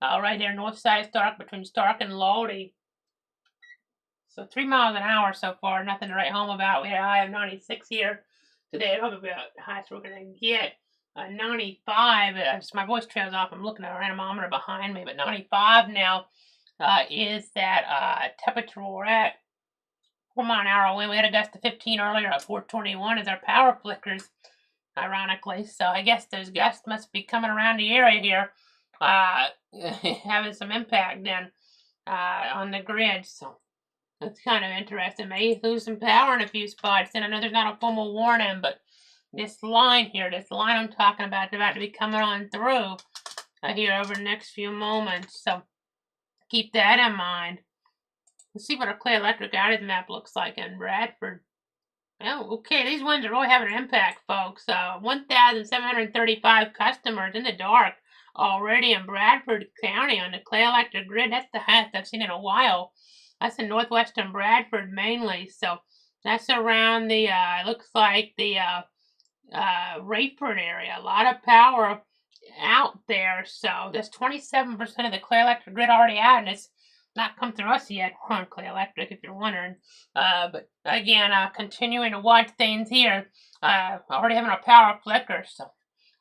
A: Right there, north side of Stark, between Stark and Lodi. So 3 miles an hour so far, nothing to write home about. We had a high of 96 here today. Probably about the highest we're going to get. 95. My voice trails off. I'm looking at a anemometer behind me, but 95 now is that temperature we're at. 4 mile an hour wind. We had a gust of 15 earlier at 421 as our power flickers, ironically. So I guess those gusts must be coming around the area here, having some impact then on the grid. So that's kind of interesting. May lose some power in a few spots. And I know there's not a formal warning, but this line here, this line I'm talking about, is about to be coming on through here over the next few moments. So keep that in mind. Let's see what our Clay Electric outage map looks like in Bradford. Oh, okay, these winds are really having an impact, folks. 1,735 customers in the dark already in Bradford County on the Clay Electric grid. That's the highest I've seen in a while. That's in northwestern Bradford mainly. So that's around the, looks like the Rayford area. A lot of power out there. So there's 27% of the Clay Electric grid already out, and it's not come through us yet. We're on Clay Electric, if you're wondering. But again, continuing to watch things here. Already having our power flicker. So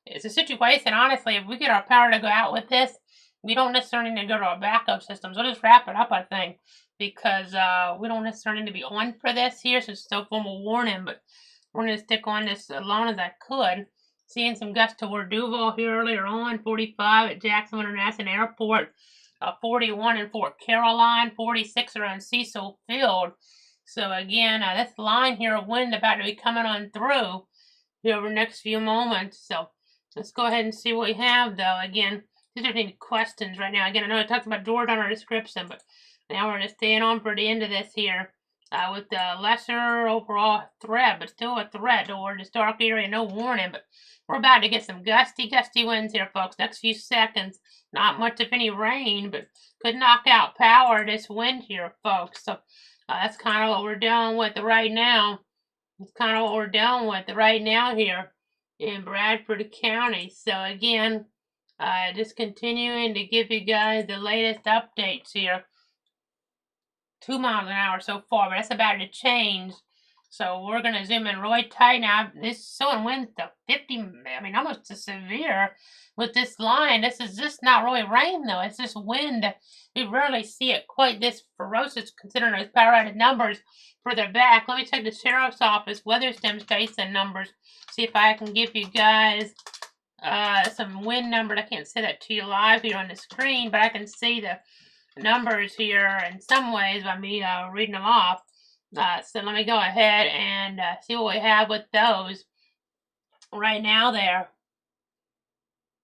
A: it's a situation, honestly, if we get our power to go out with this, we don't necessarily need to go to our backup systems. We'll just wrap it up, I think, because we don't necessarily need to be on for this here, so it's still formal warning, but we're going to stick on this as long as I could. Seeing some gusts toward Duval here earlier on, 45 at Jacksonville International Airport, 41 in Fort Caroline, 46 around Cecil Field. So again, this line here of wind about to be coming on through here over the next few moments. So let's go ahead and see what we have, though. Again, these are any questions right now. Again, I know I talked about George on our description, but now we're just staying on for the end of this here with the lesser overall threat, but still a threat toward this dark area. No warning, but we're about to get some gusty winds here, folks. Next few seconds. Not much, if any, rain, but could knock out power this wind here, folks. So that's kind of what we're dealing with right now. It's kind of what we're dealing with right now here in Bradford County. So again, just continuing to give you guys the latest updates here. 2 miles an hour so far, but that's about to change. So we're going to zoom in really tight now. This is showing winds to 50, I mean, almost to severe with this line. This is just not really rain, though. It's just wind. We rarely see it quite this ferocious, considering those power outage numbers further back. Let me check the Sheriff's Office weather station numbers. See if I can give you guys some wind numbers. I can't say that to you live here on the screen, but I can see the numbers here in some ways by me reading them off. So let me go ahead and see what we have with those right now there.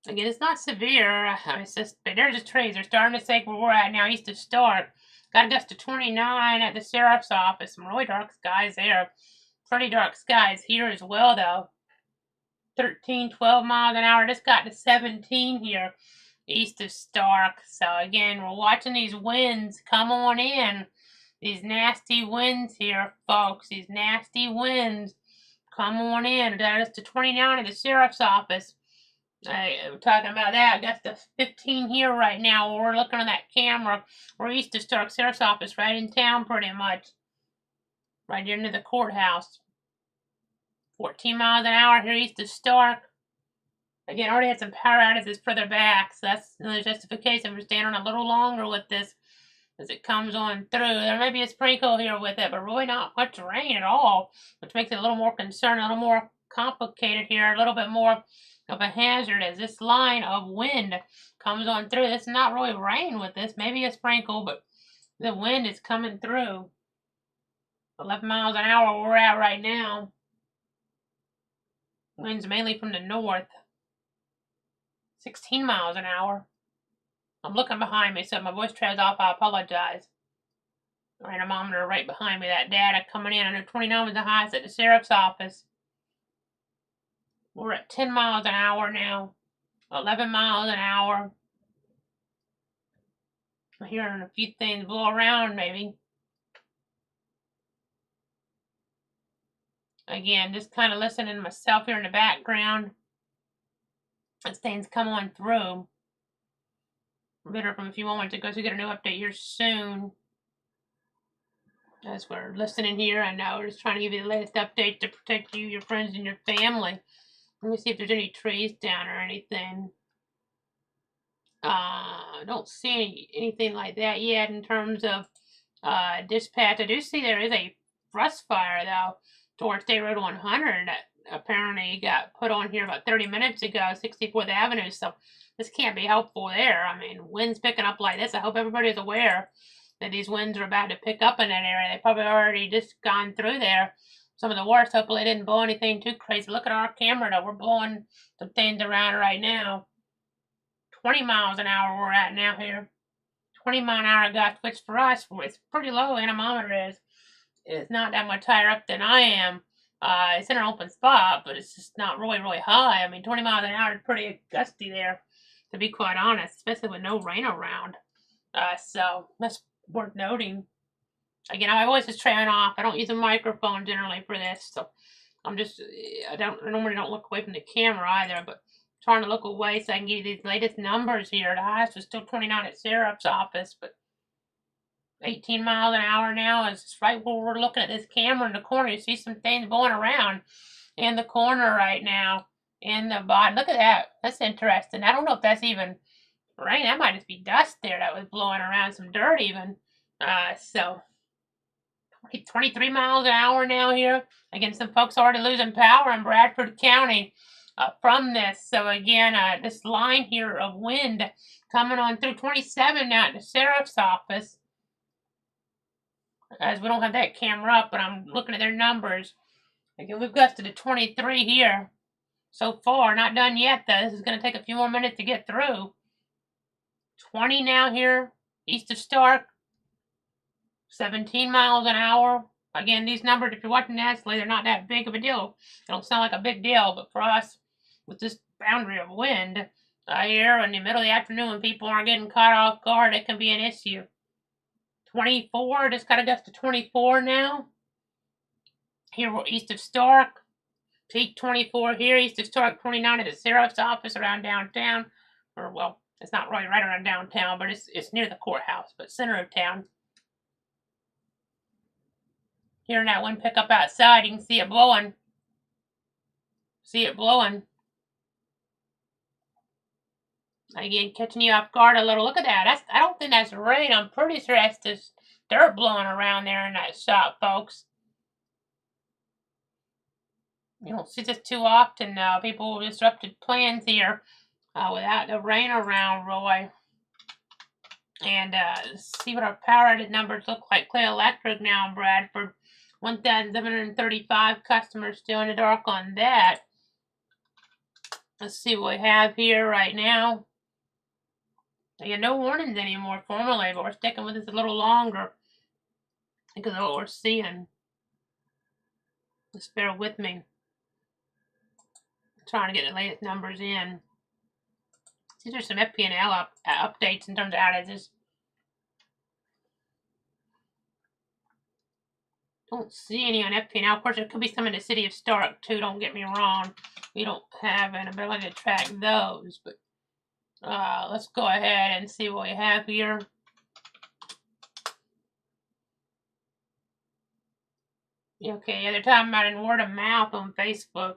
A: Again, it's not severe. It's just, they're just trees. They're starting to shake where we're at now, east of Stark. Got a gust to 29 at the Sheriff's Office. Some really dark skies there. Pretty dark skies here as well, though. 13, 12 miles an hour. Just got to 17 here east of Stark. So again, we're watching these winds come on in. These nasty winds here, folks. These nasty winds come on in. That's to 29 at the Sheriff's Office. We're talking about that. That's the 15 here right now. We're looking on that camera. We're east of Stark Sheriff's Office, right in town pretty much. Right near the courthouse. 14 miles an hour here east of Stark. Again, already had some power outages further back, so that's another justification for staying on a little longer with this as it comes on through. There may be a sprinkle here with it, but really not much rain at all, which makes it a little more concerning, a little more complicated here, a little bit more of a hazard as this line of wind comes on through. It's not really rain with this, maybe a sprinkle, but the wind is coming through. 11 miles an hour where we're at right now. Winds mainly from the north. 16 miles an hour. I'm looking behind me, so if my voice trails off, I apologize. Anemometer right behind me, that data coming in. I know 29 was the highest at the Sheriff's Office. We're at 10 miles an hour now. 11 miles an hour. I'm hearing a few things blow around, maybe. Again, just kind of listening to myself here in the background. As things come on through. Better from a few moments ago, so we get a new update here soon. as we're listening here. I know we're just trying to give you the latest update to protect you, your friends, and your family. Let me see if there's any trees down or anything. I don't see anything like that yet in terms of dispatch. I do see there is a thrust fire, though, towards State Road 100 that apparently got put on here about 30 minutes ago, 64th Avenue, so this can't be helpful there. I mean, winds picking up like this. I hope everybody is aware that these winds are about to pick up in that area. They probably already just gone through there. Some of the worst. Hopefully, they didn't blow anything too crazy. Look at our camera, though. We're blowing some things around right now. 20 miles an hour we're at now here. 20-mile-an-hour gust, which for us, it's pretty low. Anemometer is. It's not that much higher up than I am. It's in an open spot, but it's just not really, really high. I mean, 20 miles an hour is pretty gusty there, to be quite honest, especially with no rain around. So that's worth noting. Again, I always just turn off. I don't use a microphone generally for this, so I normally don't look away from the camera either, but I'm trying to look away so I can give you these latest numbers here. The highest was still 29 at Serap's office, but 18 miles an hour now is right where we're looking at this camera in the corner. You see some things going around in the corner right now in the bottom. Look at that. That's interesting. I don't know if that's even rain. That might just be dust there that was blowing around, some dirt even. So 23 miles an hour now here. Again, some folks already losing power in Bradford County from this. So again, this line here of wind coming on through 27 now at the sheriff's office. As we don't have that camera up, but I'm looking at their numbers. Again, we've gusted to 23 here so far. Not done yet, though. This is going to take a few more minutes to get through. 20 now here, east of Stark. 17 miles an hour. Again, these numbers, if you're watching nationally, they're not that big of a deal. They don't sound like a big deal, but for us, with this boundary of wind here in the middle of the afternoon when people aren't getting caught off guard, it can be an issue. 24, just got a gust to 24 now. Here we're east of Stark. Peak 24 here, east of Stark, 29 at the sheriff's office around downtown. Or, well, it's not really right around downtown, but it's near the courthouse, but center of town. Hearing that wind pick up outside, you can see it blowing. See it blowing. Again, catching you off guard a little. Look at that. I don't think that's rain. I'm pretty sure that's just dirt blowing around there in that shot, folks. You don't see this too often now. People disrupted plans here without the rain around, Roy. And see what our power outage numbers look like. Clear Electric now in Bradford. 1,735 customers still in the dark on that. Let's see what we have here right now. Again, no warnings anymore formally, but we're sticking with this a little longer because of what we're seeing. Just bear with me. I'm trying to get the latest numbers in. These are some FP&L updates in terms of outages. Don't see any on FP&L. Of course, there could be some in the city of Stark, too. Don't get me wrong. We don't have an ability to track those, but let's go ahead and see what we have here. Okay, yeah, they're talking about in word of mouth on Facebook.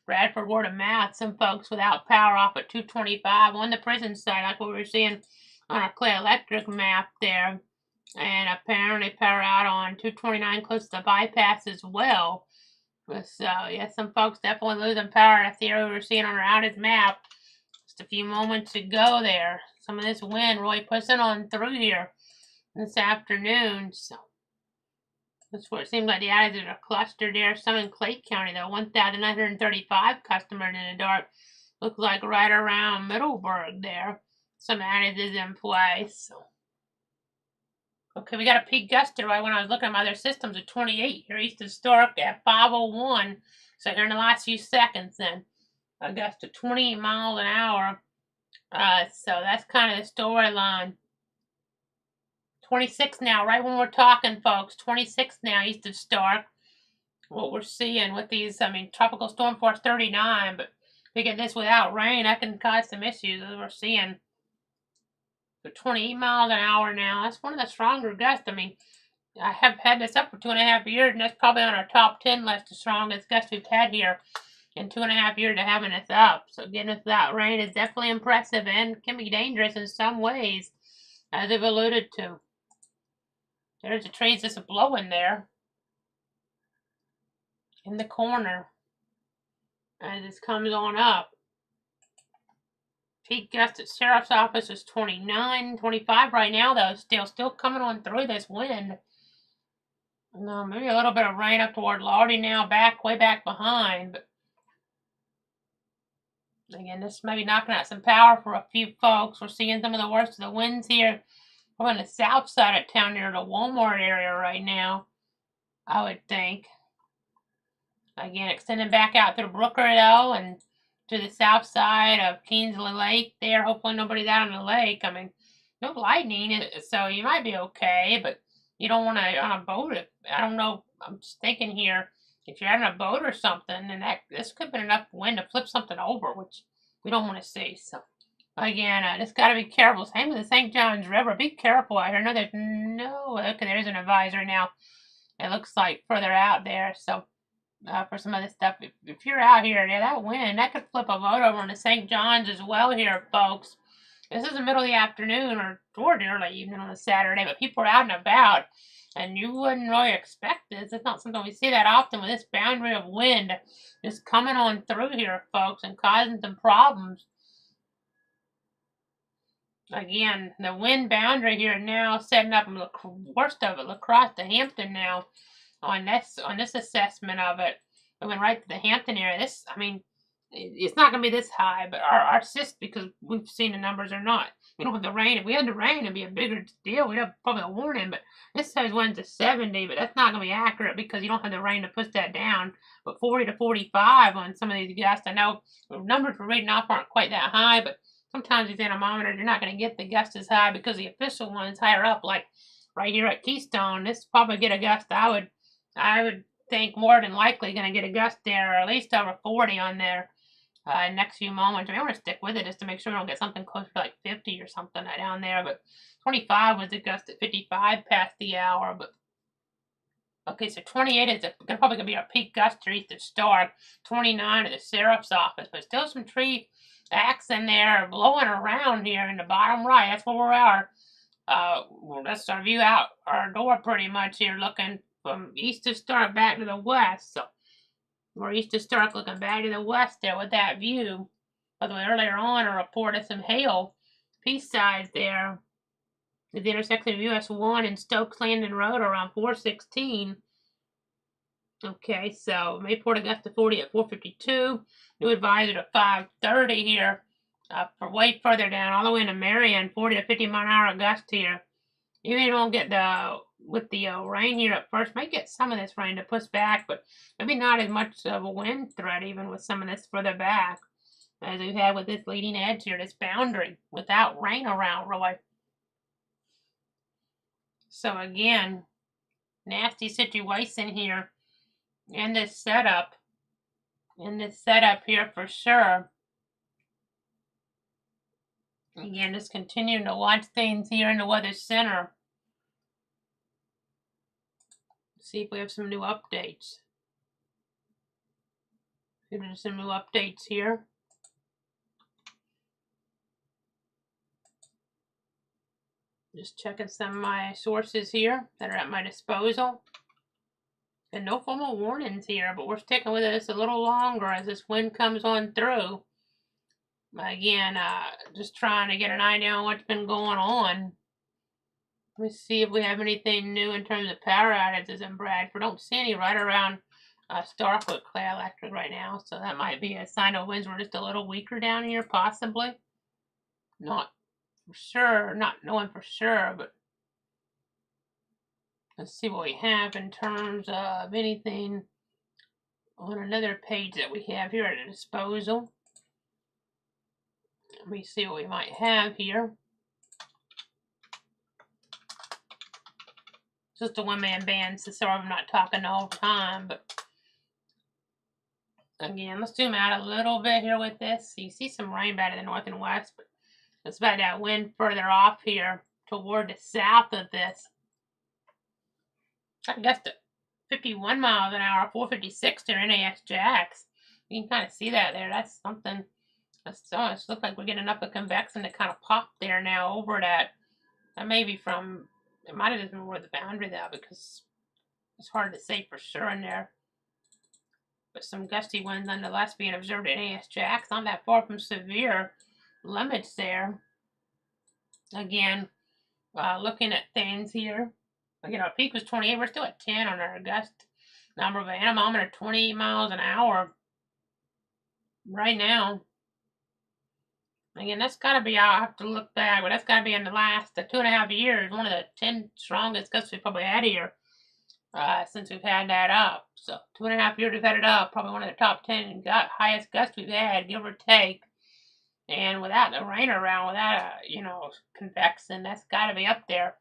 A: Bradford word of mouth. Some folks without power off at 225 on the prison side, like what we were seeing on our Clay Electric map there. And apparently power out on 229 close to the bypass as well. So, yeah, some folks definitely losing power. That's the area we were seeing on our outage map just a few moments ago there. Some of this wind really pushing on through here this afternoon. So that's where it seems like the outages are clustered there. Some in Clay County, though. 1,935 customers in the dark. Looks like right around Middleburg there. Some outages in place. So. Okay, we got a peak gust right when I was looking at my other systems at 28 here east of Stark at 5:01. So here in the last few seconds then. A gust to 28 miles an hour. So that's kind of the storyline. 26 now, right when we're talking, folks. 26 now east of Stark. What we're seeing with these, tropical storm force 39, but if we get this without rain, that can cause some issues as we're seeing. So 28 miles an hour now. That's one of the stronger gusts. I have had this up for 2.5 years, and that's probably on our top 10 list, the strongest gust we've had here in 2.5 years of having this up. So getting us that rain is definitely impressive and can be dangerous in some ways, as I've alluded to. There's the trees just blowing there in the corner as this comes on up. Peak gust at Sheriff's Office is 29, 25 right now, though. Still coming on through this wind. Maybe a little bit of rain up toward Lordy now, way back behind. But again, this may be knocking out some power for a few folks. We're seeing some of the worst of the winds here. We're on the south side of town near the Walmart area right now, I would think. Again, extending back out through Brooker Hill and to the south side of Kingsley Lake there. Hopefully nobody's out on the lake. I mean, no lightning, so you might be okay, but you don't want to on a boat. I don't know. I'm just thinking here, if you're on a boat or something, and this could have been enough wind to flip something over, which we don't want to see. So again, just got to be careful. Same with the St. Johns River. Be careful out here. I know there's okay, there's an advisory now. It looks like further out there. So for some of this stuff, if you're out here, yeah, that wind, that could flip a boat over on the St. Johns as well here, folks. This is the middle of the afternoon or toward the early evening on a Saturday, but people are out and about, and you wouldn't really expect this. It's not something we see that often with this boundary of wind just coming on through here, folks, and causing some problems. Again, the wind boundary here now setting up the worst of it, La Crosse to Hampton now on this assessment of it. We went right to the Hampton area. This, I mean, it's not going to be this high, but our because we've seen the numbers are not. We don't have the rain. If we had the rain, it'd be a bigger deal. We'd have probably a warning, but this says winds to 70, but that's not going to be accurate because you don't have the rain to push that down. But 40 to 45 on some of these gusts. I know the numbers we're reading off aren't quite that high, but sometimes these anemometers, you're not going to get the gust as high because the official one is higher up, like right here at Keystone. This probably get a gust I would think more than likely going to get a gust there, or at least over 40 on there next few moments. I want to stick with it just to make sure we don't get something close to like 50 or something down there. But 25 was a gust at 55 past the hour. But okay, so 28 is probably going to be our peak gust to east of Stark. 29 at the Sheriff's Office, but still some tree acts in there blowing around here in the bottom right. That's where we are. That's our view out our door pretty much here, looking from east of Stark back to the west. So we're east of Stark looking back to the west there with that view. By the way, earlier on, a report of some hail, peace sides there at the intersection of US 1 and Stokes Landing Road around 416. Okay, so may report a gust of 40 at 452. New advisor to 530 here. For way further down, all the way into Marion, 40 to 50 mile an hour gust here. Even if you don't get with the rain here at first, might get some of this rain to push back, but maybe not as much of a wind threat even with some of this further back as we've had with this leading edge here, this boundary without rain around really. So again, nasty situation here in this setup here for sure. Again, just continuing to watch things here in the Weather Center. See if we have some new updates. There's some new updates here. Just checking some of my sources here that are at my disposal. And no formal warnings here, but we're sticking with this a little longer as this wind comes on through. Again, just trying to get an idea on what's been going on. Let's see if we have anything new in terms of power outages in Bradford. Don't see any right around Stark with Clay Electric right now, so that might be a sign of winds were just a little weaker down here, possibly. Not for sure, not knowing for sure, but let's see what we have in terms of anything on another page that we have here at our disposal. Let me see what we might have here. Just a one-man band, so sorry I'm not talking the whole time, but again, let's zoom out a little bit here with this. So you see some rain back to the north and west, but it's about that wind further off here toward the south of this. got a gust of 51 miles an hour, 456 to NAS jacks. You can kind of see that there. That's something. It's almost look like we're getting enough of convection to kind of pop there now over that. That may be from, it might have just been more the boundary though, because it's hard to say for sure in there. But some gusty winds nonetheless being observed at NAS jacks, not that far from severe limits there. Again, looking at things here. Again, our peak was 28. We're still at 10 on our gust number of anemometer, 28 miles an hour right now. Again, that's got to be, I'll have to look back, but that's got to be in the last 2.5 years, one of the 10 strongest gusts we've probably had here since we've had that up. So 2.5 years we've had it up, probably one of the top 10 highest gusts we've had, give or take. And without the rain around, without convection, that's got to be up there.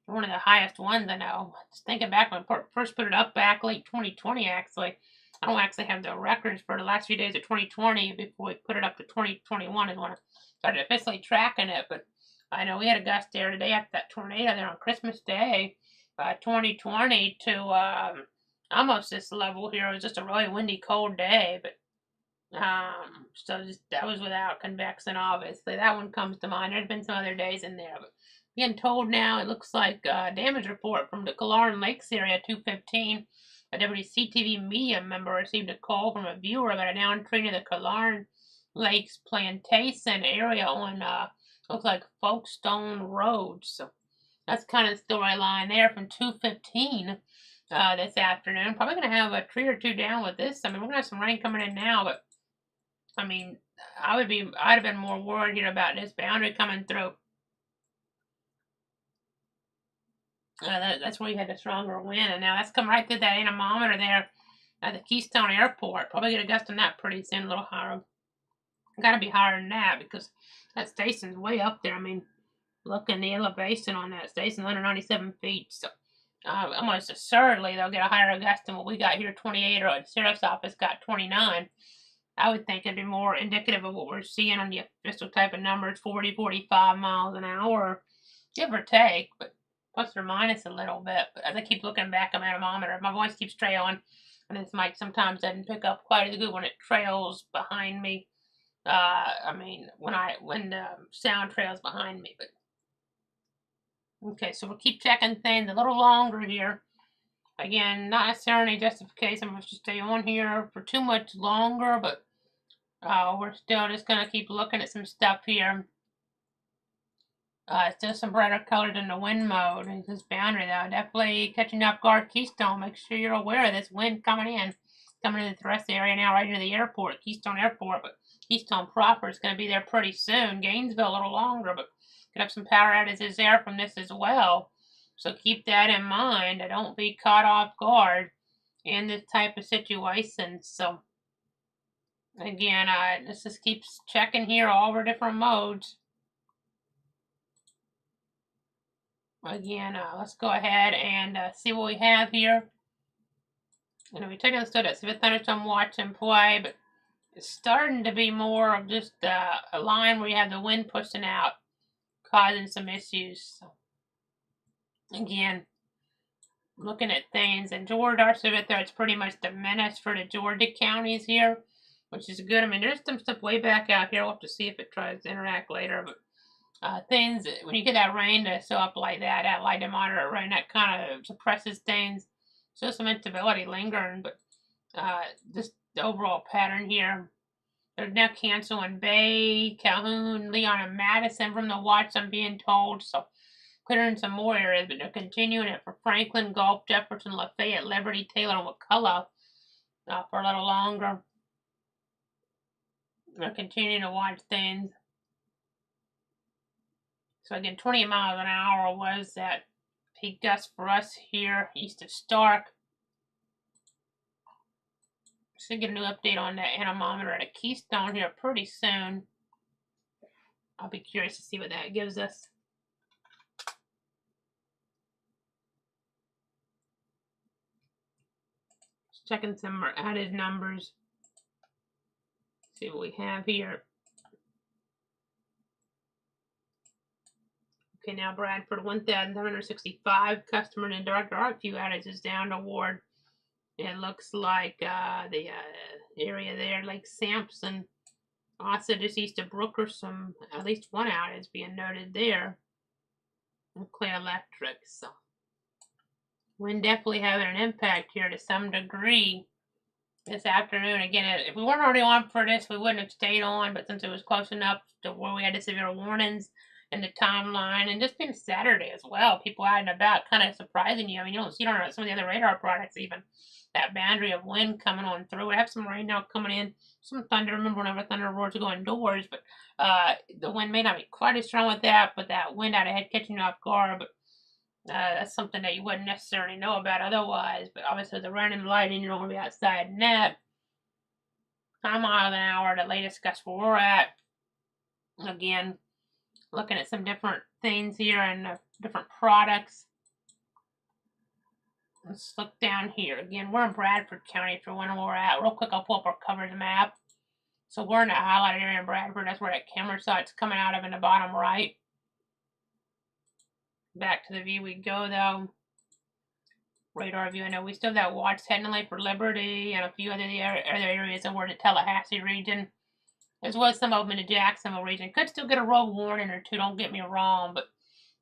A: One of the highest ones I know. Just thinking back when I first put it up back late 2020, actually. I don't actually have the records for the last few days of 2020 before we put it up to 2021 is when I started officially tracking it. But I know we had a gust there today after that tornado there on Christmas Day, 2020 to almost this level here. It was just a really windy, cold day, but so that was without convection, obviously. That one comes to mind. There's been some other days in there, but getting told now it looks like damage report from the Killearn Lakes area, 215. A WCTV media member received a call from a viewer about a downed tree near the Killearn Lakes Plantation area on looks like Folkestone Road. So that's kind of the storyline there from 215 this afternoon. Probably gonna have a tree or two down with this. I mean, we're gonna have some rain coming in now, but I mean, I'd have been more worried here about this boundary coming through. That's where you had the stronger wind, and now that's come right through that anemometer there at the Keystone Airport. Probably get a gust on that pretty soon, a little higher. Got to be higher than that because that station's way up there. I mean, look in the elevation on that station, 197 feet. So almost assuredly they'll get a higher gust than what we got here, 28, or the sheriff's office got 29. I would think it'd be more indicative of what we're seeing on the official type of numbers, 40, 45 miles an hour, give or take, but plus or minus a little bit. But as I keep looking back at my anemometer, my voice keeps trailing, and this mic sometimes doesn't pick up quite as good when it trails behind me. I mean, when the sound trails behind me. But okay, so we'll keep checking things a little longer here. Again, not necessarily any justification. I'm going to stay on here for too much longer, but we're still just going to keep looking at some stuff here. Still some brighter colors in the wind mode. And this boundary, though, definitely catching off guard Keystone. Make sure you're aware of this wind coming into the rest of the area now, right into the airport, Keystone Airport. But Keystone proper is going to be there pretty soon. Gainesville a little longer, but could have some power outages there from this as well. So keep that in mind. Don't be caught off guard in this type of situation. So again, this just keeps checking here all our different modes. Again, let's go ahead and see what we have here. And if we take a look at see the thunderstorm watch and play, but it's starting to be more of just a line where you have the wind pushing out, causing some issues. So, again, looking at things, and Georgia, our civic there, it's pretty much diminished for the Georgia counties here, which is good. I mean, there's some stuff way back out here. We'll have to see if it tries to interact later, but things, when you get that rain to show up like that light to moderate rain, that kind of suppresses things. Still some instability lingering, but just the overall pattern here. They're now canceling Bay, Calhoun, Leon, and Madison from the watch, I'm being told. So clearing some more areas, but they're continuing it for Franklin, Gulf, Jefferson, Lafayette, Liberty, Taylor, and Wakulla for a little longer. They're continuing to watch things. So again, 20 miles an hour was that peak gust for us here east of Stark. Should get a new update on that anemometer at a Keystone here pretty soon. I'll be curious to see what that gives us. Just checking some more added numbers. See what we have here. Okay, now Bradford 1,765 customers in dark. There are a few outages down toward. It looks like the area there, Lake Sampson. Also, just east of Brooker, at least one outage being noted there. Clay Electric. So, wind definitely having an impact here to some degree this afternoon. Again, if we weren't already on for this, we wouldn't have stayed on, but since it was close enough to where we had the severe warnings in the timeline, and just being Saturday as well, people out and about kind of surprising you. I mean, you don't see it on some of the other radar products even. That boundary of wind coming on through. We have some rain now coming in, some thunder. Remember whenever thunder roars to go indoors, but the wind may not be quite as strong with that, but that wind out ahead catching you off guard. But that's something that you wouldn't necessarily know about otherwise. But obviously, the rain and lighting, you don't want to be outside in that. 9 miles an hour, the latest gust where we're at. Again, looking at some different things here and different products. Let's look down here. Again, we're in Bradford County if you're wondering where we're at. Real quick, I'll pull up our coverage map. So we're in the highlighted area in Bradford. That's where that camera sight's coming out of in the bottom right. Back to the view we go, though. Radar view. I know we still have that watch heading late for Liberty and a few other areas over the Tallahassee region, as well as some of them in the Jacksonville region. Could still get a rogue warning or two, don't get me wrong, but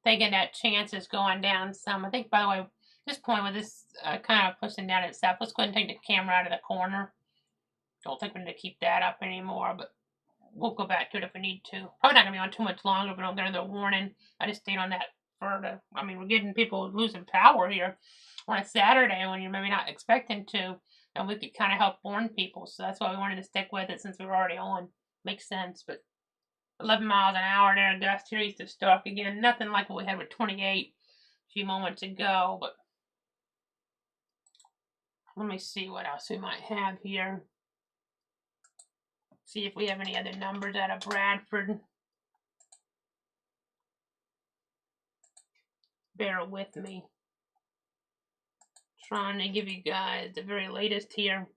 A: thinking that chance is going down some. I think, by the way, this point with this kind of pushing down itself, let's go ahead and take the camera out of the corner. Don't think we need to keep that up anymore, but we'll go back to it if we need to. Probably not going to be on too much longer if we don't get another warning. I just stayed on that for I mean, we're getting people losing power here on a Saturday when you're maybe not expecting to, and we could kind of help warn people. So that's why we wanted to stick with it since we were already on. Makes sense, but 11 miles an hour there, gust here east of Stark. Again, nothing like what we had with 28 a few moments ago, but let me see what else we might have here. See if we have any other numbers out of Bradford. Bear with me. Trying to give you guys the very latest here.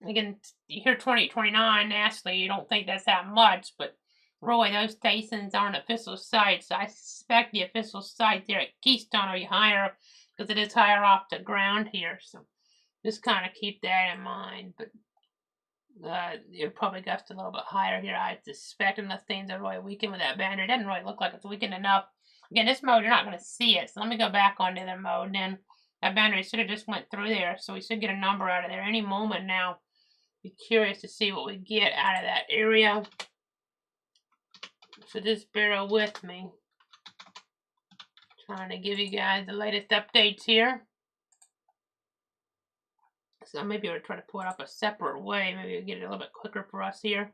A: Again, you hear 2029 nationally, you don't think that's that much, but really those stations aren't official sites. I suspect the official site there at Keystone will be higher because it is higher off the ground here. So just kind of keep that in mind. But it'll probably gust a little bit higher here, I suspect, unless things are really weakened with that boundary. It doesn't really look like it's weakened enough. Again, this mode, you're not going to see it. So let me go back onto the mode. Then that boundary should have just went through there. So we should get a number out of there any moment now. Be curious to see what we get out of that area. So just bear with me. Trying to give you guys the latest updates here. So maybe we'll try to pull it up a separate way. Maybe we'll get it a little bit quicker for us here.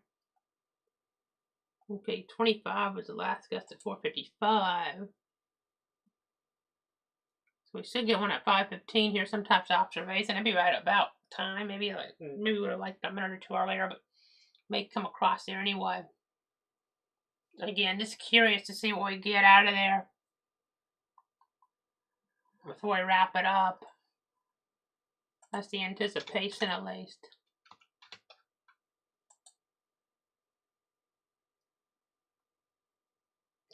A: Okay, 25 was the last gust at 455. So we should get one at 5:15 here, some types of observation. It'd be right about time. Maybe we would have liked a minute or two earlier, but may come across there anyway. Again, just curious to see what we get out of there before we wrap it up. That's the anticipation, at least.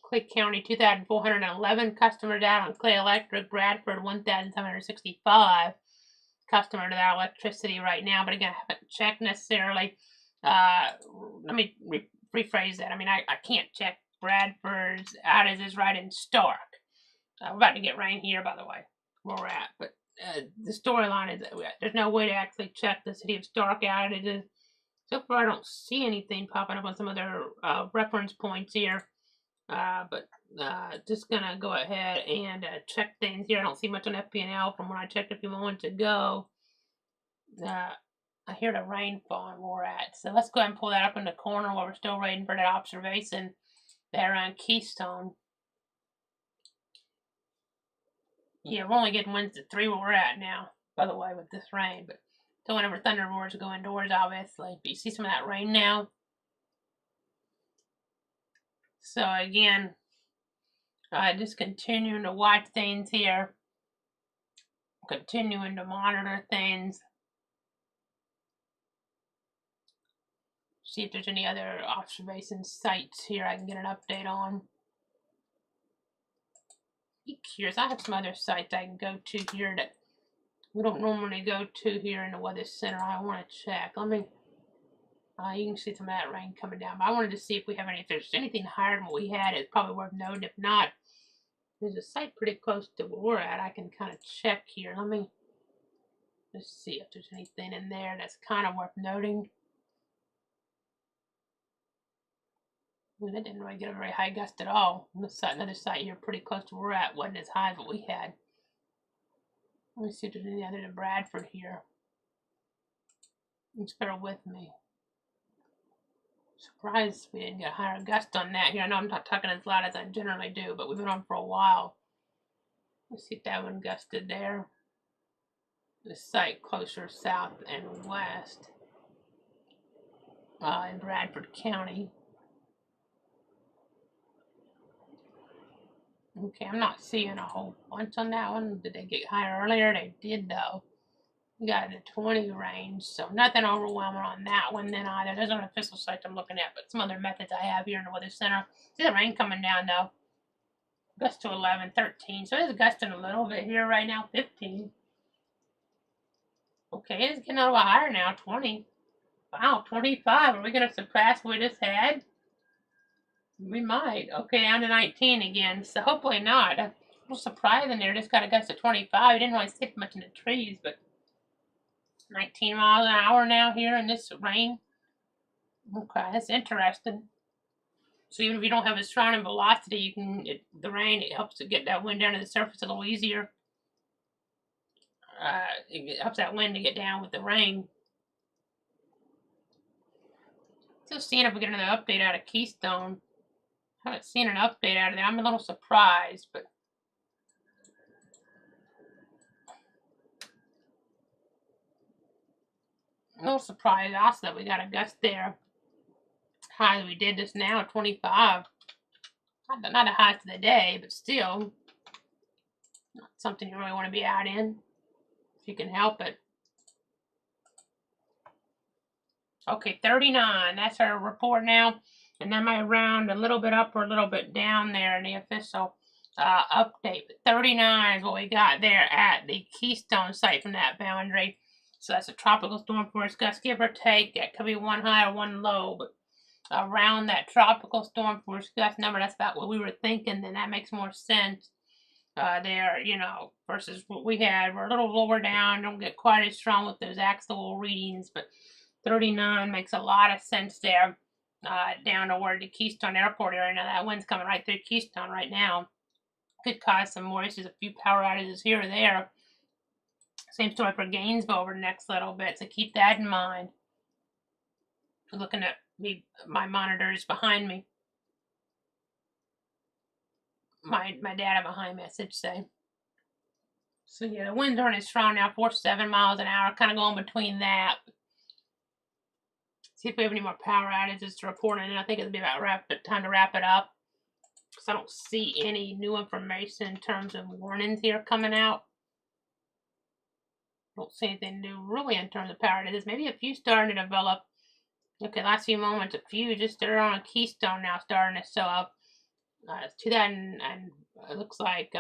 A: Clay County, 2,411 customers out on Clay Electric. Bradford, 1,765 customers to that electricity right now. But again, I haven't checked necessarily. Let me rephrase that. I mean, I can't check Bradford's outages right in Stark. We're about to get rain here, by the way, where we're at. But the storyline is that there's no way to actually check the city of Stark outages. So far, I don't see anything popping up on some other reference points here. But just gonna go ahead and check things here. I don't see much on FPNL from when I checked a few moments ago. I hear the rain falling where we're at. So let's go ahead and pull that up in the corner while we're still waiting for that observation there on Keystone. Yeah, we're only getting winds to 3 where we're at now, by the way, with this rain. But so whenever thunder roars go indoors, obviously. But you see some of that rain now? So again, just continuing to watch things here. Continuing to monitor things. See if there's any other observation sites here I can get an update on. Be curious. I have some other sites I can go to here that we don't normally go to here in the Weather Center. I want to check. Let me. You can see some of that rain coming down. But I wanted to see if we have any. If there's anything higher than what we had, it's probably worth noting. If not, there's a site pretty close to where we're at. I can kind of check here. Let me just see if there's anything in there that's kind of worth noting. Well, that didn't really get a very high gust at all. Another site here pretty close to where we're at wasn't as high as what we had. Let me see if there's any other than Bradford here. Just bear with me. Surprised we didn't get a higher gust on that here. I know I'm not talking as loud as I generally do, but we've been on for a while. Let's see if that one gusted there. The site closer south and west in Bradford County. Okay, I'm not seeing a whole bunch on that one. Did they get higher earlier? They did, though. We got in the 20 range, so nothing overwhelming on that one then either. There's an official site I'm looking at, but some other methods I have here in the Weather Center. See the rain coming down, though. Gust to 11, 13. So it's gusting a little bit here right now, 15. Okay, it's getting a little higher now, 20. Wow, 25. Are we going to surpass what we just had? We might. Okay, down to 19 again. So hopefully not. A little surprising there. Just got a gust of 25. It didn't really stick much in the trees, but 19 miles an hour now here in this rain. Okay, that's interesting. So even if you don't have a surrounding velocity, you can the rain, it helps to get that wind down to the surface a little easier. It helps that wind to get down with the rain. Still seeing if we get another update out of Keystone. I haven't seen an update out of there. I'm a little surprised, but a little surprised also that we got a gust there. High as we did just now, 25. Not the highest of the day, but still not something you really want to be out in if you can help it. Okay, 39. That's our report now. And then I round a little bit up or a little bit down there in the official update. But 39 is what we got there at the Keystone site from that boundary. So that's a tropical storm force gust, give or take. That could be one high or one low, but around that tropical storm force gust number, that's about what we were thinking. Then that makes more sense there, you know, versus what we had. We're a little lower down, don't get quite as strong with those actual readings, but 39 makes a lot of sense there. Down toward the Keystone Airport area. Now that wind's coming right through Keystone right now. Could cause some more issues, a few power outages here or there. Same story for Gainesville over the next little bit, so keep that in mind. Looking at my monitors behind me. My data behind me, I should say. So yeah, the winds aren't as strong now, 4 to 7 miles an hour, kind of going between that. See if we have any more power outages to report, and I think it'll be about time to wrap it up. Because I don't see any new information in terms of warnings here coming out. Don't see anything new really in terms of power outages. Maybe a few starting to develop. Okay, last few moments, a few just they're on Keystone now starting to show up. It's 2000 and it looks like,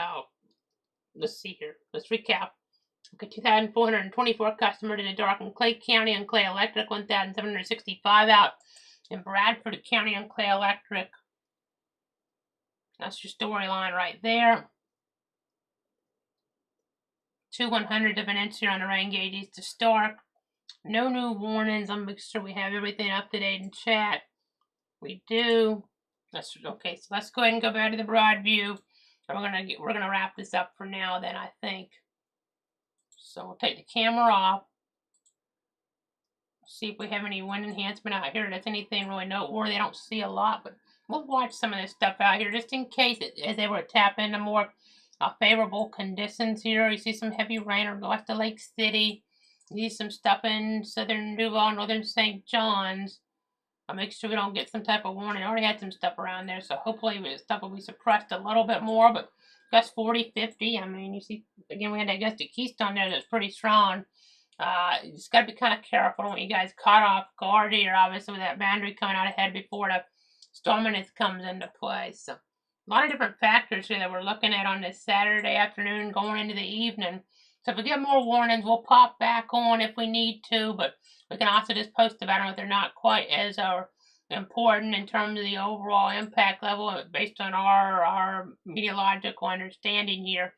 A: let's see here. Let's recap. Okay, 2,424 customers in the dark in Clay County on Clay Electric, 1,765 out in Bradford County on Clay Electric. That's your storyline right there. 2 100th of an inch here on the rain gauges to start. No new warnings. I'm making sure we have everything up to date in chat. We do. That's okay. So let's go ahead and go back to the broad view. And we're gonna wrap this up for now. Then I think. So we'll take the camera off. See if we have any wind enhancement out here. That's anything really noteworthy. I don't see a lot, but we'll watch some of this stuff out here just in case as they were to tap into more favorable conditions here. You see some heavy rain or west of Lake City. You see some stuff in southern Duval, northern St. John's. I'll make sure we don't get some type of warning. I already had some stuff around there, so hopefully the stuff will be suppressed a little bit more, but gust 40, 50. I mean, you see, again, we had that gust at Keystone there that's pretty strong. You just got to be kind of careful when you guys caught off guard here, obviously, with that boundary coming out ahead before the storminess comes into play. So A lot of different factors here that we're looking at on this Saturday afternoon going into the evening. So if we get more warnings, we'll pop back on if we need to, but we can also just post about them if they're not quite as important in terms of the overall impact level based on our meteorological understanding here.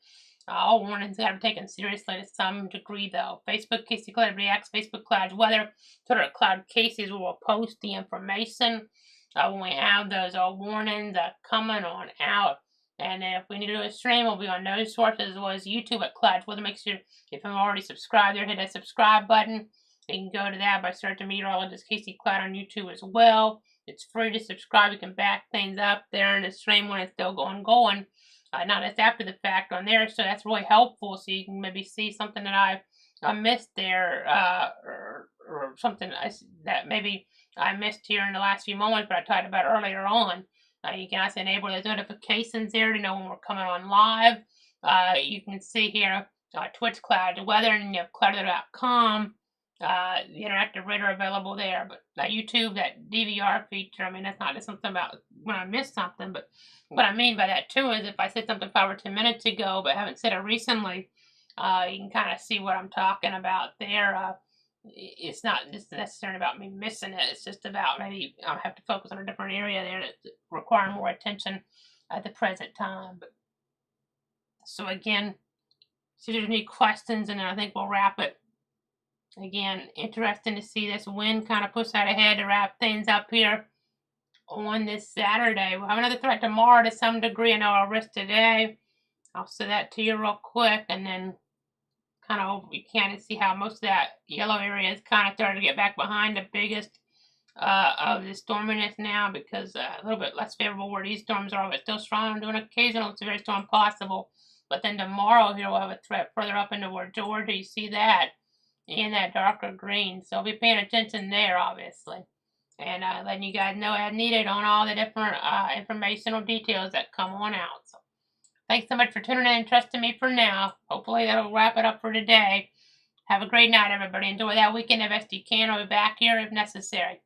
A: All warnings got to be taken seriously to some degree, though. Facebook Casey Cloud Reacts, Facebook Clouds Weather, Twitter at Cloud Cases, will post the information when we have those warnings coming on out. And if we need to do a stream, we'll be on those sources as well as YouTube at Clouds Weather. Make sure if you've already subscribed there, hit that subscribe button. You can go to that by searching Meteorologist Casey Cloud on YouTube as well. It's free to subscribe. You can back things up there in the stream when it's still going. Not just after the fact on there, so that's really helpful. So you can maybe see something that I missed there, or something that maybe I missed here in the last few moments, but I talked about earlier on. You can also enable those notifications there to know when we're coming on live. You can see here Twitch Cloud Weather, and you have cloudweather.com. The interactive radar available there, but YouTube, that DVR feature, I mean, that's not just something about when I miss something, but what I mean by that too is if I said something 5 or 10 minutes ago but haven't said it recently, you can kind of see what I'm talking about there. It's not just necessarily about me missing it, it's just about maybe I'll have to focus on a different area there that's requiring more attention at the present time. But, so again, see if there's any questions, and then I think we'll wrap it. Again, interesting to see this wind kind of push out ahead to wrap things up here on this Saturday. We'll have another threat tomorrow to some degree. I know I'll risk today. I'll say that to you real quick, and then kind of over we can see how most of that yellow area is kind of starting to get back behind the biggest of the storminess now, because a little bit less favorable where these storms are, but still strong, doing occasional severe storm possible. But then tomorrow here we'll have a threat further up into where Georgia. You see that in that darker green, so I'll be paying attention there, obviously, and letting you guys know as needed on all the different informational details that come on out. So thanks so much for tuning in and trusting me for now. Hopefully that'll wrap it up for today. Have a great night, everybody. Enjoy that weekend as best you can. I'll be back here if necessary.